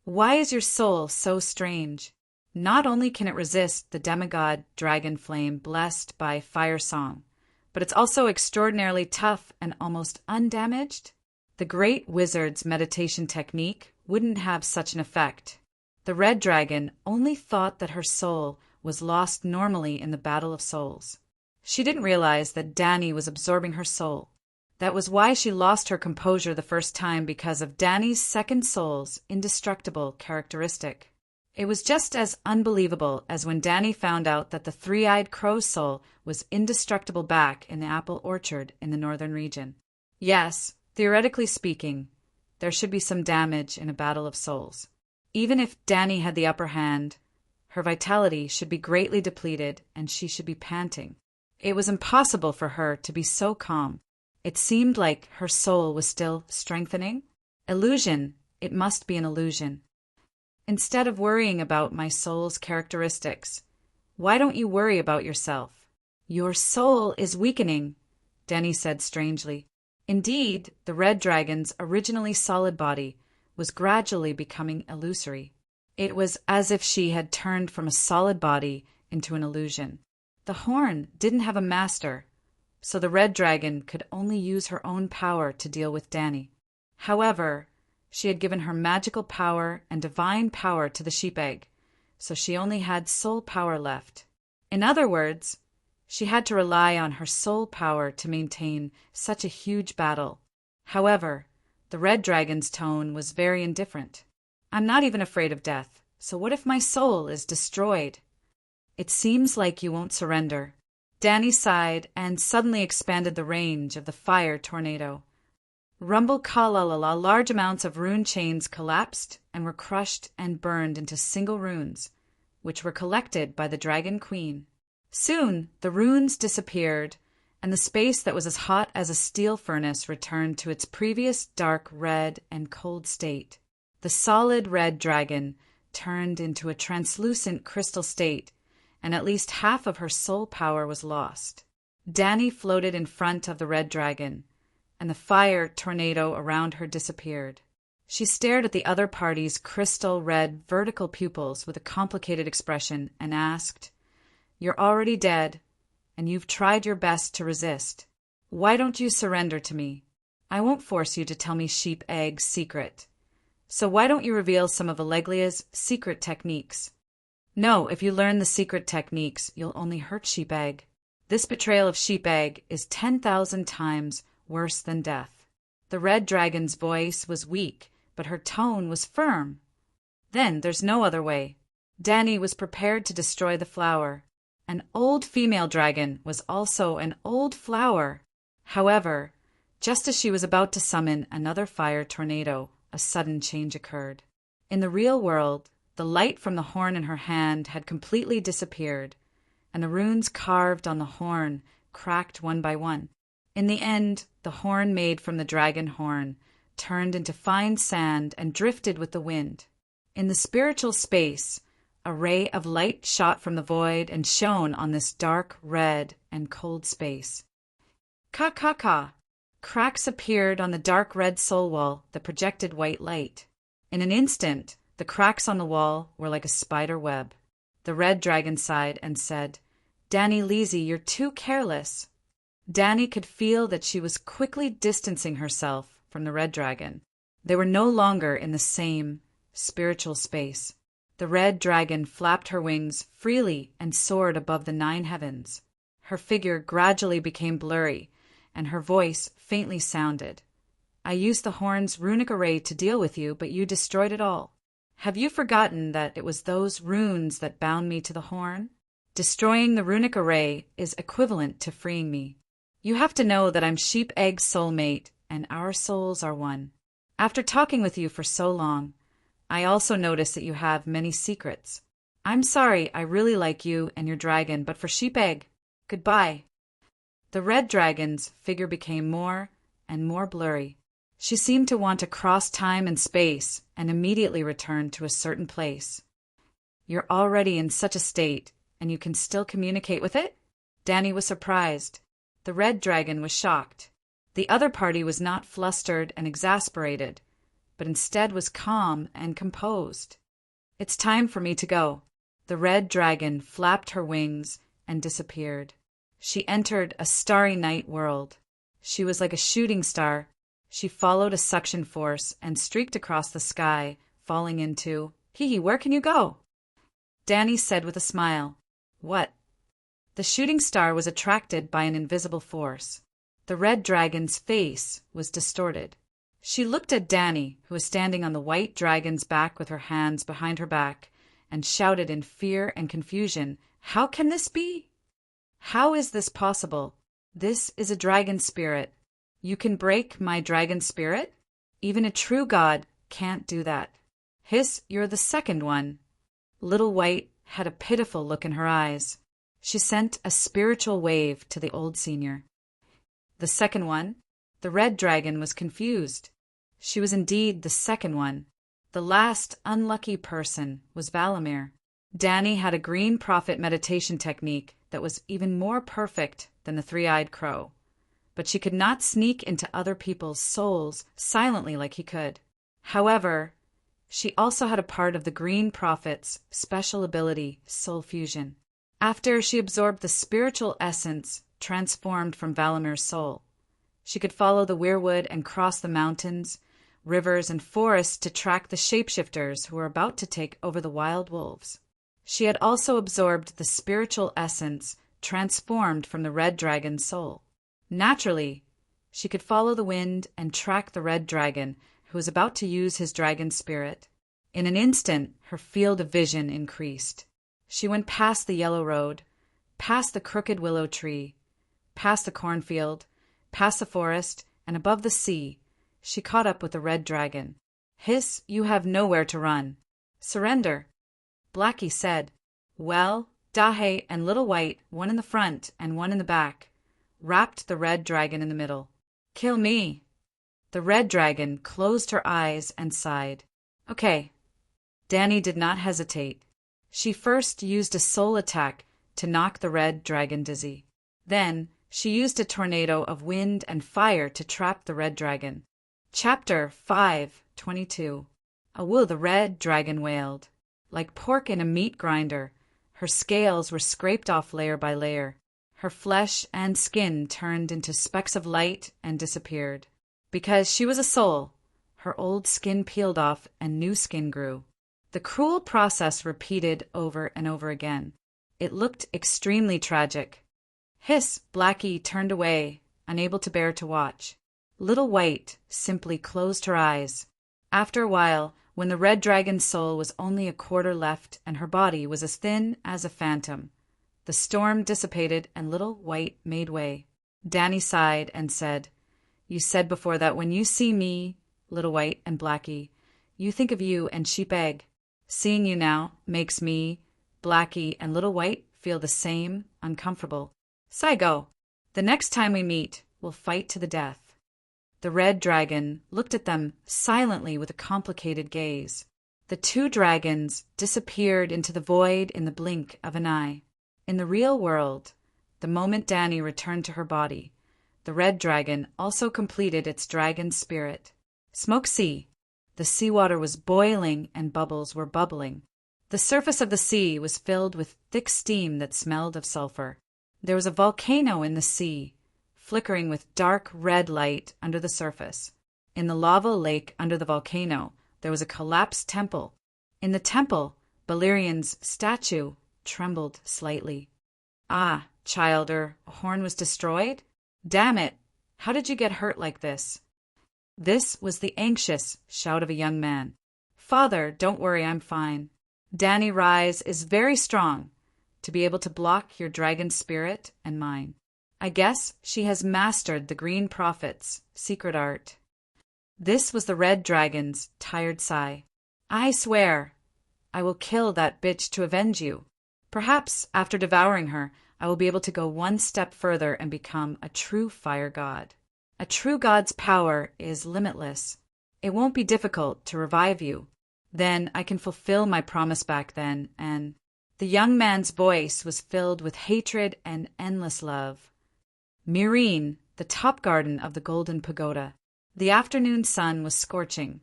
Why is your soul so strange? Not only can it resist the demigod dragon flame blessed by fire song, but it's also extraordinarily tough and almost undamaged. The great wizard's meditation technique wouldn't have such an effect. The Red Dragon only thought that her soul was lost normally in the Battle of Souls. She didn't realize that Danny was absorbing her soul. That was why she lost her composure the first time, because of Danny's second soul's indestructible characteristic. It was just as unbelievable as when Danny found out that the three-eyed crow's soul was indestructible back in the apple orchard in the northern region. Yes, theoretically speaking, there should be some damage in a battle of souls. Even if Danny had the upper hand, her vitality should be greatly depleted and she should be panting. It was impossible for her to be so calm. It seemed like her soul was still strengthening. Illusion, it must be an illusion. Instead of worrying about my soul's characteristics, why don't you worry about yourself? Your soul is weakening, Danny said strangely. Indeed, the Red Dragon's originally solid body was gradually becoming illusory. It was as if she had turned from a solid body into an illusion. The horn didn't have a master, so the Red Dragon could only use her own power to deal with Danny. However, she had given her magical power and divine power to the sheep egg, so she only had soul power left. In other words, she had to rely on her soul power to maintain such a huge battle. However, the Red Dragon's tone was very indifferent. I'm not even afraid of death, so what if my soul is destroyed? It seems like you won't surrender. Danny sighed and suddenly expanded the range of the fire tornado. Rumble-ka-la-la-la, large amounts of rune chains collapsed and were crushed and burned into single runes, which were collected by the Dragon Queen. Soon the runes disappeared, and the space that was as hot as a steel furnace returned to its previous dark red and cold state. The solid red dragon turned into a translucent crystal state, and at least half of her soul power was lost. Danny floated in front of the red dragon, and the fire tornado around her disappeared. She stared at the other party's crystal red vertical pupils with a complicated expression and asked, "You're already dead, and you've tried your best to resist. Why don't you surrender to me? I won't force you to tell me Sheep Egg's secret. So why don't you reveal some of Alleglia's secret techniques? No, if you learn the secret techniques, you'll only hurt Sheep Egg. This betrayal of Sheep Egg is 10,000 times worse than death." The red dragon's voice was weak, but her tone was firm. "Then there's no other way." Danny was prepared to destroy the flower. An old female dragon was also an old flower. However, just as she was about to summon another fire tornado, a sudden change occurred. In the real world, the light from the horn in her hand had completely disappeared, and the runes carved on the horn cracked one by one. In the end, the horn made from the dragon horn turned into fine sand and drifted with the wind. In the spiritual space, a ray of light shot from the void and shone on this dark red and cold space. Ka ka ka! Cracks appeared on the dark red soul wall that projected white light. In an instant, the cracks on the wall were like a spider web. The red dragon sighed and said, "Danny Leezy, you're too careless." Danny could feel that she was quickly distancing herself from the red dragon. They were no longer in the same spiritual space. The red dragon flapped her wings freely and soared above the 9 heavens. Her figure gradually became blurry, and her voice faintly sounded. "I used the horn's runic array to deal with you, but you destroyed it all. Have you forgotten that it was those runes that bound me to the horn? Destroying the runic array is equivalent to freeing me. You have to know that I'm Sheep Egg's soulmate, and our souls are one. After talking with you for so long, I also notice that you have many secrets. I'm sorry, I really like you and your dragon, but for Sheep Egg, goodbye." The red dragon's figure became more and more blurry. She seemed to want to cross time and space and immediately return to a certain place. "You're already in such a state, and you can still communicate with it?" Danny was surprised. The red dragon was shocked. The other party was not flustered and exasperated, but instead was calm and composed. "It's time for me to go." The red dragon flapped her wings and disappeared. She entered a starry night world. She was like a shooting star. She followed a suction force and streaked across the sky, falling into, "Hee, where can you go?" Danny said with a smile, "What?" The shooting star was attracted by an invisible force. The red dragon's face was distorted. She looked at Danny, who was standing on the white dragon's back with her hands behind her back, and shouted in fear and confusion, "How can this be? How is this possible? This is a dragon spirit. You can break my dragon spirit? Even a true god can't do that. Hiss, you're the second one." Little White had a pitiful look in her eyes. She sent a spiritual wave to the old senior. "The second one?" The red dragon was confused. She was indeed the second one. The last unlucky person was Valamir. Danny had a green prophet meditation technique that was even more perfect than the three-eyed crow, but she could not sneak into other people's souls silently like he could. However, she also had a part of the green prophet's special ability, soul fusion. After she absorbed the spiritual essence transformed from Valamir's soul, she could follow the weirwood and cross the mountains, rivers, and forests to track the shapeshifters who were about to take over the wild wolves. She had also absorbed the spiritual essence transformed from the red dragon's soul. Naturally, she could follow the wind and track the red dragon who was about to use his dragon spirit. In an instant, her field of vision increased. She went past the yellow road, past the crooked willow tree, past the cornfield, past the forest, and above the sea. She caught up with the red dragon. "Hiss, you have nowhere to run. Surrender." Blackie said, "Well, Dahe and Little White, one in the front and one in the back, wrapped the red dragon in the middle. Kill me." The red dragon closed her eyes and sighed. "Okay." Danny did not hesitate. She first used a soul attack to knock the red dragon dizzy. Then She used a tornado of wind and fire to trap the red dragon. Chapter 5:22. Awoo, the red dragon wailed. Like pork in a meat grinder, her scales were scraped off layer by layer. Her flesh and skin turned into specks of light and disappeared. Because she was a soul, her old skin peeled off and new skin grew. The cruel process repeated over and over again. It looked extremely tragic. Hiss! Blackie turned away, unable to bear to watch. Little White simply closed her eyes. After a while, when the red dragon's soul was only a quarter left and her body was as thin as a phantom, the storm dissipated and Little White made way. Danny sighed and said, "You said before that when you see me, Little White and Blackie, you think of you and Sheep Egg. Seeing you now makes me, Blackie, and Little White feel the same, uncomfortable. Saigo, the next time we meet, we'll fight to the death." The red dragon looked at them silently with a complicated gaze. The two dragons disappeared into the void in the blink of an eye. In the real world, the moment Danny returned to her body, the red dragon also completed its dragon spirit. Smoke Sea. The seawater was boiling and bubbles were bubbling. The surface of the sea was filled with thick steam that smelled of sulfur. There was a volcano in the sea, flickering with dark red light under the surface. In the lava lake under the volcano, there was a collapsed temple. In the temple, Balerian's statue trembled slightly. "Ah, Childer, a horn was destroyed? Damn it! How did you get hurt like this?" This was the anxious shout of a young man. "Father, don't worry, I'm fine. Danny Rise is very strong to be able to block your dragon spirit and mine. I guess she has mastered the Green Prophet's secret art." This was the red dragon's tired sigh. "I swear I will kill that bitch to avenge you. Perhaps after devouring her, I will be able to go one step further and become a true fire god. A true god's power is limitless. It won't be difficult to revive you. Then I can fulfill my promise back then, and—" The young man's voice was filled with hatred and endless love. Myrene, the top garden of the Golden Pagoda. The afternoon sun was scorching,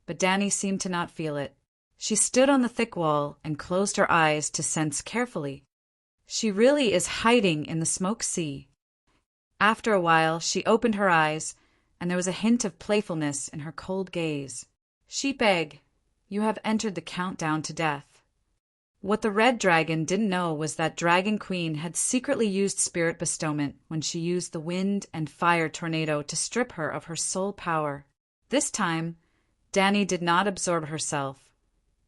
but Danny seemed to not feel it. She stood on the thick wall and closed her eyes to sense carefully. She really is hiding in the Smoke Sea. After a while, she opened her eyes, and there was a hint of playfulness in her cold gaze. "Sheep Egg, you have entered the countdown to death." What the red dragon didn't know was that Dragon Queen had secretly used spirit bestowment when she used the wind and fire tornado to strip her of her soul power. This time, Danny did not absorb herself,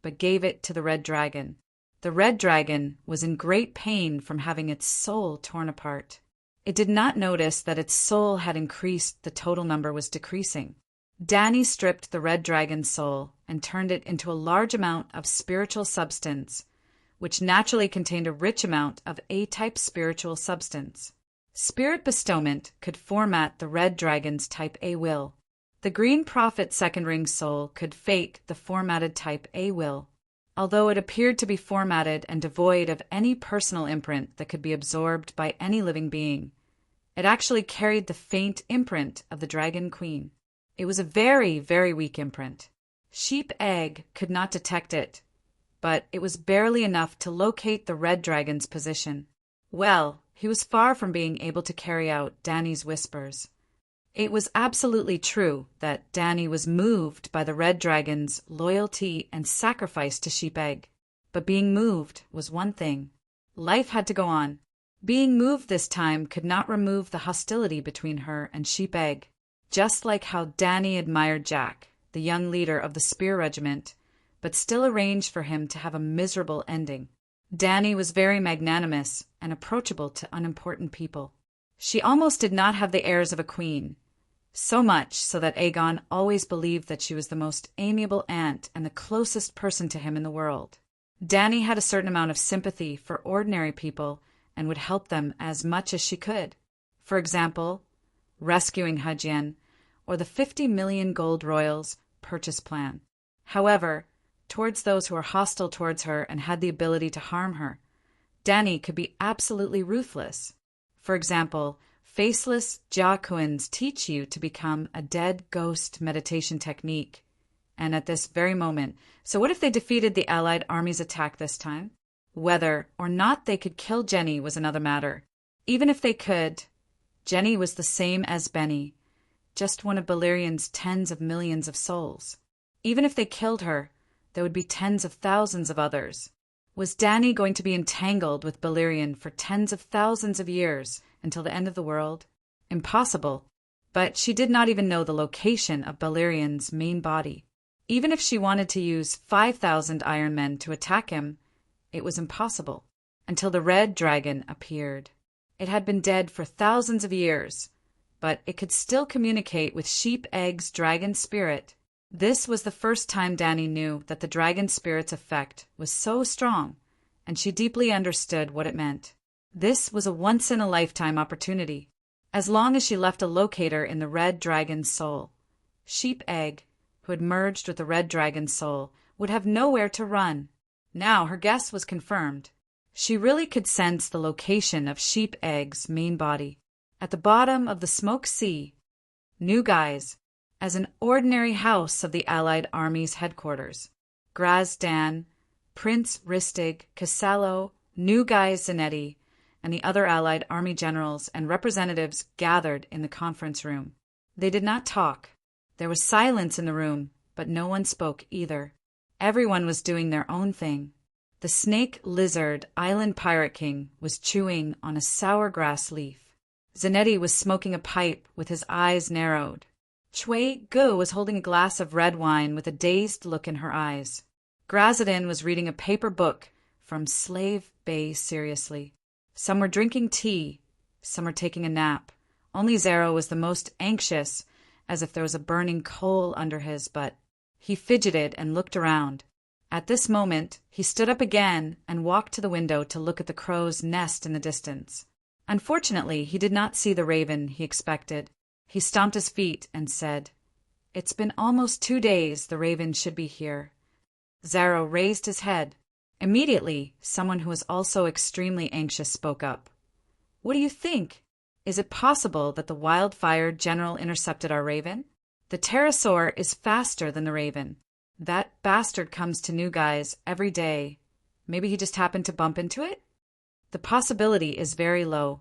but gave it to the red dragon. The red dragon was in great pain from having its soul torn apart. It did not notice that its soul had increased, the total number was decreasing. Danny stripped the red dragon's soul and turned it into a large amount of spiritual substance, which naturally contained a rich amount of A-type spiritual substance. Spirit bestowment could format the red dragon's type A will. The Green Prophet second ring soul could fake the formatted type A will. Although it appeared to be formatted and devoid of any personal imprint that could be absorbed by any living being, it actually carried the faint imprint of the Dragon Queen. It was a very, very weak imprint. Sheep Egg could not detect it, but it was barely enough to locate the red dragon's position. Well, he was far from being able to carry out Danny's whispers. It was absolutely true that Danny was moved by the red dragon's loyalty and sacrifice to Sheep Egg. But being moved was one thing. Life had to go on. Being moved this time could not remove the hostility between her and Sheep Egg. Just like how Danny admired Jack, the young leader of the Spear Regiment, but still arranged for him to have a miserable ending. Danny was very magnanimous and approachable to unimportant people. She almost did not have the airs of a queen, so much so that Aegon always believed that she was the most amiable aunt and the closest person to him in the world. Danny had a certain amount of sympathy for ordinary people and would help them as much as she could. For example, rescuing Hajien or the 50 million gold royals purchase plan. However, towards those who were hostile towards her and had the ability to harm her, Danny could be absolutely ruthless. For example, faceless Jiaquins teach you to become a dead ghost meditation technique. And at this very moment, so what if they defeated the Allied army's attack this time? Whether or not they could kill Jenny was another matter. Even if they could, Jenny was the same as Benny, just one of Balerian's tens of millions of souls. Even if they killed her, there would be tens of thousands of others. Was Danny going to be entangled with Balerian for tens of thousands of years until the end of the world? Impossible. But she did not even know the location of Balerian's main body. Even if she wanted to use 5,000 Iron Men to attack him, it was impossible, until the red dragon appeared. It had been dead for thousands of years, but it could still communicate with Sheep Egg's dragon spirit. This was the first time Danny knew that the dragon spirit's effect was so strong, and she deeply understood what it meant. This was a once-in-a-lifetime opportunity, as long as she left a locator in the red dragon's soul. Sheep Egg, who had merged with the red dragon's soul, would have nowhere to run. Now her guess was confirmed. She really could sense the location of Sheep Egg's main body. At the bottom of the Smoke Sea, New Guise, as an ordinary house of the Allied Army's headquarters. Grazdan, Prince Ristig, Casello, New Guise Zanetti, and the other Allied Army generals and representatives gathered in the conference room. They did not talk. There was silence in the room, but no one spoke either. Everyone was doing their own thing. The snake lizard island pirate king was chewing on a sour grass leaf. Zanetti was smoking a pipe with his eyes narrowed. Chui Gu was holding a glass of red wine with a dazed look in her eyes. Grazadin was reading a paper book from Slave Bay seriously. Some were drinking tea, some were taking a nap. Only Zero was the most anxious, as if there was a burning coal under his butt. He fidgeted and looked around. At this moment, he stood up again and walked to the window to look at the crow's nest in the distance. Unfortunately, he did not see the raven he expected. He stomped his feet and said, "It's been almost 2 days. The raven should be here." Zero raised his head. Immediately, someone who was also extremely anxious spoke up. "What do you think? Is it possible that the wildfire general intercepted our raven? The pterosaur is faster than the raven. That bastard comes to New Guise every day. Maybe he just happened to bump into it? The possibility is very low.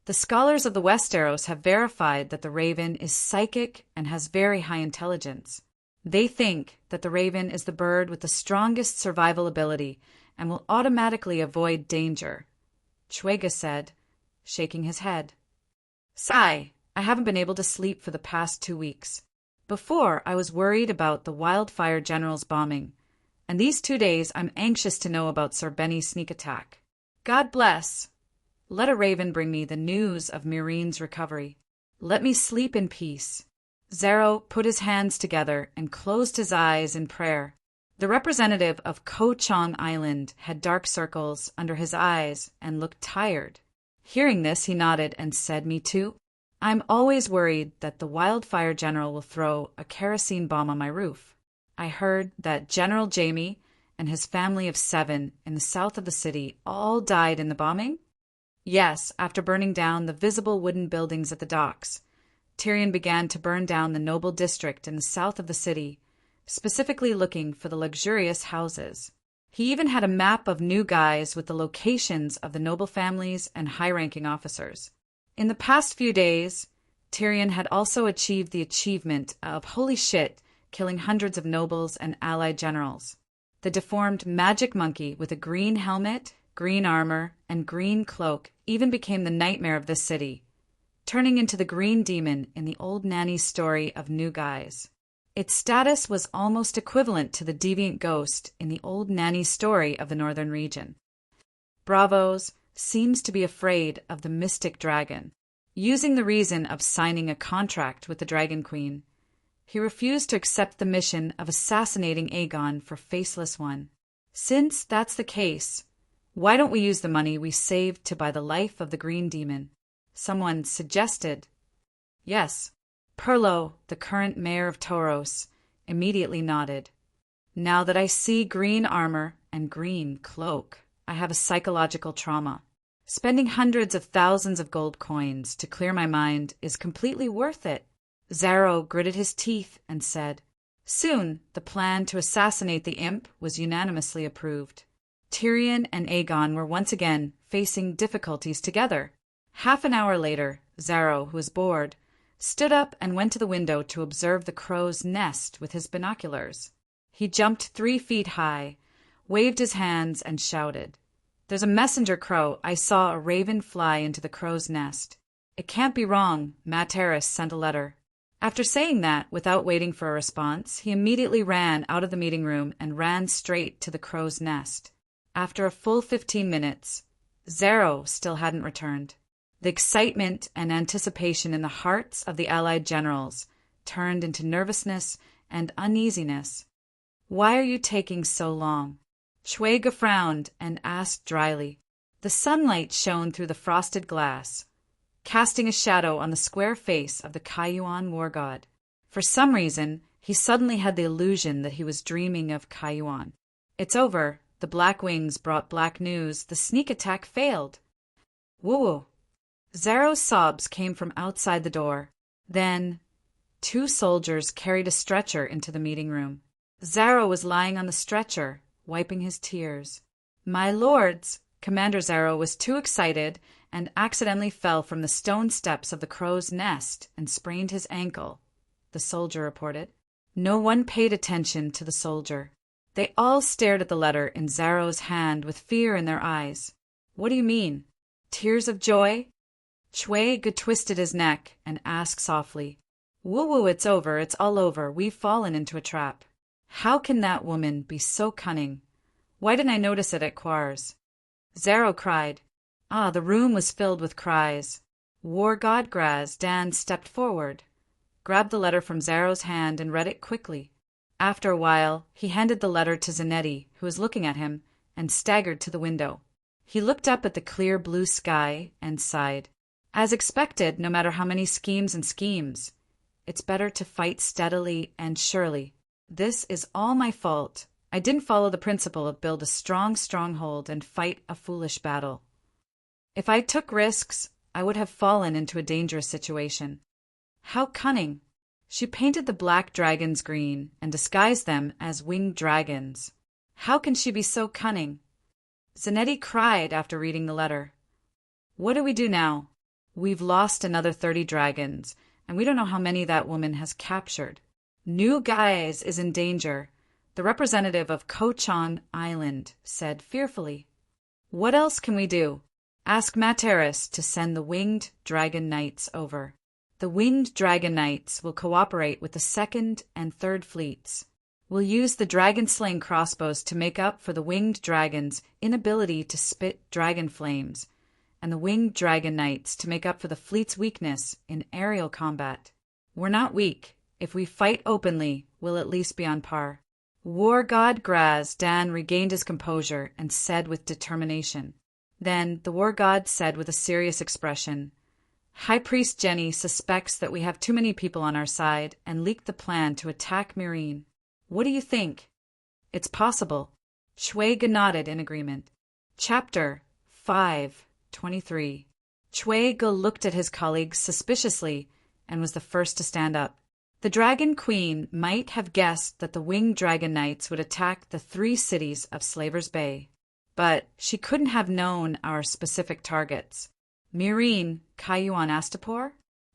The scholars of the Westeros have verified that the raven is psychic and has very high intelligence. They think that the raven is the bird with the strongest survival ability and will automatically avoid danger," Chuega said, shaking his head. "Sigh, I haven't been able to sleep for the past 2 weeks. Before, I was worried about the wildfire general's bombing, and these 2 days I'm anxious to know about Sir Benny's sneak attack. God bless. Let a raven bring me the news of Myreen's recovery. Let me sleep in peace." Zero put his hands together and closed his eyes in prayer. The representative of Ko Chang Island had dark circles under his eyes and looked tired. Hearing this, he nodded and said, "Me too. I'm always worried that the wildfire general will throw a kerosene bomb on my roof. I heard that General Jamie and his family of 7 in the south of the city all died in the bombing?" "Yes, after burning down the visible wooden buildings at the docks. Tyrion began to burn down the noble district in the south of the city, specifically looking for the luxurious houses. He even had a map of New Guise with the locations of the noble families and high-ranking officers. In the past few days, Tyrion had also achieved the achievement of, holy shit, killing hundreds of nobles and allied generals. The deformed magic monkey with a green helmet, green armor, and green cloak even became the nightmare of this city, turning into the green demon in the old nanny's story of New Guise. Its status was almost equivalent to the deviant ghost in the old nanny's story of the northern region. Braavos seems to be afraid of the mystic dragon. Using the reason of signing a contract with the Dragon Queen, he refused to accept the mission of assassinating Aegon for Faceless One. Since that's the case, why don't we use the money we saved to buy the life of the green demon? Someone suggested. Yes, Perlo, the current mayor of Toros, immediately nodded. Now that I see green armor and green cloak, I have a psychological trauma. Spending hundreds of thousands of gold coins to clear my mind is completely worth it. Zarro gritted his teeth and said. Soon, the plan to assassinate the imp was unanimously approved. Tyrion and Aegon were once again facing difficulties together. Half an hour later, Zarro, who was bored, stood up and went to the window to observe the crow's nest with his binoculars. He jumped 3 feet high, waved his hands, and shouted, "There's a messenger crow. I saw a raven fly into the crow's nest. It can't be wrong. Materis sent a letter." After saying that, without waiting for a response, he immediately ran out of the meeting room and ran straight to the crow's nest. After a full 15 minutes, Zarro still hadn't returned. The excitement and anticipation in the hearts of the allied generals turned into nervousness and uneasiness. "Why are you taking so long?" Chuega frowned and asked dryly. The sunlight shone through the frosted glass, casting a shadow on the square face of the Cayuan war god. For some reason, he suddenly had the illusion that he was dreaming of Cayuan. "It's over. The Black Wings brought black news. The sneak attack failed." "Woo!" Zarro's sobs came from outside the door. Then 2 soldiers carried a stretcher into the meeting room. Zarro was lying on the stretcher, wiping his tears. "My lords!" Commander Zarro was too excited and accidentally fell from the stone steps of the crow's nest and sprained his ankle, the soldier reported. No one paid attention to the soldier. They all stared at the letter in Zarro's hand with fear in their eyes. "What do you mean? Tears of joy?" Chuega twisted his neck and asked softly, "Woo-woo, it's over, it's all over. We've fallen into a trap. How can that woman be so cunning? Why didn't I notice it at Quars?" Zarro cried. The room was filled with cries. War God Graz Dan stepped forward, grabbed the letter from Zarro's hand and read it quickly. After a while, he handed the letter to Zanetti, who was looking at him, and staggered to the window. He looked up at the clear blue sky and sighed. As expected, no matter how many schemes and schemes, it's better to fight steadily and surely. This is all my fault. I didn't follow the principle of build a strong stronghold and fight a foolish battle. If I took risks, I would have fallen into a dangerous situation. How cunning! She painted the black dragons green and disguised them as winged dragons. How can she be so cunning? Zanetti cried after reading the letter. "What do we do now? We've lost another 30 dragons, and we don't know how many that woman has captured. New Guise is in danger," the representative of Kochon Island said fearfully. "What else can we do? Ask Materis to send the Winged Dragon Knights over. The Winged Dragon Knights will cooperate with the 2nd and 3rd fleets. We'll use the dragon-slaying crossbows to make up for the Winged Dragon's inability to spit dragon flames, and the Winged Dragon Knights to make up for the fleet's weakness in aerial combat. We're not weak. If we fight openly, we'll at least be on par." War God Graz Dan regained his composure and said with determination. Then the war god said with a serious expression, "High Priest Jenny suspects that we have too many people on our side and leaked the plan to attack Meereen. What do you think?" "It's possible." Chuega nodded in agreement. Chapter 5:23. Chuega looked at his colleagues suspiciously and was the first to stand up. The Dragon Queen might have guessed that the Winged Dragon Knights would attack the 3 cities of Slaver's Bay, but she couldn't have known our specific targets. Meereen, Cayuan Astapor?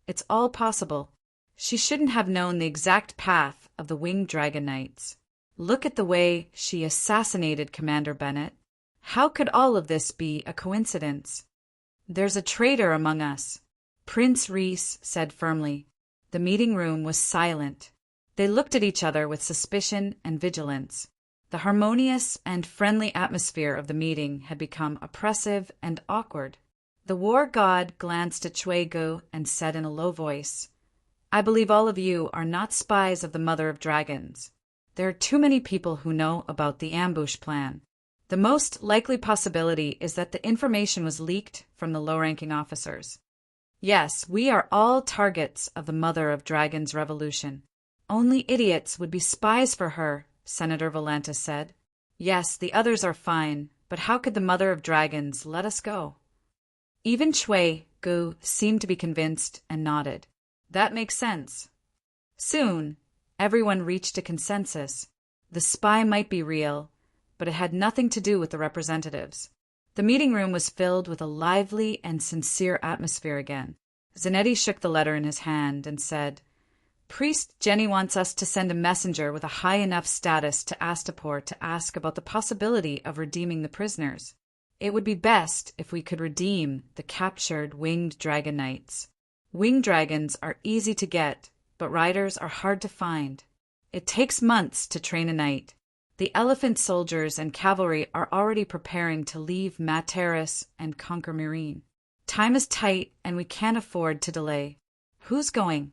It's all possible. She shouldn't have known the exact path of the Winged Dragon Knights. Look at the way she assassinated Commander Bennett. How could all of this be a coincidence? "There's a traitor among us," Prince Rhys said firmly. The meeting room was silent. They looked at each other with suspicion and vigilance. The harmonious and friendly atmosphere of the meeting had become oppressive and awkward. The war god glanced at Chuego and said in a low voice, "I believe all of you are not spies of the Mother of Dragons. There are too many people who know about the ambush plan. The most likely possibility is that the information was leaked from the low-ranking officers. Yes, we are all targets of the Mother of Dragons revolution. Only idiots would be spies for her," Senator Valenta said. "Yes, the others are fine, but how could the Mother of Dragons let us go?" Even Chui Gu seemed to be convinced and nodded. That makes sense. Soon, everyone reached a consensus. The spy might be real, but it had nothing to do with the representatives. The meeting room was filled with a lively and sincere atmosphere again. Zanetti shook the letter in his hand and said, Priest Jenny wants us to send a messenger with a high enough status to Astapor to ask about the possibility of redeeming the prisoners. It would be best if we could redeem the captured winged dragon knights. Winged dragons are easy to get, but riders are hard to find. It takes months to train a knight. The elephant soldiers and cavalry are already preparing to leave Materis and conquer Marine. Time is tight and we can't afford to delay. Who's going?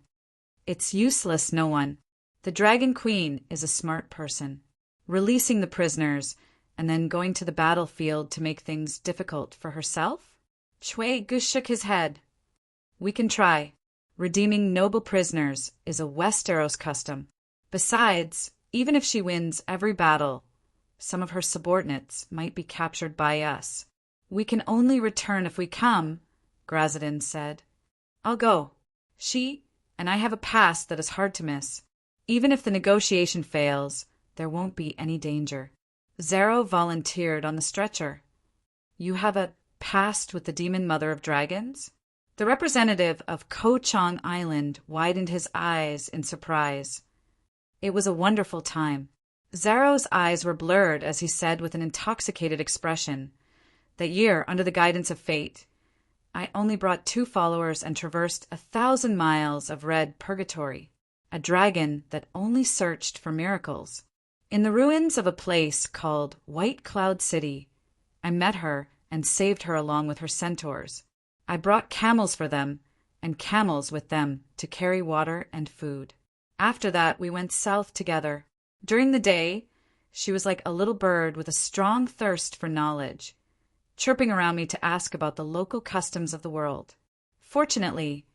It's useless, no one. The Dragon Queen is a smart person. Releasing the prisoners and then going to the battlefield to make things difficult for herself? Chui Gu shook his head. We can try. Redeeming noble prisoners is a Westeros custom. Besides, even if she wins every battle, some of her subordinates might be captured by us. We can only return if we come, Grazadin said. I'll go. She and I have a past that is hard to miss. Even if the negotiation fails, there won't be any danger. Zero volunteered on the stretcher. You have a past with the demon mother of dragons? The representative of Ko Chang Island widened his eyes in surprise. It was a wonderful time. Zero's eyes were blurred as he said with an intoxicated expression, That year, under the guidance of fate, I only brought 2 followers and traversed 1,000 miles of red purgatory, a dragon that only searched for miracles. In the ruins of a place called White Cloud City, I met her and saved her along with her centaurs. I brought camels for them, and camels with them to carry water and food. After that, we went south together. During the day, she was like a little bird with a strong thirst for knowledge, chirping around me to ask about the local customs of the world. Fortunately,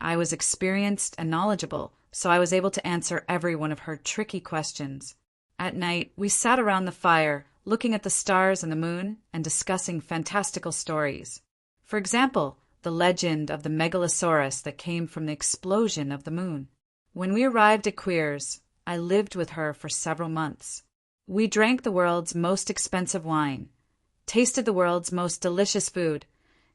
I was experienced and knowledgeable, so I was able to answer every one of her tricky questions. At night, we sat around the fire, looking at the stars and the moon and discussing fantastical stories. For example, the legend of the megalosaurus that came from the explosion of the moon. When we arrived at Queers, I lived with her for several months. We drank the world's most expensive wine, tasted the world's most delicious food,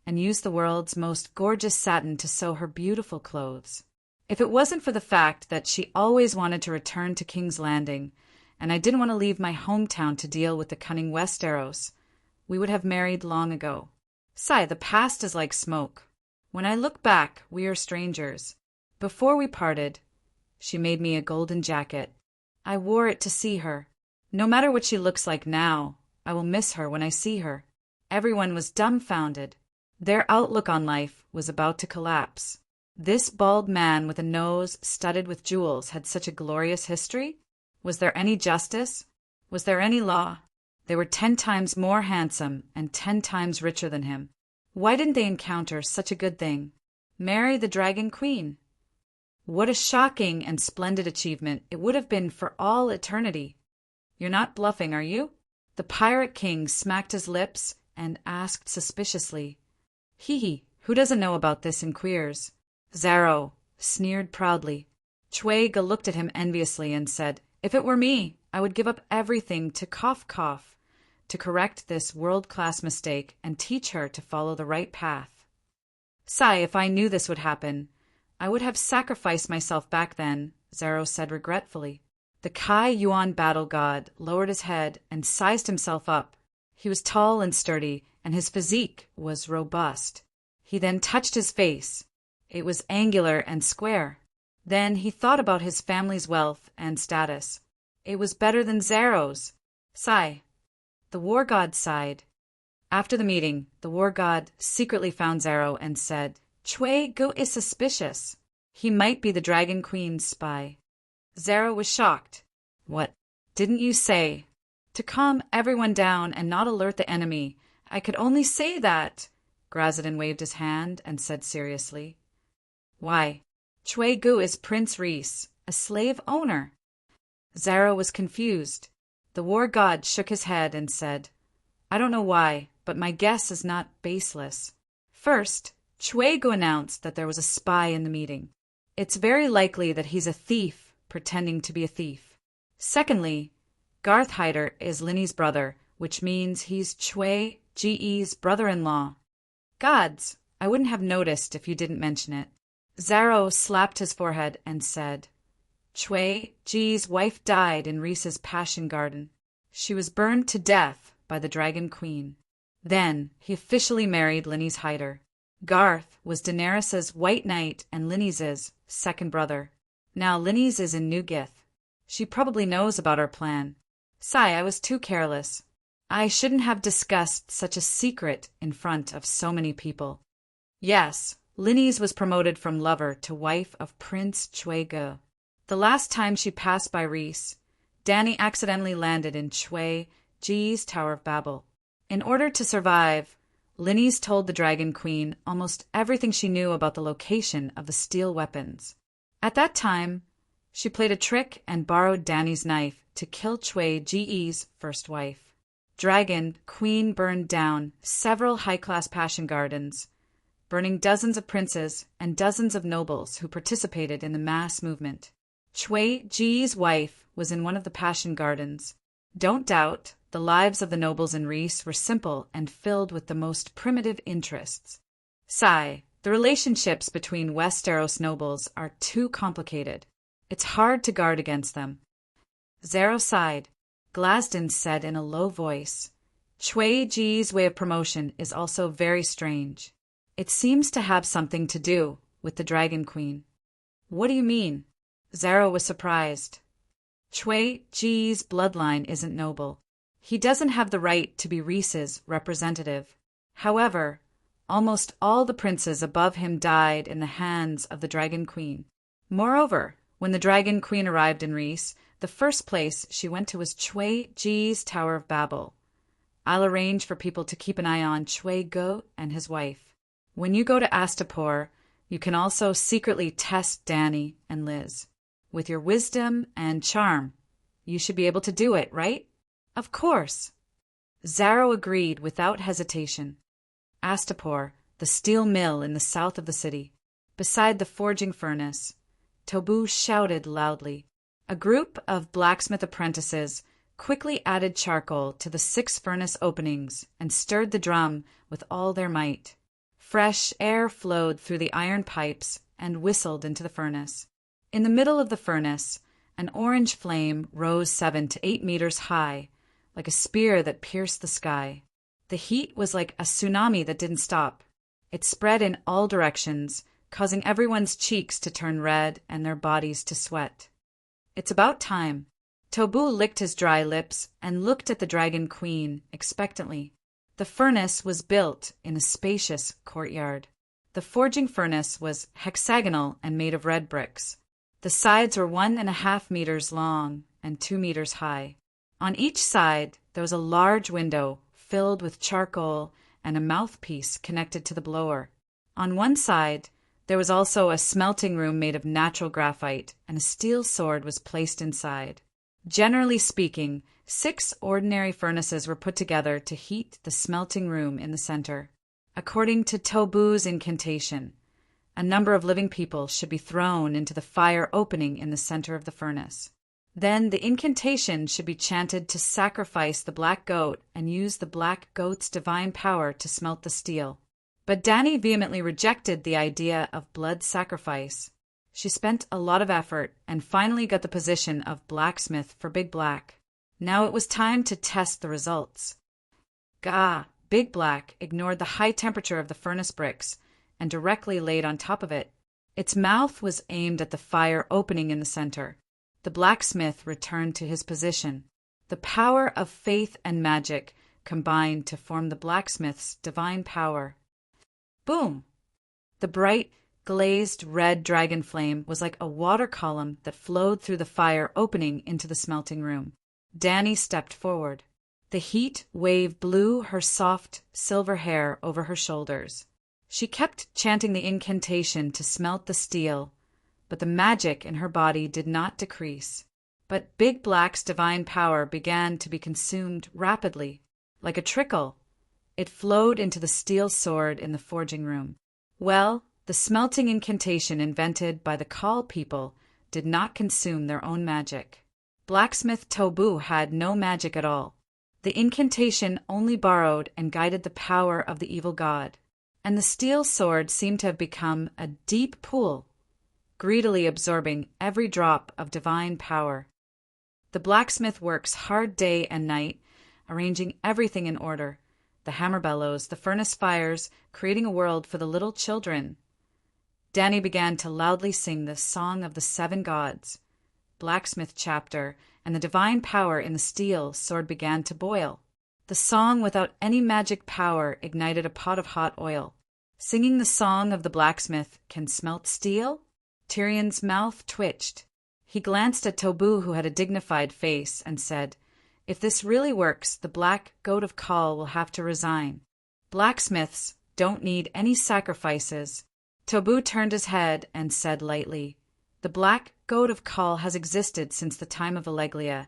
and used the world's most gorgeous satin to sew her beautiful clothes. If it wasn't for the fact that she always wanted to return to King's Landing, and I didn't want to leave my hometown to deal with the cunning Westeros, we would have married long ago. The past is like smoke. When I look back, we are strangers. Before we parted, she made me a golden jacket. I wore it to see her. No matter what she looks like now, I will miss her when I see her. Everyone was dumbfounded. Their outlook on life was about to collapse. This bald man with a nose studded with jewels had such a glorious history? Was there any justice? Was there any law? They were 10 times more handsome and 10 times richer than him. Why didn't they encounter such a good thing? Marry the Dragon Queen. What a shocking and splendid achievement it would have been for all eternity. You're not bluffing, are you? The Pirate King smacked his lips and asked suspiciously, who doesn't know about this in Queers? Zaro sneered proudly. Chui Gu looked at him enviously and said, If it were me, I would give up everything to cough, to correct this world-class mistake and teach her to follow the right path. If I knew this would happen, I would have sacrificed myself back then, Zaro said regretfully. The Kai Yuan battle god lowered his head and sized himself up. He was tall and sturdy, and his physique was robust. He then touched his face. It was angular and square. Then he thought about his family's wealth and status. It was better than Zaro's. The war god sighed. After the meeting, the war god secretly found Zaro and said, Chui Gu is suspicious. He might be the Dragon Queen's spy. Zaro was shocked. What? Didn't you say? To calm everyone down and not alert the enemy. I could only say that. Grazadin waved his hand and said seriously. Why? Chui Gu is Prince Reese, a slave owner. Zaro was confused. The war god shook his head and said, I don't know why, but my guess is not baseless. First, Chuego announced that there was a spy in the meeting. It's very likely that he's a thief pretending to be a thief. Secondly, Garth Hyder is Linny's brother, which means he's Chue Ge's brother-in-law. Gods, I wouldn't have noticed if you didn't mention it. Zaro slapped his forehead and said, Chue Ge's wife died in Reese's passion garden. She was burned to death by the Dragon Queen. Then he officially married Linny's Hyder. Garth was Daenerys's White Knight and Linny's second brother. Now Linny's is in Newgith. She probably knows about our plan. Sigh, I was too careless. I shouldn't have discussed such a secret in front of so many people. Yes, Linny's was promoted from lover to wife of Prince Chuego. The last time she passed by Reese, Dany accidentally landed in Chue Ge's Tower of Babel. In order to survive, Linny's told the Dragon Queen almost everything she knew about the location of the steel weapons. At that time, she played a trick and borrowed Dany's knife to kill Chue Ge's first wife. Dragon Queen burned down several high-class passion gardens, burning dozens of princes and dozens of nobles who participated in the mass movement. Chue Ge's wife was in one of the passion gardens. Don't doubt, the lives of the nobles in Reese were simple and filled with the most primitive interests. Sigh, the relationships between Westeros nobles are too complicated. It's hard to guard against them. Zaro sighed. Glasden said in a low voice, Chue Ge's way of promotion is also very strange. It seems to have something to do with the Dragon Queen. What do you mean? Zaro was surprised. Chue Ge's bloodline isn't noble. He doesn't have the right to be Reese's representative. However, almost all the princes above him died in the hands of the Dragon Queen. Moreover, when the Dragon Queen arrived in Reese, the first place she went to was Chue Ge's Tower of Babel. I'll arrange for people to keep an eye on Chuego and his wife. When you go to Astapor, you can also secretly test Dany and Liz. With your wisdom and charm, you should be able to do it, right? Of course. Zaro agreed without hesitation. Astapor, the steel mill in the south of the city, beside the forging furnace, Tobu shouted loudly. A group of blacksmith apprentices quickly added charcoal to the 6 furnace openings and stirred the drum with all their might. Fresh air flowed through the iron pipes and whistled into the furnace. In the middle of the furnace, an orange flame rose 7 to 8 meters high, like a spear that pierced the sky. The heat was like a tsunami that didn't stop. It spread in all directions, causing everyone's cheeks to turn red and their bodies to sweat. It's about time. Tobu licked his dry lips and looked at the Dragon Queen expectantly. The furnace was built in a spacious courtyard. The forging furnace was hexagonal and made of red bricks. The sides were 1.5 meters long and 2 meters high. On each side, there was a large window filled with charcoal and a mouthpiece connected to the blower. On one side, there was also a smelting room made of natural graphite, and a steel sword was placed inside. Generally speaking, 6 ordinary furnaces were put together to heat the smelting room in the center. According to Tobu's incantation, a number of living people should be thrown into the fire opening in the center of the furnace. Then the incantation should be chanted to sacrifice the black goat and use the black goat's divine power to smelt the steel. But Dany vehemently rejected the idea of blood sacrifice. She spent a lot of effort and finally got the position of blacksmith for Big Black. Now it was time to test the results. Gah! Big Black ignored the high temperature of the furnace bricks and directly laid on top of it. Its mouth was aimed at the fire opening in the center. The blacksmith returned to his position. The power of faith and magic combined to form the blacksmith's divine power. Boom! The bright, glazed red dragon flame was like a water column that flowed through the fire opening into the smelting room. Dany stepped forward. The heat wave blew her soft, silver hair over her shoulders. She kept chanting the incantation to smelt the steel, but the magic in her body did not decrease. But Big Black's divine power began to be consumed rapidly, like a trickle, It flowed into the steel sword in the forging room. Well, the smelting incantation invented by the Call people did not consume their own magic. Blacksmith Tobu had no magic at all. The incantation only borrowed and guided the power of the evil god, and the steel sword seemed to have become a deep pool, greedily absorbing every drop of divine power. The blacksmith works hard day and night, arranging everything in order, the hammer bellows, the furnace fires, creating a world for the little children. Danny began to loudly sing the Song of the Seven Gods. Blacksmith chapter, and the divine power in the steel sword began to boil. The song, without any magic power, ignited a pot of hot oil. Singing the song of the blacksmith can smelt steel? Tyrion's mouth twitched. He glanced at Tobu, who had a dignified face, and said, "If this really works, the Black Goat of Call will have to resign. Blacksmiths don't need any sacrifices." Tobu turned his head and said lightly, "The Black Goat of Call has existed since the time of Alleglia,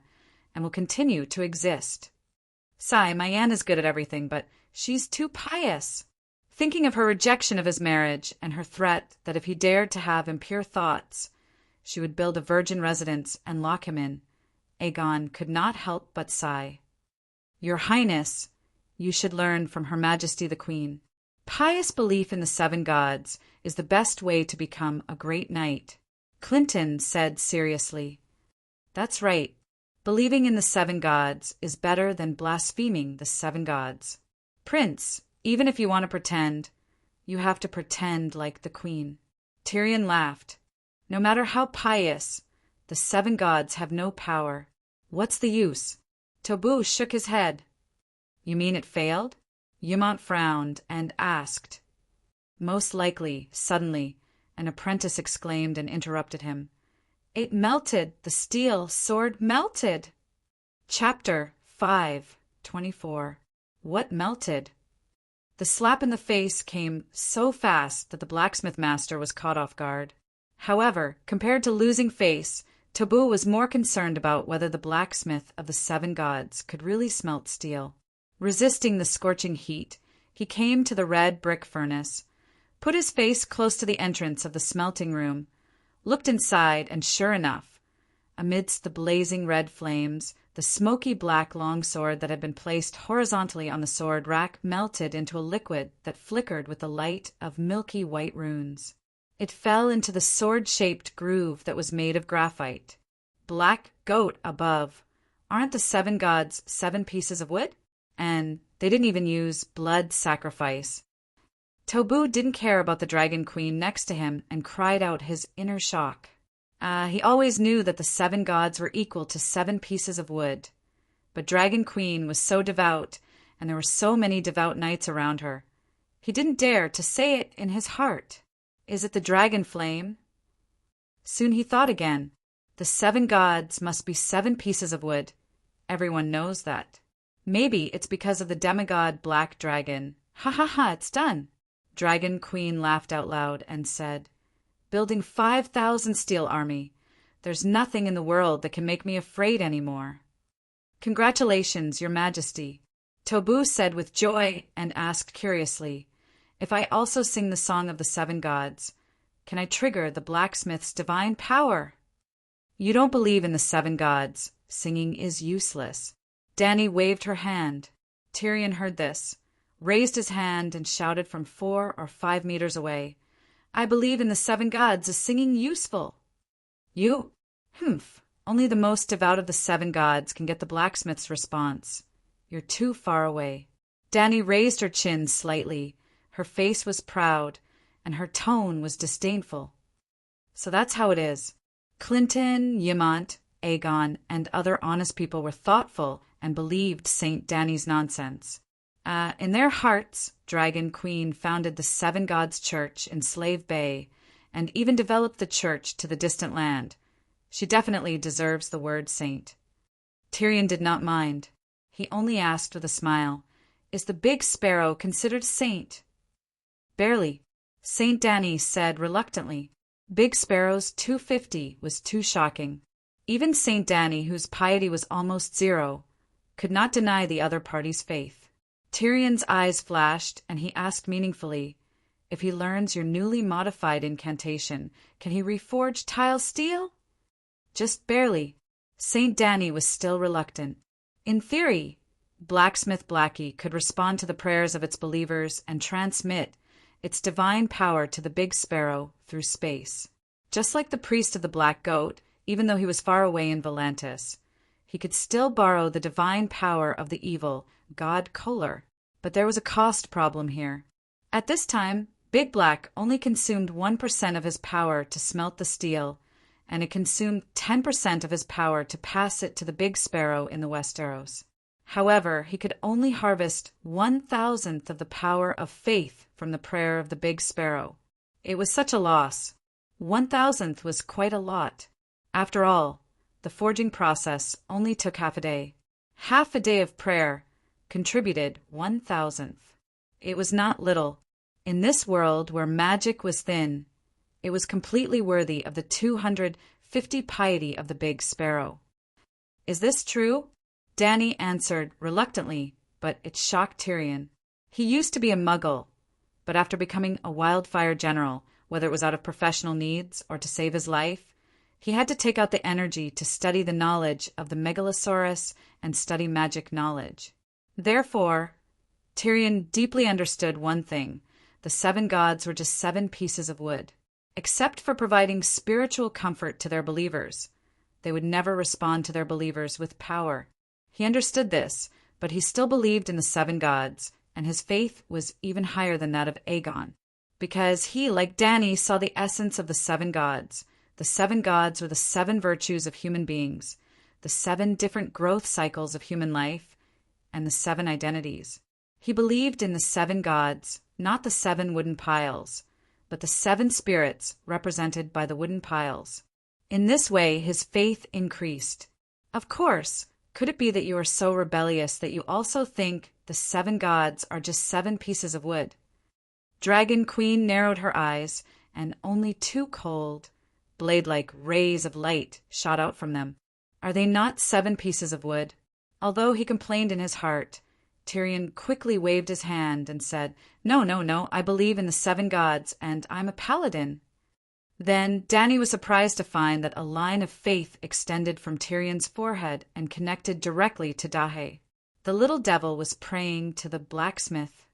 and will continue to exist. Sigh, my aunt is good at everything, but she's too pious." Thinking of her rejection of his marriage, and her threat that if he dared to have impure thoughts, she would build a virgin residence and lock him in, Aegon could not help but sigh. "Your Highness, you should learn from Her Majesty the Queen. Pious belief in the seven gods is the best way to become a great knight." Clinton said seriously, "That's right. Believing in the seven gods is better than blaspheming the seven gods. Prince, even if you want to pretend, you have to pretend like the Queen." Tyrion laughed. "No matter how pious, the seven gods have no power. What's the use?" Tobu shook his head. "You mean it failed?" Yumont frowned and asked. "Most likely." Suddenly, an apprentice exclaimed and interrupted him. "It melted! The steel sword melted!" Chapter 5:24. What melted? The slap in the face came so fast that the blacksmith master was caught off guard. However, compared to losing face, Tobu was more concerned about whether the blacksmith of the seven gods could really smelt steel. Resisting the scorching heat, he came to the red brick furnace, put his face close to the entrance of the smelting room, looked inside, and sure enough, amidst the blazing red flames, the smoky black longsword that had been placed horizontally on the sword rack melted into a liquid that flickered with the light of milky white runes. It fell into the sword-shaped groove that was made of graphite. Black Goat above. Aren't the seven gods 7 pieces of wood? And they didn't even use blood sacrifice. Tobu didn't care about the Dragon Queen next to him and cried out his inner shock. He always knew that the seven gods were equal to 7 pieces of wood. But Dragon Queen was so devout, and there were so many devout knights around her. He didn't dare to say it in his heart. Is it the dragon flame? Soon he thought again. The seven gods must be 7 pieces of wood. Everyone knows that. Maybe it's because of the demigod Black Dragon. Ha ha ha, it's done. Dragon Queen laughed out loud and said, "Building 5,000 steel army. There's nothing in the world that can make me afraid anymore." "Congratulations, Your Majesty," Tobu said with joy and asked curiously, "If I also sing the Song of the Seven Gods, can I trigger the blacksmith's divine power?" "You don't believe in the seven gods. Singing is useless." Dany waved her hand. Tyrion heard this, raised his hand, and shouted from 4 or 5 meters away, "I believe in the seven gods. Is singing useful?" "You? Humph. Only the most devout of the seven gods can get the blacksmith's response. You're too far away." Dany raised her chin slightly. Her face was proud, and her tone was disdainful. "So that's how it is. Clinton, Yemont, Aegon, and other honest people were thoughtful and believed St. Dany's nonsense. In their hearts, Dragon Queen founded the Seven Gods Church in Slave Bay and even developed the church to the distant land. She definitely deserves the word saint." Tyrion did not mind. He only asked with a smile, "Is the big sparrow considered saint?" "Barely," St. Dany said reluctantly. Big Sparrow's 250 was too shocking. Even St. Dany, whose piety was almost zero, could not deny the other party's faith. Tyrion's eyes flashed, and he asked meaningfully, "If he learns your newly modified incantation, can he reforge tile steel?" "Just barely." St. Danny was still reluctant. "In theory, Blacksmith Blackie could respond to the prayers of its believers and transmit its divine power to the Big Sparrow through space. Just like the priest of the Black Goat, even though he was far away in Volantis, he could still borrow the divine power of the evil god Kolar. But there was a cost problem here. At this time, Big Black only consumed 1% of his power to smelt the steel, and it consumed 10% of his power to pass it to the Big Sparrow in the Westeros. However, he could only harvest 1,000th of the power of faith from the prayer of the Big Sparrow. It was such a loss. 1,000th was quite a lot. After all, the forging process only took half a day. Half a day of prayer contributed 1,000th. It was not little. In this world where magic was thin, it was completely worthy of the 250 piety of the Big Sparrow. "Is this true?" Danny answered reluctantly, but it shocked Tyrion. He used to be a Muggle, but after becoming a wildfire general, whether it was out of professional needs or to save his life, he had to take out the energy to study the knowledge of the Megalosaurus and study magic knowledge. Therefore, Tyrion deeply understood one thing: the 7 gods were just 7 pieces of wood. Except for providing spiritual comfort to their believers, they would never respond to their believers with power. He understood this, but he still believed in the 7 gods, and his faith was even higher than that of Aegon, because he, like Danny, saw the essence of the 7 gods. The 7 gods were the 7 virtues of human beings, the 7 different growth cycles of human life, and the 7 identities. He believed in the 7 gods, not the 7 wooden piles, but the 7 spirits represented by the wooden piles. In this way, his faith increased. Of course, could it be that you are so rebellious that you also think the 7 gods are just 7 pieces of wood? Dragon Queen narrowed her eyes, and only 2 cold, blade-like rays of light shot out from them. Are they not 7 pieces of wood? Although he complained in his heart, Tyrion quickly waved his hand and said, No, I believe in the 7 gods, and I'm a paladin." Then Danny was surprised to find that a line of faith extended from Tyrion's forehead and connected directly to Dahe. The little devil was praying to the blacksmith.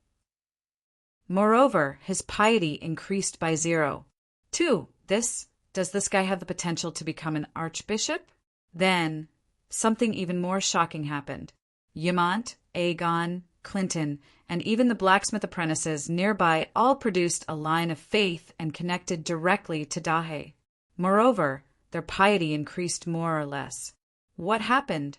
Moreover, his piety increased by 0. 2. Does this guy have the potential to become an archbishop? Then, something even more shocking happened. Ymont, Aegon, Clinton, and even the blacksmith apprentices nearby all produced a line of faith and connected directly to Dahe. Moreover, their piety increased more or less. What happened?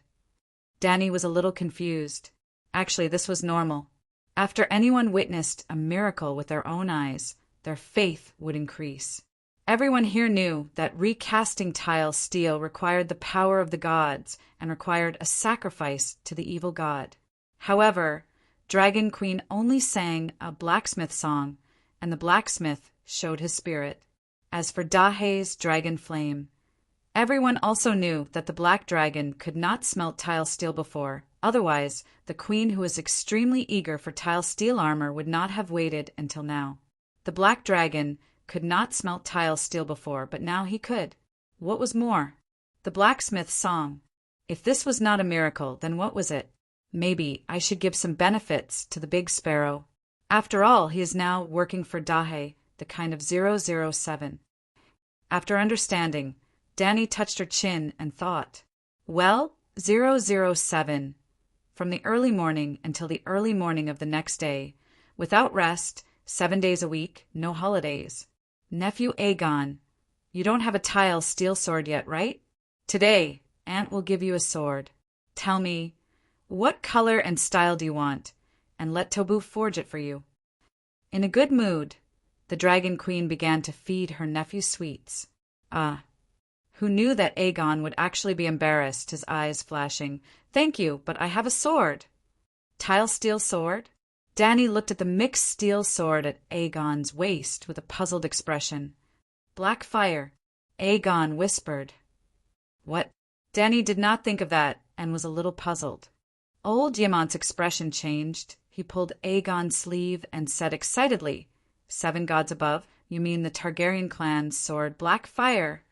Danny was a little confused. Actually, this was normal. After anyone witnessed a miracle with their own eyes, their faith would increase. Everyone here knew that recasting tile steel required the power of the gods and required a sacrifice to the evil god. However, Dragon Queen only sang a blacksmith song, and the blacksmith showed his spirit. As for Dahe's dragon flame, everyone also knew that the black dragon could not smelt tile steel before. Otherwise, the queen, who was extremely eager for tile steel armor, would not have waited until now. The black dragon could not smelt tile steel before, but now he could. What was more? The blacksmith's song. If this was not a miracle, then what was it? Maybe I should give some benefits to the Big Sparrow. After all, he is now working for Dahe, the kind of 007. After understanding, Danny touched her chin and thought, well, 007, from the early morning until the early morning of the next day, without rest, 7 days a week, no holidays. Nephew Aegon, you don't have a tile steel sword yet, right? Today, Aunt will give you a sword. Tell me, what color and style do you want? And let Tobu forge it for you. In a good mood, the Dragon Queen began to feed her nephew sweets. Who knew that Aegon would actually be embarrassed, his eyes flashing. Thank you, but I have a sword. Tile steel sword? Danny looked at the mixed steel sword at Aegon's waist with a puzzled expression. Black fire. Aegon whispered. What? Danny did not think of that and was a little puzzled. Old Yamont's expression changed. He pulled Aegon's sleeve and said excitedly, "7 gods above, you mean the Targaryen clan's sword Black Fire."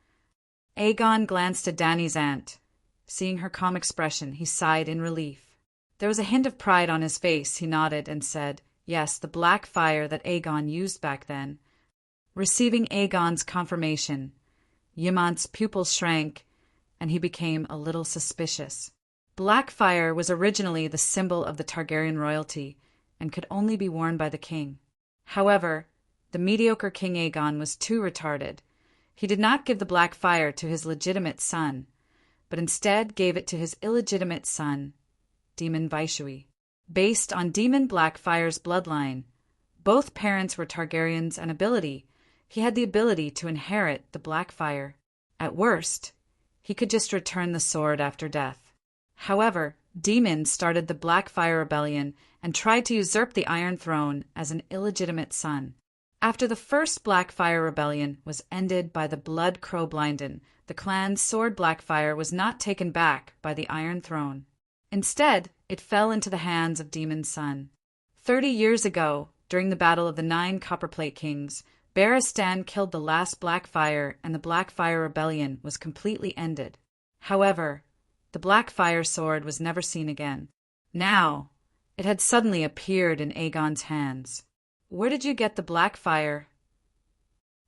Aegon glanced at Dany's aunt. Seeing her calm expression, he sighed in relief. There was a hint of pride on his face. He nodded and said, "Yes, the Black Fire that Aegon used back then." Receiving Aegon's confirmation, Ymant's pupils shrank, and he became a little suspicious. Black Fire was originally the symbol of the Targaryen royalty and could only be worn by the king. However, the mediocre King Aegon was too retarded. He did not give the Black Fire to his legitimate son, but instead gave it to his illegitimate son, Daemon Vaishui. Based on Daemon Blackfire's bloodline, both parents were Targaryens and ability. He had the ability to inherit the Black Fire. At worst, he could just return the sword after death. However, Daemon started the Black Fire Rebellion and tried to usurp the Iron Throne as an illegitimate son. After the first Black Fire Rebellion was ended by the Blood Crow Blinden, the clan's sword Blackfire was not taken back by the Iron Throne. Instead, it fell into the hands of Daemon's son. 30 years ago, during the Battle of the 9 Copperplate Kings, Barristan killed the last Blackfire and the Blackfire Rebellion was completely ended. However, the Blackfire sword was never seen again. Now, it had suddenly appeared in Aegon's hands. "Where did you get the Blackfire?"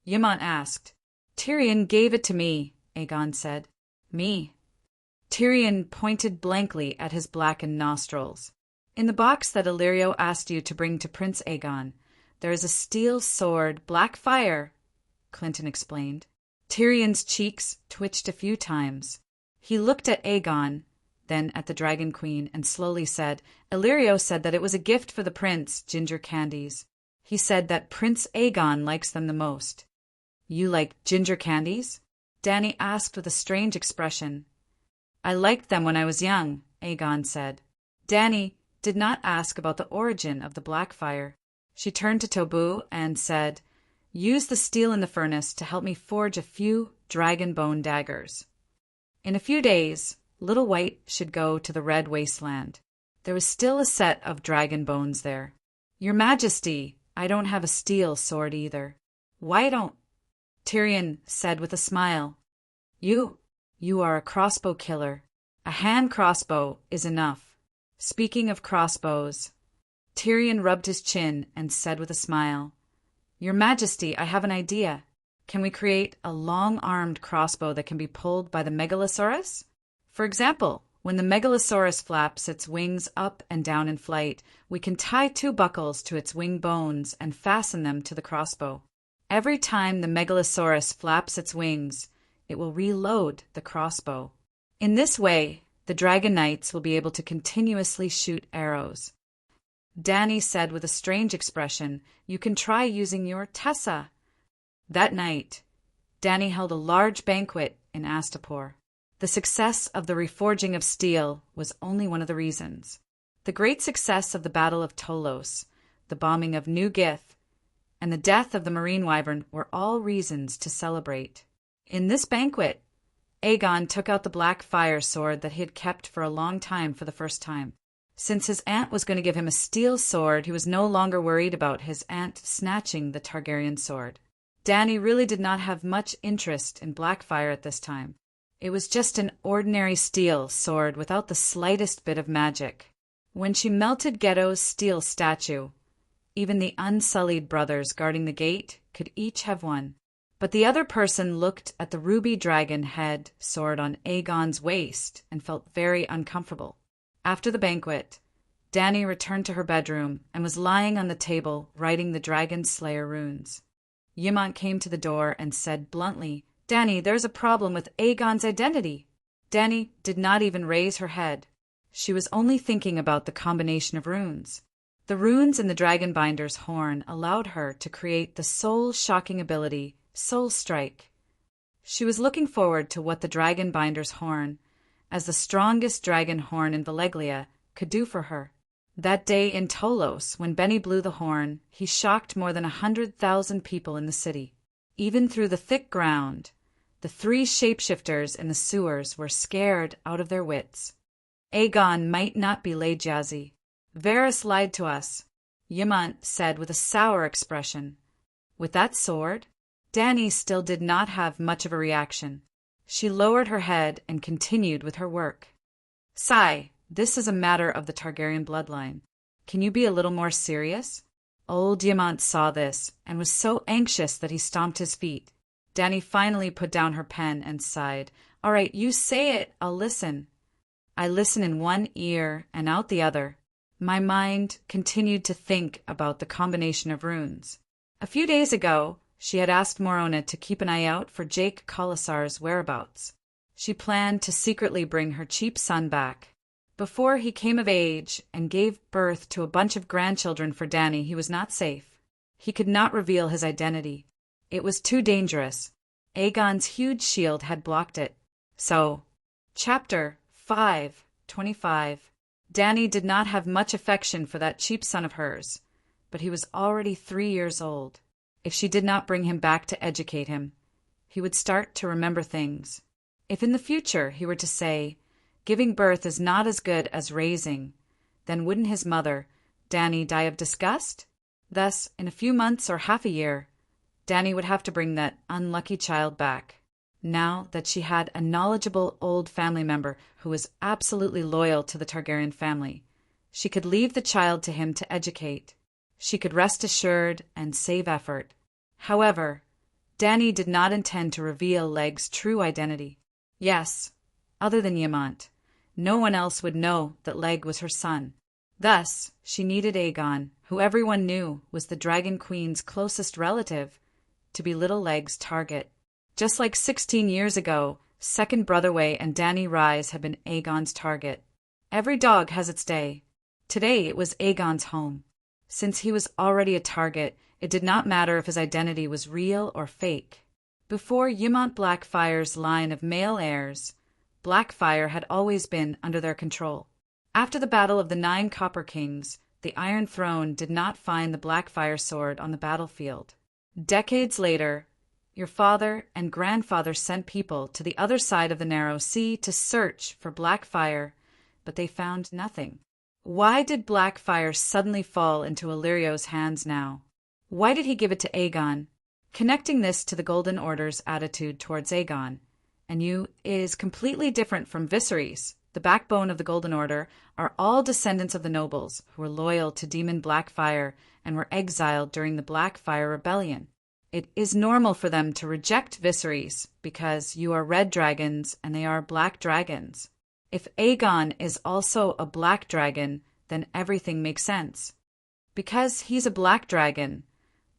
Ymant asked. "Tyrion gave it to me," Aegon said. "Me?" Tyrion pointed blankly at his blackened nostrils. "In the box that Illyrio asked you to bring to Prince Aegon, there is a steel sword, Blackfire," Clinton explained. Tyrion's cheeks twitched a few times. He looked at Aegon, then at the Dragon Queen, and slowly said, "Illyrio said that it was a gift for the prince, ginger candies. He said that Prince Aegon likes them the most." "You like ginger candies?" Dany asked with a strange expression. "I liked them when I was young," Aegon said. Dany did not ask about the origin of the Blackfire. She turned to Tobu and said, "Use the steel in the furnace to help me forge a few dragon bone daggers. In a few days, Little White should go to the Red Wasteland. There was still a set of dragon bones there." "Your Majesty, I don't have a steel sword either." "Why don't—" Tyrion said with a smile. You are a crossbow killer. A hand crossbow is enough." Speaking of crossbows, Tyrion rubbed his chin and said with a smile, "Your Majesty, I have an idea. Can we create a long-armed crossbow that can be pulled by the Megalosaurus? For example, when the Megalosaurus flaps its wings up and down in flight, we can tie 2 buckles to its wing bones and fasten them to the crossbow. Every time the Megalosaurus flaps its wings, it will reload the crossbow. In this way, the Dragon Knights will be able to continuously shoot arrows." Dany said with a strange expression, "You can try using your Tessa." That night, Dany held a large banquet in Astapor. The success of the reforging of steel was only one of the reasons. The great success of the Battle of Tolos, the bombing of New Gith, and the death of the Marine Wyvern were all reasons to celebrate. In this banquet, Aegon took out the Black Fire sword that he had kept for a long time for the first time. Since his aunt was going to give him a steel sword, he was no longer worried about his aunt snatching the Targaryen sword. Dany really did not have much interest in Blackfire at this time. It was just an ordinary steel sword without the slightest bit of magic. When she melted Ghetto's steel statue, even the unsullied brothers guarding the gate could each have one. But the other person looked at the ruby dragon head sword on Aegon's waist and felt very uncomfortable. After the banquet, Dany returned to her bedroom and was lying on the table writing the Dragon Slayer runes. Ymant came to the door and said bluntly, "Dany, there's a problem with Aegon's identity." Dany did not even raise her head. She was only thinking about the combination of runes. The runes in the Dragonbinder's horn allowed her to create the soul-shocking ability Soul Strike. She was looking forward to what the Dragonbinder's horn, as the strongest dragon horn in Valeglia, could do for her. That day in Tolos, when Benny blew the horn, he shocked more than 100,000 people in the city. Even through the thick ground, the 3 shapeshifters in the sewers were scared out of their wits. Aegon might not be Lejyazi. Varys lied to us, Ymont said with a sour expression. With that sword? Dany still did not have much of a reaction. She lowered her head and continued with her work. Sigh, this is a matter of the Targaryen bloodline. Can you be a little more serious? Old Ymont saw this and was so anxious that he stomped his feet. Dany finally put down her pen and sighed. All right, you say it, I'll listen. I listen in one ear and out the other. My mind continued to think about the combination of runes. A few days ago, she had asked Morona to keep an eye out for Jake Colasar's whereabouts. She planned to secretly bring her cheap son back. Before he came of age and gave birth to a bunch of grandchildren for Dany, he was not safe. He could not reveal his identity. It was too dangerous. Aegon's huge shield had blocked it. So, Chapter 5:25. Dany did not have much affection for that cheap son of hers, but he was already 3 years old. If she did not bring him back to educate him, he would start to remember things. If in the future he were to say, giving birth is not as good as raising, then wouldn't his mother, Dany, die of disgust? Thus, in a few months or half a year, Dany would have to bring that unlucky child back. Now that she had a knowledgeable old family member who was absolutely loyal to the Targaryen family, she could leave the child to him to educate. She could rest assured and save effort. However, Dany did not intend to reveal Leg's true identity. Yes, other than Ymont, no one else would know that Leg was her son. Thus, she needed Aegon, who everyone knew was the Dragon Queen's closest relative, to be little Leg's target. Just like 16 years ago, Second Brotherway and Dany Rise had been Aegon's target. Every dog has its day. Today it was Aegon's home. Since he was already a target, it did not matter if his identity was real or fake. Before Ymont Blackfire's line of male heirs, Blackfire had always been under their control. After the Battle of the Nine Copper Kings, the Iron Throne did not find the Blackfire sword on the battlefield. Decades later, your father and grandfather sent people to the other side of the narrow sea to search for Blackfire, but they found nothing. Why did Blackfire suddenly fall into Illyrio's hands now? Why did he give it to Aegon? Connecting this to the Golden Order's attitude towards Aegon, and you, is completely different from Viserys. The backbone of the Golden Order are all descendants of the nobles who were loyal to Demon Blackfire and were exiled during the Blackfire Rebellion. It is normal for them to reject Viserys because you are red dragons and they are black dragons. If Aegon is also a black dragon, then everything makes sense. Because he's a black dragon,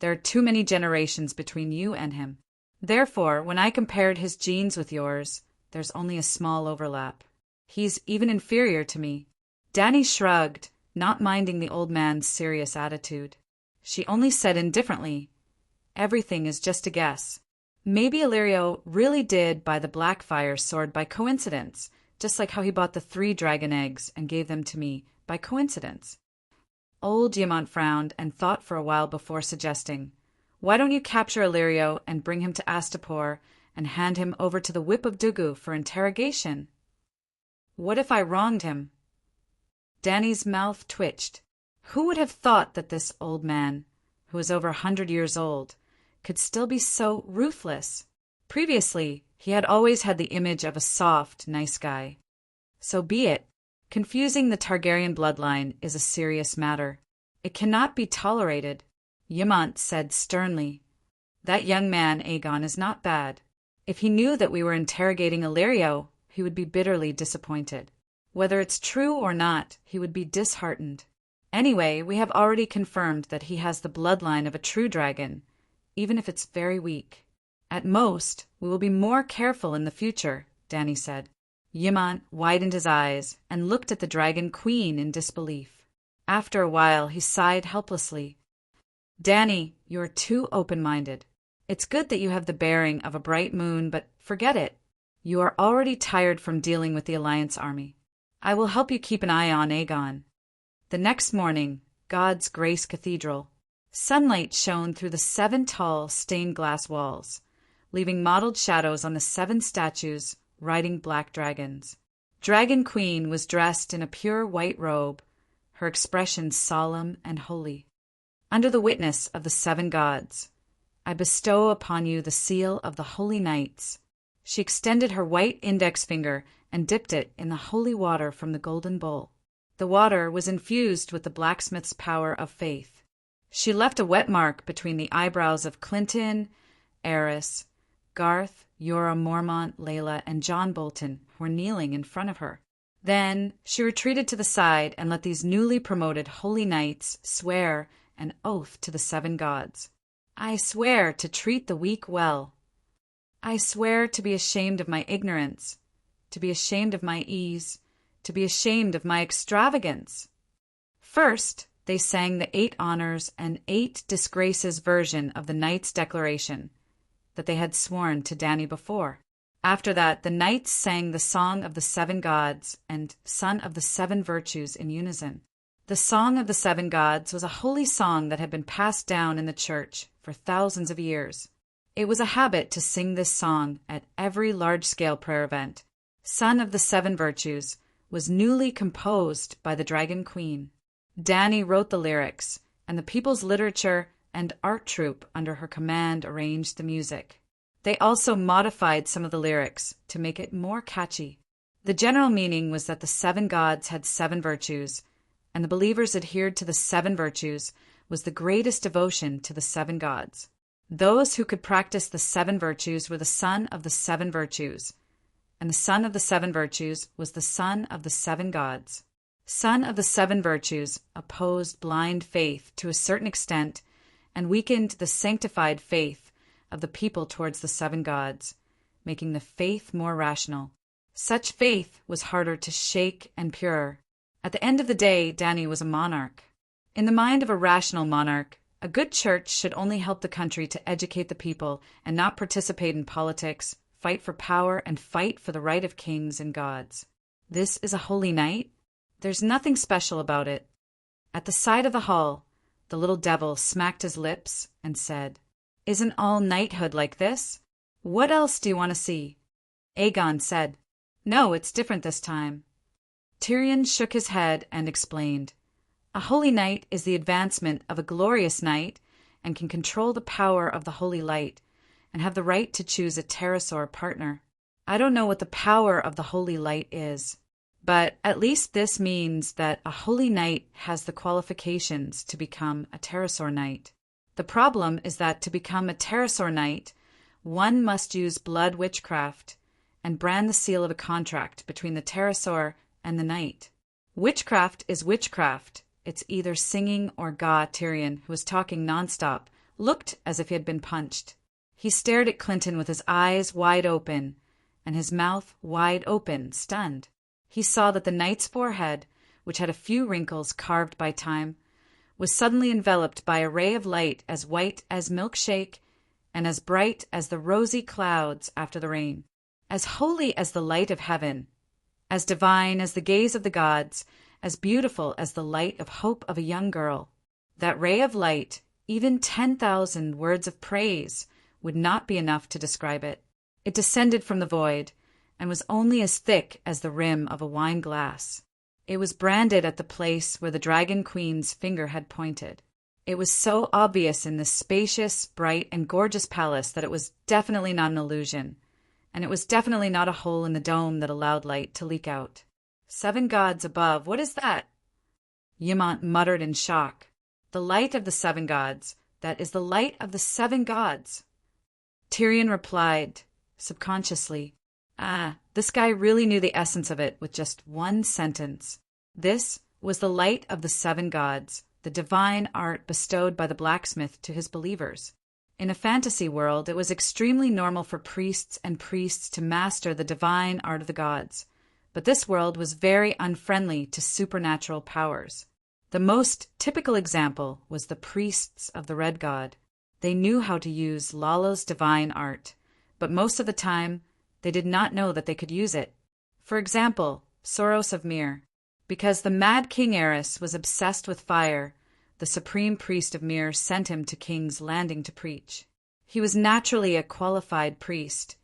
there are too many generations between you and him. Therefore, when I compared his genes with yours, there's only a small overlap. He's even inferior to me. Dany shrugged, not minding the old man's serious attitude. She only said indifferently, everything is just a guess. Maybe Illyrio really did buy the Blackfire sword by coincidence, just like how he bought the 3 dragon eggs and gave them to me by coincidence. Old Ymont frowned and thought for a while before suggesting, why don't you capture Illyrio and bring him to Astapor and hand him over to the Whip of Dugu for interrogation? What if I wronged him? Dany's mouth twitched. Who would have thought that this old man, who was over 100 years old, could still be so ruthless? Previously, he had always had the image of a soft, nice guy. So be it. Confusing the Targaryen bloodline is a serious matter. It cannot be tolerated. Ymont said sternly, that young man, Aegon, is not bad. If he knew that we were interrogating Illyrio, he would be bitterly disappointed. Whether it's true or not, he would be disheartened. Anyway, we have already confirmed that he has the bloodline of a true dragon, even if it's very weak. At most, we will be more careful in the future, Dany said. Ymont widened his eyes and looked at the Dragon Queen in disbelief. After a while, he sighed helplessly. Dany, you are too open-minded. It's good that you have the bearing of a bright moon, but forget it. You are already tired from dealing with the Alliance army. I will help you keep an eye on Aegon. The next morning, God's Grace Cathedral. Sunlight shone through the 7 tall stained-glass walls, leaving mottled shadows on the 7 statues riding black dragons. Dragon Queen was dressed in a pure white robe, her expression solemn and holy. Under the witness of the 7 gods, I bestow upon you the seal of the holy knights. She extended her white index finger and dipped it in the holy water from the golden bowl. The water was infused with the blacksmith's power of faith. She left a wet mark between the eyebrows of Clinton, Eris, Garth, Yora Mormont, Layla, and John Bolton, who were kneeling in front of her. Then she retreated to the side and let these newly promoted holy knights swear an oath to the 7 gods. I swear to treat the weak well. I swear to be ashamed of my ignorance, to be ashamed of my ease, to be ashamed of my extravagance. First, they sang the 8 honors and 8 disgraces version of the Knights' Declaration that they had sworn to Dany before. After that, the knights sang the Song of the 7 Gods and Son of the 7 Virtues in unison. The Song of the 7 Gods was a holy song that had been passed down in the church for thousands of years. It was a habit to sing this song at every large-scale prayer event. Son of the 7 Virtues was newly composed by the Dragon Queen. Dany wrote the lyrics, and the people's literature and art troupe under her command arranged the music. They also modified some of the lyrics to make it more catchy. The general meaning was that the 7 gods had 7 virtues, and the believers adhered to the 7 virtues was the greatest devotion to the 7 gods. Those who could practice the 7 virtues were the son of the 7 virtues, and the son of the 7 virtues was the son of the 7 gods. Son of the 7 virtues opposed blind faith to a certain extent and weakened the sanctified faith of the people towards the 7 gods, making the faith more rational. Such faith was harder to shake and pure. At the end of the day, Dany was a monarch. In the mind of a rational monarch, a good church should only help the country to educate the people and not participate in politics, fight for power, and fight for the right of kings and gods. This is a holy night. There's nothing special about it. At the side of the hall, the little devil smacked his lips and said, "Isn't all knighthood like this? What else do you want to see?" Aegon said, "No, it's different this time." Tyrion shook his head and explained, "A holy knight is the advancement of a glorious knight and can control the power of the holy light and have the right to choose a pterrasor partner. I don't know what the power of the holy light is, but at least this means that a holy knight has the qualifications to become a pterrasor knight. The problem is that to become a pterrasor knight, one must use blood witchcraft and brand the seal of a contract between the pterrasor and the knight. Witchcraft is witchcraft. It's either singing or Ga." Tyrion, who was talking nonstop, looked as if he had been punched. He stared at Clinton with his eyes wide open and his mouth wide open, stunned. He saw that the knight's forehead, which had a few wrinkles carved by time, was suddenly enveloped by a ray of light as white as milkshake and as bright as the rosy clouds after the rain, as holy as the light of heaven, as divine as the gaze of the gods, as beautiful as the light of hope of a young girl. That ray of light, even 10,000 words of praise, would not be enough to describe it. It descended from the void and was only as thick as the rim of a wine glass. It was branded at the place where the Dragon Queen's finger had pointed. It was so obvious in this spacious, bright, and gorgeous palace that it was definitely not an illusion, and it was definitely not a hole in the dome that allowed light to leak out. 7 gods above, what is that? Ymont muttered in shock. The light of the 7 gods, that is the light of the 7 gods. Tyrion replied, subconsciously, this guy really knew the essence of it with just one sentence. This was the light of the 7 gods, the divine art bestowed by the blacksmith to his believers. In a fantasy world, it was extremely normal for priests and priests to master the divine art of the gods, but this world was very unfriendly to supernatural powers. The most typical example was the priests of the Red God. They knew how to use Lala's divine art, but most of the time, they did not know that they could use it. For example, Soros of Myr. Because the Mad King Eris was obsessed with fire, the supreme priest of Myr sent him to King's Landing to preach. He was naturally a qualified priest,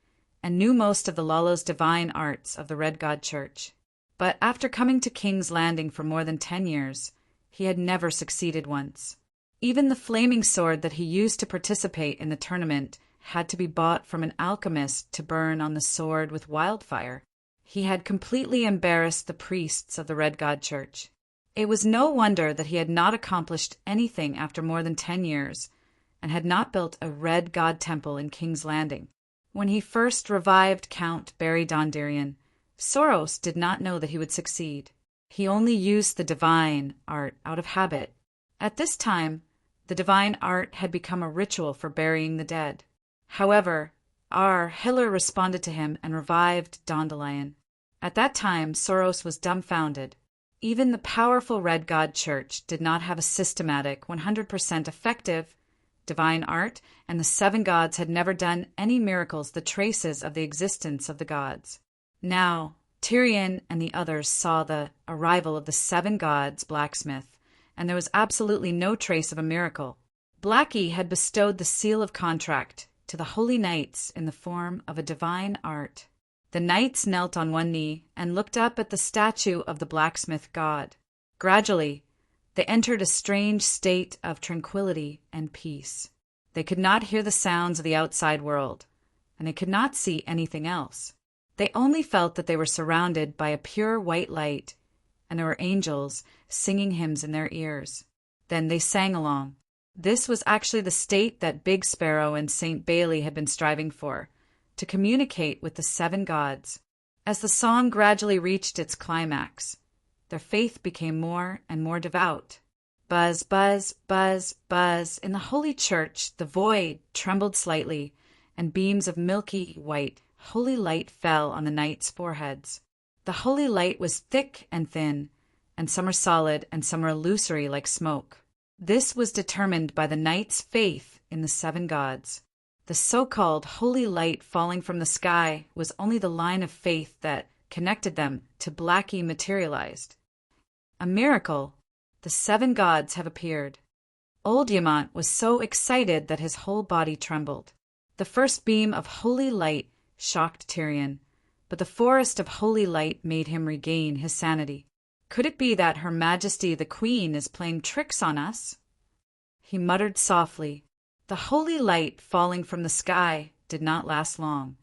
and knew most of the Lala's divine arts of the Red God Church. But after coming to King's Landing for more than 10 years, He had never succeeded once. Even the flaming sword that he used to participate in the tournament had to be bought from an alchemist to burn on the sword with wildfire. He had completely embarrassed the priests of the Red God Church. It was no wonder that he had not accomplished anything after more than 10 years, and had not built a Red God temple in King's Landing. When he first revived Count Barry Donderian, Soros did not know that he would succeed. He only used the divine art out of habit. At this time, the divine art had become a ritual for burying the dead. However, Hiller responded to him and revived Dandelion. At that time, Soros was dumbfounded. Even the powerful Red God Church did not have a systematic, 100% effective divine art, and the 7 gods had never done any miracles, the traces of the existence of the gods. Now, Tyrion and the others saw the arrival of the 7 gods blacksmith, and there was absolutely no trace of a miracle. Blackie had bestowed the seal of contract to the holy knights in the form of a divine art. The knights knelt on one knee and looked up at the statue of the blacksmith god. Gradually, they entered a strange state of tranquility and peace. They could not hear the sounds of the outside world, and they could not see anything else. They only felt that they were surrounded by a pure white light, and there were angels singing hymns in their ears. Then they sang along. This was actually the state that Big Sparrow and St. Bailey had been striving for, to communicate with the 7 gods. As the song gradually reached its climax, their faith became more and more devout. Buzz, buzz, buzz, buzz. In the holy church, the void trembled slightly, and beams of milky white, holy light fell on the knights' foreheads. The holy light was thick and thin, and some are solid and some are illusory like smoke. This was determined by the knights' faith in the 7 gods. The so-called holy light falling from the sky was only the line of faith that connected them to Blackie materialized. A miracle. The 7 gods have appeared. Old Yamant was so excited that his whole body trembled. The first beam of holy light shocked Tyrion, but the forest of holy light made him regain his sanity. Could it be that Her Majesty the Queen is playing tricks on us? He muttered softly. The holy light falling from the sky did not last long.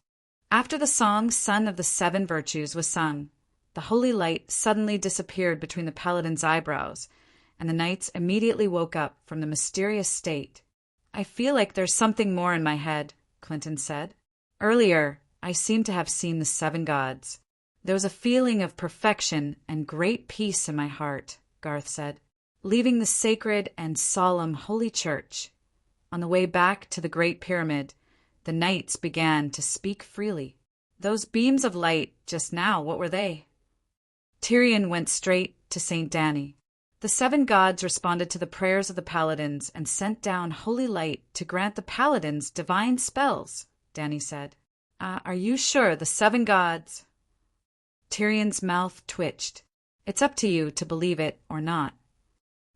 After the song Son of the 7 Virtues was sung, the holy light suddenly disappeared between the paladin's eyebrows, and the knights immediately woke up from the mysterious state. I feel like there's something more in my head, Clinton said. Earlier, I seemed to have seen the 7 gods. There was a feeling of perfection and great peace in my heart, Garth said. Leaving the sacred and solemn holy church, on the way back to the Great Pyramid, the knights began to speak freely. Those beams of light just now, what were they? Tyrion went straight to St. Danny. The 7 gods responded to the prayers of the paladins and sent down holy light to grant the paladins divine spells, Danny said. Are you sure the 7 gods? Tyrion's mouth twitched. It's up to you to believe it or not.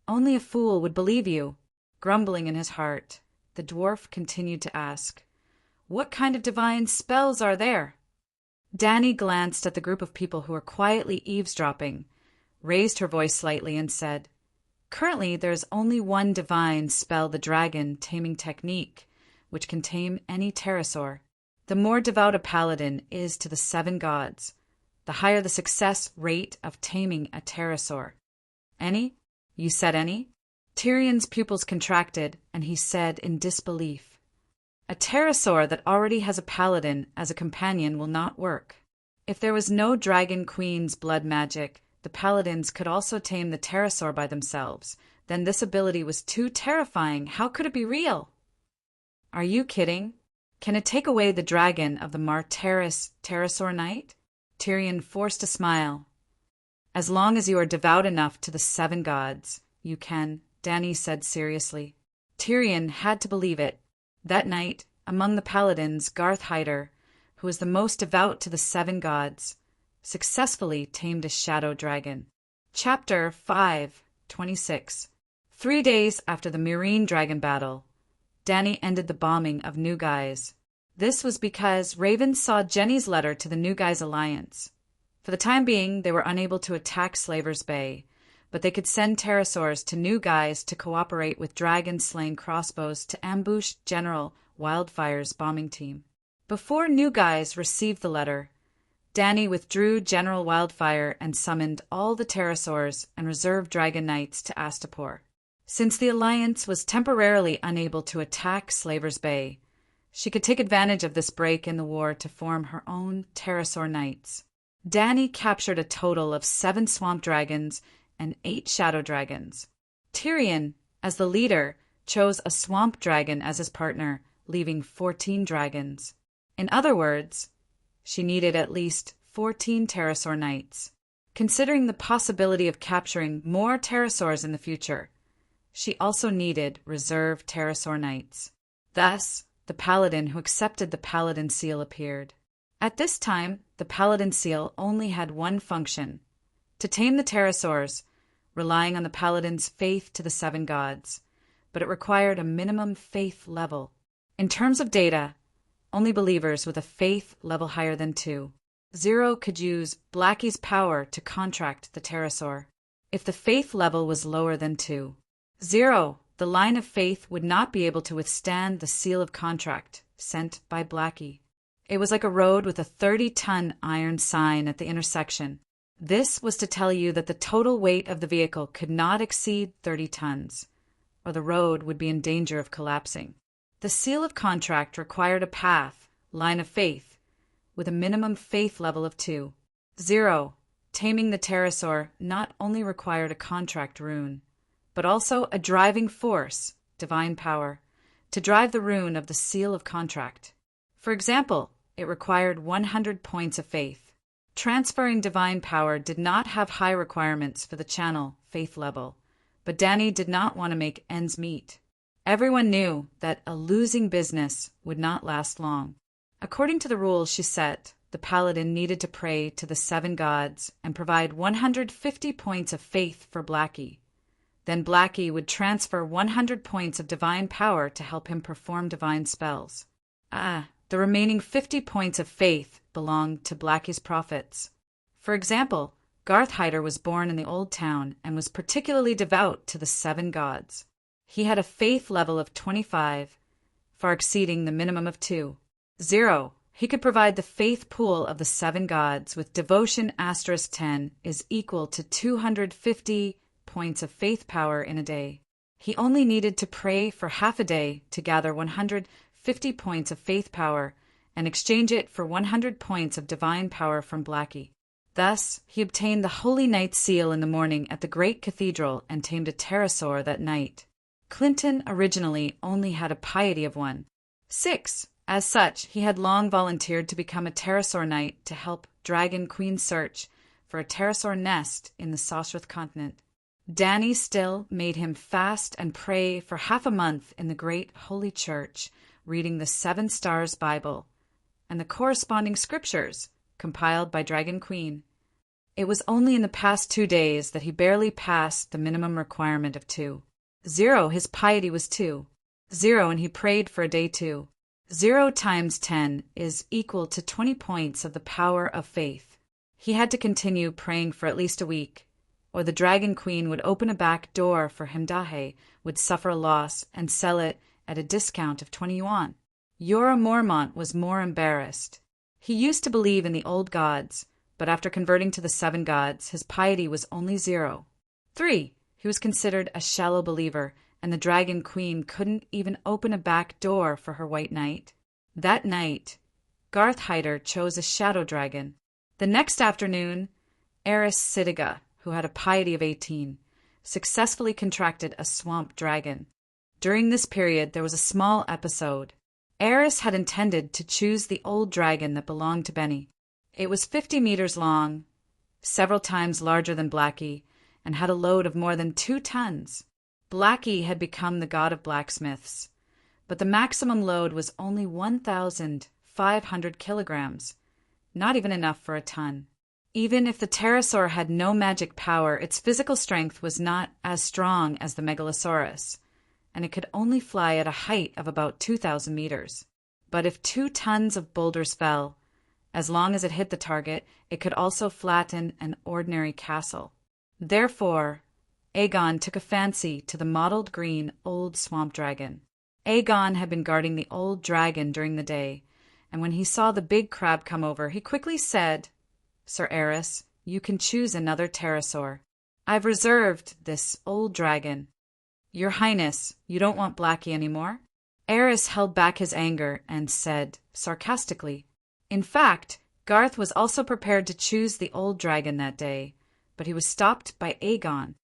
Only a fool would believe you. Grumbling in his heart, the dwarf continued to ask, What kind of divine spells are there? Danny glanced at the group of people who were quietly eavesdropping, raised her voice slightly, and said, Currently there's only one divine spell the dragon taming technique, which can tame any pterosaur. The more devout a paladin is to the 7 gods, the higher the success rate of taming a pterosaur. Any? You said any? Tyrion's pupils contracted, and he said in disbelief, A pterosaur that already has a paladin as a companion will not work. If there was no dragon queen's blood magic, the paladins could also tame the pterosaur by themselves. Then this ability was too terrifying. How could it be real? Are you kidding? Can it take away the dragon of the Marteris pterosaur knight? Tyrion forced a smile. As long as you are devout enough to the 7 gods, you can, Danny said seriously. Tyrion had to believe it. That night, among the paladins, Garth Hyder, who was the most devout to the 7 gods, successfully tamed a shadow dragon. Chapter 5:26. 3 days after the Meereen dragon battle, Danny ended the bombing of New Guys. This was because Raven saw Jenny's letter to the New Guys Alliance. For the time being, they were unable to attack Slaver's Bay, but they could send pterosaurs to new guys to cooperate with dragon-slaying crossbows to ambush General Wildfire's bombing team. Before new guys received the letter, Danny withdrew General Wildfire and summoned all the pterosaurs and reserve dragon knights to Astapor. Since the Alliance was temporarily unable to attack Slaver's Bay, she could take advantage of this break in the war to form her own pterosaur knights. Danny captured a total of 7 swamp dragons and 8 shadow dragons. Tyrion, as the leader, chose a swamp dragon as his partner, leaving 14 dragons. In other words, she needed at least 14 pterosaur knights. Considering the possibility of capturing more pterosaurs in the future, she also needed reserve pterosaur knights. Thus, the paladin who accepted the paladin seal appeared. At this time, the paladin seal only had one function: to tame the pterosaurs, relying on the paladin's faith to the 7 gods, but it required a minimum faith level. In terms of data, only believers with a faith level higher than 2. 0 could use Blackie's power to contract the pterosaur. If the faith level was lower than 2. 0, the line of faith would not be able to withstand the seal of contract sent by Blackie. It was like a road with a 30-ton iron sign at the intersection. This was to tell you that the total weight of the vehicle could not exceed 30 tons, or the road would be in danger of collapsing. The seal of contract required a path, line of faith, with a minimum faith level of 2. 0, taming the pterosaur not only required a contract rune, but also a driving force, divine power, to drive the rune of the seal of contract. For example, it required 100 points of faith. Transferring divine power did not have high requirements for the channel faith level, but Danny did not want to make ends meet. Everyone knew that a losing business would not last long. According to the rules she set, the paladin needed to pray to the 7 gods and provide 150 points of faith for Blackie. Then Blackie would transfer 100 points of divine power to help him perform divine spells. The remaining 50 points of faith belonged to Blackie's prophets. For example, Garthhider was born in the Old Town and was particularly devout to the 7 gods. He had a faith level of 25, far exceeding the minimum of 2. 0, he could provide the faith pool of the 7 gods with devotion *10 is equal to 250 points of faith power in a day. He only needed to pray for half a day to gather 150 points of faith power and exchange it for 100 points of divine power from Blackie. Thus, he obtained the Holy Knight seal in the morning at the Great Cathedral and tamed a pterosaur that night. Clinton originally only had a piety of 1. 6. As such, he had long volunteered to become a pterosaur knight to help Dragon Queen search for a pterosaur nest in the Sosrath continent. Danny still made him fast and pray for half a month in the Great Holy Church, reading the 7 Stars Bible and the corresponding scriptures compiled by Dragon Queen. It was only in the past 2 days that he barely passed the minimum requirement of 2. 0, his piety was 2. 0, and he prayed for a day 2. 0 times 10 is equal to 20 points of the power of faith. He had to continue praying for at least a week, or the Dragon Queen would open a back door for him. Dahe would suffer a loss and sell it at a discount of 20 yuan. Yora Mormont was more embarrassed. He used to believe in the old gods, but after converting to the 7 gods, his piety was only 0. 3. He was considered a shallow believer, and the Dragon Queen couldn't even open a back door for her white knight. That night, Garthhider chose a shadow dragon. The next afternoon, Eris Sidiga, who had a piety of 18, successfully contracted a swamp dragon. During this period, there was a small episode. Eris had intended to choose the old dragon that belonged to Benny. It was 50 meters long, several times larger than Blackie, and had a load of more than 2 tons. Blackie had become the god of blacksmiths, but the maximum load was only 1,500 kilograms, not even enough for a ton. Even if the pterosaur had no magic power, its physical strength was not as strong as the Megalosaurus, and it could only fly at a height of about 2,000 meters. But if 2 tons of boulders fell, as long as it hit the target, it could also flatten an ordinary castle. Therefore, Aegon took a fancy to the mottled green old swamp dragon. Aegon had been guarding the old dragon during the day, and when he saw the big crab come over, he quickly said, "Sir Aerys, you can choose another pterosaur. I've reserved this old dragon." "Your Highness, you don't want Blackie anymore?" Aerys held back his anger and said, sarcastically, in fact, Garth was also prepared to choose the old dragon that day, but he was stopped by Aegon.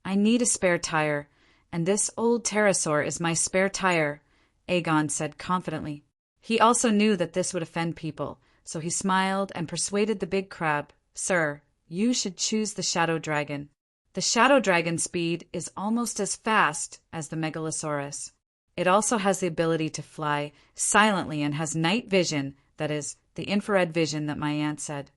"I need a spare tire, and this old pterosaur is my spare tire," Aegon said confidently. He also knew that this would offend people, so he smiled and persuaded the big crab, "Sir, you should choose the shadow dragon. The shadow dragon's speed is almost as fast as the Megalosaurus. It also has the ability to fly silently and has night vision, that is, the infrared vision that my aunt said."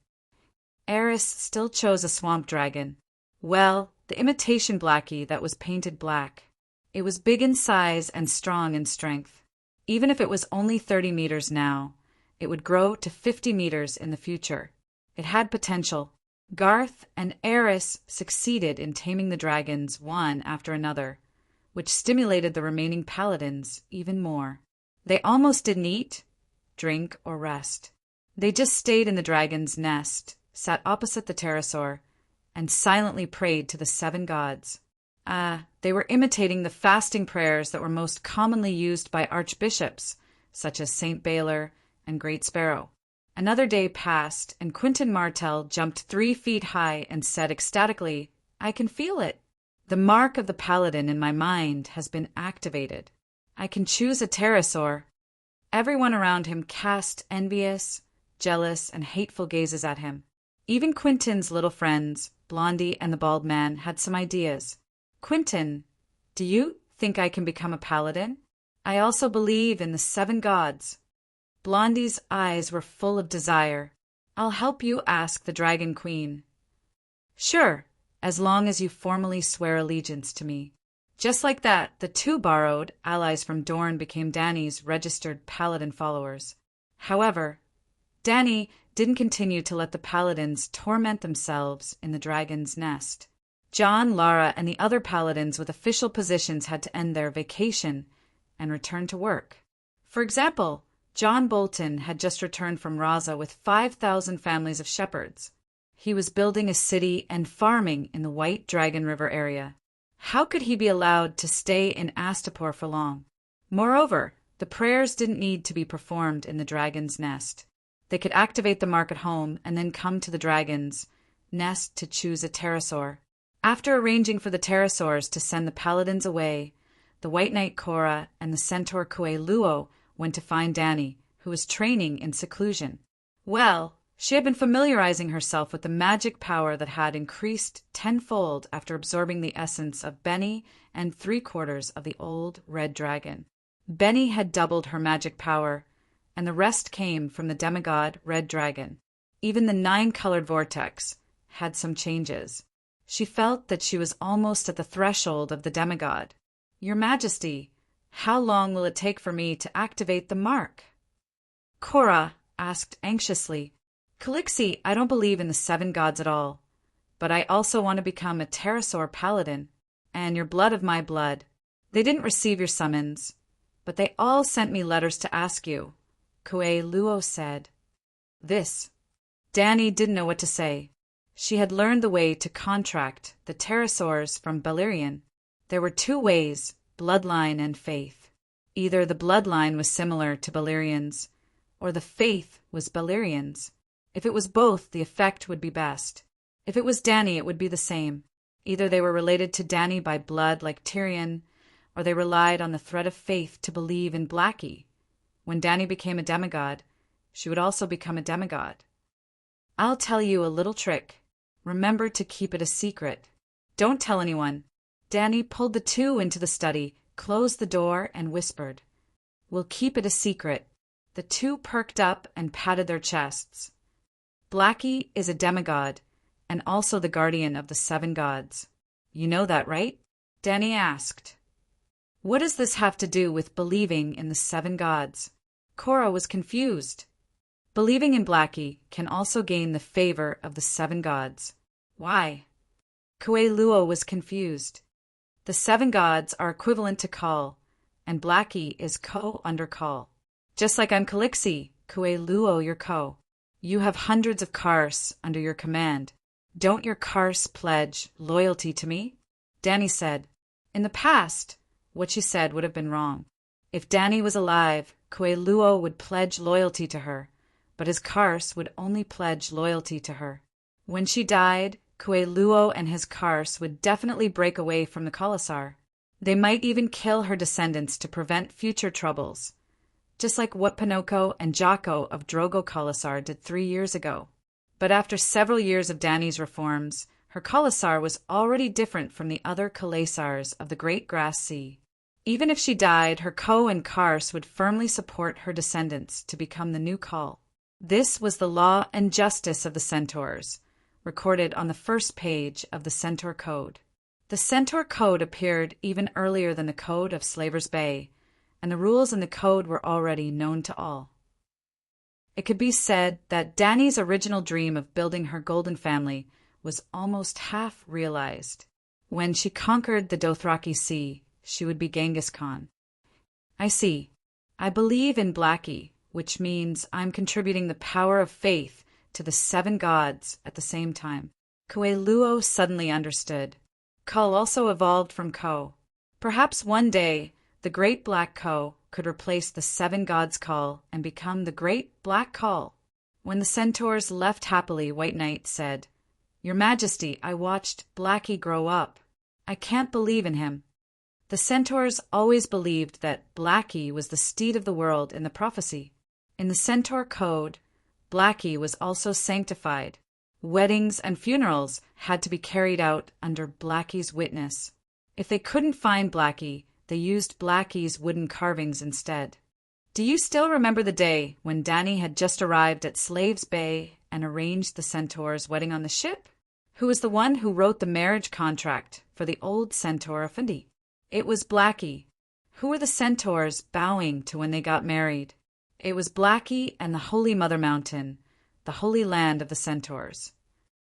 Aerys still chose a swamp dragon. Well, the imitation Blackie that was painted black. It was big in size and strong in strength. Even if it was only 30 meters now, it would grow to 50 meters in the future. It had potential. Garth and Aerys succeeded in taming the dragons one after another, which stimulated the remaining paladins even more. They almost didn't eat, drink, or rest. They just stayed in the dragon's nest, sat opposite the pterosaur, and silently prayed to the 7 gods. They were imitating the fasting prayers that were most commonly used by archbishops, such as Saint Baylor and Great Sparrow. Another day passed, and Quentin Martell jumped 3 feet high and said ecstatically, "I can feel it. The mark of the paladin in my mind has been activated. I can choose a pterosaur." Everyone around him cast envious, jealous, and hateful gazes at him. Even Quentin's little friends, Blondie and the bald man, had some ideas. "Quentin, do you think I can become a paladin? I also believe in the 7 gods." Blondie's eyes were full of desire. "I'll help you ask the Dragon Queen." "Sure, as long as you formally swear allegiance to me." Just like that, the 2 borrowed allies from Dorne became Dany's registered paladin followers. However, Dany didn't continue to let the paladins torment themselves in the dragon's nest. John, Lara, and the other paladins with official positions had to end their vacation and return to work. For example, John Bolton had just returned from Raza with 5,000 families of shepherds. He was building a city and farming in the White Dragon River area. How could he be allowed to stay in Astapor for long? Moreover, the prayers didn't need to be performed in the dragon's nest. They could activate the mark at home and then come to the dragon's nest to choose a pterosaur. After arranging for the pterosaurs to send the paladins away, the White Knight Cora and the centaur Kue Luo went to find Dany, who was training in seclusion. Well, she had been familiarizing herself with the magic power that had increased tenfold after absorbing the essence of Benny and 3/4 of the old red dragon. Benny had doubled her magic power, and the rest came from the demigod red dragon. Even the 9-colored vortex had some changes. She felt that she was almost at the threshold of the demigod. "Your Majesty, how long will it take for me to activate the mark?" Cora asked anxiously. "Calixi, I don't believe in the 7 gods at all, but I also want to become a pterosaur paladin, and you're blood of my blood. They didn't receive your summons, but they all sent me letters to ask you," Kue Luo said. This. Dany didn't know what to say. She had learned the way to contract the pterosaurs from Balerion. There were 2 ways, bloodline and faith. Either the bloodline was similar to Balerion's, or the faith was Balerion's. If it was both, the effect would be best. If it was Dany, it would be the same. Either they were related to Dany by blood like Tyrion, or they relied on the thread of faith to believe in Blackie. When Dany became a demigod, she would also become a demigod. "I'll tell you a little trick. Remember to keep it a secret. Don't tell anyone." Dany pulled the 2 into the study, closed the door, and whispered, "We'll keep it a secret." The 2 perked up and patted their chests. "Blackie is a demigod, and also the guardian of the 7 gods. You know that, right?" Dany asked. "What does this have to do with believing in the 7 gods?" Cora was confused. Believing in Blackie can also gain the favor of the 7 gods. Why? Kueluo was confused. The 7 gods are equivalent to Kal, and Blackie is Ko under Kal. Just like I'm Calixi, Kueluo your Ko. You have hundreds of Kars under your command. Don't your Kars pledge loyalty to me? Danny said. In the past, what she said would have been wrong. If Danny was alive, Kueluo would pledge loyalty to her, but his Kars would only pledge loyalty to her. When she died, Kueluo and his Kars would definitely break away from the Kalasar. They might even kill her descendants to prevent future troubles, just like what Pinocchio and Jocko of Drogo Kalasar did 3 years ago. But after several years of Danny's reforms, her Kalasar was already different from the other Kalasars of the Great Grass Sea. Even if she died, her Ko and Kars would firmly support her descendants to become the new Kal. This was the law and justice of the centaurs, recorded on the first page of the Centaur Code. The Centaur Code appeared even earlier than the Code of Slaver's Bay, and the rules in the code were already known to all. It could be said that Danny's original dream of building her golden family was almost half realized. When she conquered the Dothraki Sea, she would be Genghis Khan. I see. I believe in Blackie, which means I'm contributing the power of faith to the 7 gods at the same time. Kueluo suddenly understood. Kal also evolved from Ko. Perhaps one day, the Great Black Ko could replace the 7 gods' Kal and become the Great Black Kal. When the centaurs left happily, White Knight said, Your Majesty, I watched Blackie grow up. I can't believe in him. The centaurs always believed that Blackie was the steed of the world in the prophecy. In the Centaur Code, Blackie was also sanctified. Weddings and funerals had to be carried out under Blackie's witness. If they couldn't find Blackie, they used Blackie's wooden carvings instead. Do you still remember the day when Danny had just arrived at Slaves Bay and arranged the centaur's wedding on the ship? Who was the one who wrote the marriage contract for the old centaur Afundi? It was Blackie. Who were the centaurs bowing to when they got married? It was Blackie and the Holy Mother Mountain, the holy land of the centaurs.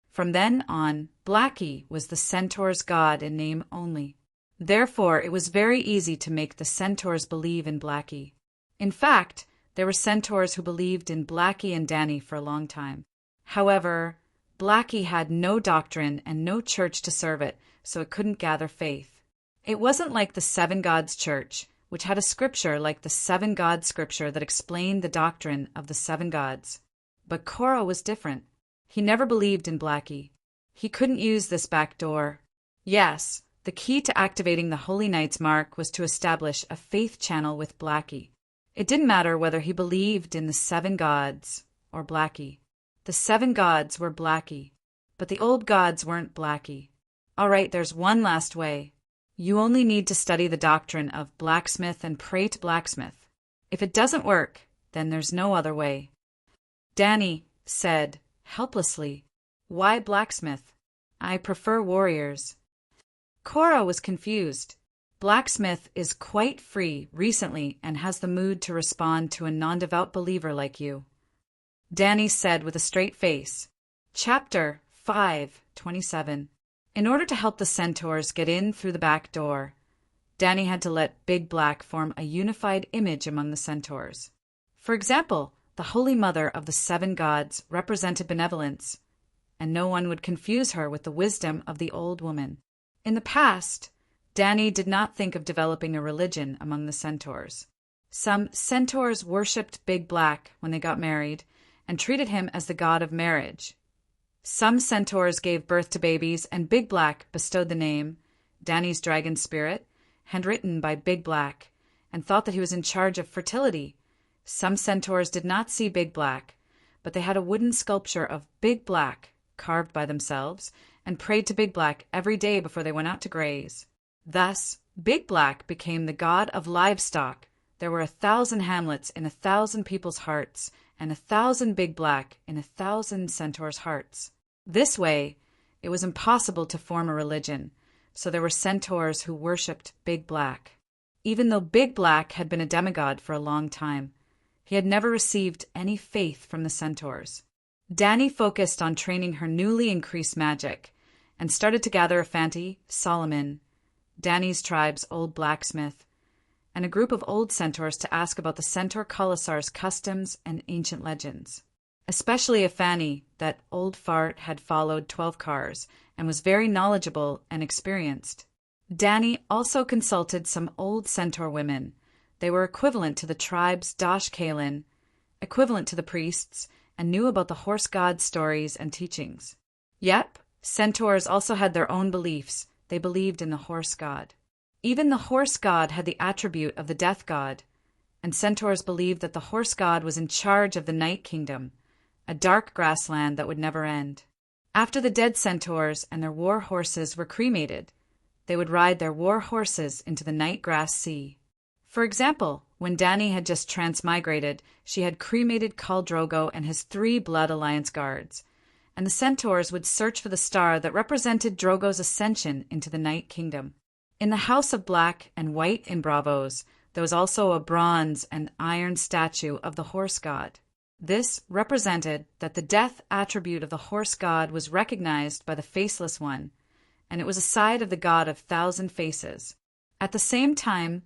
From then on, Blackie was the centaurs' god in name only. Therefore, it was very easy to make the centaurs believe in Blackie. In fact, there were centaurs who believed in Blackie and Danny for a long time. However, Blackie had no doctrine and no church to serve it, so it couldn't gather faith. It wasn't like the 7 Gods Church, which had a scripture like the 7 Gods scripture that explained the doctrine of the 7 gods. But Korra was different. He never believed in Blackie. He couldn't use this back door. Yes, the key to activating the Holy Knight's mark was to establish a faith channel with Blackie. It didn't matter whether he believed in the 7 gods or Blackie. The 7 gods were Blackie, but the old gods weren't Blackie. All right, there's one last way. You only need to study the doctrine of blacksmith and pray to blacksmith. If it doesn't work, then there's no other way. Danny said, helplessly, Why blacksmith? I prefer warriors. Korra was confused. Blacksmith is quite free recently and has the mood to respond to a non-devout believer like you. Danny said with a straight face. Chapter 5:27. In order to help the centaurs get in through the back door, Danny had to let Big Black form a unified image among the centaurs. For example, the Holy Mother of the 7 gods represented benevolence, and no one would confuse her with the wisdom of the old woman. In the past, Danny did not think of developing a religion among the centaurs. Some centaurs worshipped Big Black when they got married and treated him as the god of marriage. Some centaurs gave birth to babies, and Big Black bestowed the name, Danny's dragon spirit, handwritten by Big Black, and thought that he was in charge of fertility. Some centaurs did not see Big Black, but they had a wooden sculpture of Big Black carved by themselves and prayed to Big Black every day before they went out to graze. Thus, Big Black became the god of livestock. There were 1,000 hamlets in 1,000 people's hearts, and 1,000 Big Black in 1,000 centaurs' hearts. This way, it was impossible to form a religion, so there were centaurs who worshipped Big Black. Even though Big Black had been a demigod for a long time, he had never received any faith from the centaurs. Danny focused on training her newly increased magic, and started to gather Fanti, Solomon, Danny's tribe's old blacksmith, and a group of old centaurs to ask about the centaur Khalasar's customs and ancient legends. Especially Afani, that old fart had followed 12 cars and was very knowledgeable and experienced. Danny also consulted some old centaur women. They were equivalent to the tribe's Dash Kalin, equivalent to the priests, and knew about the horse god stories and teachings. Yep, centaurs also had their own beliefs. They believed in the horse god. Even the horse god had the attribute of the death god, and centaurs believed that the horse god was in charge of the Night Kingdom, a dark grassland that would never end. After the dead centaurs and their war horses were cremated, they would ride their war horses into the night grass sea. For example, when Dany had just transmigrated, she had cremated Khal Drogo and his 3 Blood Alliance guards, and the centaurs would search for the star that represented Drogo's ascension into the Night Kingdom. In the House of Black and White in Braavos, there was also a bronze and iron statue of the horse god. This represented that the death attribute of the horse god was recognized by the Faceless One, and it was a side of the god of 1,000 faces. At the same time,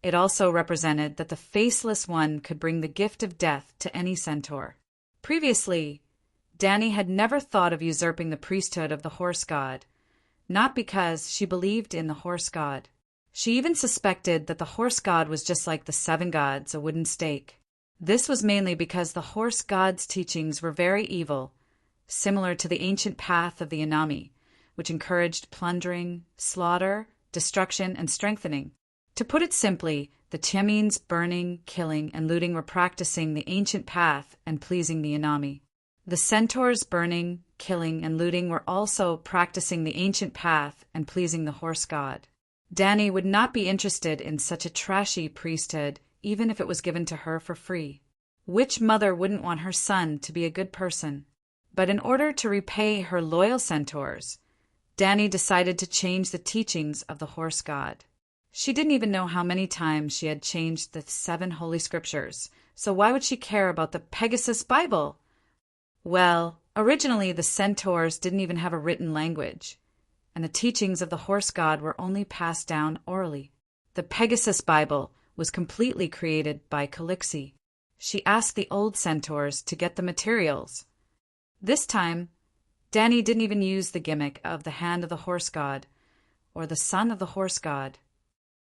it also represented that the Faceless One could bring the gift of death to any centaur. Previously, Dany had never thought of usurping the priesthood of the horse god, not because she believed in the horse god. She even suspected that the horse god was just like the 7 gods, a wooden stake. This was mainly because the horse god's teachings were very evil, similar to the ancient path of the Anami, which encouraged plundering, slaughter, destruction, and strengthening. To put it simply, the Tiamins burning, killing, and looting were practicing the ancient path and pleasing the Anami. The centaurs burning, killing, and looting were also practicing the ancient path and pleasing the horse god. Dany would not be interested in such a trashy priesthood, even if it was given to her for free. Which mother wouldn't want her son to be a good person? But in order to repay her loyal centaurs, Dany decided to change the teachings of the horse god. She didn't even know how many times she had changed the 7 holy scriptures, so why would she care about the Pegasus Bible? Well, originally the centaurs didn't even have a written language, and the teachings of the horse god were only passed down orally. The Pegasus Bible was completely created by Calixi. She asked the old centaurs to get the materials. This time, Dany didn't even use the gimmick of the hand of the horse god or the son of the horse god.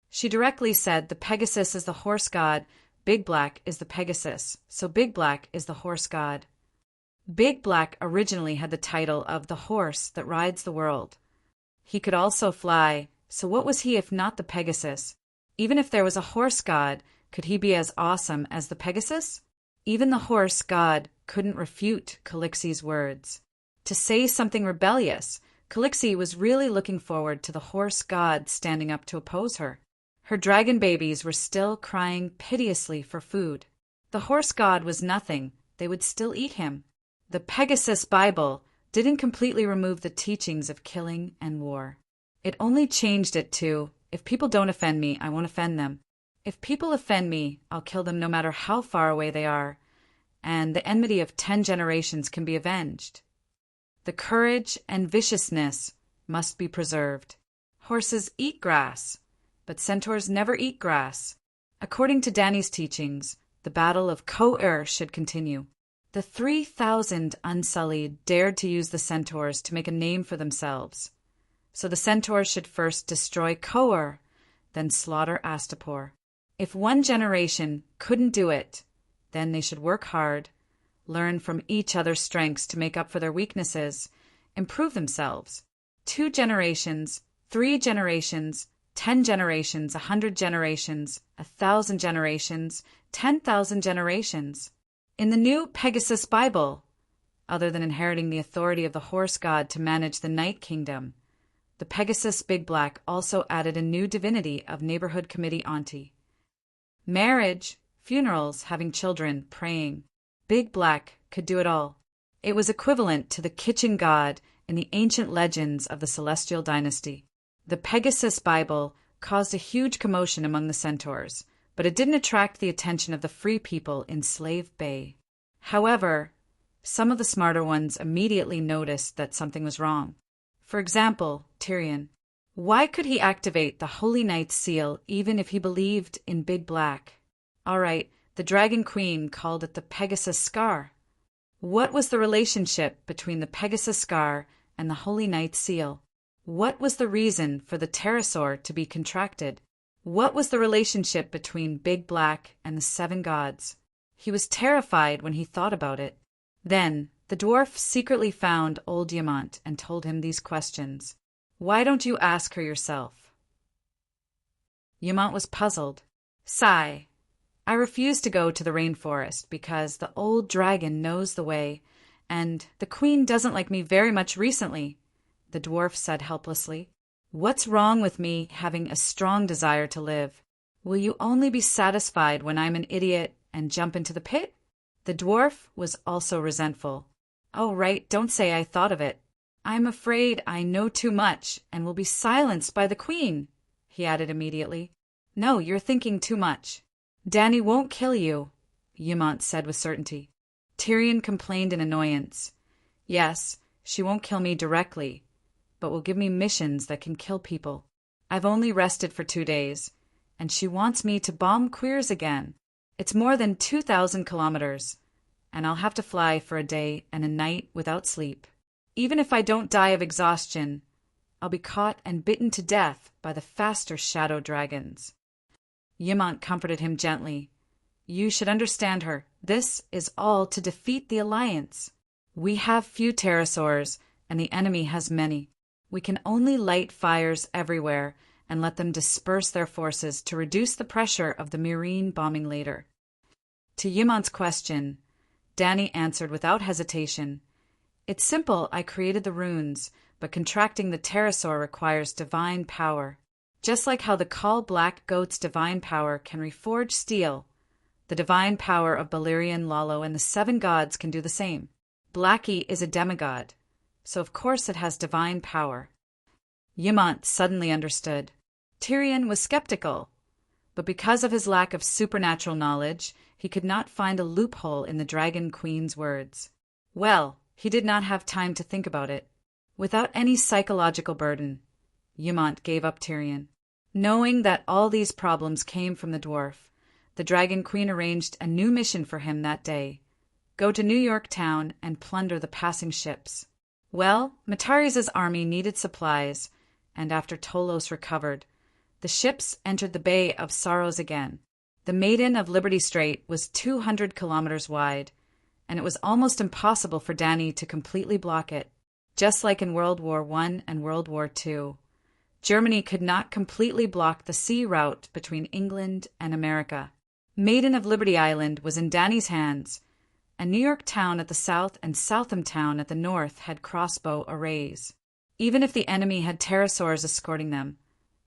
She directly said the Pegasus is the horse god, Big Black is the Pegasus, so Big Black is the horse god. Big Black originally had the title of the horse that rides the world. He could also fly, so what was he if not the Pegasus? Even if there was a horse god, could he be as awesome as the Pegasus? Even the horse god couldn't refute Calixi's words. To say something rebellious, Calixi was really looking forward to the horse god standing up to oppose her. Her dragon babies were still crying piteously for food. The horse god was nothing, they would still eat him. The Pegasus Bible didn't completely remove the teachings of killing and war. It only changed it to, if people don't offend me, I won't offend them. If people offend me, I'll kill them no matter how far away they are, and the enmity of 10 generations can be avenged. The courage and viciousness must be preserved. Horses eat grass, but centaurs never eat grass. According to Dany's teachings, the Battle of Ko-Ur should continue. The 3,000 Unsullied dared to use the centaurs to make a name for themselves. So the centaurs should first destroy Ko-Ur, then slaughter Astapor. If 1 generation couldn't do it, then they should work hard, learn from each other's strengths to make up for their weaknesses, improve themselves. 2 generations, 3 generations, 10 generations, 100 generations, 1,000 generations, 10,000 generations. In the new Pegasus Bible, other than inheriting the authority of the horse god to manage the Night Kingdom, the Pegasus Big Black also added a new divinity of neighborhood committee auntie. Marriage, funerals, having children, praying. Big Black could do it all. It was equivalent to the kitchen god in the ancient legends of the Celestial Dynasty. The Pegasus Bible caused a huge commotion among the centaurs, but it didn't attract the attention of the free people in Slave Bay. However, some of the smarter ones immediately noticed that something was wrong. For example, Tyrion. Why could he activate the Holy Knight's seal even if he believed in Big Black? All right, the Dragon Queen called it the Pegasus Scar. What was the relationship between the Pegasus Scar and the Holy Knight's seal? What was the reason for the pterosaur to be contracted? What was the relationship between Big Black and the seven gods? He was terrified when he thought about it. Then, the dwarf secretly found old Diamant and told him these questions. Why don't you ask her yourself? Diamant was puzzled. Sigh. I refuse to go to the rainforest because the old dragon knows the way, and the queen doesn't like me very much recently, the dwarf said helplessly. What's wrong with me having a strong desire to live? Will you only be satisfied when I'm an idiot and jump into the pit? The dwarf was also resentful. Oh, right, don't say I thought of it. I'm afraid I know too much and will be silenced by the queen, he added immediately. No, you're thinking too much. Dany won't kill you, Diamant said with certainty. Tyrion complained in annoyance. Yes, she won't kill me directly, but will give me missions that can kill people. I've only rested for 2 days, and she wants me to bomb Queers again. It's more than 2,000 kilometers, and I'll have to fly for a day and a night without sleep. Even if I don't die of exhaustion, I'll be caught and bitten to death by the faster shadow dragons. Diamant comforted him gently. You should understand her. This is all to defeat the Alliance. We have few pterosaurs, and the enemy has many. We can only light fires everywhere and let them disperse their forces to reduce the pressure of the Meereen bombing later. To Diamant's question, Dany answered without hesitation. It's simple, I created the runes, but contracting the pterosaur requires divine power. Just like how the Khal Black Goat's divine power can reforge steel, the divine power of Balerion, Lalo, and the seven gods can do the same. Blackie is a demigod, so of course it has divine power. Diamant suddenly understood. Tyrion was skeptical, but because of his lack of supernatural knowledge, he could not find a loophole in the Dragon Queen's words. Well, he did not have time to think about it. Without any psychological burden, Diamant gave up Tyrion. Knowing that all these problems came from the dwarf, the Dragon Queen arranged a new mission for him that day. Go to New York town and plunder the passing ships. Well, Matares' army needed supplies, and after Tolos recovered, the ships entered the Bay of Sorrows again. The Maiden of Liberty Strait was 200 kilometers wide, and it was almost impossible for Dany to completely block it. Just like in World War I and World War II, Germany could not completely block the sea route between England and America. Maiden of Liberty Island was in Dany's hands, and New York Town at the south and Southam Town at the north had crossbow arrays. Even if the enemy had pterosaurs escorting them,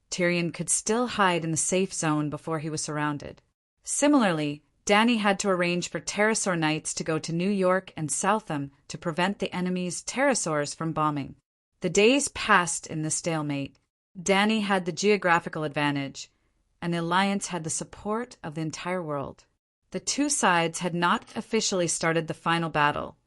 Tyrion could still hide in the safe zone before he was surrounded. Similarly, Dany had to arrange for pterosaur knights to go to New York and Southam to prevent the enemy's pterosaurs from bombing. The days passed in this stalemate. Dany had the geographical advantage, and the Alliance had the support of the entire world. The two sides had not officially started the final battle,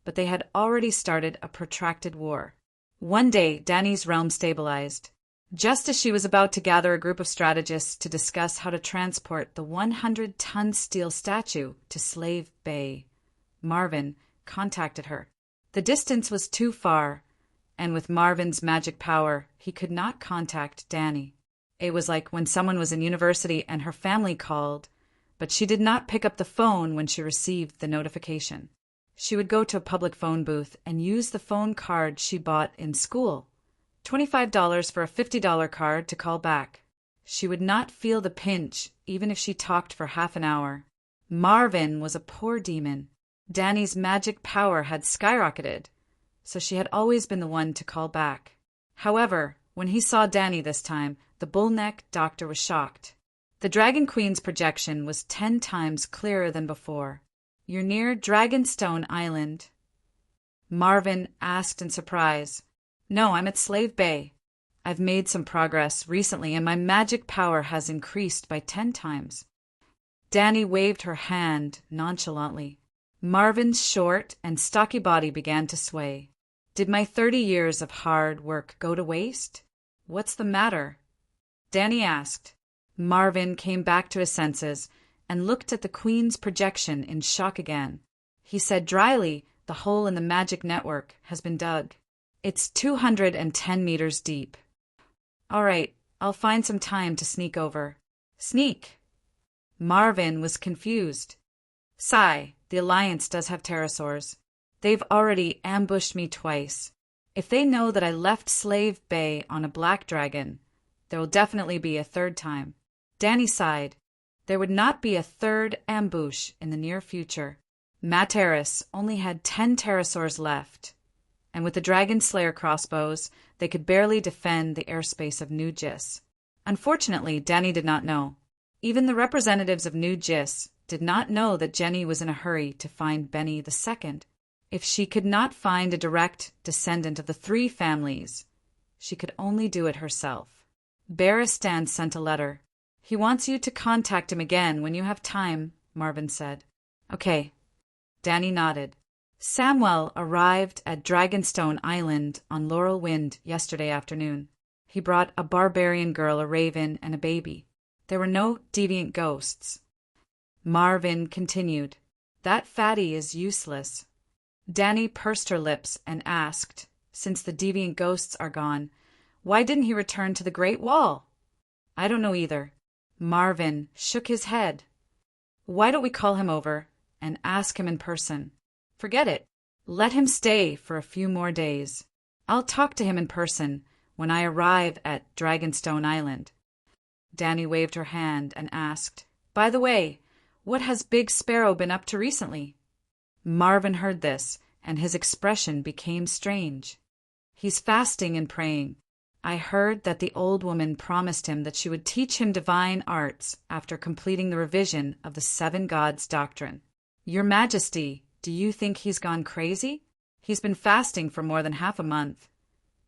but they had already started a protracted war. One day, Dany's realm stabilized. Just as she was about to gather a group of strategists to discuss how to transport the 100-ton steel statue to Slave Bay, Marvin contacted her. The distance was too far, and with Marvin's magic power, he could not contact Dany. It was like when someone was in university and her family called, but she did not pick up the phone when she received the notification. She would go to a public phone booth and use the phone card she bought in school. $25 for a $50 card to call back. She would not feel the pinch, even if she talked for half an hour. Marvin was a poor demon. Dany's magic power had skyrocketed, so she had always been the one to call back. However, when he saw Dany this time, the bull-necked doctor was shocked. The Dragon Queen's projection was 10 times clearer than before. You're near Dragonstone Island? Marvin asked in surprise. No, I'm at Slave Bay. I've made some progress recently, and my magic power has increased by 10 times. Dany waved her hand nonchalantly. Marvin's short and stocky body began to sway. Did my 30 years of hard work go to waste? What's the matter? Danny asked. Marvin came back to his senses and looked at the Queen's projection in shock again. He said dryly, the hole in the magic network has been dug. It's 210 meters deep. All right, I'll find some time to sneak over. Sneak? Marvin was confused. Sigh, the Alliance does have pterosaurs. They've already ambushed me twice. If they know that I left Slave Bay on a black dragon, there will definitely be a third time. Danny sighed. There would not be a third ambush in the near future. Materis only had 10 pterosaurs left, and with the Dragon Slayer crossbows, they could barely defend the airspace of New Gis. Unfortunately, Danny did not know. Even the representatives of New Gis did not know that Jenny was in a hurry to find Benny II. If she could not find a direct descendant of the 3 families, she could only do it herself. Barristan sent a letter. He wants you to contact him again when you have time, Marvin said. Okay. Danny nodded. Samwell arrived at Dragonstone Island on Laurel Wind yesterday afternoon. He brought a barbarian girl, a raven, and a baby. There were no deviant ghosts. Marvin continued. That fatty is useless. Danny pursed her lips and asked, since the deviant ghosts are gone, why didn't he return to the Great Wall? I don't know either. Marvin shook his head. Why don't we call him over and ask him in person? Forget it. Let him stay for a few more days. I'll talk to him in person when I arrive at Dragonstone Island. Danny waved her hand and asked, By the way, what has Big Sparrow been up to recently? Marvin heard this, and his expression became strange. He's fasting and praying. I heard that the old woman promised him that she would teach him divine arts after completing the revision of the 7 Gods doctrine. Your Majesty, do you think he's gone crazy? He's been fasting for more than half a month.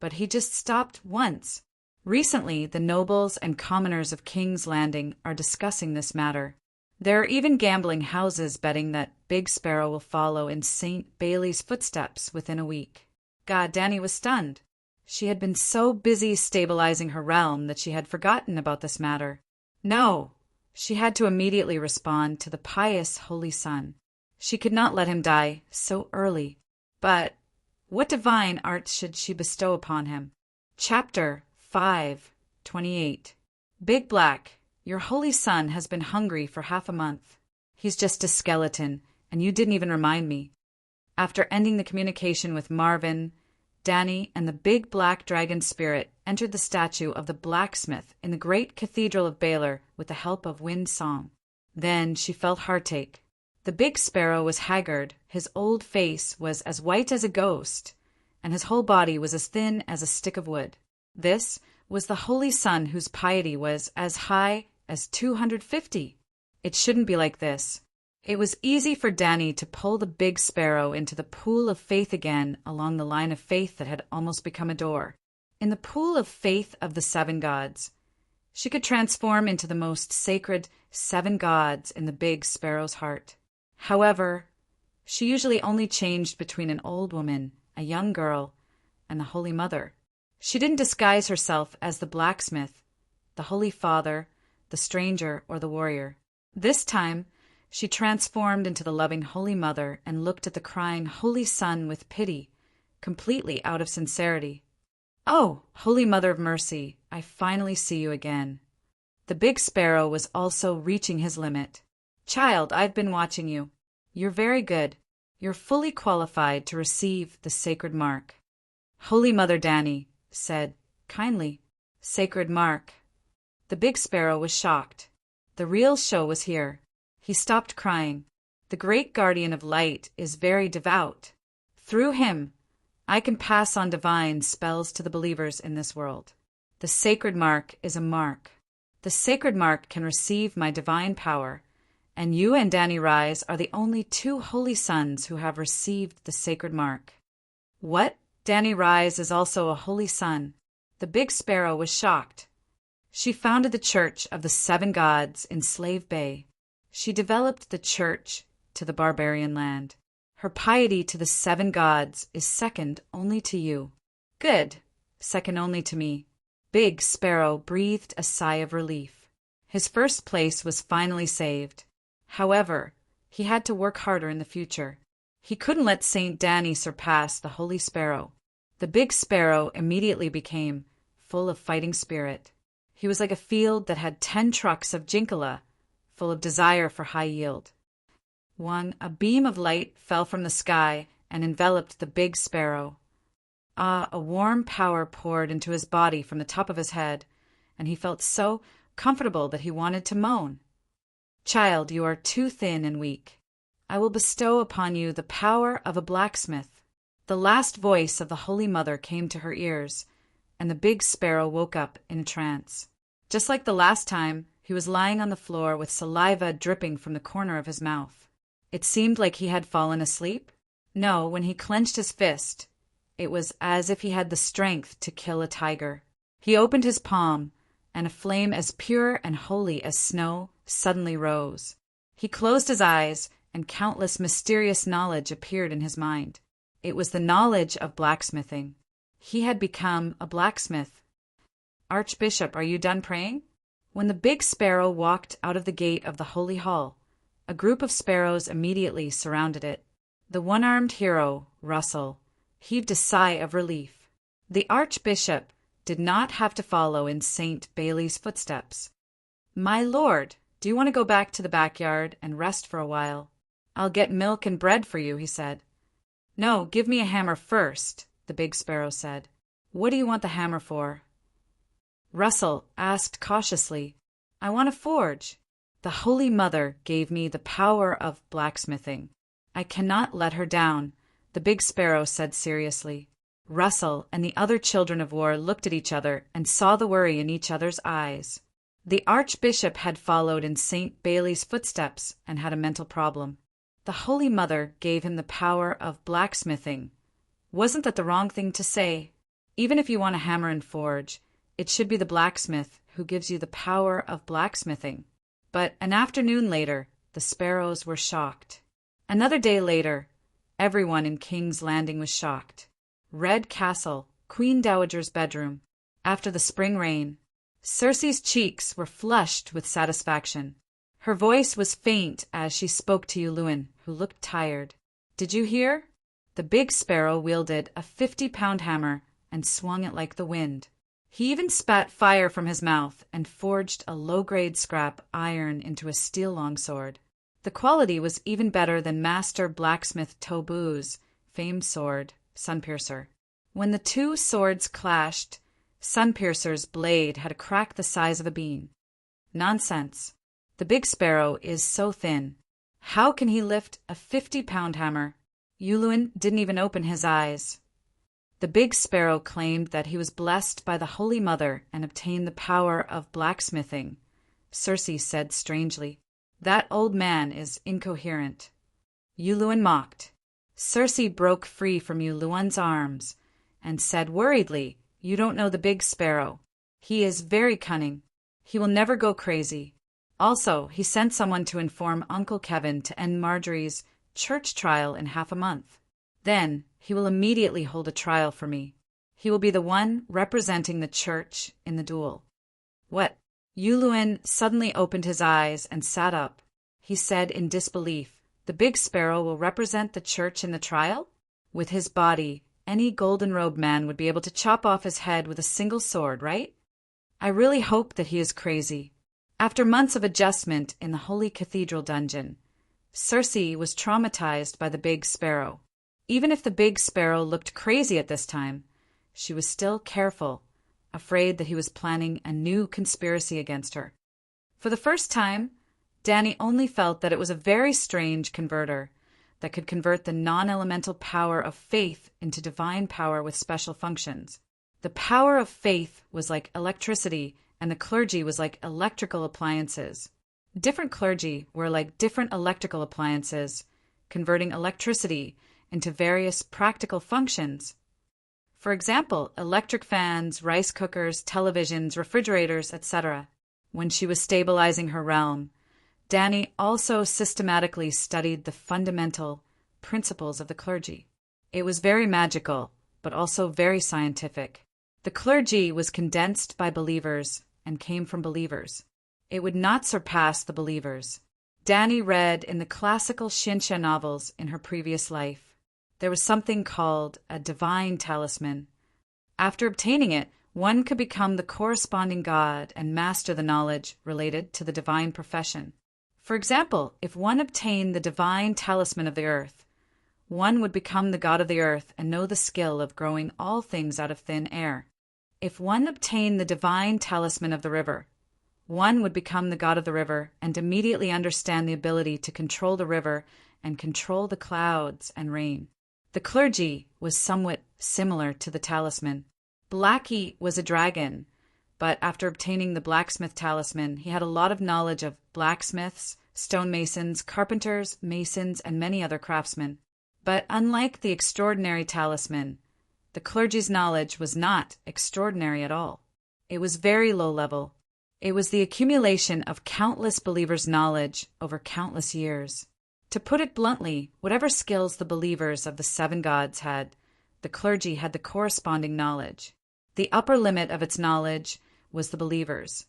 But he just stopped once. Recently, the nobles and commoners of King's Landing are discussing this matter. There are even gambling houses betting that Big Sparrow will follow in St. Bailey's footsteps within a week. God, Danny was stunned. She had been so busy stabilizing her realm that she had forgotten about this matter. No, she had to immediately respond to the pious Holy Son. She could not let him die so early. But what divine arts should she bestow upon him? Chapter 5:28. Big Black, your holy son has been hungry for half a month. He's just a skeleton, and you didn't even remind me. After ending the communication with Marvin, Danny and the big black dragon spirit entered the statue of the blacksmith in the great cathedral of Baylor with the help of Wind Song. Then she felt heartache. The big sparrow was haggard, his old face was as white as a ghost, and his whole body was as thin as a stick of wood. This was the holy son whose piety was as high as 250. It shouldn't be like this. It was easy for Danny to pull the big sparrow into the pool of faith again along the line of faith that had almost become a door. In the pool of faith of the 7 gods, she could transform into the most sacred 7 gods in the big sparrow's heart. However, she usually only changed between an old woman, a young girl, and the Holy Mother. She didn't disguise herself as the blacksmith, the Holy Father, the stranger, or the warrior. This time, she transformed into the loving Holy Mother and looked at the crying Holy Son with pity, completely out of sincerity. Oh, Holy Mother of Mercy, I finally see you again. The big sparrow was also reaching his limit. Child, I've been watching you. You're very good. You're fully qualified to receive the sacred mark. Holy Mother Danny said, kindly, Sacred mark. The big sparrow was shocked. The real show was here. He stopped crying. The great guardian of light is very devout. Through him, I can pass on divine spells to the believers in this world. The sacred mark is a mark. The sacred mark can receive my divine power, and you and Danny Rise are the only 2 holy sons who have received the sacred mark. What? Danny Rise is also a holy son. The big sparrow was shocked. She founded the Church of the 7 Gods in Slave Bay. She developed the church to the barbarian land. Her piety to the 7 gods is second only to you. Good. Second only to me. Big Sparrow breathed a sigh of relief. His first place was finally saved. However, he had to work harder in the future. He couldn't let Saint Danny surpass the Holy Sparrow. The Big Sparrow immediately became full of fighting spirit. He was like a field that had 10 trucks of jinkala, full of desire for high yield. A beam of light fell from the sky and enveloped the Big Sparrow. A warm power poured into his body from the top of his head, and he felt so comfortable that he wanted to moan. Child, you are too thin and weak. I will bestow upon you the power of a blacksmith. The last voice of the Holy Mother came to her ears, and the Big Sparrow woke up in a trance. Just like the last time, he was lying on the floor with saliva dripping from the corner of his mouth. It seemed like he had fallen asleep. No, when he clenched his fist, it was as if he had the strength to kill a tiger. He opened his palm, and a flame as pure and holy as snow suddenly rose. He closed his eyes, and countless mysterious knowledge appeared in his mind. It was the knowledge of blacksmithing. He had become a blacksmith. Archbishop, are you done praying? When the Big Sparrow walked out of the gate of the Holy Hall, a group of sparrows immediately surrounded it. The one-armed hero, Russell, heaved a sigh of relief. The Archbishop did not have to follow in St. Bailey's footsteps. My lord, do you want to go back to the backyard and rest for a while? I'll get milk and bread for you, he said. No, give me a hammer first, the Big Sparrow said. What do you want the hammer for? Russell asked cautiously. I want to forge. The Holy Mother gave me the power of blacksmithing. I cannot let her down, the Big Sparrow said seriously. Russell and the other children of war looked at each other and saw the worry in each other's eyes. The Archbishop had followed in St. Bailey's footsteps and had a mental problem. The Holy Mother gave him the power of blacksmithing. Wasn't that the wrong thing to say? Even if you want a hammer and forge, it should be the blacksmith who gives you the power of blacksmithing. But an afternoon later, the sparrows were shocked. Another day later, everyone in King's Landing was shocked. Red Castle, Queen Dowager's bedroom. After the spring rain, Circe's cheeks were flushed with satisfaction. Her voice was faint as she spoke to Yuluen, who looked tired. Did you hear? The Big Sparrow wielded a 50-pound hammer and swung it like the wind. He even spat fire from his mouth and forged a low-grade scrap iron into a steel longsword. The quality was even better than Master Blacksmith Tobu's famed sword, Sunpiercer. When the two swords clashed, Sunpiercer's blade had a crack the size of a bean. Nonsense. The Big Sparrow is so thin. How can he lift a 50-pound hammer? Yuluen didn't even open his eyes. The Big Sparrow claimed that he was blessed by the Holy Mother and obtained the power of blacksmithing. Circe said strangely, That old man is incoherent. Yuluen mocked. Circe broke free from Yuluen's arms and said worriedly, You don't know the Big Sparrow. He is very cunning. He will never go crazy. Also, he sent someone to inform Uncle Kevin to end Marjorie's church trial in half a month. Then he will immediately hold a trial for me. He will be the one representing the church in the duel. What? Yuluen suddenly opened his eyes and sat up. He said in disbelief, The Big Sparrow will represent the church in the trial? With his body, any golden-robed man would be able to chop off his head with a single sword, right? I really hope that he is crazy. After months of adjustment in the Holy Cathedral dungeon, Circe was traumatized by the Big Sparrow. Even if the Big Sparrow looked crazy at this time, she was still careful, afraid that he was planning a new conspiracy against her. For the first time, Danny only felt that it was a very strange converter that could convert the non-elemental power of faith into divine power with special functions. The power of faith was like electricity, and the clergy was like electrical appliances. Different clergy were like different electrical appliances, converting electricity into various practical functions. For example, electric fans, rice cookers, televisions, refrigerators, etc. When she was stabilizing her realm, Danny also systematically studied the fundamental principles of the clergy. It was very magical, but also very scientific. The clergy was condensed by believers and came from believers. It would not surpass the believers. Danny read in the classical Xianxia novels in her previous life. There was something called a divine talisman. After obtaining it, one could become the corresponding god and master the knowledge related to the divine profession. For example, if one obtained the divine talisman of the earth, one would become the god of the earth and know the skill of growing all things out of thin air. If one obtained the divine talisman of the river, one would become the god of the river and immediately understand the ability to control the river and control the clouds and rain. The clergy was somewhat similar to the talisman. Blackie was a dragon, but after obtaining the blacksmith talisman, he had a lot of knowledge of blacksmiths, stonemasons, carpenters, masons, and many other craftsmen. But unlike the extraordinary talisman, the clergy's knowledge was not extraordinary at all. It was very low level. It was the accumulation of countless believers' knowledge over countless years. To put it bluntly, whatever skills the believers of the seven gods had, the clergy had the corresponding knowledge. The upper limit of its knowledge was the believers,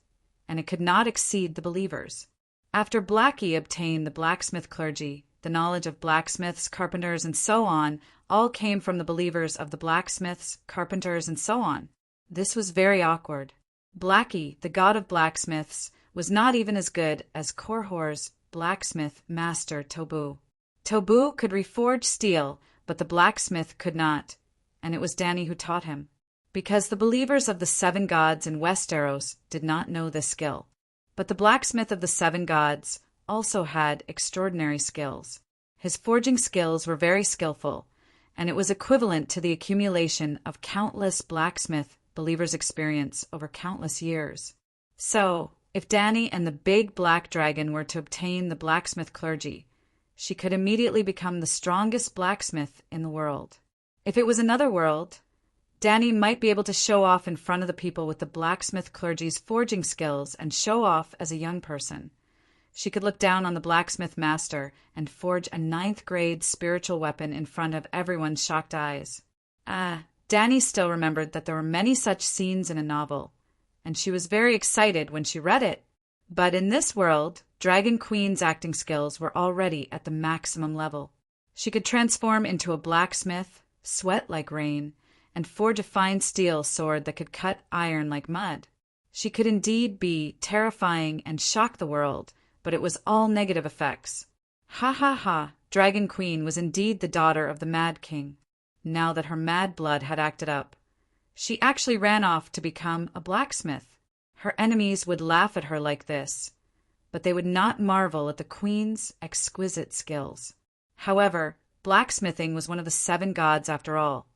and it could not exceed the believers. After Blackie obtained the blacksmith clergy, the knowledge of blacksmiths, carpenters, and so on all came from the believers of the blacksmiths, carpenters, and so on. This was very awkward. Blackie, the god of blacksmiths, was not even as good as Korhor's blacksmith master Tobu. Tobu could reforge steel, but the blacksmith could not, and it was Danny who taught him. Because the believers of the seven gods in Westeros did not know this skill. But the blacksmith of the seven gods also had extraordinary skills. His forging skills were very skillful, and it was equivalent to the accumulation of countless blacksmith believers' experience over countless years. So, if Danny and the big black dragon were to obtain the blacksmith clergy, she could immediately become the strongest blacksmith in the world. If it was another world, Danny might be able to show off in front of the people with the blacksmith clergy's forging skills and show off as a young person. She could look down on the blacksmith master and forge a 9th-grade spiritual weapon in front of everyone's shocked eyes. Danny still remembered that there were many such scenes in a novel, and she was very excited when she read it. But in this world, Dragon Queen's acting skills were already at the maximum level. She could transform into a blacksmith, sweat like rain, and forge a fine steel sword that could cut iron like mud. She could indeed be terrifying and shock the world, but it was all negative effects. Ha ha ha, Dragon Queen was indeed the daughter of the Mad King. Now that her mad blood had acted up, she actually ran off to become a blacksmith. Her enemies would laugh at her like this, but they would not marvel at the queen's exquisite skills. However, blacksmithing was one of the seven gods after all,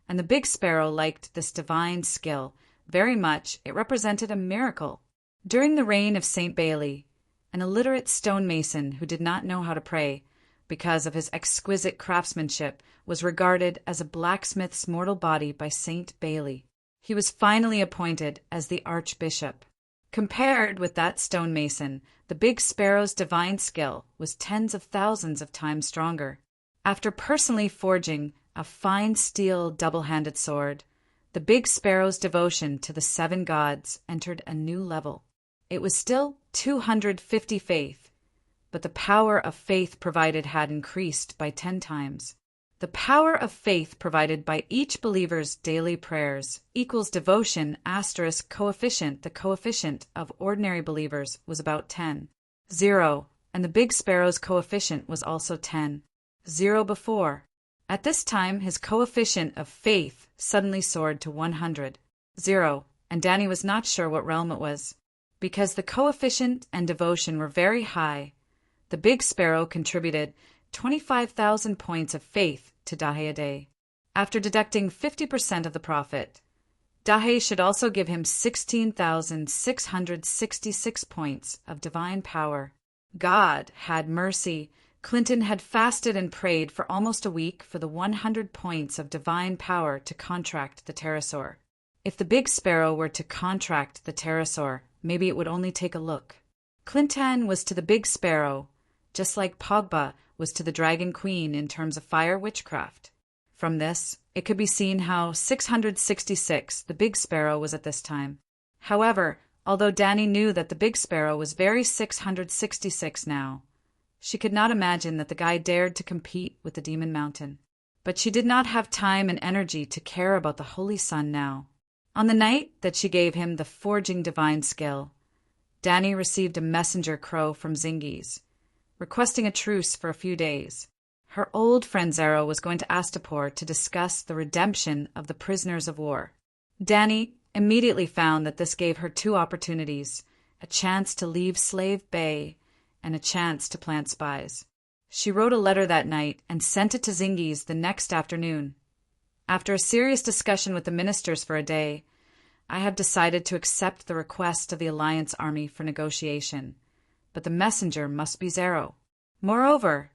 and the Big Sparrow liked this divine skill very much. It represented a miracle. During the reign of Saint Bailey, an illiterate stonemason who did not know how to pray, because of his exquisite craftsmanship, was regarded as a blacksmith's mortal body by Saint Bailey. He was finally appointed as the archbishop. Compared with that stonemason, the Big Sparrow's divine skill was tens of thousands of times stronger. After personally forging a fine steel double-handed sword, the Big Sparrow's devotion to the seven gods entered a new level. It was still 250 faith, but the power of faith provided had increased by 10 times. The power of faith provided by each believer's daily prayers equals devotion * coefficient. The coefficient of ordinary believers was about 10. 0, and the Big Sparrow's coefficient was also 10. 0 before. At this time, his coefficient of faith suddenly soared to 100. 0, and Danny was not sure what realm it was. Because the coefficient and devotion were very high, the Big Sparrow contributed 25,000 points of faith to Dahe. After deducting 50% of the profit, Dahe should also give him 16,666 points of divine power. God had mercy. Clinton had fasted and prayed for almost a week for the 100 points of divine power to contract the pterosaur. If the Big Sparrow were to contract the pterosaur, maybe it would only take a look. Clinton was to the Big Sparrow just like Pogba was to the Dragon Queen in terms of fire witchcraft. From this, it could be seen how 666 the Big Sparrow was at this time. However, although Dany knew that the Big Sparrow was very 666 now, she could not imagine that the guy dared to compete with the Demon Mountain. But she did not have time and energy to care about the Holy Sun now. On the night that she gave him the forging divine skill, Dany received a messenger crow from Zingis, requesting a truce for a few days. Her old friend Zero was going to Astapor to discuss the redemption of the prisoners of war. Dany immediately found that this gave her two opportunities, a chance to leave Slave Bay and a chance to plant spies. She wrote a letter that night and sent it to Zingis the next afternoon. After a serious discussion with the ministers for a day, I have decided to accept the request of the Alliance Army for negotiation, but the messenger must be Zero. Moreover,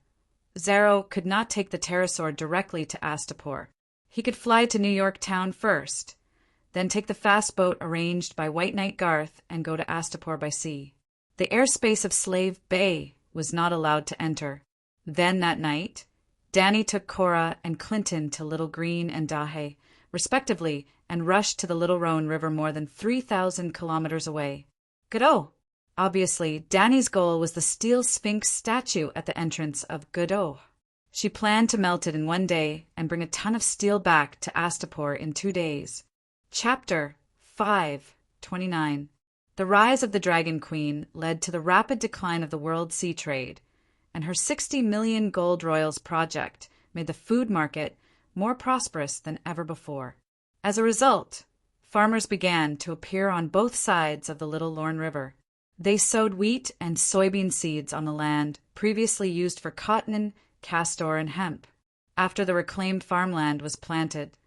Zero could not take the pterosaur directly to Astapor. He could fly to New York town first, then take the fast boat arranged by White Knight Garth and go to Astapor by sea. The airspace of Slave Bay was not allowed to enter. Then that night, Dany took Cora and Clinton to Little Green and Dahe, respectively, and rushed to the Little Roan River more than 3,000 kilometers away. Godot! Obviously, Dany's goal was the steel sphinx statue at the entrance of Godot. She planned to melt it in one day and bring a ton of steel back to Astapor in 2 days. Chapter 5:29. The rise of the Dragon Queen led to the rapid decline of the world sea trade, and her 60 million gold royals project made the food market more prosperous than ever before. As a result, farmers began to appear on both sides of the Little Lorne River. They sowed wheat and soybean seeds on the land previously used for cotton, castor, and hemp. After the reclaimed farmland was planted,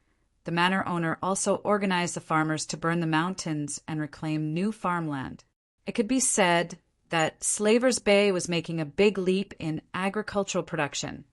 the manor owner also organized the farmers to burn the mountains and reclaim new farmland. It could be said that Slavers Bay was making a big leap in agricultural production,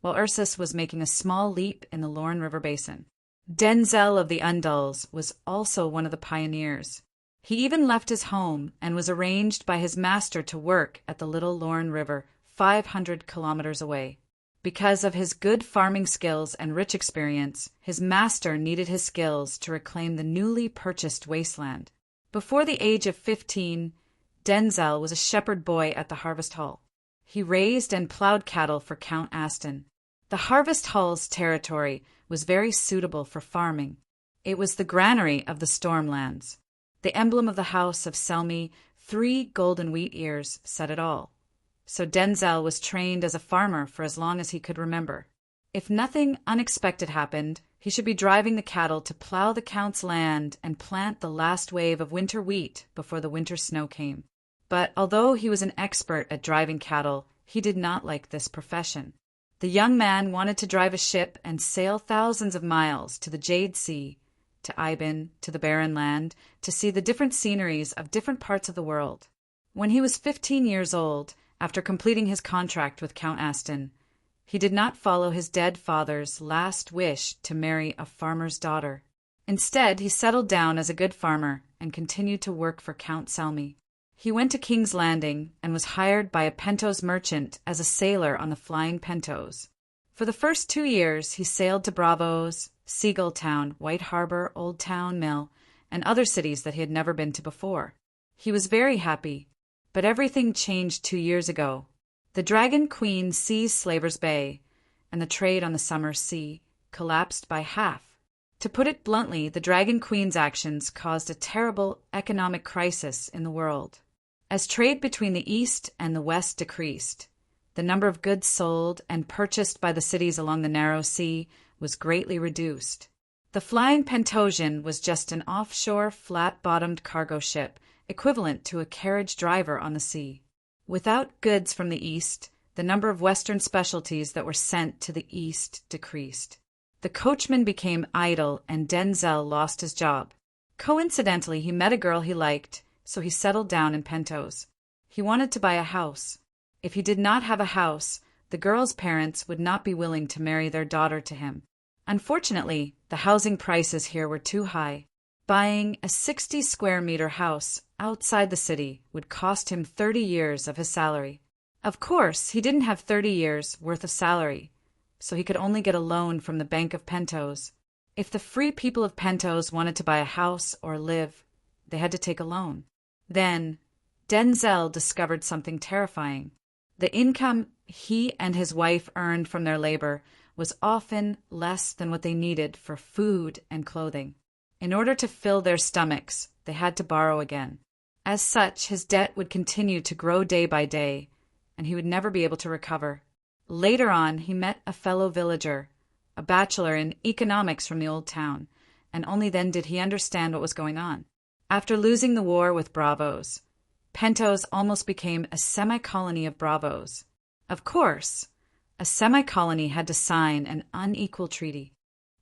while Ursus was making a small leap in the Lorne River Basin. Denzel of the Undulls was also one of the pioneers. He even left his home and was arranged by his master to work at the Little Lorne River, 500 kilometers away. Because of his good farming skills and rich experience, his master needed his skills to reclaim the newly purchased wasteland. Before the age of 15, Denzel was a shepherd boy at the Harvest Hall. He raised and plowed cattle for Count Aston. The Harvest Hall's territory was very suitable for farming. It was the granary of the Stormlands. The emblem of the House of Selmy, 3 golden wheat ears, said it all. So Denzel was trained as a farmer for as long as he could remember. If nothing unexpected happened, he should be driving the cattle to plow the Count's land and plant the last wave of winter wheat before the winter snow came. But although he was an expert at driving cattle, he did not like this profession. The young man wanted to drive a ship and sail thousands of miles to the Jade Sea, to Iben, to the Barren Land, to see the different sceneries of different parts of the world. When he was 15 years old, after completing his contract with Count Aston, he did not follow his dead father's last wish to marry a farmer's daughter. Instead, he settled down as a good farmer and continued to work for Count Selmy. He went to King's Landing and was hired by a Pentos merchant as a sailor on the Flying Pentos. For the first 2 years, he sailed to Bravos, Seagull Town, White Harbor, Old Town Mill, and other cities that he had never been to before. He was very happy, but everything changed 2 years ago. The Dragon Queen seized Slavers Bay, and the trade on the summer sea collapsed by half. To put it bluntly, the Dragon Queen's actions caused a terrible economic crisis in the world. As trade between the East and the West decreased, the number of goods sold and purchased by the cities along the narrow sea was greatly reduced. The Flying Pentosian was just an offshore, flat-bottomed cargo ship, equivalent to a carriage driver on the sea. Without goods from the East, the number of Western specialties that were sent to the East decreased. The coachman became idle, and Denzel lost his job. Coincidentally, he met a girl he liked, so he settled down in Pentos. He wanted to buy a house. If he did not have a house, the girl's parents would not be willing to marry their daughter to him. Unfortunately, the housing prices here were too high. Buying a 60-square-meter house outside the city would cost him 30 years of his salary. Of course, he didn't have 30 years' worth of salary, so he could only get a loan from the Bank of Pentos. If the free people of Pentos wanted to buy a house or live, they had to take a loan. Then, Denzel discovered something terrifying. The income he and his wife earned from their labor was often less than what they needed for food and clothing. In order to fill their stomachs, they had to borrow again. As such, his debt would continue to grow day by day, and he would never be able to recover. Later on, he met a fellow villager, a bachelor in economics from the old town, and only then did he understand what was going on. After losing the war with Bravos, Pentos almost became a semi-colony of Bravos. Of course, a semi-colony had to sign an unequal treaty.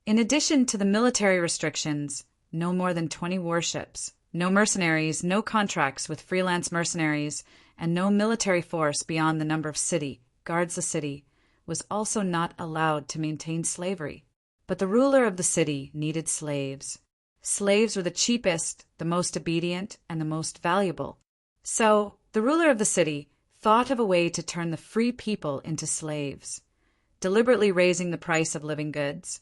In addition to the military restrictions, no more than 20 warships, no mercenaries, no contracts with freelance mercenaries, and no military force beyond the number of city guards the city, was also not allowed to maintain slavery. But the ruler of the city needed slaves. Slaves were the cheapest, the most obedient, and the most valuable. So, the ruler of the city thought of a way to turn the free people into slaves, deliberately raising the price of living goods,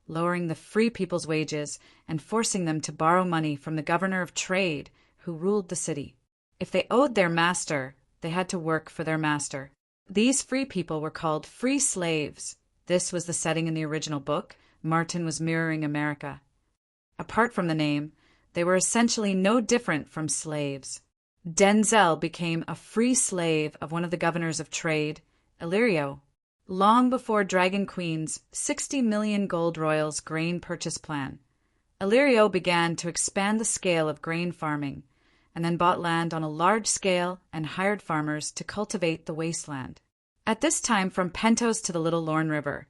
lowering the free people's wages, and forcing them to borrow money from the governor of trade who ruled the city. If they owed their master, they had to work for their master. These free people were called free slaves. This was the setting in the original book. Martin was mirroring America. Apart from the name, they were essentially no different from slaves. Denzel became a free slave of one of the governors of trade, Illyrio, long before Dragon Queen's 60 million gold royals grain purchase plan. Illyrio began to expand the scale of grain farming, and then bought land on a large scale and hired farmers to cultivate the wasteland. At this time, from Pentos to the Little Lorne River,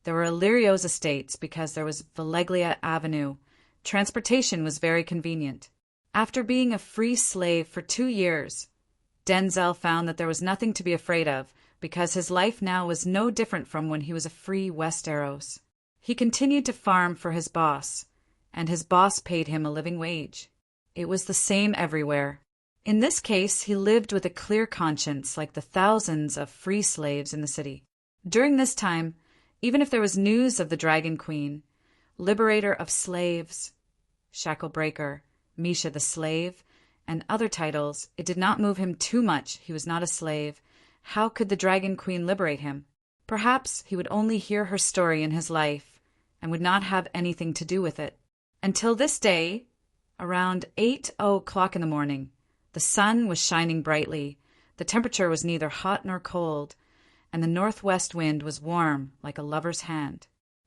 there were Illyrio's estates because there was Valeglia Avenue. Transportation was very convenient. After being a free slave for 2 years, Denzel found that there was nothing to be afraid of because his life now was no different from when he was a free Westeros. He continued to farm for his boss, and his boss paid him a living wage. It was the same everywhere. In this case, he lived with a clear conscience like the thousands of free slaves in the city. During this time, even if there was news of the Dragon Queen, liberator of slaves, Shacklebreaker, Misha the Slave, and other titles, it did not move him too much. He was not a slave. How could the Dragon Queen liberate him? Perhaps he would only hear her story in his life and would not have anything to do with it. Until this day, around 8:00 in the morning, the sun was shining brightly, the temperature was neither hot nor cold, and the northwest wind was warm like a lover's hand.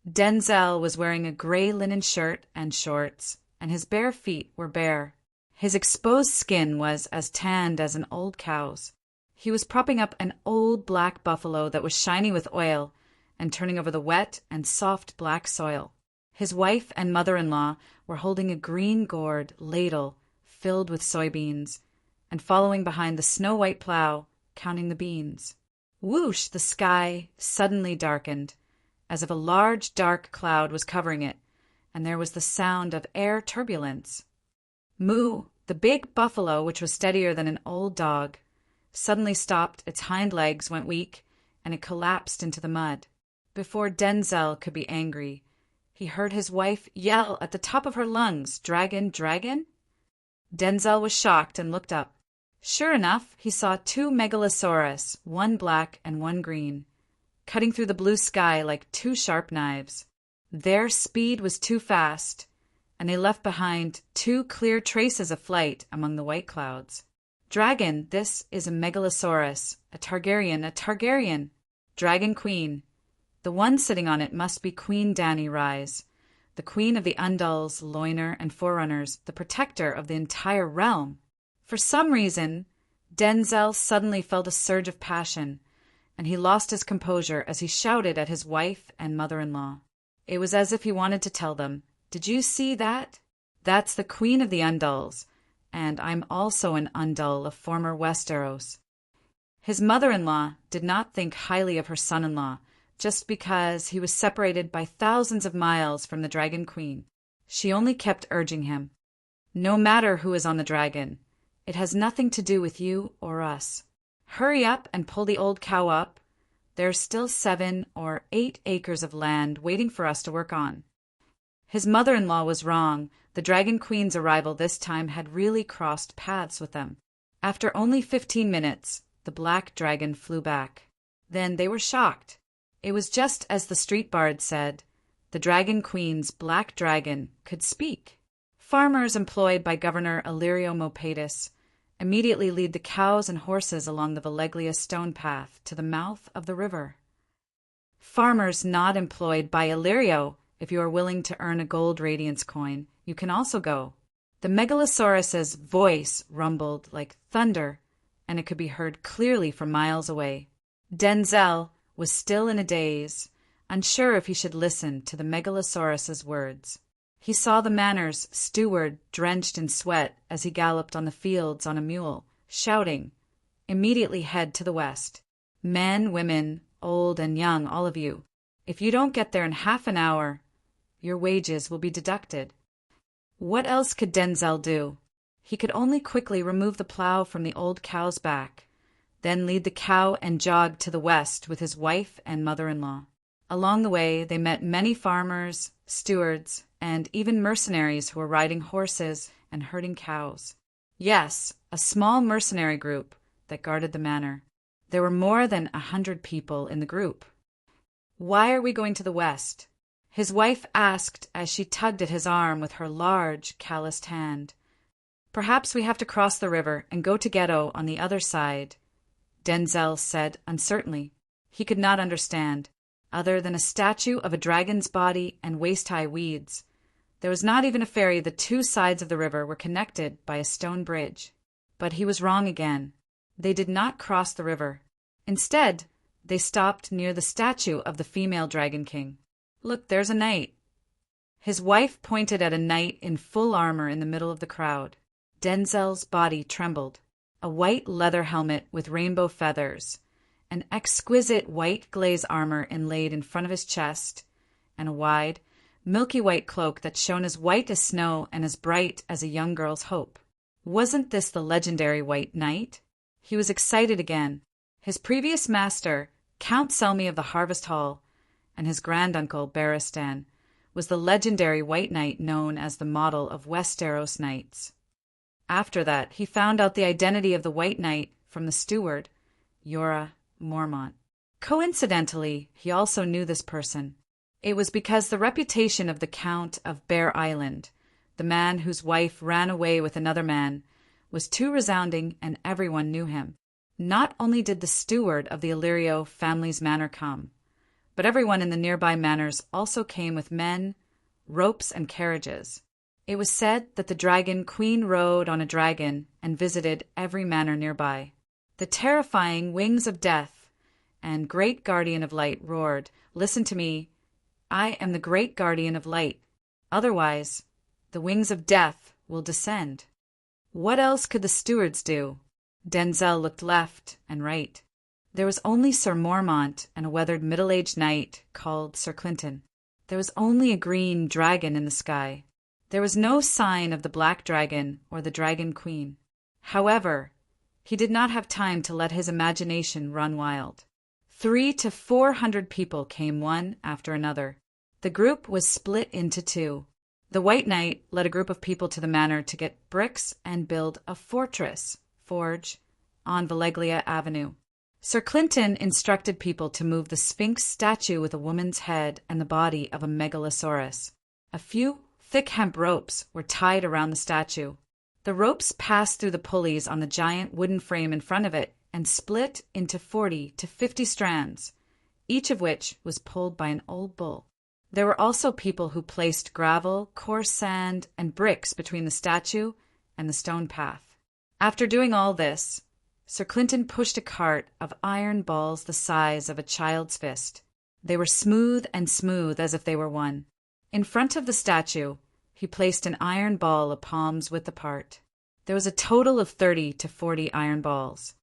Denzel was wearing a gray linen shirt and shorts, and his bare feet were bare. His exposed skin was as tanned as an old cow's. He was propping up an old black buffalo that was shiny with oil and turning over the wet and soft black soil. His wife and mother-in-law were holding a green gourd ladle filled with soybeans and following behind the snow-white plow, counting the beans. Whoosh! The sky suddenly darkened, as if a large dark cloud was covering it, and there was the sound of air turbulence. Moo, the big buffalo, which was steadier than an old dog, suddenly stopped, its hind legs went weak, and it collapsed into the mud. Before Denzel could be angry, he heard his wife yell at the top of her lungs, "Dragon, dragon?" Denzel was shocked and looked up. Sure enough, he saw 2 megalosaurus, one black and one green, cutting through the blue sky like 2 sharp knives. Their speed was too fast, and they left behind 2 clear traces of flight among the white clouds. Dragon, this is a megalosaurus, a Targaryen. Dragon Queen. The one sitting on it must be Queen Dany Rise, the queen of the Undulls, Loiner, and Forerunners, the protector of the entire realm. For some reason, Denzel suddenly felt a surge of passion, and he lost his composure as he shouted at his wife and mother-in-law. It was as if he wanted to tell them, "Did you see that? That's the queen of the Undulls, and I'm also an Undull of former Westeros." His mother-in-law did not think highly of her son-in-law just because he was separated by thousands of miles from the Dragon Queen. She only kept urging him, "No matter who is on the dragon, it has nothing to do with you or us." Hurry up and pull the old cow up. There's still 7 or 8 acres of land waiting for us to work on." His mother-in-law was wrong. The Dragon Queen's arrival this time had really crossed paths with them. After only 15 minutes, the black dragon flew back. Then they were shocked. It was just as the street bard said. The Dragon Queen's black dragon could speak. Farmers employed by Governor Illyrio Mopatis immediately lead the cows and horses along the Veleglia stone path to the mouth of the river. Farmers not employed by Illyrio, if you are willing to earn a gold radiance coin, you can also go. The Megalosaurus's voice rumbled like thunder, and it could be heard clearly from miles away. Denzel was still in a daze, unsure if he should listen to the Megalosaurus's words. He saw the manor's steward drenched in sweat as he galloped on the fields on a mule, shouting, "Immediately head to the west. Men, women, old and young, all of you. If you don't get there in half an hour, your wages will be deducted." What else could Denzel do? He could only quickly remove the plow from the old cow's back, then lead the cow and jog to the west with his wife and mother-in-law. Along the way, they met many farmers, stewards, and even mercenaries who were riding horses and herding cows. Yes, a small mercenary group that guarded the manor. There were more than 100 people in the group. "Why are we going to the west?" his wife asked as she tugged at his arm with her large, calloused hand. "Perhaps we have to cross the river and go to Ghetto on the other side," Denzel said uncertainly. He could not understand. Other than a statue of a dragon's body and waist-high weeds, there was not even a ferry. The 2 sides of the river were connected by a stone bridge. But he was wrong again. They did not cross the river. Instead, they stopped near the statue of the female Dragon King. "Look, there's a knight." His wife pointed at a knight in full armor in the middle of the crowd. Denzel's body trembled. A white leather helmet with rainbow feathers, an exquisite white glaze armor inlaid in front of his chest, and a wide, milky white cloak that shone as white as snow and as bright as a young girl's hope. Wasn't this the legendary White Knight? He was excited again. His previous master, Count Selmy of the Harvest Hall, and his granduncle, Barristan, was the legendary White Knight known as the model of Westeros knights. After that, he found out the identity of the White Knight from the steward, Jorah Mormont. Coincidentally, he also knew this person. It was because the reputation of the Count of Bear Island, the man whose wife ran away with another man, was too resounding and everyone knew him. Not only did the steward of the Illyrio family's manor come, but everyone in the nearby manors also came with men, ropes, and carriages. It was said that the Dragon Queen rode on a dragon and visited every manor nearby. The terrifying Wings of Death and Great Guardian of Light roared, "Listen to me. I am the Great Guardian of Light. Otherwise, the Wings of Death will descend." What else could the stewards do? Denzel looked left and right. There was only Sir Mormont and a weathered middle-aged knight called Sir Clinton. There was only a green dragon in the sky. There was no sign of the Black Dragon or the Dragon Queen. However, he did not have time to let his imagination run wild. 300 to 400 people came one after another. The group was split into 2. The White Knight led a group of people to the manor to get bricks and build a forge on Veleglia Avenue. Sir Clinton instructed people to move the Sphinx statue with a woman's head and the body of a megalosaurus. A few thick hemp ropes were tied around the statue. The ropes passed through the pulleys on the giant wooden frame in front of it and split into 40 to 50 strands, each of which was pulled by an old bull. There were also people who placed gravel, coarse sand, and bricks between the statue and the stone path. After doing all this, Sir Clinton pushed a cart of iron balls the size of a child's fist. They were smooth as if they were one. In front of the statue, he placed an iron ball a palm's width apart. There was a total of 30 to 40 iron balls.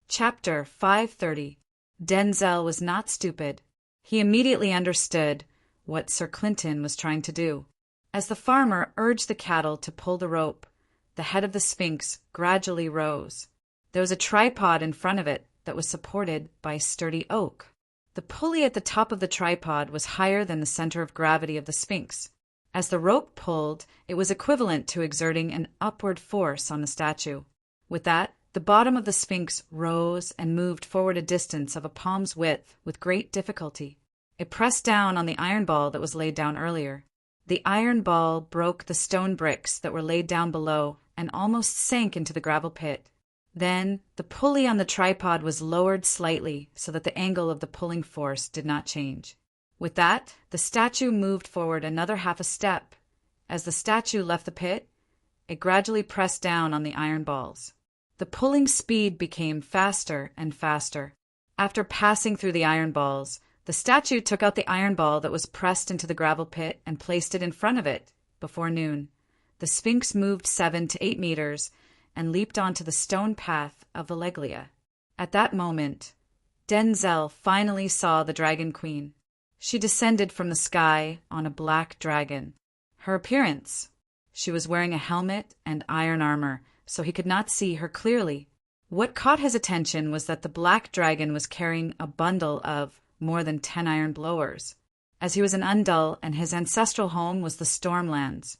Chapter 530. Denzel was not stupid. He immediately understood what Sir Clinton was trying to do. As the farmer urged the cattle to pull the rope, the head of the Sphinx gradually rose. There was a tripod in front of it that was supported by sturdy oak. The pulley at the top of the tripod was higher than the center of gravity of the Sphinx. As the rope pulled, it was equivalent to exerting an upward force on the statue. With that, the bottom of the Sphinx rose and moved forward a distance of a palm's width with great difficulty. It pressed down on the iron ball that was laid down earlier. The iron ball broke the stone bricks that were laid down below and almost sank into the gravel pit. Then the pulley on the tripod was lowered slightly so that the angle of the pulling force did not change. With that, the statue moved forward another half a step. As the statue left the pit, it gradually pressed down on the iron balls. The pulling speed became faster and faster. After passing through the iron balls, the statue took out the iron ball that was pressed into the gravel pit and placed it in front of it. Before noon, the Sphinx moved 7 to 8 meters and leaped onto the stone path of the Leglia. At that moment, Denzel finally saw the Dragon Queen. She descended from the sky on a black dragon. Her appearance: she was wearing a helmet and iron armor, so he could not see her clearly. What caught his attention was that the black dragon was carrying a bundle of more than 10 iron blowers. As he was an Undul and his ancestral home was the Stormlands,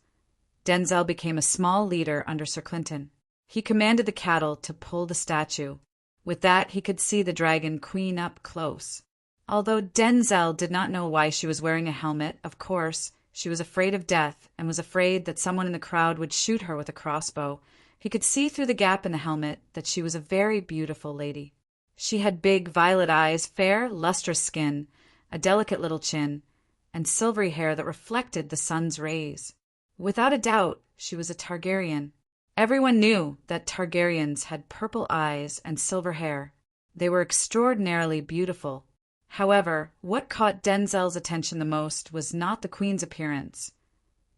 Denzel became a small leader under Sir Clinton. He commanded the cattle to pull the statue. With that, he could see the Dragon Queen up close. Although Denzel did not know why she was wearing a helmet, of course, she was afraid of death and was afraid that someone in the crowd would shoot her with a crossbow. He could see through the gap in the helmet that she was a very beautiful lady. She had big violet eyes, fair, lustrous skin, a delicate little chin, and silvery hair that reflected the sun's rays. Without a doubt, she was a Targaryen. Everyone knew that Targaryens had purple eyes and silver hair. They were extraordinarily beautiful. However, what caught Denzel's attention the most was not the queen's appearance,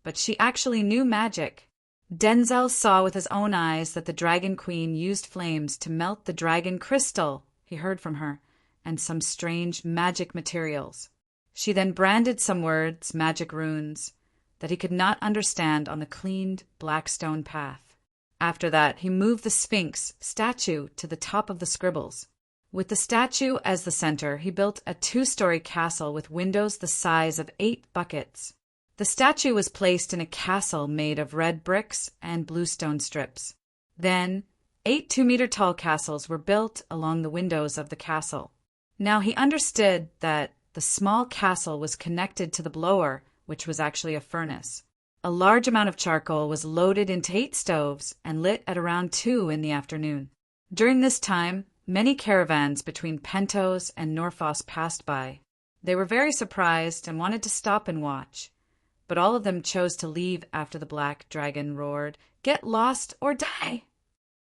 but she actually knew magic. Denzel saw with his own eyes that the Dragon Queen used flames to melt the dragon crystal he heard from her, and some strange magic materials. She then branded some words, magic runes, that he could not understand on the cleaned black stone path. After that, he moved the Sphinx statue to the top of the scribbles. With the statue as the center, he built a 2-story castle with windows the size of 8 buckets. The statue was placed in a castle made of red bricks and bluestone strips. Then, 8 2-meter-tall castles were built along the windows of the castle. Now he understood that the small castle was connected to the blower, which was actually a furnace. A large amount of charcoal was loaded into 8 stoves and lit at around 2 in the afternoon. During this time, many caravans between Pentos and Norfoss passed by. They were very surprised and wanted to stop and watch, but all of them chose to leave after the black dragon roared, "Get lost or die!"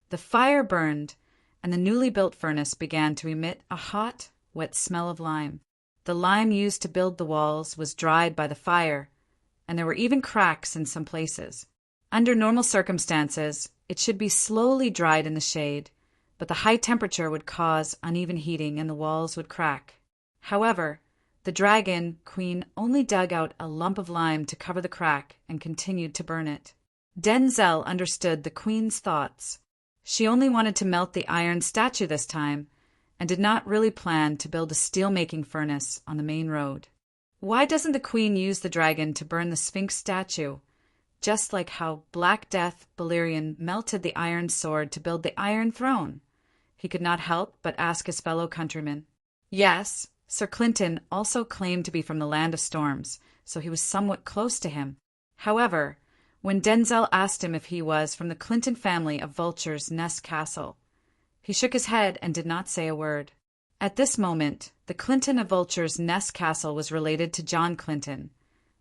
The fire burned, and the newly built furnace began to emit a hot, wet smell of lime. The lime used to build the walls was dried by the fire, and there were even cracks in some places. Under normal circumstances, it should be slowly dried in the shade, but the high temperature would cause uneven heating and the walls would crack. However, the Dragon Queen only dug out a lump of lime to cover the crack and continued to burn it. Denzel understood the Queen's thoughts. She only wanted to melt the iron statue this time and did not really plan to build a steel-making furnace on the main road. Why doesn't the Queen use the dragon to burn the Sphinx statue, just like how Black Death Balerion melted the iron sword to build the Iron Throne? He could not help but ask his fellow countrymen. Yes, Sir Clinton also claimed to be from the Land of Storms, so he was somewhat close to him. However, when Denzel asked him if he was from the Clinton family of Vulture's Nest Castle, he shook his head and did not say a word. At this moment, the Clinton of Vulture's Nest Castle was related to John Clinton,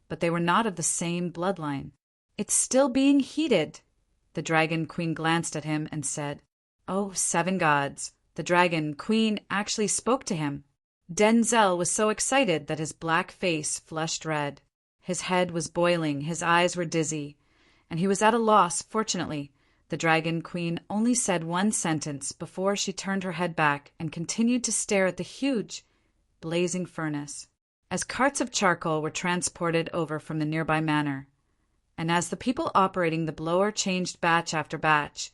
but they were not of the same bloodline. "It's still being heated." The Dragon Queen glanced at him and said, "Oh, 7 gods, the Dragon Queen actually spoke to him." Denzel was so excited that his black face flushed red. His head was boiling, his eyes were dizzy, and he was at a loss. Fortunately, the Dragon Queen only said one sentence before she turned her head back and continued to stare at the huge, blazing furnace. As carts of charcoal were transported over from the nearby manor, and as the people operating the blower changed batch after batch,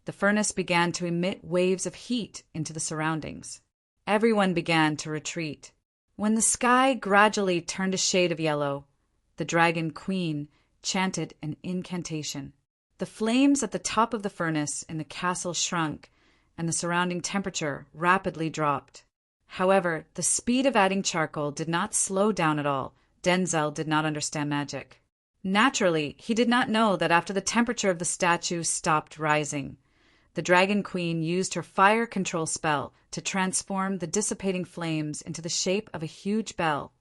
the furnace began to emit waves of heat into the surroundings. Everyone began to retreat. When the sky gradually turned a shade of yellow, the Dragon Queen chanted an incantation. The flames at the top of the furnace in the castle shrunk, and the surrounding temperature rapidly dropped. However, the speed of adding charcoal did not slow down at all. Denzel did not understand magic. Naturally, he did not know that after the temperature of the statue stopped rising, the Dragon Queen used her fire control spell to transform the dissipating flames into the shape of a huge bell,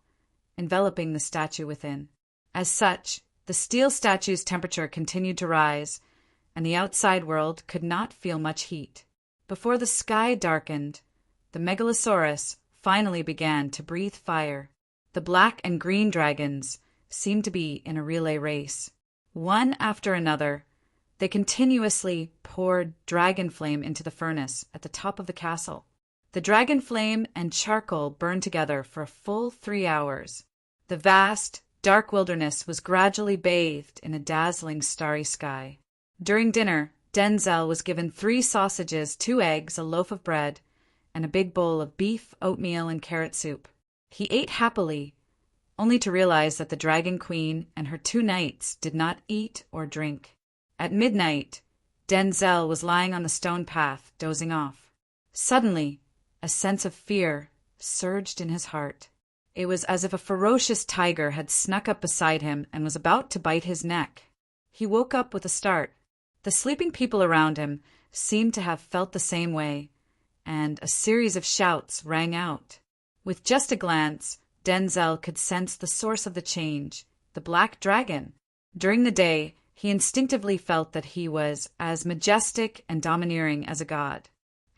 enveloping the statue within. As such, the steel statue's temperature continued to rise, and the outside world could not feel much heat. Before the sky darkened, the Megalosaurus finally began to breathe fire. The black and green dragons seemed to be in a relay race. One after another, they continuously poured dragon flame into the furnace at the top of the castle. The dragon flame and charcoal burned together for a full 3 hours. The vast, dark wilderness was gradually bathed in a dazzling starry sky. During dinner, Denzel was given 3 sausages, 2 eggs, a loaf of bread, and a big bowl of beef, oatmeal, and carrot soup. He ate happily, only to realize that the Dragon Queen and her 2 knights did not eat or drink. At midnight, Denzel was lying on the stone path, dozing off. Suddenly, a sense of fear surged in his heart. It was as if a ferocious tiger had snuck up beside him and was about to bite his neck. He woke up with a start. The sleeping people around him seemed to have felt the same way, and a series of shouts rang out. With just a glance, Denzel could sense the source of the change, the black dragon. During the day, he instinctively felt that he was as majestic and domineering as a god.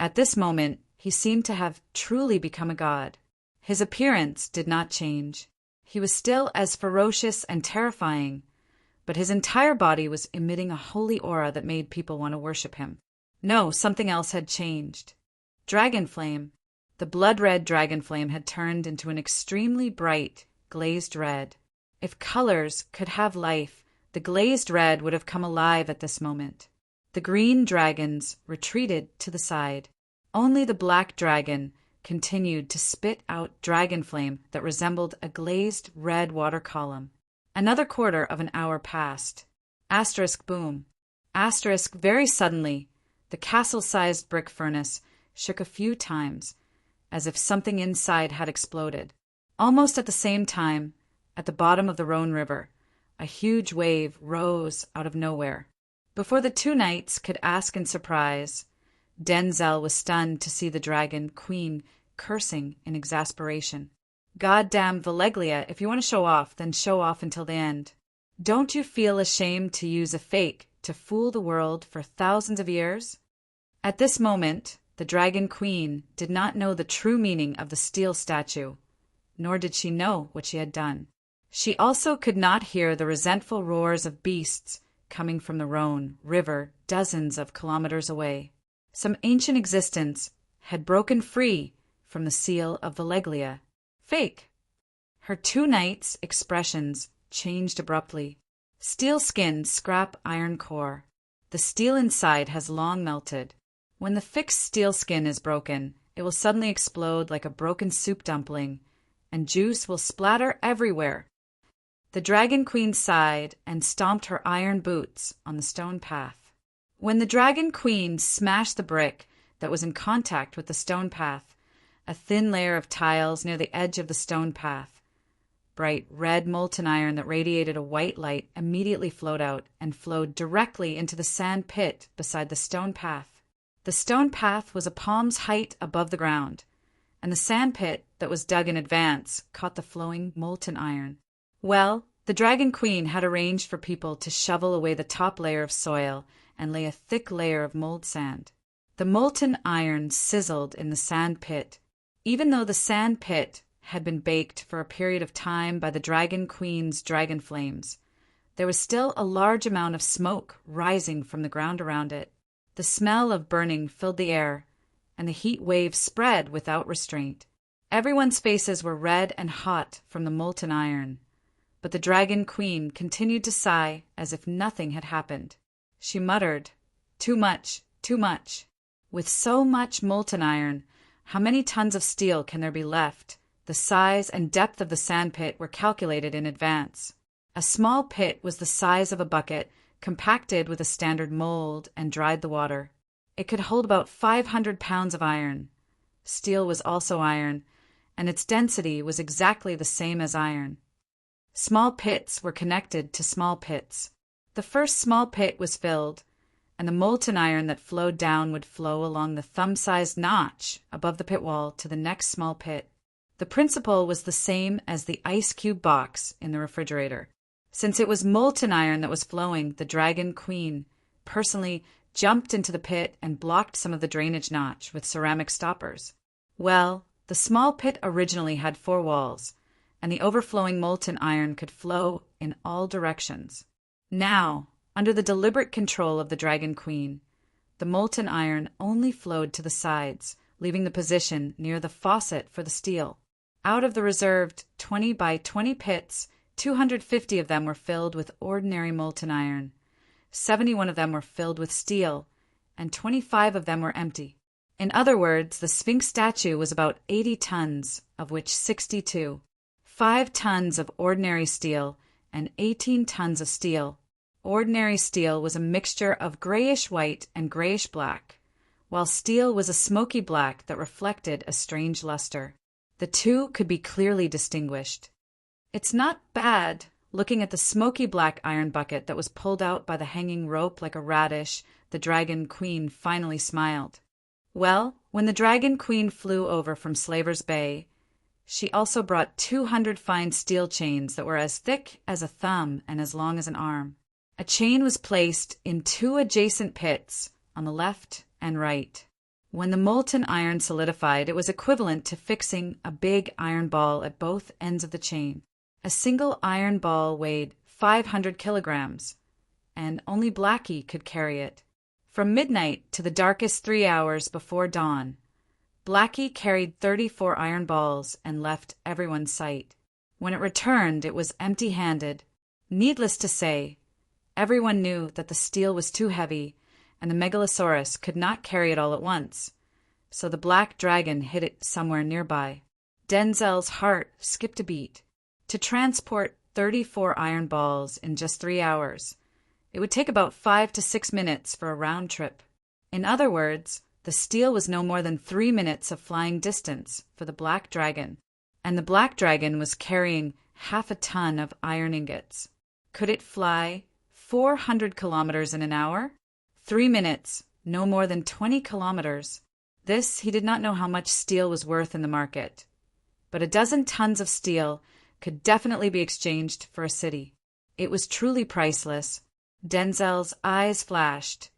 At this moment, he seemed to have truly become a god. His appearance did not change. He was still as ferocious and terrifying, but his entire body was emitting a holy aura that made people want to worship him. No, something else had changed. Dragon flame. The blood-red dragon flame had turned into an extremely bright, glazed red. If colors could have life, the glazed red would have come alive at this moment. The green dragons retreated to the side. Only the black dragon continued to spit out dragon flame that resembled a glazed red water column. Another quarter of an hour passed. Asterisk boom. Asterisk very suddenly, the castle-sized brick furnace shook a few times, as if something inside had exploded. Almost at the same time, at the bottom of the Rhone River, a huge wave rose out of nowhere. Before the 2 knights could ask in surprise, Denzel was stunned to see the Dragon Queen cursing in exasperation. "Goddamn Valeglia, if you want to show off, then show off until the end. Don't you feel ashamed to use a fake to fool the world for thousands of years?" At this moment, the Dragon Queen did not know the true meaning of the steel statue, nor did she know what she had done. She also could not hear the resentful roars of beasts coming from the Rhone River dozens of kilometers away. Some ancient existence had broken free from the seal of Valeglia. Fake. Her 2 knights' expressions changed abruptly. Steel skin, scrap iron core. The steel inside has long melted. When the fixed steel skin is broken, it will suddenly explode like a broken soup dumpling, and juice will splatter everywhere. The Dragon Queen sighed and stomped her iron boots on the stone path. When the Dragon Queen smashed the brick that was in contact with the stone path, a thin layer of tiles near the edge of the stone path, bright red molten iron that radiated a white light, immediately flowed out and flowed directly into the sand pit beside the stone path. The stone path was a palm's height above the ground, and the sand pit that was dug in advance caught the flowing molten iron. Well, the Dragon Queen had arranged for people to shovel away the top layer of soil and lay a thick layer of mold sand. The molten iron sizzled in the sand pit. Even though the sand pit had been baked for a period of time by the Dragon Queen's dragon flames, there was still a large amount of smoke rising from the ground around it. The smell of burning filled the air, and the heat wave spread without restraint. Everyone's faces were red and hot from the molten iron, but the Dragon Queen continued to sigh as if nothing had happened. She muttered, "Too much, Too much. With so much molten iron, how many tons of steel can there be left? The size and depth of the sandpit were calculated in advance. A small pit was the size of a bucket, compacted with a standard mold, and dried the water. It could hold about 500 pounds of iron. Steel was also iron, and its density was exactly the same as iron. Small pits were connected to small pits. The first small pit was filled, and the molten iron that flowed down would flow along the thumb-sized notch above the pit wall to the next small pit. The principle was the same as the ice cube box in the refrigerator. Since it was molten iron that was flowing, the Dragon Queen personally jumped into the pit and blocked some of the drainage notch with ceramic stoppers. Well, the small pit originally had 4 walls, and the overflowing molten iron could flow in all directions. Now, under the deliberate control of the Dragon Queen, the molten iron only flowed to the sides, leaving the position near the faucet for the steel. Out of the reserved 20 by 20 pits, 250 of them were filled with ordinary molten iron. 71 of them were filled with steel, and 25 of them were empty. In other words, the Sphinx statue was about 80 tons, of which 62, 5 tons of ordinary steel, and 18 tons of steel. Ordinary steel was a mixture of grayish-white and grayish-black, while steel was a smoky black that reflected a strange luster. The two could be clearly distinguished. It's not bad, looking at the smoky black iron bucket that was pulled out by the hanging rope like a radish. The Dragon Queen finally smiled. Well, when the Dragon Queen flew over from Slaver's Bay, she also brought 200 fine steel chains that were as thick as a thumb and as long as an arm. A chain was placed in 2 adjacent pits on the left and right. When the molten iron solidified, it was equivalent to fixing a big iron ball at both ends of the chain. A single iron ball weighed 500 kilograms, and only Blackie could carry it. From midnight to the darkest 3 hours before dawn, Blackie carried 34 iron balls and left everyone's sight. When it returned, it was empty-handed. Needless to say, everyone knew that the steel was too heavy, and the Megalosaurus could not carry it all at once, so the black dragon hid it somewhere nearby. Denzel's heart skipped a beat. To transport 34 iron balls in just 3 hours, it would take about 5 to 6 minutes for a round trip. In other words, the steel was no more than 3 minutes of flying distance for the black dragon, and the black dragon was carrying half a ton of iron ingots. Could it fly 400 kilometers in an hour? 3 minutes, no more than 20 kilometers. This he did not know how much steel was worth in the market, but a dozen tons of steel could definitely be exchanged for a city. It was truly priceless. Denzel's eyes flashed,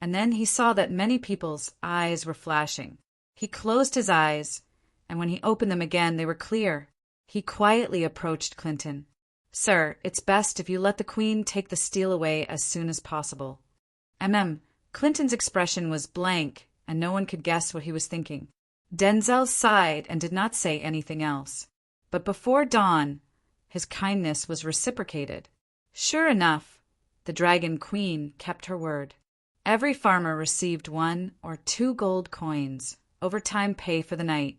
and then he saw that many people's eyes were flashing. He closed his eyes, and when he opened them again, they were clear. He quietly approached Clinton. "Sir, it's best if you let the Queen take the steel away as soon as possible." Clinton's expression was blank, and no one could guess what he was thinking. Denzel sighed and did not say anything else. But before dawn, his kindness was reciprocated. Sure enough, the Dragon Queen kept her word. Every farmer received 1 or 2 gold coins, overtime pay for the night.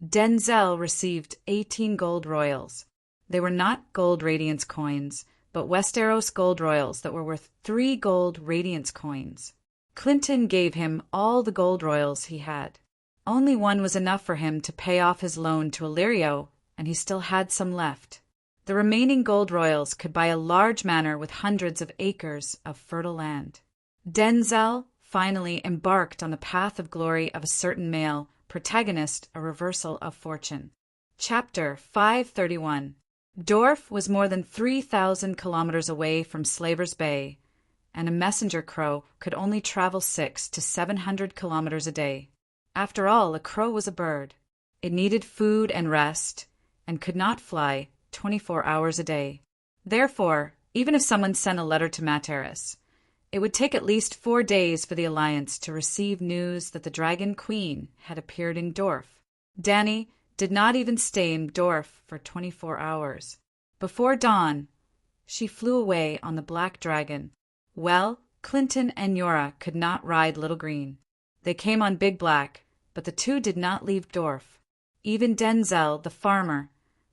Denzel received 18 gold royals. They were not gold radiance coins, but Westeros gold royals that were worth 3 gold radiance coins. Clinton gave him all the gold royals he had. Only 1 was enough for him to pay off his loan to Illyrio, and he still had some left. The remaining gold royals could buy a large manor with hundreds of acres of fertile land. Denzel finally embarked on the path of glory of a certain male, protagonist, a reversal of fortune. Chapter 531. Dorf was more than 3,000 kilometers away from Slaver's Bay, and a messenger crow could only travel 600 to 700 kilometers a day. After all, a crow was a bird. It needed food and rest, and could not fly 24 hours a day. Therefore, even if someone sent a letter to Materis, it would take at least 4 days for the Alliance to receive news that the Dragon Queen had appeared in Dorf. Dany did not even stay in Dorf for 24 hours. Before dawn, she flew away on the Black Dragon. Well, Clinton and Yora could not ride Little Green. They came on Big Black, but the two did not leave Dorf. Even Denzel, the farmer,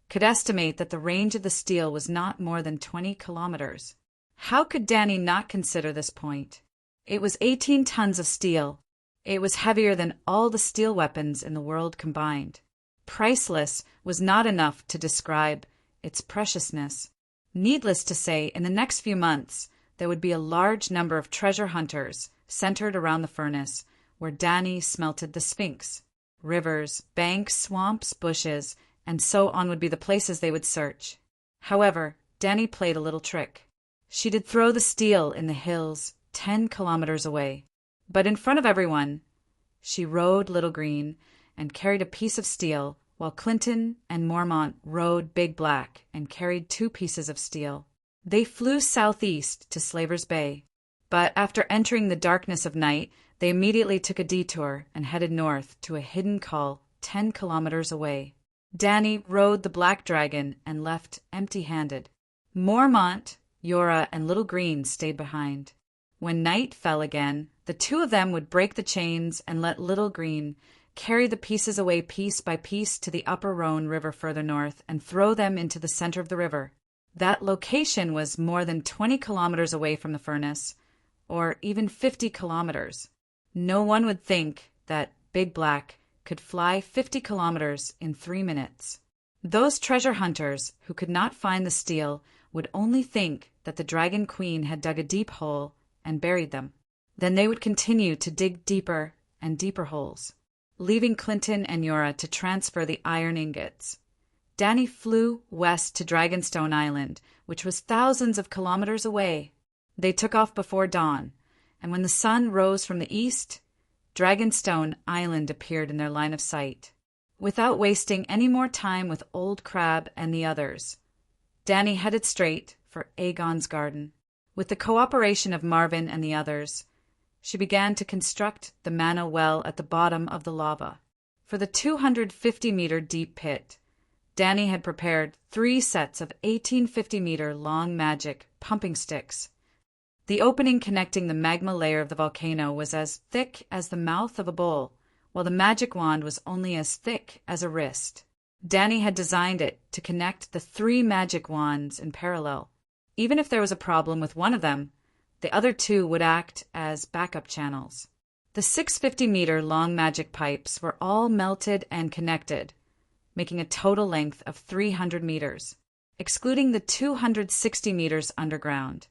could estimate that the range of the steel was not more than 20 kilometers. How could Danny not consider this point? It was 18 tons of steel. It was heavier than all the steel weapons in the world combined. Priceless was not enough to describe its preciousness. Needless to say, in the next few months, there would be a large number of treasure hunters centered around the furnace where Danny smelted the Sphinx. Rivers, banks, swamps, bushes, and so on would be the places they would search. However, Danny played a little trick. She did throw the steel in the hills 10 kilometers away. But in front of everyone, she rode Little Green and carried a piece of steel, while Clinton and Mormont rode Big Black and carried 2 pieces of steel. They flew southeast to Slaver's Bay, but after entering the darkness of night, they immediately took a detour and headed north to a hidden col 10 kilometers away. Danny rode the Black Dragon and left empty-handed. Mormont, Yora, and Little Green stayed behind. When night fell again, the 2 of them would break the chains and let Little Green carry the pieces away piece by piece to the upper Rhone River further north and throw them into the center of the river. That location was more than 20 kilometers away from the furnace, or even 50 kilometers. No one would think that Big Black could fly 50 kilometers in 3 minutes. Those treasure hunters who could not find the steel would only think that the Dragon Queen had dug a deep hole and buried them. Then they would continue to dig deeper and deeper holes, leaving Clinton and Yora to transfer the iron ingots. Danny flew west to Dragonstone Island, which was thousands of kilometers away. They took off before dawn, and when the sun rose from the east, Dragonstone Island appeared in their line of sight. Without wasting any more time with Old Crab and the others, Danny headed straight for Aegon's garden. With the cooperation of Marvin and the others, she began to construct the mana well at the bottom of the lava. For the 250-meter deep pit, Danny had prepared 3 sets of 1850-meter long magic pumping sticks. The opening connecting the magma layer of the volcano was as thick as the mouth of a bowl, while the magic wand was only as thick as a wrist. Danny had designed it to connect the 3 magic wands in parallel. Even if there was a problem with one of them, the other 2 would act as backup channels. The 650-meter long magic pipes were all melted and connected, making a total length of 300 meters. Excluding the 260 meters underground,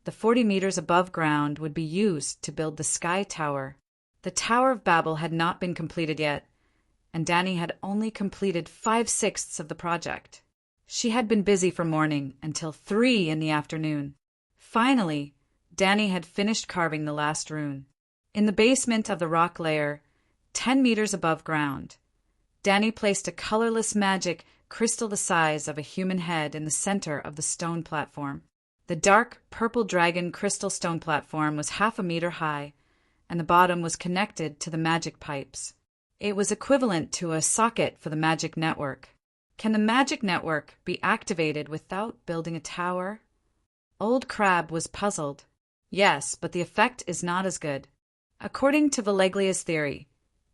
the 40 meters above ground would be used to build the Sky Tower. The Tower of Babel had not been completed yet, and Danny had only completed 5/6 of the project. She had been busy from morning until 3 in the afternoon. Finally, Danny had finished carving the last rune. In the basement of the rock layer, 10 meters above ground, Danny placed a colorless magic crystal the size of a human head in the center of the stone platform. The dark purple dragon crystal stone platform was 1/2 meter high, and the bottom was connected to the magic pipes. It was equivalent to a socket for the magic network. Can the magic network be activated without building a tower? Old Crab was puzzled. Yes, but the effect is not as good. According to Valeglia's theory,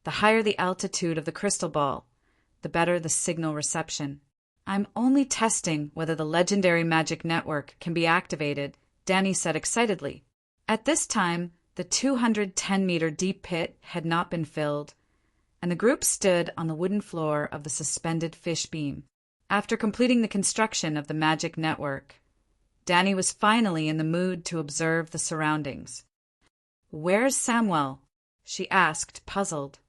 the higher the altitude of the crystal ball, the better the signal reception. I'm only testing whether the legendary magic network can be activated, Danny said excitedly. At this time, the 210-meter deep pit had not been filled, and the group stood on the wooden floor of the suspended fish beam. After completing the construction of the magic network, Danny was finally in the mood to observe the surroundings. "Where's Samwell?" she asked, puzzled.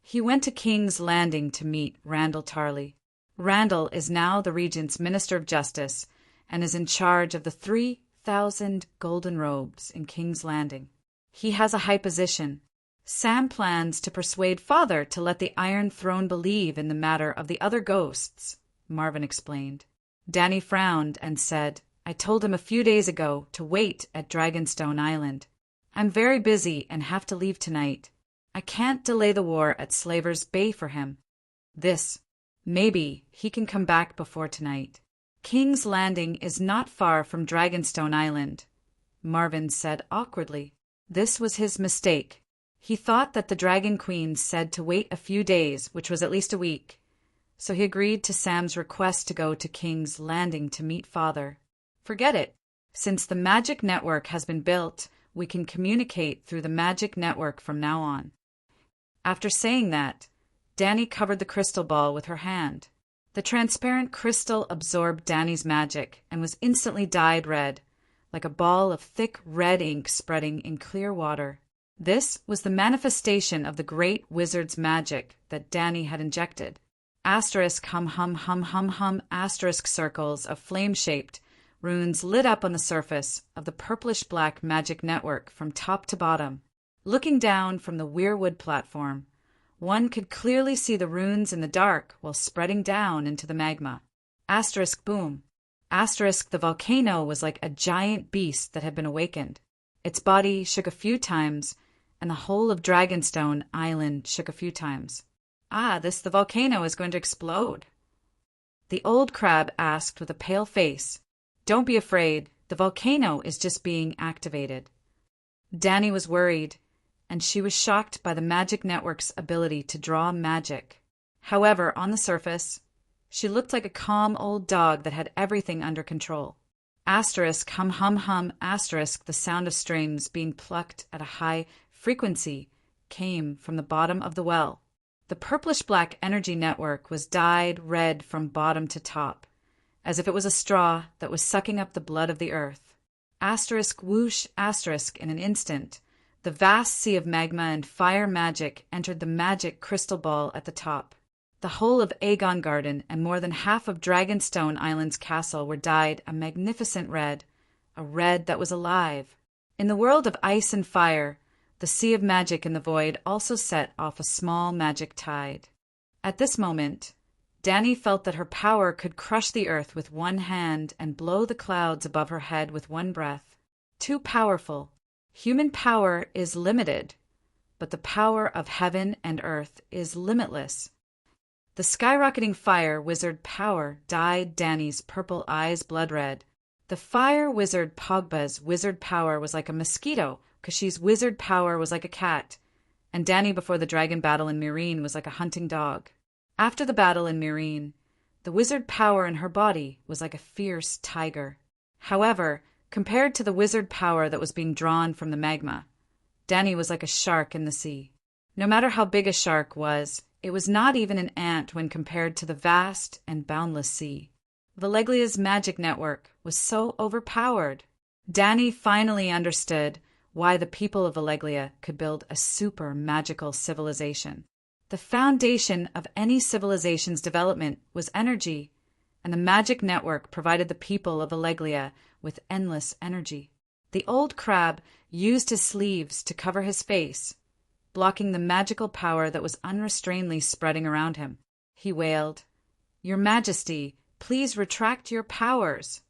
"He went to King's Landing to meet Randall Tarley. Randall is now the Regent's Minister of Justice and is in charge of the 3,000 golden robes in King's Landing. He has a high position. Sam plans to persuade Father to let the Iron Throne believe in the matter of the other ghosts," Marvin explained. Danny frowned and said, "I told him a few days ago to wait at Dragonstone Island. I'm very busy and have to leave tonight. I can't delay the war at Slaver's Bay for him. Maybe he can come back before tonight. King's Landing is not far from Dragonstone Island," Marvin said awkwardly. This was his mistake. He thought that the Dragon Queen said to wait a few days, which was at least a week. So he agreed to Sam's request to go to King's Landing to meet Father. Forget it. Since the magic network has been built, we can communicate through the magic network from now on. After saying that, Danny covered the crystal ball with her hand. The transparent crystal absorbed Danny's magic and was instantly dyed red, like a ball of thick red ink spreading in clear water. This was the manifestation of the great wizard's magic that Danny had injected. Asterisk hum hum hum hum hum asterisk circles of flame-shaped runes lit up on the surface of the purplish-black magic network from top to bottom. Looking down from the weirwood platform, one could clearly see the runes in the dark while spreading down into the magma. Asterisk boom. Asterisk the volcano was like a giant beast that had been awakened. Its body shook a few times, and the whole of Dragonstone Island shook a few times. The volcano is going to explode. The old crab asked with a pale face. Don't be afraid, the volcano is just being activated. Danny was worried, and she was shocked by the magic network's ability to draw magic. However, on the surface, she looked like a calm old dog that had everything under control. Asterisk hum hum hum asterisk the sound of strings being plucked at a high frequency came from the bottom of the well. The purplish-black energy network was dyed red from bottom to top, as if it was a straw that was sucking up the blood of the earth. Asterisk whoosh asterisk in an instant, the vast sea of magma and fire magic entered the magic crystal ball at the top. The whole of Aegon Garden and more than half of Dragonstone Island's castle were dyed a magnificent red, a red that was alive. In the world of ice and fire, the sea of magic in the void also set off a small magic tide. At this moment, Danny felt that her power could crush the earth with one hand and blow the clouds above her head with one breath. Too powerful. Human power is limited, but the power of heaven and earth is limitless. The skyrocketing fire wizard power dyed Danny's purple eyes blood red. The fire wizard Pogba's wizard power was like a mosquito, Kashi's wizard power was like a cat, and Danny before the dragon battle in Meereen was like a hunting dog. After the battle in Meereen, the wizard power in her body was like a fierce tiger. However, compared to the wizard power that was being drawn from the magma, Danny was like a shark in the sea. No matter how big a shark was, it was not even an ant when compared to the vast and boundless sea. Valeglia's magic network was so overpowered. Danny finally understood why the people of Valeglia could build a super magical civilization. The foundation of any civilization's development was energy, and the magic network provided the people of Valeglia with endless energy. The old crab used his sleeves to cover his face, blocking the magical power that was unrestrainedly spreading around him. He wailed, "Your Majesty, please retract your powers."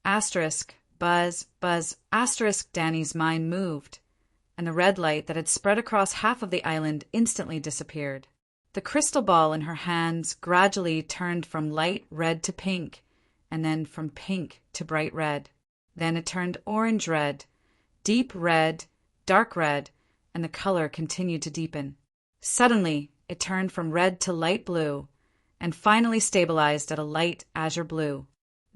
Asterisk, buzz, buzz, asterisk. Danny's mind moved, and the red light that had spread across half of the island instantly disappeared. The crystal ball in her hands gradually turned from light red to pink, and then from pink to bright red. Then it turned orange red, deep red, dark red, and the color continued to deepen. Suddenly, it turned from red to light blue, and finally stabilized at a light azure blue.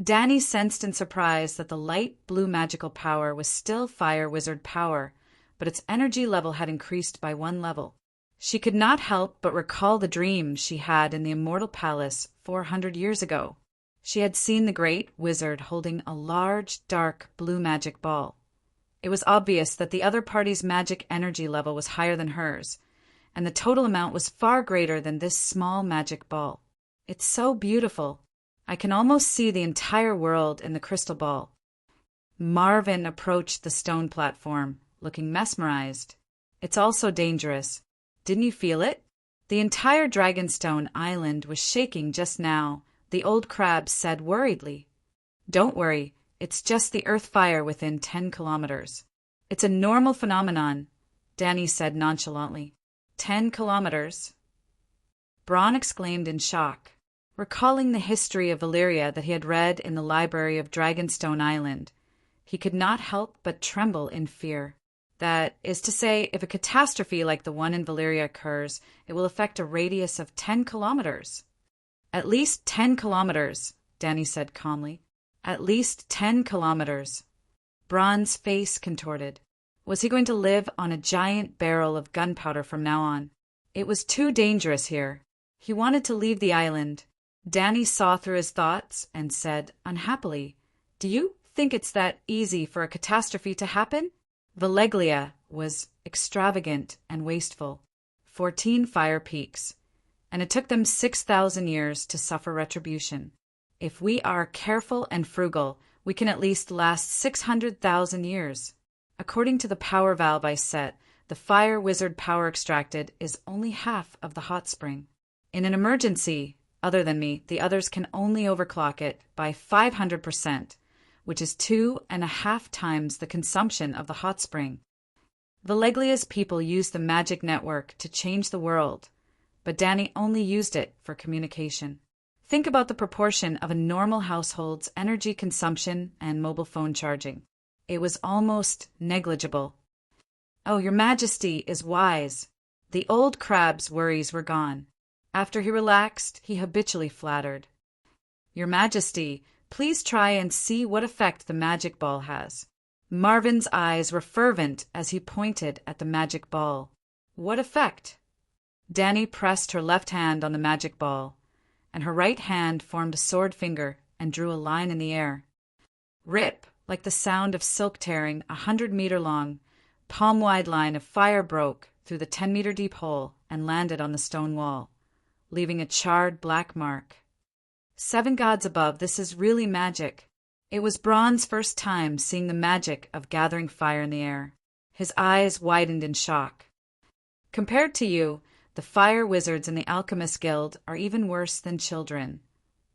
Danny sensed in surprise that the light blue magical power was still fire wizard power, but its energy level had increased by one level. She could not help but recall the dream she had in the Immortal Palace 400 years ago. She had seen the great wizard holding a large, dark blue magic ball. It was obvious that the other party's magic energy level was higher than hers, and the total amount was far greater than this small magic ball. "It's so beautiful. I can almost see the entire world in the crystal ball." Marvin approached the stone platform, looking mesmerized. "It's also dangerous. Didn't you feel it?" The entire Dragonstone Island was shaking just now, the old crab said worriedly. "Don't worry, it's just the earth fire within 10 kilometers. It's a normal phenomenon," Danny said nonchalantly. 10 kilometers? Bronn exclaimed in shock, recalling the history of Valyria that he had read in the library of Dragonstone Island. He could not help but tremble in fear. That is to say, if a catastrophe like the one in Valyria occurs, it will affect a radius of 10 kilometers. At least 10 kilometers, Danny said calmly. At least 10 kilometers. Bronn's face contorted. Was he going to live on a giant barrel of gunpowder from now on? It was too dangerous here. He wanted to leave the island. Danny saw through his thoughts and said unhappily, "Do you think it's that easy for a catastrophe to happen?" Valeglia was extravagant and wasteful. 14 fire peaks, and it took them 6,000 years to suffer retribution. If we are careful and frugal, we can at least last 600,000 years. According to the power valve I set, the fire wizard power extracted is only half of the hot spring. In an emergency, other than me, the others can only overclock it by 500%, which is 2.5 times the consumption of the hot spring. Valeglia's people used the magic network to change the world, but Danny only used it for communication. Think about the proportion of a normal household's energy consumption and mobile phone charging. It was almost negligible. "Oh, Your Majesty is wise." The old crab's worries were gone. After he relaxed, he habitually flattered. "Your Majesty, please try and see what effect the magic ball has." Marvin's eyes were fervent as he pointed at the magic ball. "What effect?" Danny pressed her left hand on the magic ball, and her right hand formed a sword finger and drew a line in the air. Rip, like the sound of silk tearing, 100-meter long, palm-wide line of fire broke through the 10-meter deep hole and landed on the stone wall, leaving a charred black mark. 7 gods above, this is really magic. It was Bronn's first time seeing the magic of gathering fire in the air. His eyes widened in shock. "Compared to you, the fire wizards in the Alchemist Guild are even worse than children,"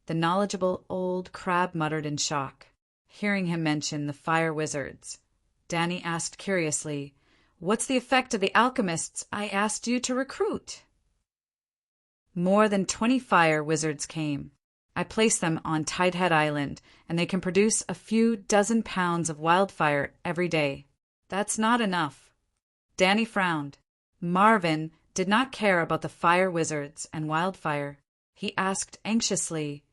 the knowledgeable old crab muttered in shock. Hearing him mention the fire wizards, Danny asked curiously, "What's the effect of the alchemists I asked you to recruit?" More than 20 fire wizards came. I placed them on Tidehead Island, and they can produce a few dozen pounds of wildfire every day. That's not enough. Danny frowned. Marvin did not care about the fire wizards and wildfire. He asked anxiously,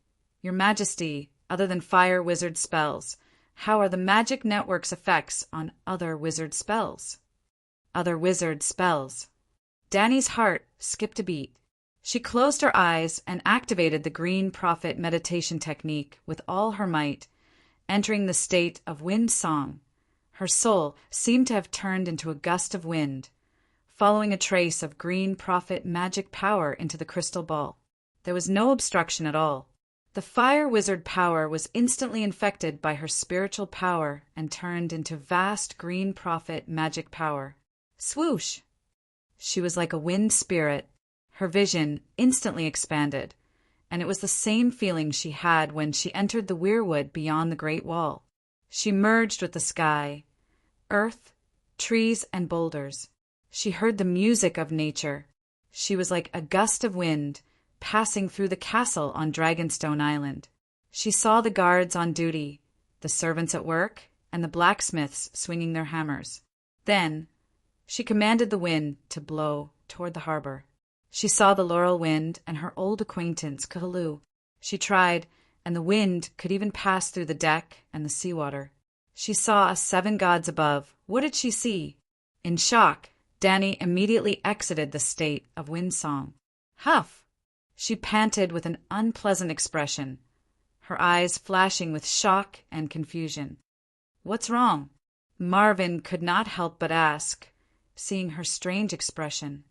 "Your Majesty, other than fire wizard spells, how are the magic network's effects on other wizard spells?" Other wizard spells. Danny's heart skipped a beat. She closed her eyes and activated the Green Prophet meditation technique with all her might, entering the state of wind song. Her soul seemed to have turned into a gust of wind, following a trace of Green Prophet magic power into the crystal ball. There was no obstruction at all. The fire wizard power was instantly infected by her spiritual power and turned into vast Green Prophet magic power. Swoosh! She was like a wind spirit. Her vision instantly expanded, and it was the same feeling she had when she entered the weirwood beyond the Great Wall. She merged with the sky, earth, trees, and boulders. She heard the music of nature. She was like a gust of wind passing through the castle on Dragonstone Island. She saw the guards on duty, the servants at work, and the blacksmiths swinging their hammers. Then she commanded the wind to blow toward the harbor. She saw the laurel wind and her old acquaintance, Cthulhu. She tried, and the wind could even pass through the deck and the seawater. She saw 7 gods above. What did she see? In shock, Danny immediately exited the state of wind song. Huff! She panted with an unpleasant expression, her eyes flashing with shock and confusion. "What's wrong?" Marvin could not help but ask, seeing her strange expression.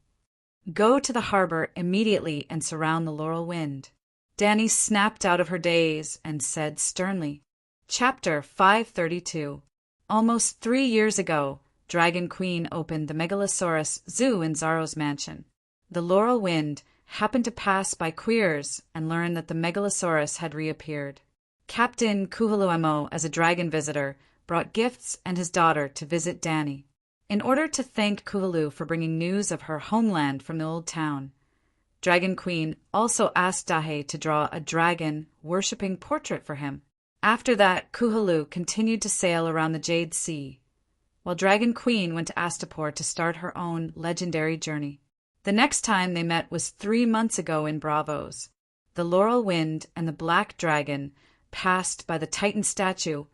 "Go to the harbor immediately and surround the laurel wind." Danny snapped out of her daze and said sternly. Chapter 532. Almost 3 years ago, Dragon Queen opened the Megalosaurus Zoo in Zaro's mansion. The laurel wind happened to pass by Queers and learn that the Megalosaurus had reappeared. Captain Kuhuluemo, as a dragon visitor, brought gifts and his daughter to visit Danny. In order to thank Kuhulu for bringing news of her homeland from the old town, Dragon Queen also asked Dahe to draw a dragon worshipping portrait for him. After that, Cuhullu continued to sail around the Jade Sea, while Dragon Queen went to Astapor to start her own legendary journey. The next time they met was 3 months ago in Bravos. The Laurel Wind and the Black Dragon passed by the Titan statue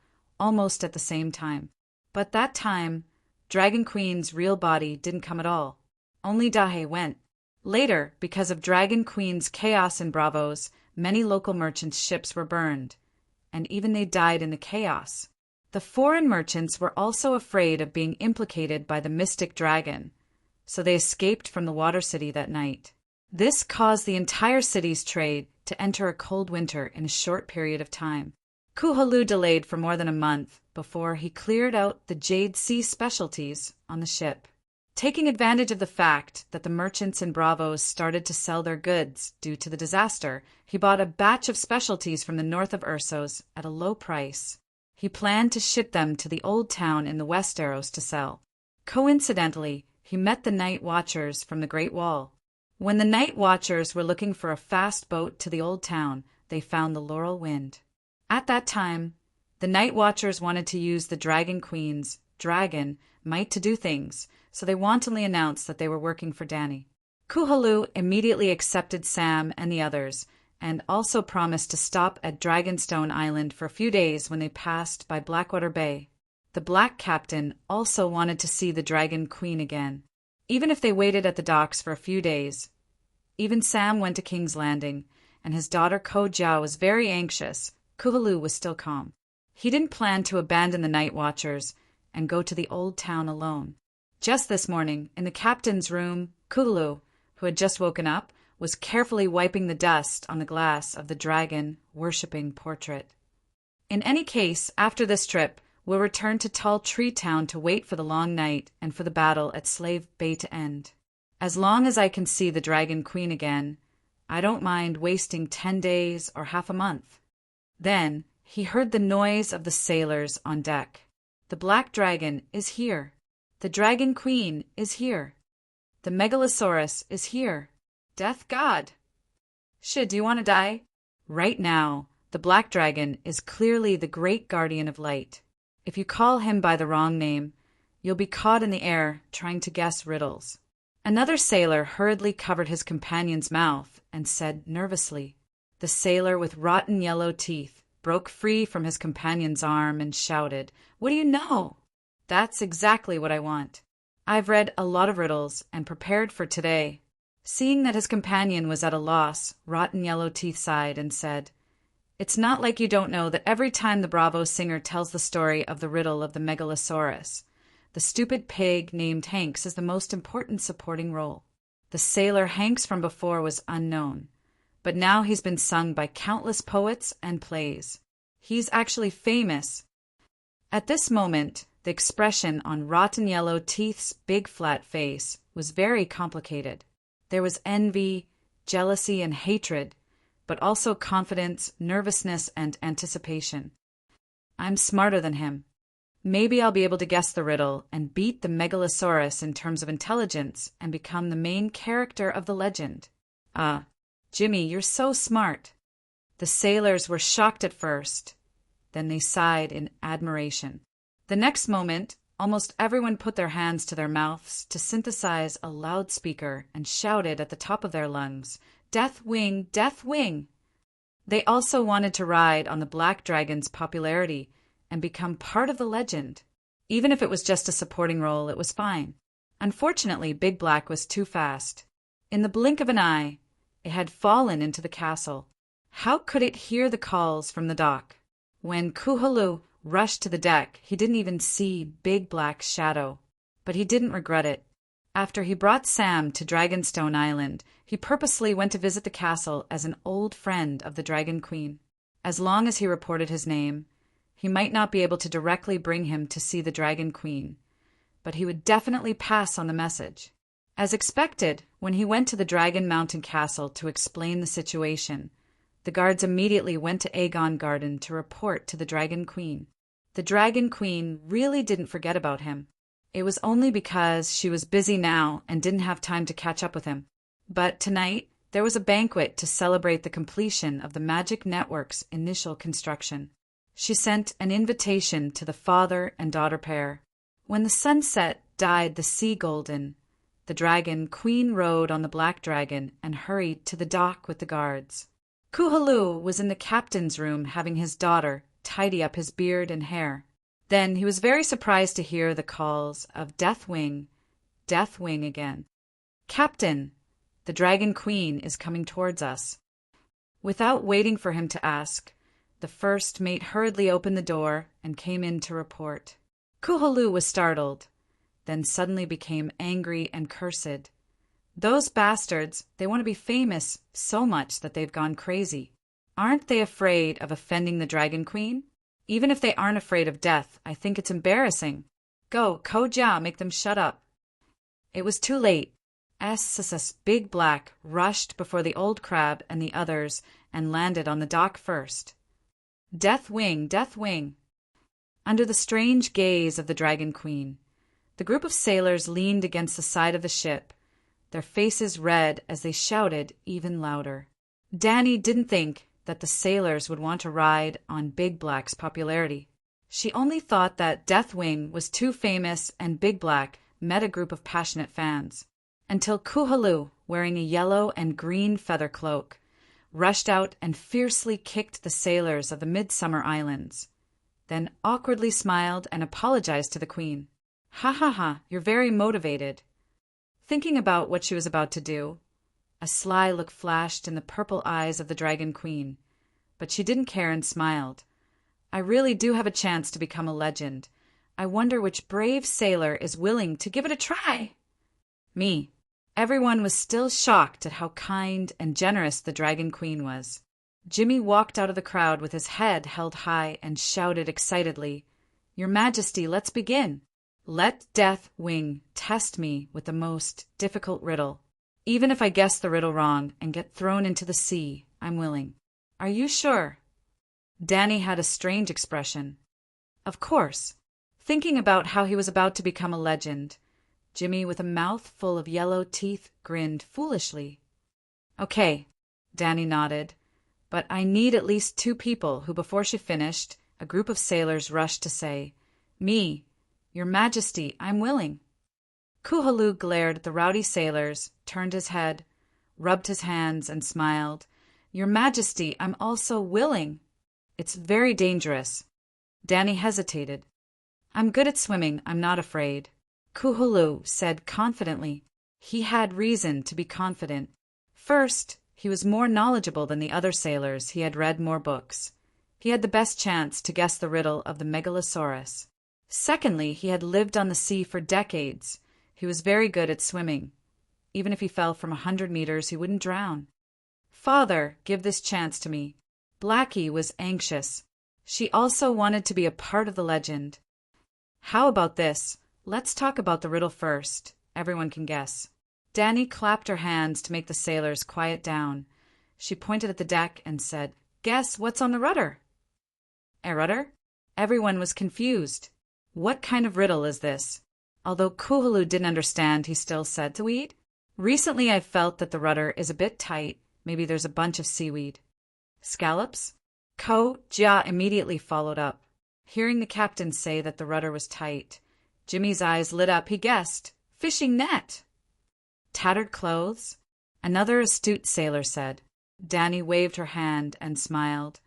almost at the same time. But that time, Dragon Queen's real body didn't come at all. Only Dahe went. Later, because of Dragon Queen's chaos in Bravos, many local merchants' ships were burned, and even they died in the chaos. The foreign merchants were also afraid of being implicated by the mystic dragon, so they escaped from the Water City that night. This caused the entire city's trade to enter a cold winter in a short period of time. Cuhullu delayed for more than a month before he cleared out the Jade Sea specialties on the ship. Taking advantage of the fact that the merchants in Bravos started to sell their goods due to the disaster, he bought a batch of specialties from the north of Ursos at a low price. He planned to ship them to the old town in the Westeros to sell. Coincidentally, he met the Night Watchers from the Great Wall. When the Night Watchers were looking for a fast boat to the old town, they found the Laurel Wind. At that time, the Night Watchers wanted to use the Dragon Queen's dragon might to do things, so they wantonly announced that they were working for Dany. Cuhullu immediately accepted Sam and the others, and also promised to stop at Dragonstone Island for a few days when they passed by Blackwater Bay. The Black Captain also wanted to see the Dragon Queen again, even if they waited at the docks for a few days. Even Sam went to King's Landing, and his daughter Ko Jiao was very anxious. Cuhullu was still calm. He didn't plan to abandon the Night Watchers and go to the old town alone. Just this morning, in the captain's room, Cuhullu, who had just woken up, was carefully wiping the dust on the glass of the dragon-worshipping portrait. In any case, after this trip, we'll return to Tall Tree Town to wait for the long night and for the battle at Slave Bay to end. As long as I can see the Dragon Queen again, I don't mind wasting 10 days or half a month. Then he heard the noise of the sailors on deck. The Black Dragon is here. The Dragon Queen is here. The Megalosaurus is here. Death God! Shit, do you want to die? Right now, the Black Dragon is clearly the great guardian of light. If you call him by the wrong name, you'll be caught in the air trying to guess riddles. Another sailor hurriedly covered his companion's mouth and said nervously. The sailor with rotten yellow teeth broke free from his companion's arm and shouted, "What do you know?" That's exactly what I want. I've read a lot of riddles and prepared for today. Seeing that his companion was at a loss, Rotten Yellow Teeth sighed and said, "It's not like you don't know that every time the Bravo singer tells the story of the riddle of the Megalosaurus, the stupid pig named Hanks is the most important supporting role. The sailor Hanks from before was unknown, but now he's been sung by countless poets and plays. He's actually famous." At this moment, the expression on Rotten Yellow Teeth's big flat face was very complicated. There was envy, jealousy, and hatred, but also confidence, nervousness, and anticipation. I'm smarter than him. Maybe I'll be able to guess the riddle and beat the Megalosaurus in terms of intelligence and become the main character of the legend. Jimmy, you're so smart. The sailors were shocked at first. Then they sighed in admiration. The next moment, almost everyone put their hands to their mouths to synthesize a loudspeaker and shouted at the top of their lungs, "Death Wing! Death Wing!" They also wanted to ride on the Black Dragon's popularity and become part of the legend. Even if it was just a supporting role, it was fine. Unfortunately, Big Black was too fast. In the blink of an eye, it had fallen into the castle. How could it hear the calls from the dock? When Cuhullu rushed to the deck, he didn't even see Big Black's shadow. But he didn't regret it. After he brought Sam to Dragonstone Island, he purposely went to visit the castle as an old friend of the Dragon Queen. As long as he reported his name, he might not be able to directly bring him to see the Dragon Queen, but he would definitely pass on the message. As expected, when he went to the Dragon Mountain Castle to explain the situation, the guards immediately went to Aegon Garden to report to the Dragon Queen. The Dragon Queen really didn't forget about him. It was only because she was busy now and didn't have time to catch up with him. But tonight, there was a banquet to celebrate the completion of the Magic Network's initial construction. She sent an invitation to the father and daughter pair. When the sunset dyed the sea golden, the dragon queen rode on the black dragon and hurried to the dock with the guards. Kuhalu was in the captain's room having his daughter tidy up his beard and hair. Then he was very surprised to hear the calls of Deathwing again. "Captain, the dragon queen is coming towards us." Without waiting for him to ask, the first mate hurriedly opened the door and came in to report. Kuhalu was startled, then suddenly became angry and cursed. "Those bastards, they want to be famous so much that they've gone crazy. Aren't they afraid of offending the Dragon Queen? Even if they aren't afraid of death, I think it's embarrassing. Go, Koja, make them shut up." It was too late. SSS Big Black rushed before the old crab and the others and landed on the dock first. "Deathwing, Deathwing!" Under the strange gaze of the Dragon Queen, the group of sailors leaned against the side of the ship, their faces red as they shouted even louder. Danny didn't think that the sailors would want to ride on Big Black's popularity. She only thought that Deathwing was too famous and Big Black met a group of passionate fans. Until Kuhalu, wearing a yellow and green feather cloak, rushed out and fiercely kicked the sailors of the Midsummer Islands, then awkwardly smiled and apologized to the Queen. "Ha ha ha, you're very motivated." Thinking about what she was about to do, a sly look flashed in the purple eyes of the Dragon Queen, but she didn't care and smiled. "I really do have a chance to become a legend. I wonder which brave sailor is willing to give it a try?" Me. Everyone was still shocked at how kind and generous the Dragon Queen was. Jimmy walked out of the crowd with his head held high and shouted excitedly, "Your Majesty, let's begin. Let Deathwing test me with the most difficult riddle. Even if I guess the riddle wrong and get thrown into the sea, I'm willing. Are you sure?" Danny had a strange expression. Of course. Thinking about how he was about to become a legend, Jimmy, with a mouth full of yellow teeth, grinned foolishly. "Okay," Danny nodded, "but I need at least 2 people who, before she finished, a group of sailors rushed to say, 'Me, Your Majesty, I'm willing.'" Kuhalu glared at the rowdy sailors, turned his head, rubbed his hands, and smiled. "Your Majesty, I'm also willing. It's very dangerous." Danny hesitated. "I'm good at swimming, I'm not afraid," Kuhalu said confidently. He had reason to be confident. First, he was more knowledgeable than the other sailors. He had read more books. He had the best chance to guess the riddle of the Megalosaurus. Secondly, he had lived on the sea for decades. He was very good at swimming. Even if he fell from 100 meters, he wouldn't drown. "Father, give this chance to me." Blackie was anxious. She also wanted to be a part of the legend. "How about this? Let's talk about the riddle first. Everyone can guess." Danny clapped her hands to make the sailors quiet down. She pointed at the deck and said, "Guess what's on the rudder?" "A rudder?" Everyone was confused. What kind of riddle is this? Although Kuhalu didn't understand, he still said, "Seaweed? Recently I've felt that the rudder is a bit tight. Maybe there's a bunch of seaweed." "Scallops?" Ko-ja immediately followed up. Hearing the captain say that the rudder was tight, Jimmy's eyes lit up. He guessed, "Fishing net." "Tattered clothes?" Another astute sailor said. Danny waved her hand and smiled.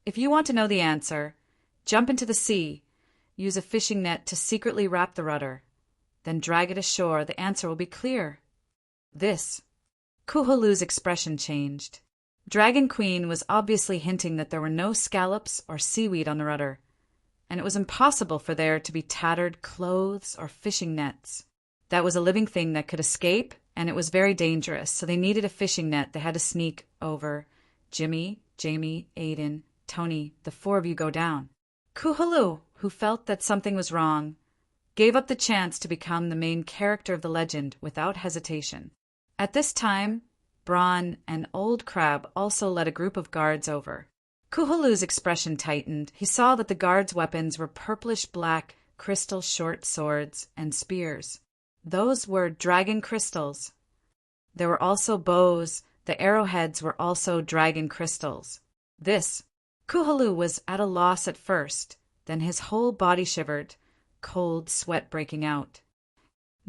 "If you want to know the answer, jump into the sea. Use a fishing net to secretly wrap the rudder. Then drag it ashore. The answer will be clear." This. Kuhalu's expression changed. Dragon Queen was obviously hinting that there were no scallops or seaweed on the rudder, and it was impossible for there to be tattered clothes or fishing nets. That was a living thing that could escape, and it was very dangerous, so they needed a fishing net they had to sneak over. Jimmy, Jamie, Aiden, Tony, the 4 of you go down. Kuhalu, who felt that something was wrong, gave up the chance to become the main character of the legend without hesitation. At this time, Braun and Old Crab also led a group of guards over. Kuhalu's expression tightened. He saw that the guards' weapons were purplish-black crystal short swords and spears. Those were dragon crystals. There were also bows. The arrowheads were also dragon crystals. This. Kuhalu was at a loss at first, then his whole body shivered, cold sweat breaking out.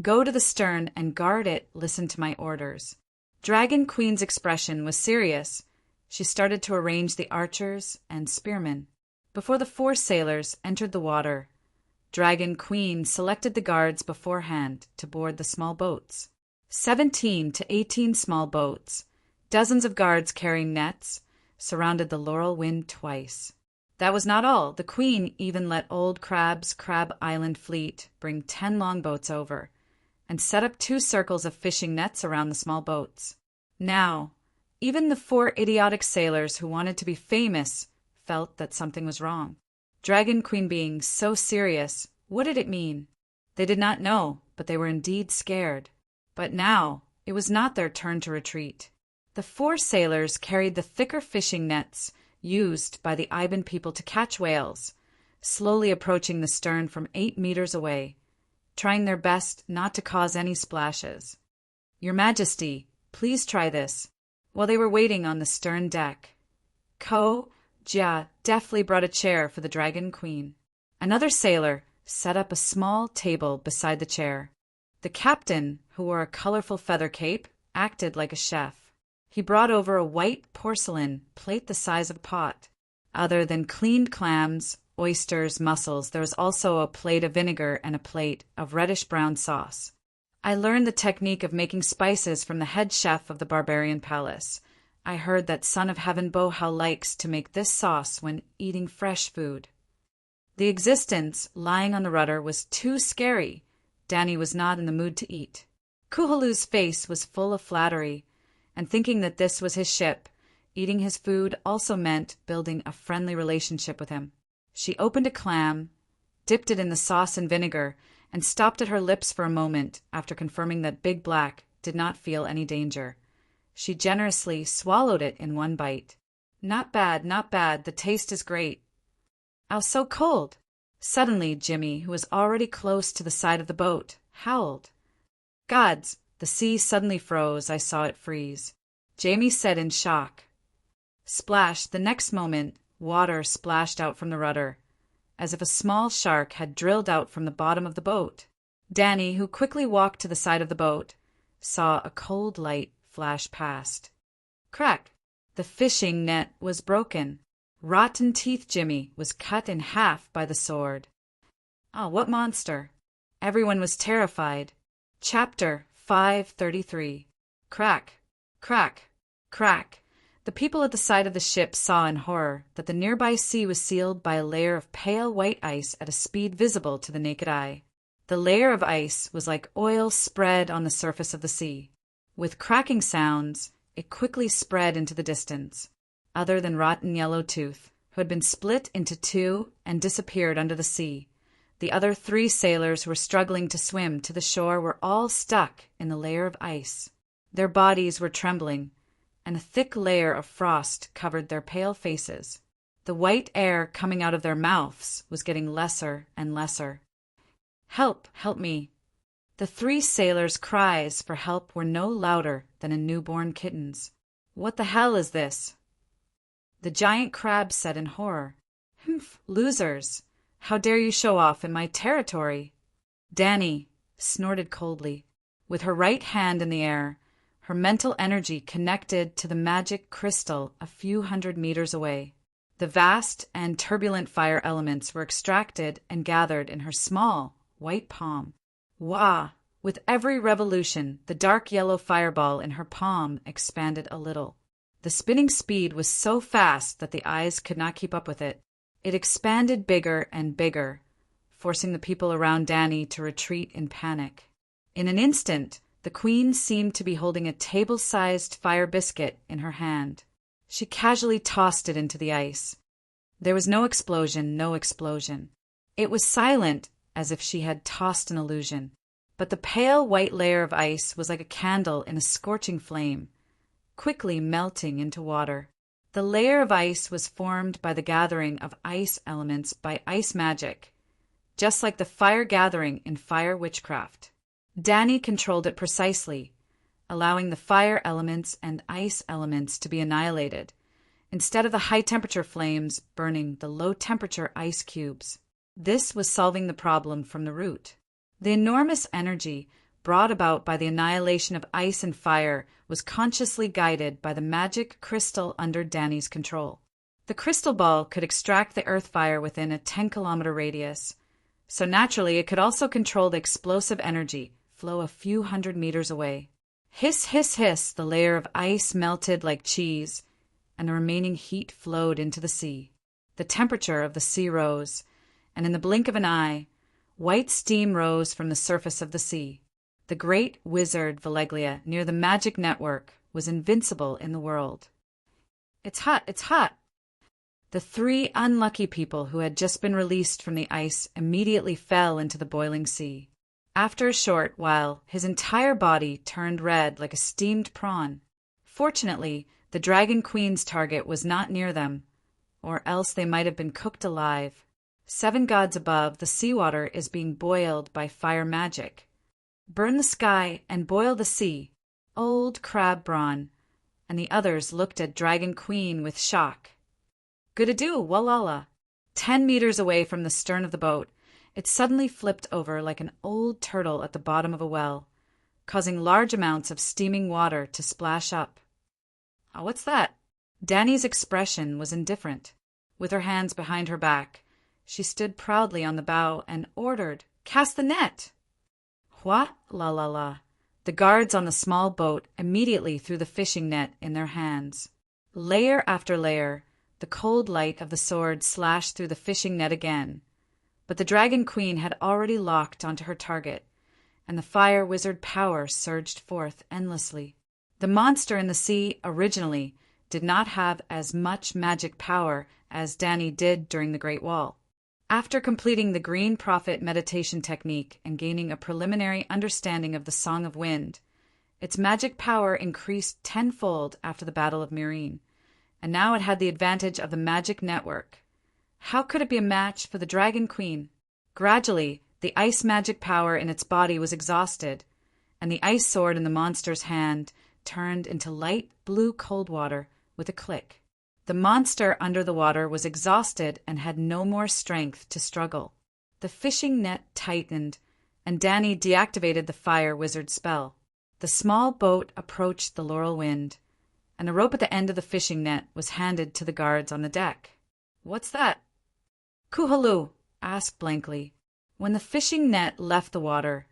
"Go to the stern and guard it, listen to my orders." Dragon Queen's expression was serious. She started to arrange the archers and spearmen. Before the 4 sailors entered the water, Dragon Queen selected the guards beforehand to board the small boats. 17 to 18 small boats, dozens of guards carrying nets, surrounded the Laurel Wind twice. That was not all. The Queen even let Old Crab's Crab Island fleet bring 10 longboats over and set up 2 circles of fishing nets around the small boats. Now, even the 4 idiotic sailors who wanted to be famous felt that something was wrong. Dragon Queen being so serious, what did it mean? They did not know, but they were indeed scared. But now, it was not their turn to retreat. The 4 sailors carried the thicker fishing nets used by the Iban people to catch whales, slowly approaching the stern from 8 meters away, trying their best not to cause any splashes. "Your Majesty, please try this." While they were waiting on the stern deck, Jia deftly brought a chair for the Dragon Queen. Another sailor set up a small table beside the chair. The captain, who wore a colorful feather cape, acted like a chef. He brought over a white porcelain plate the size of a pot. Other than cleaned clams, oysters, mussels, there was also a plate of vinegar and a plate of reddish-brown sauce. I learned the technique of making spices from the head chef of the barbarian palace. I heard that Son of Heaven Bohao likes to make this sauce when eating fresh food. The existence lying on the rudder was too scary. Danny was not in the mood to eat. Kuhalu's face was full of flattery, and thinking that this was his ship, eating his food also meant building a friendly relationship with him. She opened a clam, dipped it in the sauce and vinegar, and stopped at her lips for a moment after confirming that Big Black did not feel any danger. She generously swallowed it in one bite. "Not bad, not bad. The taste is great." "Oh, so cold." Suddenly, Jimmy, who was already close to the side of the boat, howled. "Gods!" The sea suddenly froze. I saw it freeze. Jamie said in shock. Splash! The next moment, water splashed out from the rudder, as if a small shark had drilled out from the bottom of the boat. Danny, who quickly walked to the side of the boat, saw a cold light flash past. Crack! The fishing net was broken. Rotten Teeth Jimmy was cut in half by the sword. Ah, what monster! Everyone was terrified. Chapter 533. Crack! Crack! Crack! The people at the side of the ship saw in horror that the nearby sea was sealed by a layer of pale white ice at a speed visible to the naked eye. The layer of ice was like oil spread on the surface of the sea. With cracking sounds, it quickly spread into the distance. Other than Rotten Yellow Tooth, who had been split into 2 and disappeared under the sea, the other 3 sailors who were struggling to swim to the shore were all stuck in the layer of ice. Their bodies were trembling, and a thick layer of frost covered their pale faces. The white air coming out of their mouths was getting lesser and lesser. "Help! Help me!" The 3 sailors' cries for help were no louder than a newborn kitten's. "What the hell is this?" The giant crab said in horror. "Humph, losers! How dare you show off in my territory?" Danny snorted coldly. With her right hand in the air, her mental energy connected to the magic crystal a few hundred meters away. The vast and turbulent fire elements were extracted and gathered in her small, white palm. Wah! With every revolution, the dark yellow fireball in her palm expanded a little. The spinning speed was so fast that the eyes could not keep up with it. It expanded bigger and bigger, forcing the people around Danny to retreat in panic. In an instant, the queen seemed to be holding a table-sized fire biscuit in her hand. She casually tossed it into the ice. There was no explosion, no explosion. It was silent, as if she had tossed an illusion. But the pale white layer of ice was like a candle in a scorching flame, quickly melting into water. The layer of ice was formed by the gathering of ice elements by ice magic, just like the fire gathering in fire witchcraft. Danny controlled it precisely, allowing the fire elements and ice elements to be annihilated, instead of the high-temperature flames burning the low-temperature ice cubes. This was solving the problem from the root. The enormous energy brought about by the annihilation of ice and fire was consciously guided by the magic crystal under Danny's control. The crystal ball could extract the earth fire within a 10-kilometer radius, so naturally it could also control the explosive energy flow a few hundred meters away. Hiss, hiss, hiss, the layer of ice melted like cheese, and the remaining heat flowed into the sea. The temperature of the sea rose, and in the blink of an eye, white steam rose from the surface of the sea. The great wizard Valeglia, near the magic network, was invincible in the world. "It's hot, it's hot!" The 3 unlucky people who had just been released from the ice immediately fell into the boiling sea. After a short while, his entire body turned red like a steamed prawn. Fortunately, the Dragon Queen's target was not near them, or else they might have been cooked alive. 7 gods above, the seawater is being boiled by fire magic. Burn the sky and boil the sea. Old Crab Brawn and the others looked at Dragon Queen with shock. Good-a-do, Wallala. 10 meters away from the stern of the boat, it suddenly flipped over like an old turtle at the bottom of a well, causing large amounts of steaming water to splash up. "Oh, what's that?" Danny's expression was indifferent. With her hands behind her back, she stood proudly on the bow and ordered, "Cast the net!" "What? La la la." The guards on the small boat immediately threw the fishing net in their hands. Layer after layer, the cold light of the sword slashed through the fishing net again, but the Dragon Queen had already locked onto her target, and the fire wizard power surged forth endlessly. The monster in the sea originally did not have as much magic power as Danny did during the Great Wall. After completing the Green Prophet meditation technique and gaining a preliminary understanding of the Song of Wind, its magic power increased tenfold after the Battle of Meereen, and now it had the advantage of the magic network. How could it be a match for the Dragon Queen? Gradually, the ice magic power in its body was exhausted, and the ice sword in the monster's hand turned into light blue cold water with a click. The monster under the water was exhausted and had no more strength to struggle. The fishing net tightened, and Danny deactivated the fire wizard spell. The small boat approached the Laurel Wind, and the rope at the end of the fishing net was handed to the guards on the deck. "What's that?" Kuhalu asked blankly. When the fishing net left the water,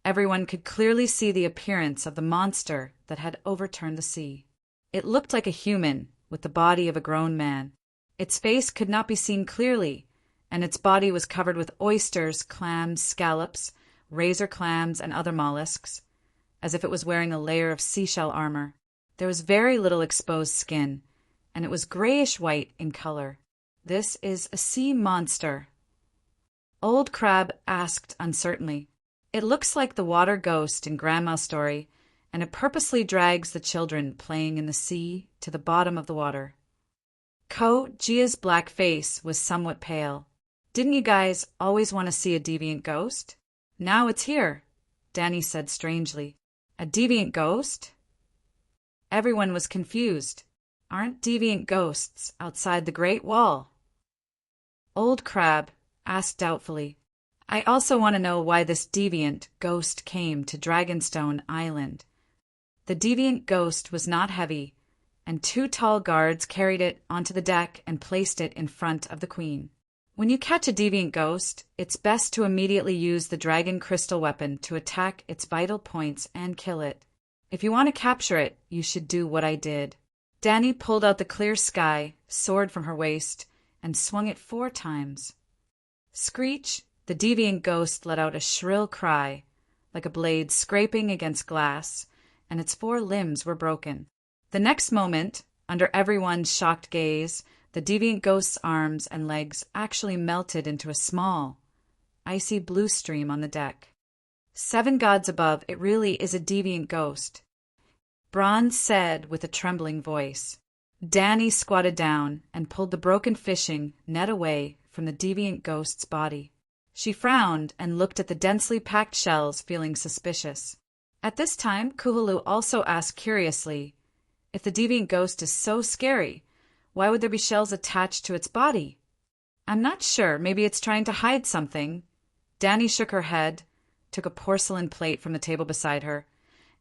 everyone could clearly see the appearance of the monster that had overturned the sea. It looked like a human, with the body of a grown man. Its face could not be seen clearly, and its body was covered with oysters, clams, scallops, razor clams, and other mollusks, as if it was wearing a layer of seashell armor. There was very little exposed skin, and it was grayish-white in color. "This is a sea monster," Old Crab asked uncertainly. "It looks like the water ghost in Grandma's story, and it purposely drags the children playing in the sea to the bottom of the water." Gia's black face was somewhat pale. "Didn't you guys always want to see a deviant ghost? Now it's here," Danny said strangely. "A deviant ghost?" Everyone was confused. "Aren't deviant ghosts outside the Great Wall?" Old Crab asked doubtfully, "I also want to know why this deviant ghost came to Dragonstone Island." The deviant ghost was not heavy, and 2 tall guards carried it onto the deck and placed it in front of the Queen. When you catch a deviant ghost, it's best to immediately use the dragon crystal weapon to attack its vital points and kill it. If you want to capture it, you should do what I did. Danny pulled out the clear sky sword from her waist and swung it 4 times. Screech! The deviant ghost let out a shrill cry, like a blade scraping against glass, and its 4 limbs were broken. The next moment, under everyone's shocked gaze, the deviant ghost's arms and legs actually melted into a small, icy blue stream on the deck. 7 gods above, it really is a deviant ghost, Bronze said with a trembling voice. Danny squatted down and pulled the broken fishing net away from the deviant ghost's body. She frowned and looked at the densely packed shells, feeling suspicious. At this time, Kuhulu also asked curiously, "If the deviant ghost is so scary, Why would there be shells attached to its body? I'm not sure. Maybe it's trying to hide something. Danny shook her head, took a porcelain plate from the table beside her,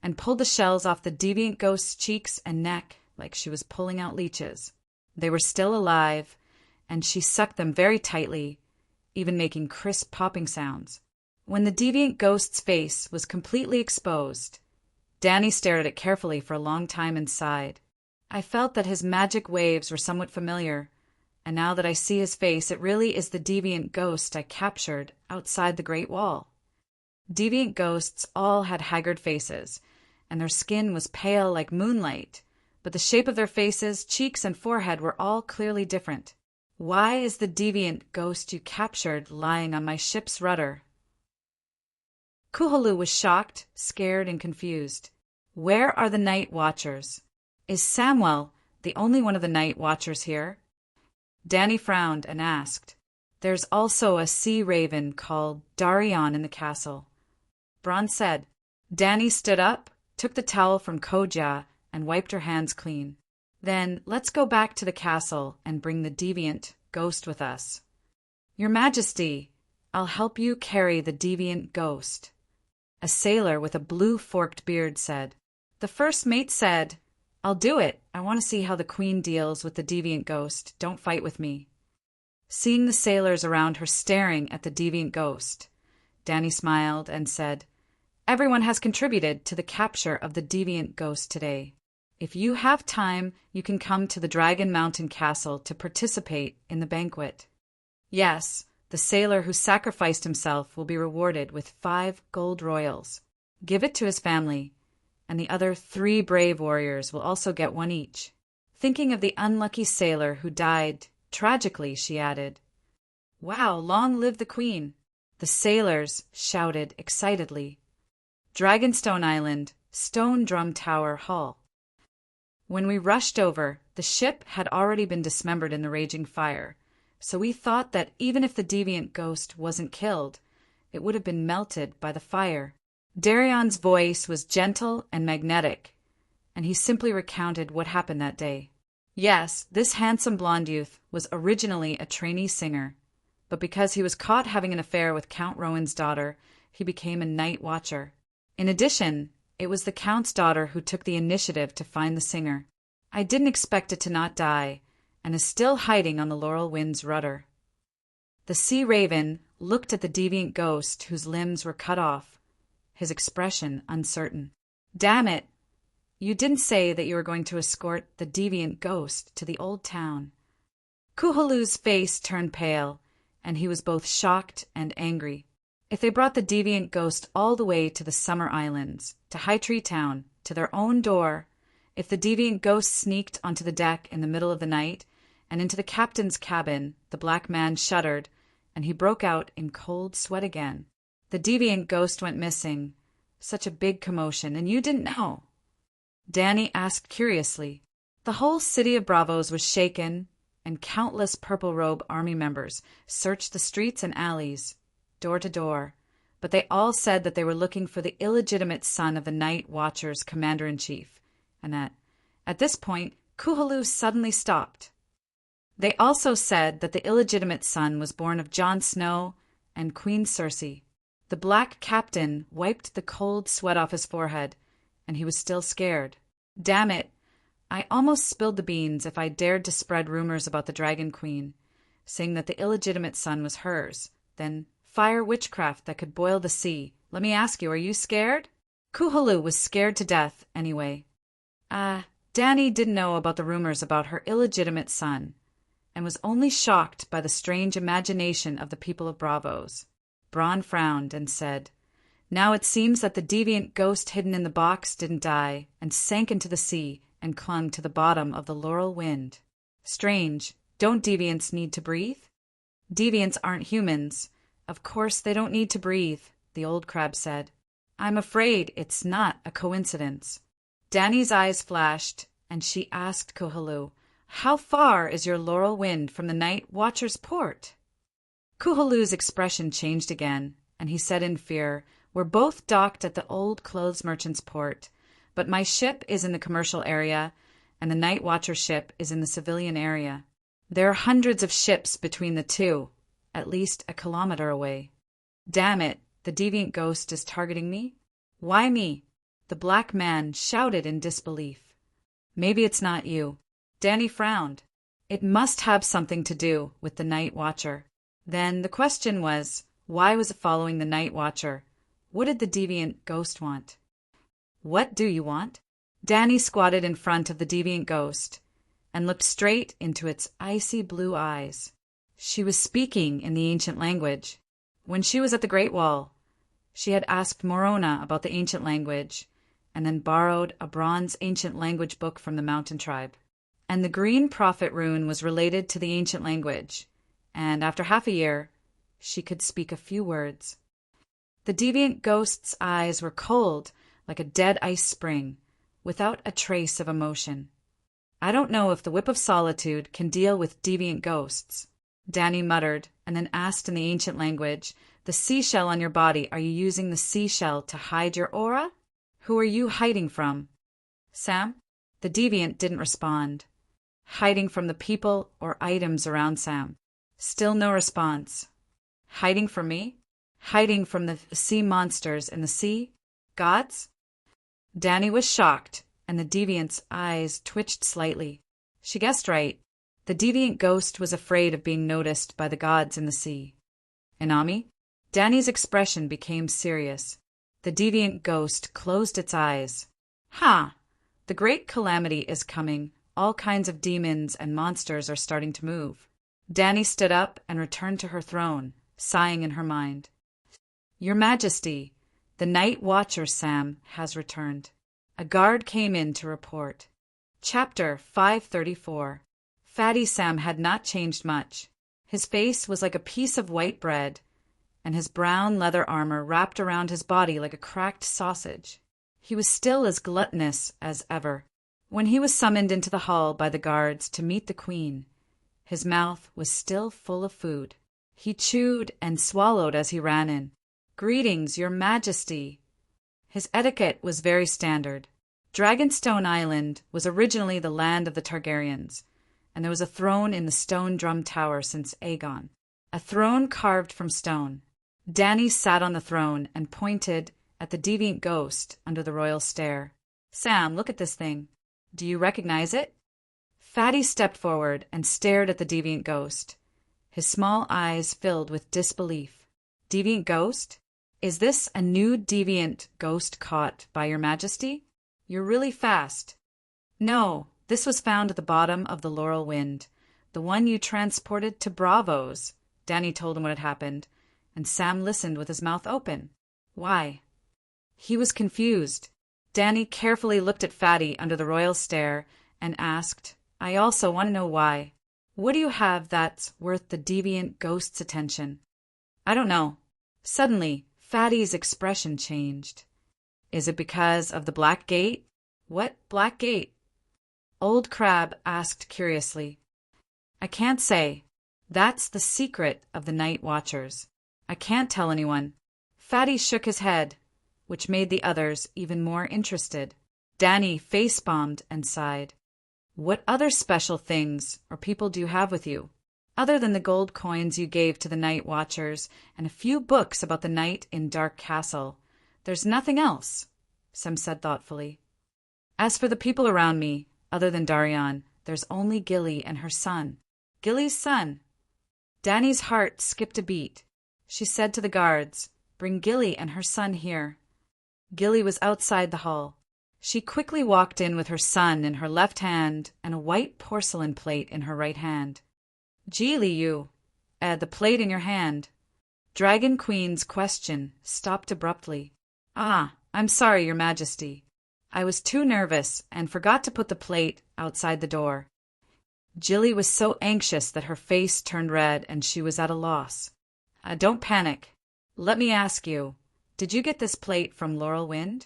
and pulled the shells off the deviant ghost's cheeks and neck like she was pulling out leeches. They were still alive, and she sucked them very tightly, even making crisp popping sounds. When the deviant ghost's face was completely exposed, Danny stared at it carefully for a long time and sighed. I felt that his magic waves were somewhat familiar, and now that I see his face, it really is the deviant ghost I captured outside the Great Wall. Deviant ghosts all had haggard faces, and their skin was pale like moonlight, but the shape of their faces, cheeks, and forehead were all clearly different. Why is the deviant ghost you captured lying on my ship's rudder? Kuhulu was shocked, scared, and confused. Where are the night watchers? Is Samuel the only one of the night watchers here? Danny frowned and asked, There's also a sea raven called Darion in the castle. Bron said. Danny stood up, took the towel from Koja, and wiped her hands clean. Then let's go back to the castle and bring the deviant ghost with us. Your Majesty, I'll help you carry the deviant ghost. A sailor with a blue forked beard said. The first mate said, I'll do it. I want to see how the Queen deals with the deviant ghost. Don't fight with me. Seeing the sailors around her staring at the deviant ghost, Danny smiled and said, Everyone has contributed to the capture of the deviant ghost today. If you have time, you can come to the Dragon Mountain Castle to participate in the banquet. Yes, the sailor who sacrificed himself will be rewarded with 5 gold royals. Give it to his family, and the other 3 brave warriors will also get 1 each. Thinking of the unlucky sailor who died tragically, she added, Wow, long live the Queen! The sailors shouted excitedly. Dragonstone Island, Stone Drum Tower Hall. When we rushed over, the ship had already been dismembered in the raging fire, so we thought that even if the deviant ghost wasn't killed, it would have been melted by the fire. Darion's voice was gentle and magnetic, and he simply recounted what happened that day. Yes, this handsome blonde youth was originally a trainee singer, but because he was caught having an affair with Count Rowan's daughter, he became a night watcher. In addition, it was the Count's daughter who took the initiative to find the singer. I didn't expect it to not die, and is still hiding on the Laurel Wind's rudder. The sea raven looked at the deviant ghost whose limbs were cut off, his expression uncertain. Damn it! You didn't say that you were going to escort the deviant ghost to the old town. Kuhulu's face turned pale, and he was both shocked and angry. If they brought the deviant ghost all the way to the Summer Islands, to High Tree Town, to their own door, if the deviant ghost sneaked onto the deck in the middle of the night and into the captain's cabin, the black man shuddered, and he broke out in cold sweat again. The deviant ghost went missing. Such a big commotion, and you didn't know. Danny asked curiously. The whole city of Bravos was shaken, and countless Purple Robe army members searched the streets and alleys, door to door, but they all said that they were looking for the illegitimate son of the Night Watcher's commander-in-chief, and that, at this point, Kuhulu suddenly stopped. They also said that the illegitimate son was born of Jon Snow and Queen Cersei. The black captain wiped the cold sweat off his forehead, and he was still scared. Damn it! I almost spilled the beans if I dared to spread rumors about the Dragon Queen, saying that the illegitimate son was hers, then fire witchcraft that could boil the sea. Let me ask you, are you scared? Kuhulu was scared to death, anyway. Danny didn't know about the rumors about her illegitimate son, and was only shocked by the strange imagination of the people of Bravos. Bron frowned and said, Now it seems that the deviant ghost hidden in the box didn't die, and sank into the sea, and clung to the bottom of the Laurel Wind. Strange. Don't deviants need to breathe? Deviants aren't humans. Of course they don't need to breathe, the old crab said. I'm afraid it's not a coincidence. Danny's eyes flashed, and she asked Kuhulu, How far is your Laurel Wind from the Night Watcher's port? Kuhulu's expression changed again, and he said in fear, We're both docked at the old clothes merchant's port, but my ship is in the commercial area, and the Night Watcher ship is in the civilian area. There are hundreds of ships between the two, at least a kilometer away. Damn it, the deviant ghost is targeting me? Why me? The black man shouted in disbelief. Maybe it's not you. Danny frowned. It must have something to do with the Night Watcher. Then the question was, why was it following the Night Watcher? What did the deviant ghost want? What do you want? Danny squatted in front of the deviant ghost and looked straight into its icy blue eyes. She was speaking in the ancient language. When she was at the Great Wall, she had asked Morona about the ancient language and then borrowed a bronze ancient language book from the mountain tribe. And the green prophet rune was related to the ancient language, and after half a year, she could speak a few words. The deviant ghost's eyes were cold like a dead ice spring, without a trace of emotion. I don't know if the Whip of Solitude can deal with deviant ghosts, Danny muttered, and then asked in the ancient language, the seashell on your body, are you using the seashell to hide your aura? Who are you hiding from? Sam? The deviant didn't respond. Hiding from the people or items around Sam. Still no response. Hiding from me? Hiding from the sea monsters in the sea? Gods? Danny was shocked, and the deviant's eyes twitched slightly. She guessed right. The deviant ghost was afraid of being noticed by the gods in the sea. Inami? Danny's expression became serious. The deviant ghost closed its eyes. Ha! The great calamity is coming. All kinds of demons and monsters are starting to move. Danny stood up and returned to her throne, sighing in her mind. Your Majesty, the Night Watcher Sam has returned. A guard came in to report. Chapter 534. Fatty Sam had not changed much. His face was like a piece of white bread, and his brown leather armor wrapped around his body like a cracked sausage. He was still as gluttonous as ever. When he was summoned into the hall by the guards to meet the queen, his mouth was still full of food. He chewed and swallowed as he ran in. Greetings, Your Majesty. His etiquette was very standard. Dragonstone Island was originally the land of the Targaryens, and there was a throne in the stone drum tower since Aegon. A throne carved from stone. Danny sat on the throne and pointed at the deviant ghost under the royal stair. Sam, look at this thing. Do you recognize it? Fatty stepped forward and stared at the deviant ghost. His small eyes filled with disbelief. Deviant ghost? Is this a new deviant ghost caught by Your Majesty? You're really fast. No, this was found at the bottom of the Laurel Wind, the one you transported to Bravos. Danny told him what had happened, and Sam listened with his mouth open. Why? He was confused. Danny carefully looked at Fatty under the royal stair and asked, I also want to know why. What do you have that's worth the deviant ghost's attention? I don't know. Suddenly, Fatty's expression changed. Is it because of the Black Gate? What Black Gate? Old Crab asked curiously. I can't say. That's the secret of the Night Watchers. I can't tell anyone. Fatty shook his head, which made the others even more interested. Danny face-bombed and sighed. What other special things or people do you have with you? Other than the gold coins you gave to the Night Watchers and a few books about the night in Dark Castle, there's nothing else, Sam said thoughtfully. As for the people around me, other than Darian, there's only Gilly and her son. Gilly's son. Danny's heart skipped a beat. She said to the guards, Bring Gilly and her son here. Gilly was outside the hall. She quickly walked in with her son in her left hand and a white porcelain plate in her right hand. Geely, you. The plate in your hand. Dragon Queen's question stopped abruptly. Ah, I'm sorry, Your Majesty. I was too nervous and forgot to put the plate outside the door. Jilly was so anxious that her face turned red and she was at a loss. Don't panic. Let me ask you, did you get this plate from Laurel Wind?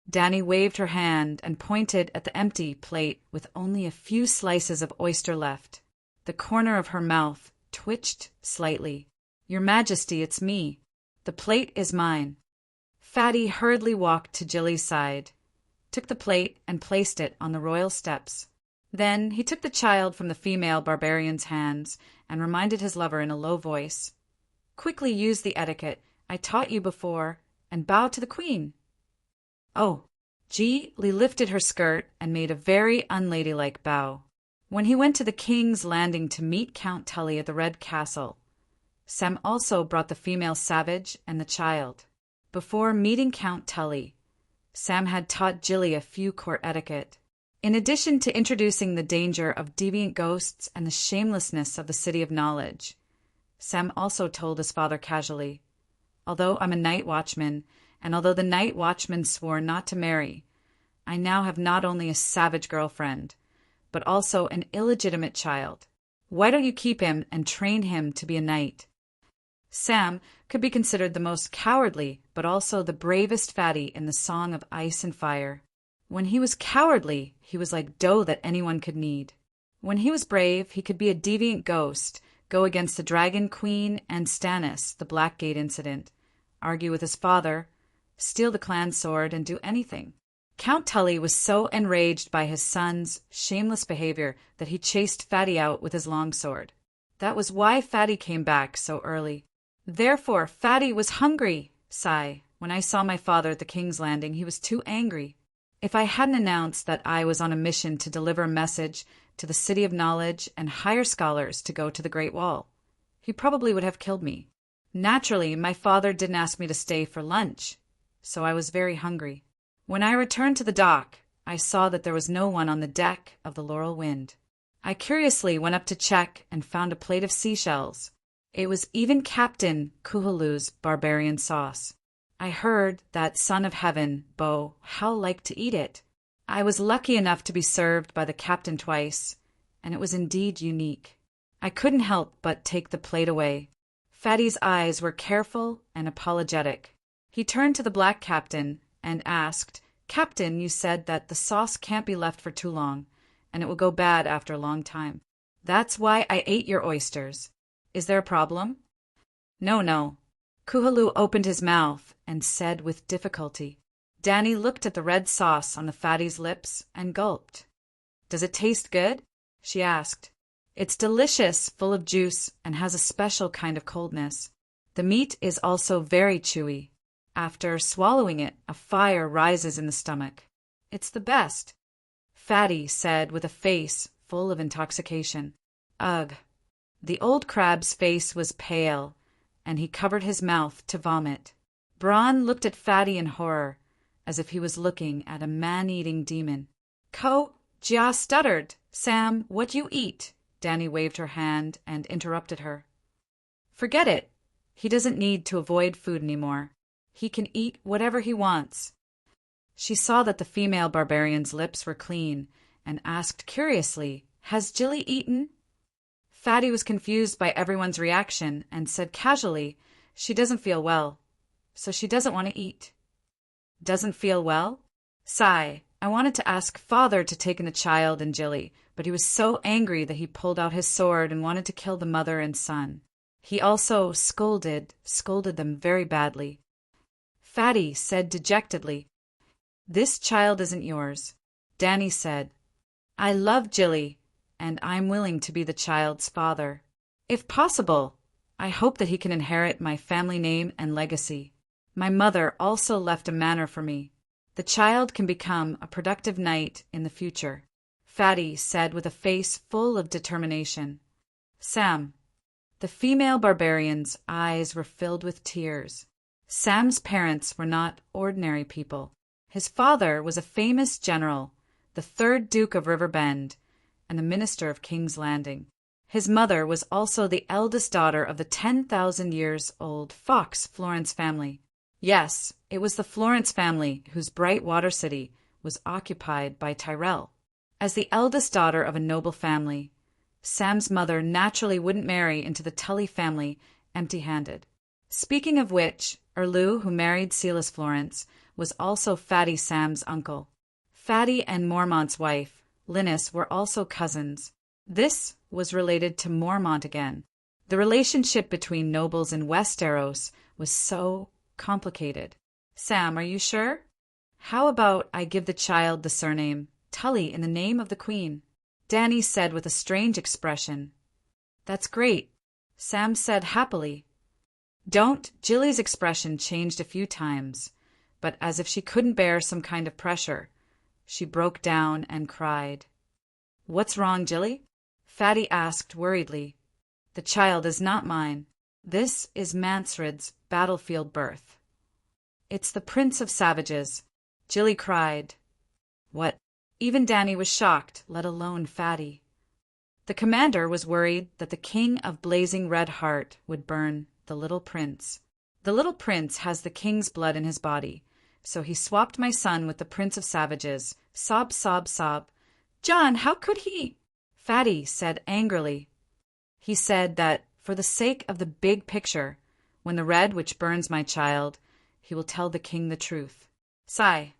Danny waved her hand and pointed at the empty plate with only a few slices of oyster left. The corner of her mouth twitched slightly. Your Majesty, it's me. The plate is mine. Fatty hurriedly walked to Jilly's side. took the plate, and placed it on the royal steps. Then he took the child from the female barbarian's hands and reminded his lover in a low voice, "Quickly use the etiquette I taught you before, and bow to the queen." Oh, Ji Li lifted her skirt and made a very unladylike bow. When he went to the king's landing to meet Count Tully at the Red Castle, Sam also brought the female savage and the child. Before meeting Count Tully, Sam had taught Jilly a few court etiquette. In addition to introducing the danger of deviant ghosts and the shamelessness of the City of Knowledge, Sam also told his father casually, "Although I'm a night watchman, and although the night watchman swore not to marry, I now have not only a savage girlfriend, but also an illegitimate child. Why don't you keep him and train him to be a knight?" Sam could be considered the most cowardly, but also the bravest fatty in the Song of Ice and Fire. When he was cowardly, he was like dough that anyone could knead. When he was brave, he could be a deviant ghost, go against the Dragon Queen and Stannis, the Blackgate incident, argue with his father, steal the clan sword, and do anything. Count Tully was so enraged by his son's shameless behavior that he chased Fatty out with his longsword. That was why Fatty came back so early. Therefore, Fatty was hungry. Sigh. When I saw my father at the King's Landing, he was too angry. If I hadn't announced that I was on a mission to deliver a message to the City of Knowledge and hire scholars to go to the Great Wall, he probably would have killed me. Naturally, my father didn't ask me to stay for lunch, so I was very hungry. When I returned to the dock, I saw that there was no one on the deck of the Laurel Wind. I curiously went up to check and found a plate of seashells. It was even Captain Kuhulu's barbarian sauce. I heard that son of heaven, Bo, how like to eat it. I was lucky enough to be served by the captain twice, and it was indeed unique. I couldn't help but take the plate away. Fatty's eyes were careful and apologetic. He turned to the black captain and asked, "Captain, you said that the sauce can't be left for too long, and it will go bad after a long time. That's why I ate your oysters. Is there a problem?" No. Kuhulu opened his mouth and said with difficulty. Danny looked at the red sauce on the fatty's lips and gulped. "Does it taste good?" she asked. "It's delicious, full of juice, and has a special kind of coldness. The meat is also very chewy. After swallowing it, a fire rises in the stomach. It's the best," Fatty said with a face full of intoxication. "Ugh." The old crab's face was pale, and he covered his mouth to vomit. Braun looked at Fatty in horror, as if he was looking at a man-eating demon. Jia stuttered. "Sam, what you eat?" Danny waved her hand and interrupted her. "Forget it. He doesn't need to avoid food anymore. He can eat whatever he wants." She saw that the female barbarian's lips were clean and asked curiously, "Has Jilly eaten?" Fatty was confused by everyone's reaction and said casually, "She doesn't feel well, so she doesn't want to eat." "Doesn't feel well?" Sigh. I wanted to ask father to take in the child and Jilly, but he was so angry that he pulled out his sword and wanted to kill the mother and son. He also scolded them very badly. Fatty said dejectedly, "This child isn't yours." Danny said, "I love Jilly, and I'm willing to be the child's father. If possible, I hope that he can inherit my family name and legacy. My mother also left a manor for me. The child can become a productive knight in the future," Fatty said with a face full of determination. "Sam." The female barbarian's eyes were filled with tears. Sam's parents were not ordinary people. His father was a famous general, the 3rd Duke of Riverbend, and the minister of King's Landing. His mother was also the eldest daughter of the 10,000 years old Fox Florence family. Yes, it was the Florence family whose bright water city was occupied by Tyrell. As the eldest daughter of a noble family, Sam's mother naturally wouldn't marry into the Tully family empty-handed. Speaking of which, Erlu, who married Silas Florence, was also Fatty Sam's uncle. Fatty and Mormont's wife, Linus, were also cousins. This was related to Mormont again. The relationship between nobles in Westeros was so complicated. "Sam, are you sure?" How about I give the child the surname Tully in the name of the Queen? Danny said with a strange expression. That's great, Sam said happily. Don't. Jilly's expression changed a few times, but as if she couldn't bear some kind of pressure, she broke down and cried. What's wrong, Jilly? Fatty asked worriedly. The child is not mine. This is Mansred's battlefield birth. It's the Prince of Savages, Jilly cried. What? Even Danny was shocked, let alone Fatty. The commander was worried that the king of Blazing Red Heart would burn the little prince. The little prince has the king's blood in his body, so he swapped my son with the Prince of Savages. Sob, sob, sob. John, how could he? Fatty said angrily. He said that, for the sake of the big picture, when the red witch burns my child, he will tell the king the truth. Sigh.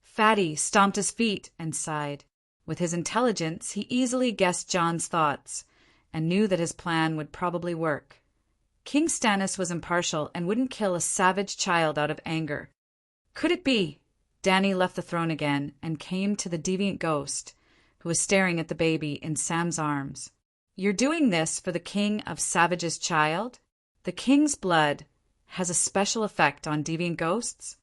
Fatty stomped his feet and sighed. With his intelligence, he easily guessed John's thoughts, and knew that his plan would probably work. King Stannis was impartial and wouldn't kill a savage child out of anger. Could it be? Danny left the throne again and came to the deviant ghost, who was staring at the baby in Sam's arms. You're doing this for the king of Savage's child? The king's blood has a special effect on deviant ghosts?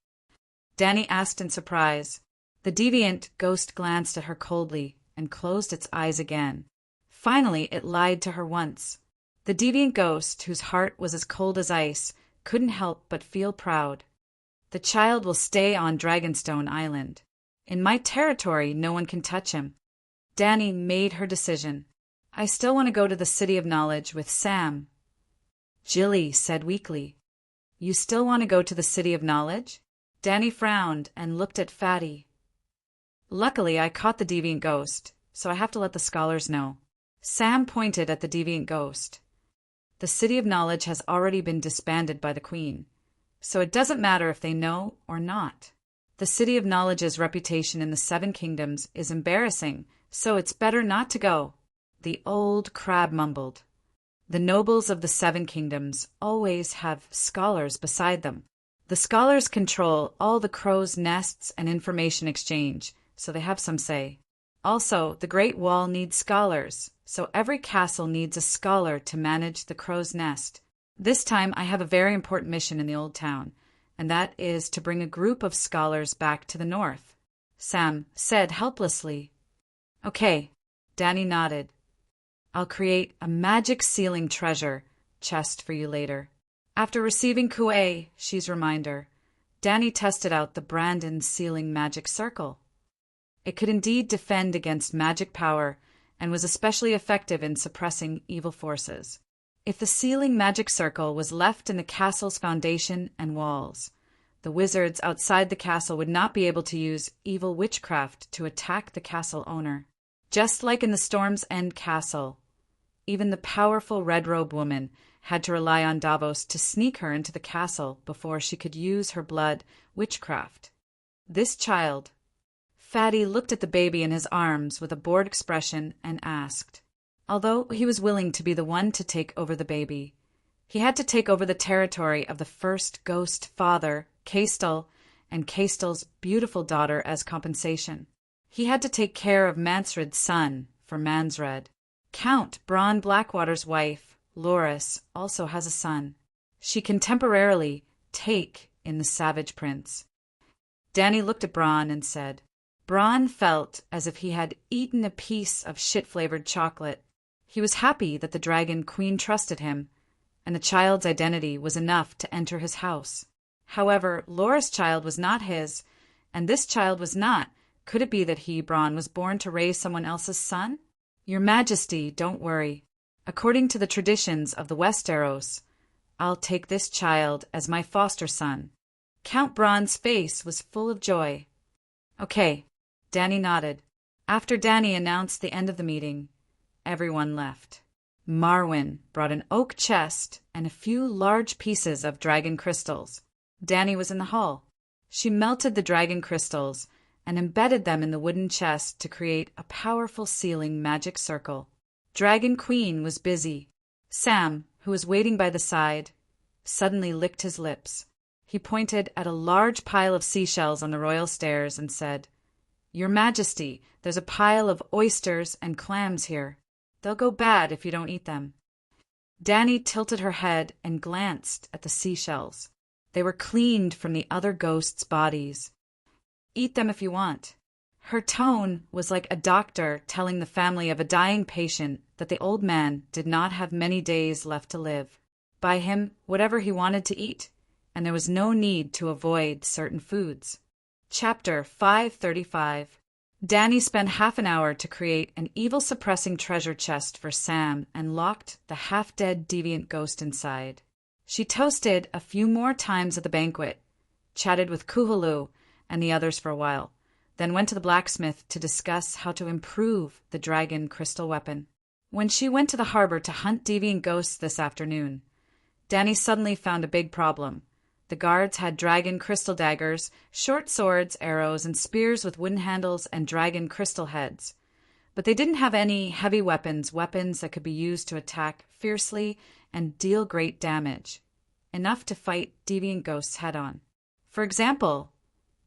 Danny asked in surprise. The deviant ghost glanced at her coldly and closed its eyes again. Finally, it lied to her once. The deviant ghost, whose heart was as cold as ice, couldn't help but feel proud. The child will stay on Dragonstone Island. In my territory, no one can touch him. Danny made her decision. I still want to go to the City of Knowledge with Sam. Jilly said weakly. You still want to go to the City of Knowledge? Danny frowned and looked at Fatty. Luckily, I caught the deviant ghost, so I have to let the scholars know. Sam pointed at the deviant ghost. The City of Knowledge has already been disbanded by the Queen, so it doesn't matter if they know or not. The City of Knowledge's reputation in the Seven Kingdoms is embarrassing, so it's better not to go. The old crab mumbled. The nobles of the Seven Kingdoms always have scholars beside them. The scholars control all the crows' nests and information exchange, so they have some say. Also, the Great Wall needs scholars, so every castle needs a scholar to manage the crow's nest. This time I have a very important mission in the old town, and that is to bring a group of scholars back to the north. Sam said helplessly. Okay, Danny nodded. I'll create a magic sealing treasure chest for you later. After receiving Kuei-shi's reminder, Danny tested out the Brandon sealing magic circle. It could indeed defend against magic power and was especially effective in suppressing evil forces. If the sealing magic circle was left in the castle's foundation and walls, the wizards outside the castle would not be able to use evil witchcraft to attack the castle owner. Just like in the Storm's End castle, even the powerful red-robe woman had to rely on Davos to sneak her into the castle before she could use her blood witchcraft. This child. Fatty looked at the baby in his arms with a bored expression and asked. Although he was willing to be the one to take over the baby, he had to take over the territory of the first ghost father, Caestel, and Caestel's beautiful daughter as compensation. He had to take care of Mansred's son for Mansred. Count Bronn Blackwater's wife, Loras, also has a son. She can temporarily take in the Savage Prince. Danny looked at Bronn and said, Bronn felt as if he had eaten a piece of shit-flavored chocolate. He was happy that the Dragon Queen trusted him, and the child's identity was enough to enter his house. However, Loras' child was not his, and this child was not. Could it be that he, Bronn, was born to raise someone else's son? Your Majesty, don't worry. According to the traditions of the Westeros, I'll take this child as my foster son. Count Bronn's face was full of joy. Okay, Danny nodded. After Danny announced the end of the meeting, everyone left. Marwyn brought an oak chest and a few large pieces of dragon crystals. Danny was in the hall. She melted the dragon crystals and embedded them in the wooden chest to create a powerful sealing magic circle. Dragon Queen was busy. Sam, who was waiting by the side, suddenly licked his lips. He pointed at a large pile of seashells on the royal stairs and said, "Your Majesty, there's a pile of oysters and clams here. They'll go bad if you don't eat them." Dany tilted her head and glanced at the seashells. They were cleaned from the other ghosts' bodies. "Eat them if you want." Her tone was like a doctor telling the family of a dying patient that the old man did not have many days left to live. Buy him whatever he wanted to eat, and there was no need to avoid certain foods. Chapter 535. Dany spent half an hour to create an evil-suppressing treasure chest for Sam and locked the half-dead deviant ghost inside. She toasted a few more times at the banquet, chatted with Kuhulu and the others for a while, then went to the blacksmith to discuss how to improve the dragon crystal weapon. When she went to the harbor to hunt deviant ghosts this afternoon, Dany suddenly found a big problem. The guards had dragon crystal daggers, short swords, arrows, and spears with wooden handles and dragon crystal heads. But they didn't have any heavy weapons that could be used to attack fiercely and deal great damage, enough to fight deviant ghosts head-on. For example,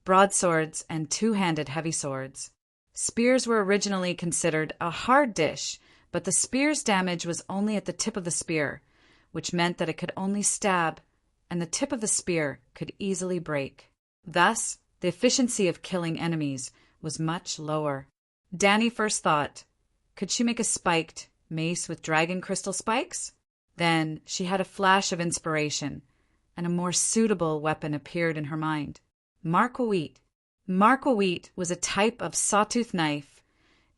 broadswords and two-handed heavy swords. Spears were originally considered a hard dish, but the spear's damage was only at the tip of the spear, which meant that it could only stab, and the tip of the spear could easily break. Thus, the efficiency of killing enemies was much lower. Dany first thought, could she make a spiked mace with dragon crystal spikes? Then she had a flash of inspiration, and a more suitable weapon appeared in her mind. Marquawheat. Marquawheat was a type of sawtooth knife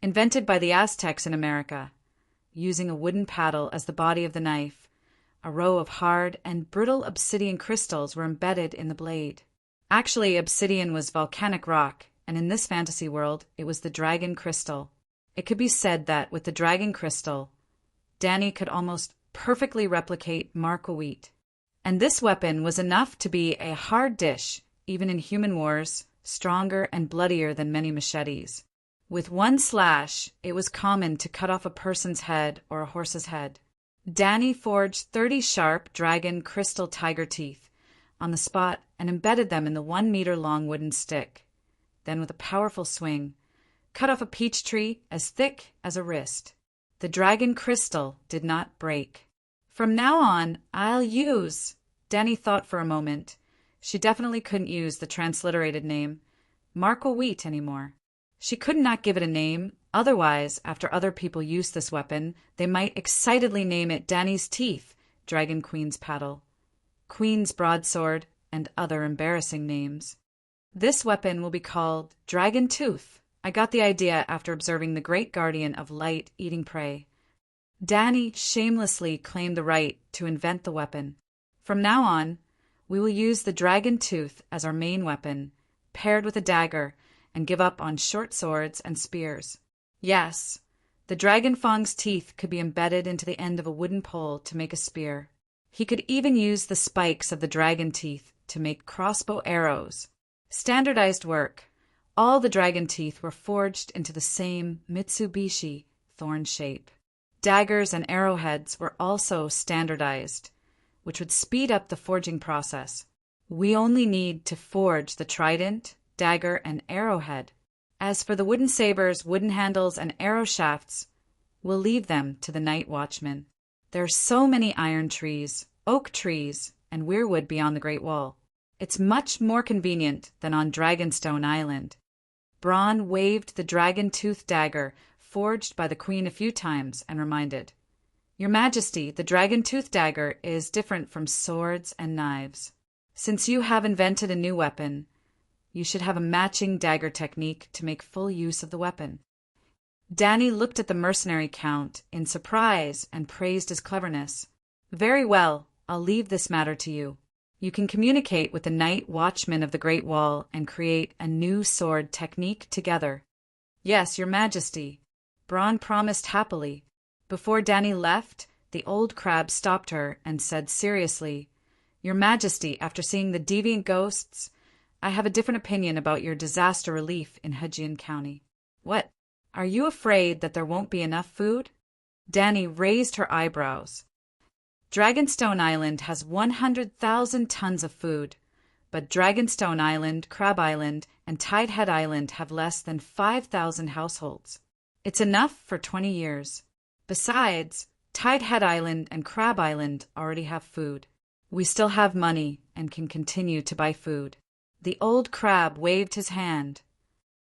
invented by the Aztecs in America. Using a wooden paddle as the body of the knife, a row of hard and brittle obsidian crystals were embedded in the blade. Actually, obsidian was volcanic rock, and in this fantasy world, it was the dragon crystal. It could be said that with the dragon crystal, Dany could almost perfectly replicate Marquawheat. And this weapon was enough to be a hard dish, even in human wars, stronger and bloodier than many machetes. With one slash, it was common to cut off a person's head or a horse's head. Dany forged 30 sharp dragon crystal tiger teeth on the spot and embedded them in the 1-meter-long wooden stick. Then, with a powerful swing, cut off a peach tree as thick as a wrist. The dragon crystal did not break. From now on, I'll use... Dany thought for a moment. She definitely couldn't use the transliterated name, Marquawheat, anymore. She could not give it a name. Otherwise, after other people used this weapon, they might excitedly name it Dany's Teeth, Dragon Queen's Paddle, Queen's Broadsword, and other embarrassing names. This weapon will be called Dragon Tooth. I got the idea after observing the great guardian of light eating prey. Dany shamelessly claimed the right to invent the weapon. From now on, we will use the Dragon Tooth as our main weapon, paired with a dagger, and give up on short swords and spears. Yes, the dragon fang's teeth could be embedded into the end of a wooden pole to make a spear. He could even use the spikes of the dragon teeth to make crossbow arrows. Standardized work. All the dragon teeth were forged into the same Mitsubishi thorn shape. Daggers and arrowheads were also standardized, which would speed up the forging process. We only need to forge the trident, dagger, and arrowhead. As for the wooden sabers, wooden handles, and arrow shafts, we'll leave them to the night watchman. There are so many iron trees, oak trees, and weirwood beyond the Great Wall. It's much more convenient than on Dragonstone Island. Bronn waved the dragon-tooth dagger, forged by the Queen a few times, and reminded, "Your Majesty, the dragon-tooth dagger is different from swords and knives. Since you have invented a new weapon, you should have a matching dagger technique to make full use of the weapon." Dany looked at the mercenary count in surprise and praised his cleverness. "Very well, I'll leave this matter to you. You can communicate with the night watchman of the Great Wall and create a new sword technique together." "Yes, Your Majesty," Bronn promised happily. Before Dany left, the old crab stopped her and said seriously, "Your Majesty, after seeing the deviant ghosts, I have a different opinion about your disaster relief in Hedgian County." "What? Are you afraid that there won't be enough food?" Dany raised her eyebrows. "Dragonstone Island has 100,000 tons of food. but Dragonstone Island, Crab Island, and Tidehead Island have less than 5,000 households. It's enough for 20 years. Besides, Tidehead Island and Crab Island already have food. We still have money and can continue to buy food. The old crab waved his hand.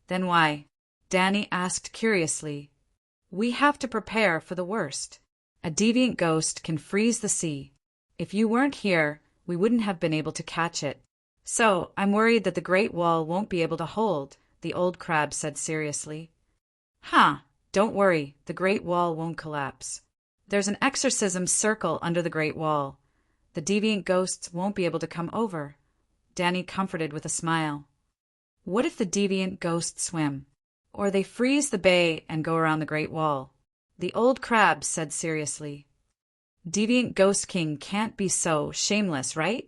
Then why? Danny asked curiously. We have to prepare for the worst. A deviant ghost can freeze the sea. If you weren't here, we wouldn't have been able to catch it. So, I'm worried that the Great Wall won't be able to hold, the old crab said seriously. Don't worry, the Great Wall won't collapse. There's an exorcism circle under the Great Wall. The deviant ghosts won't be able to come over. Danny comforted with a smile. What if the deviant ghosts swim? Or they freeze the bay and go around the Great Wall? The old crab said seriously. Deviant Ghost King can't be so shameless, right?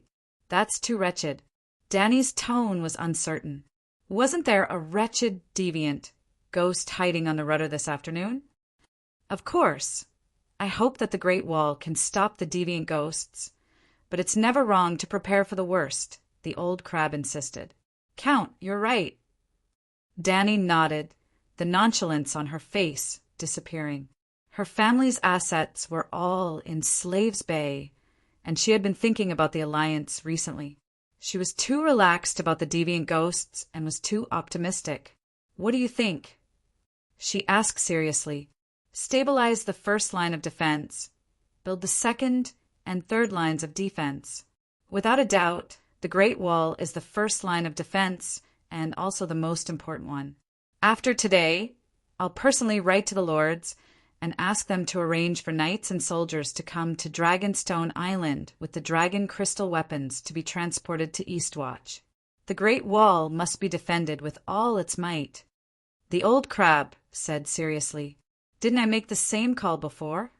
That's too wretched. Danny's tone was uncertain. Wasn't there a wretched deviant ghost hiding on the rudder this afternoon? Of course. I hope that the Great Wall can stop the deviant ghosts, but it's never wrong to prepare for the worst, the old crab insisted. Count, you're right. Danny nodded, the nonchalance on her face disappearing. Her family's assets were all in Slaves Bay, and she had been thinking about the alliance recently. She was too relaxed about the deviant ghosts and was too optimistic. What do you think? She asked seriously. Stabilize the first line of defense. Build the second and third lines of defense. Without a doubt, the Great Wall is the first line of defense and also the most important one. After today, I'll personally write to the lords and ask them to arrange for knights and soldiers to come to Dragonstone Island with the dragon crystal weapons to be transported to Eastwatch. The Great Wall must be defended with all its might. The old crab said seriously, Didn't I make the same call before?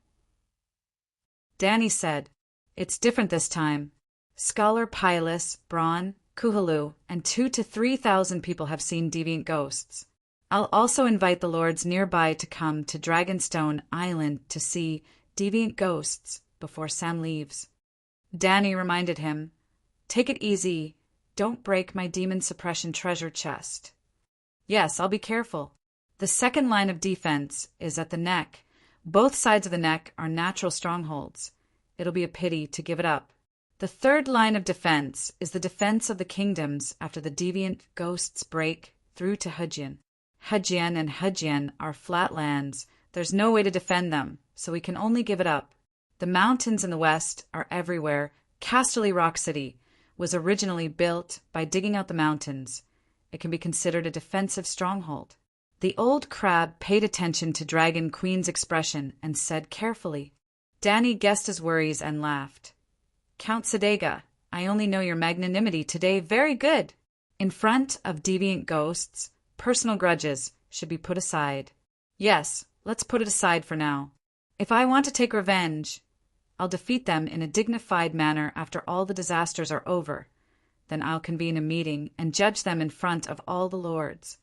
Danny said, It's different this time. Scholar Pylus, Braun, Kuhalu, and 2,000 to 3,000 people have seen deviant ghosts. I'll also invite the lords nearby to come to Dragonstone Island to see deviant ghosts before Sam leaves. Danny reminded him, Take it easy. Don't break my demon suppression treasure chest. Yes, I'll be careful. The second line of defense is at the neck. Both sides of the neck are natural strongholds. It'll be a pity to give it up. The third line of defense is the defense of the kingdoms after the deviant ghosts break through to Hudjian. Hudjian and Hudjian are flat lands. There's no way to defend them, so we can only give it up. The mountains in the west are everywhere. Casterly Rock City was originally built by digging out the mountains. It can be considered a defensive stronghold. The old crab paid attention to Dragon Queen's expression and said carefully. Danny guessed his worries and laughed. Count Sadega, I only know your magnanimity today very good. In front of deviant ghosts, personal grudges should be put aside. Yes, let's put it aside for now. If I want to take revenge, I'll defeat them in a dignified manner after all the disasters are over. Then I'll convene a meeting and judge them in front of all the lords.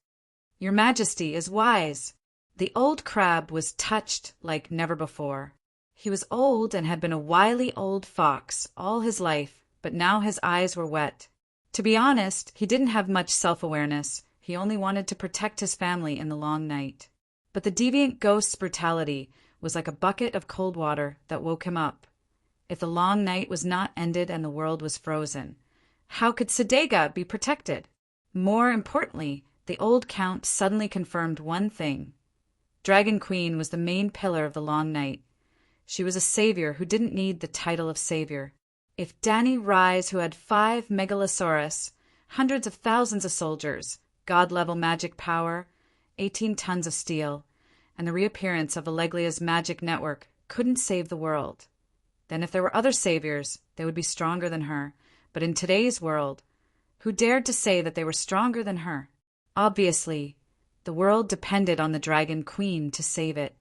Your Majesty is wise. The old crab was touched like never before. He was old and had been a wily old fox all his life, but now his eyes were wet. To be honest, he didn't have much self-awareness. He only wanted to protect his family in the long night. But the deviant ghost's brutality was like a bucket of cold water that woke him up. If the long night was not ended and the world was frozen, how could Sadega be protected? More importantly, the old count suddenly confirmed one thing. Dragon Queen was the main pillar of the long night. She was a savior who didn't need the title of savior. If Danny Rise, who had 5 megalosaurus, hundreds of thousands of soldiers, god-level magic power, 18 tons of steel, and the reappearance of Alleglia's magic network couldn't save the world, then if there were other saviors, they would be stronger than her. But in today's world, who dared to say that they were stronger than her? Obviously, the world depended on the Dragon Queen to save it.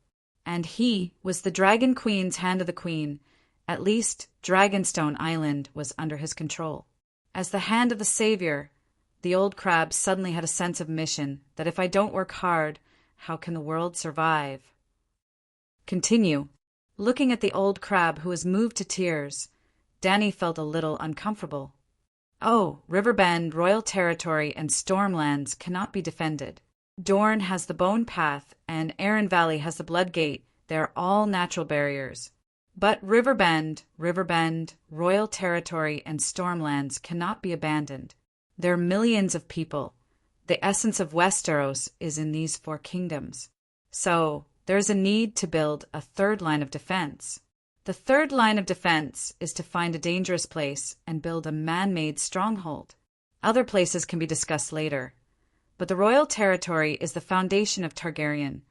And he was the Dragon Queen's hand of the Queen. At least Dragonstone Island was under his control. As the hand of the savior, the old crab suddenly had a sense of mission, that if I don't work hard, how can the world survive? Continue. Looking at the old crab who was moved to tears, Danny felt a little uncomfortable. Oh, Riverbend, Royal Territory, and Stormlands cannot be defended. Dorne has the Bone Path, and Arryn Valley has the Blood Gate. They are all natural barriers. But Riverbend, Royal Territory, and Stormlands cannot be abandoned. There are millions of people. The essence of Westeros is in these 4 kingdoms. So, there's a need to build a third line of defense. The third line of defense is to find a dangerous place and build a man-made stronghold. Other places can be discussed later. But the Royal Territory is the foundation of Targaryen.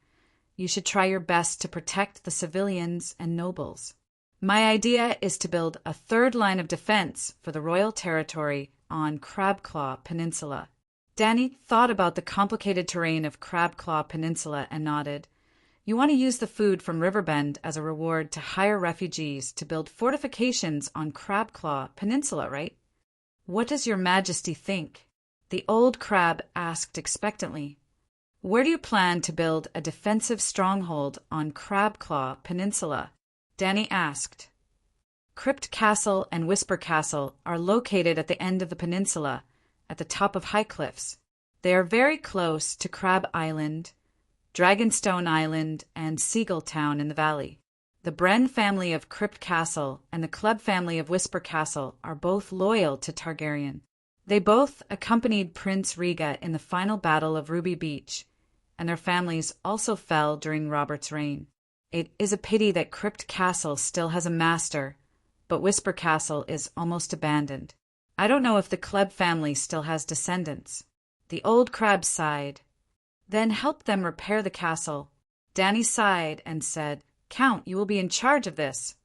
You should try your best to protect the civilians and nobles. My idea is to build a third line of defense for the Royal Territory on Crabclaw Peninsula. Dany thought about the complicated terrain of Crabclaw Peninsula and nodded. You want to use the food from Riverbend as a reward to hire refugees to build fortifications on Crabclaw Peninsula, right? What does your Majesty think? The old crab asked expectantly. Where do you plan to build a defensive stronghold on Crabclaw Peninsula? Dany asked. Crypt Castle and Whisper Castle are located at the end of the peninsula, at the top of high cliffs. They are very close to Crab Island, Dragonstone Island, and Seagull Town in the valley. The Bren family of Crypt Castle and the Club family of Whisper Castle are both loyal to Targaryen. They both accompanied Prince Rhaega in the final battle of Ruby Beach, and their families also fell during Robert's reign. It is a pity that Crypt Castle still has a master, but Whisper Castle is almost abandoned. I don't know if the Club family still has descendants. The old crab sighed. Then help them repair the castle. Dany sighed and said, Count, you will be in charge of this.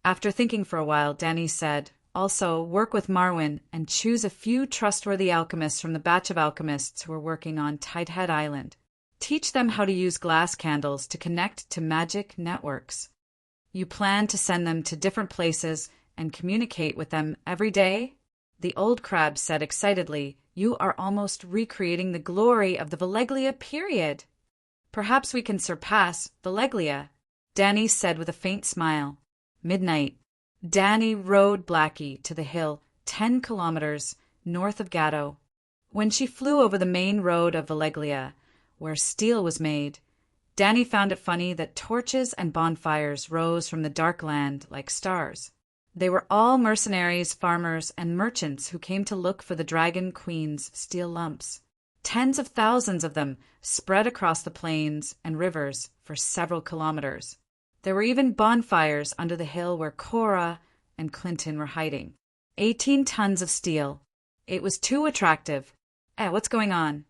After thinking for a while, Dany said, Also, work with Marwyn and choose a few trustworthy alchemists from the batch of alchemists who are working on Tidehead Island. Teach them how to use glass candles to connect to magic networks. You plan to send them to different places and communicate with them every day? The old crab said excitedly, You are almost recreating the glory of the Valeglia period. Perhaps we can surpass Valeglia, Dany said with a faint smile. Midnight. Dany rode Blackie to the hill 10 kilometers north of Gatto. When she flew over the main road of Valeglia, where steel was made, Dany found it funny that torches and bonfires rose from the dark land like stars. They were all mercenaries, farmers, and merchants who came to look for the Dragon Queen's steel lumps. Tens of thousands of them spread across the plains and rivers for several kilometers. There were even bonfires under the hill where Cora and Clinton were hiding. 18 tons of steel. It was too attractive. What's going on?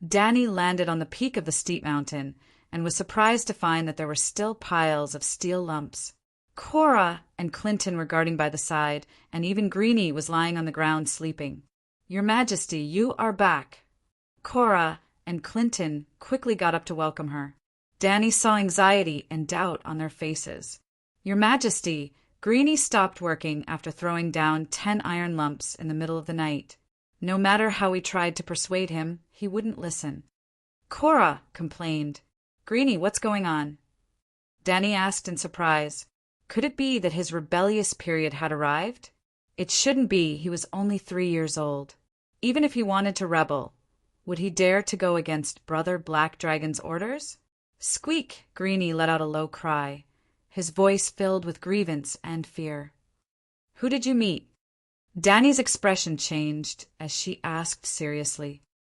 Dany landed on the peak of the steep mountain and was surprised to find that there were still piles of steel lumps. Cora and Clinton were guarding by the side, and even Greenie was lying on the ground sleeping. Your Majesty, you are back. Cora and Clinton quickly got up to welcome her. Dany saw anxiety and doubt on their faces. Your Majesty, Greenie stopped working after throwing down 10 iron lumps in the middle of the night. No matter how we tried to persuade him, he wouldn't listen. Cora complained. Greenie, what's going on? Dany asked in surprise. Could it be that his rebellious period had arrived? It shouldn't be, he was only 3 years old. Even if he wanted to rebel, would he dare to go against Brother Black Dragon's orders? Squeak! Greenie let out a low cry, his voice filled with grievance and fear. Who did you meet? Dany's expression changed as she asked seriously.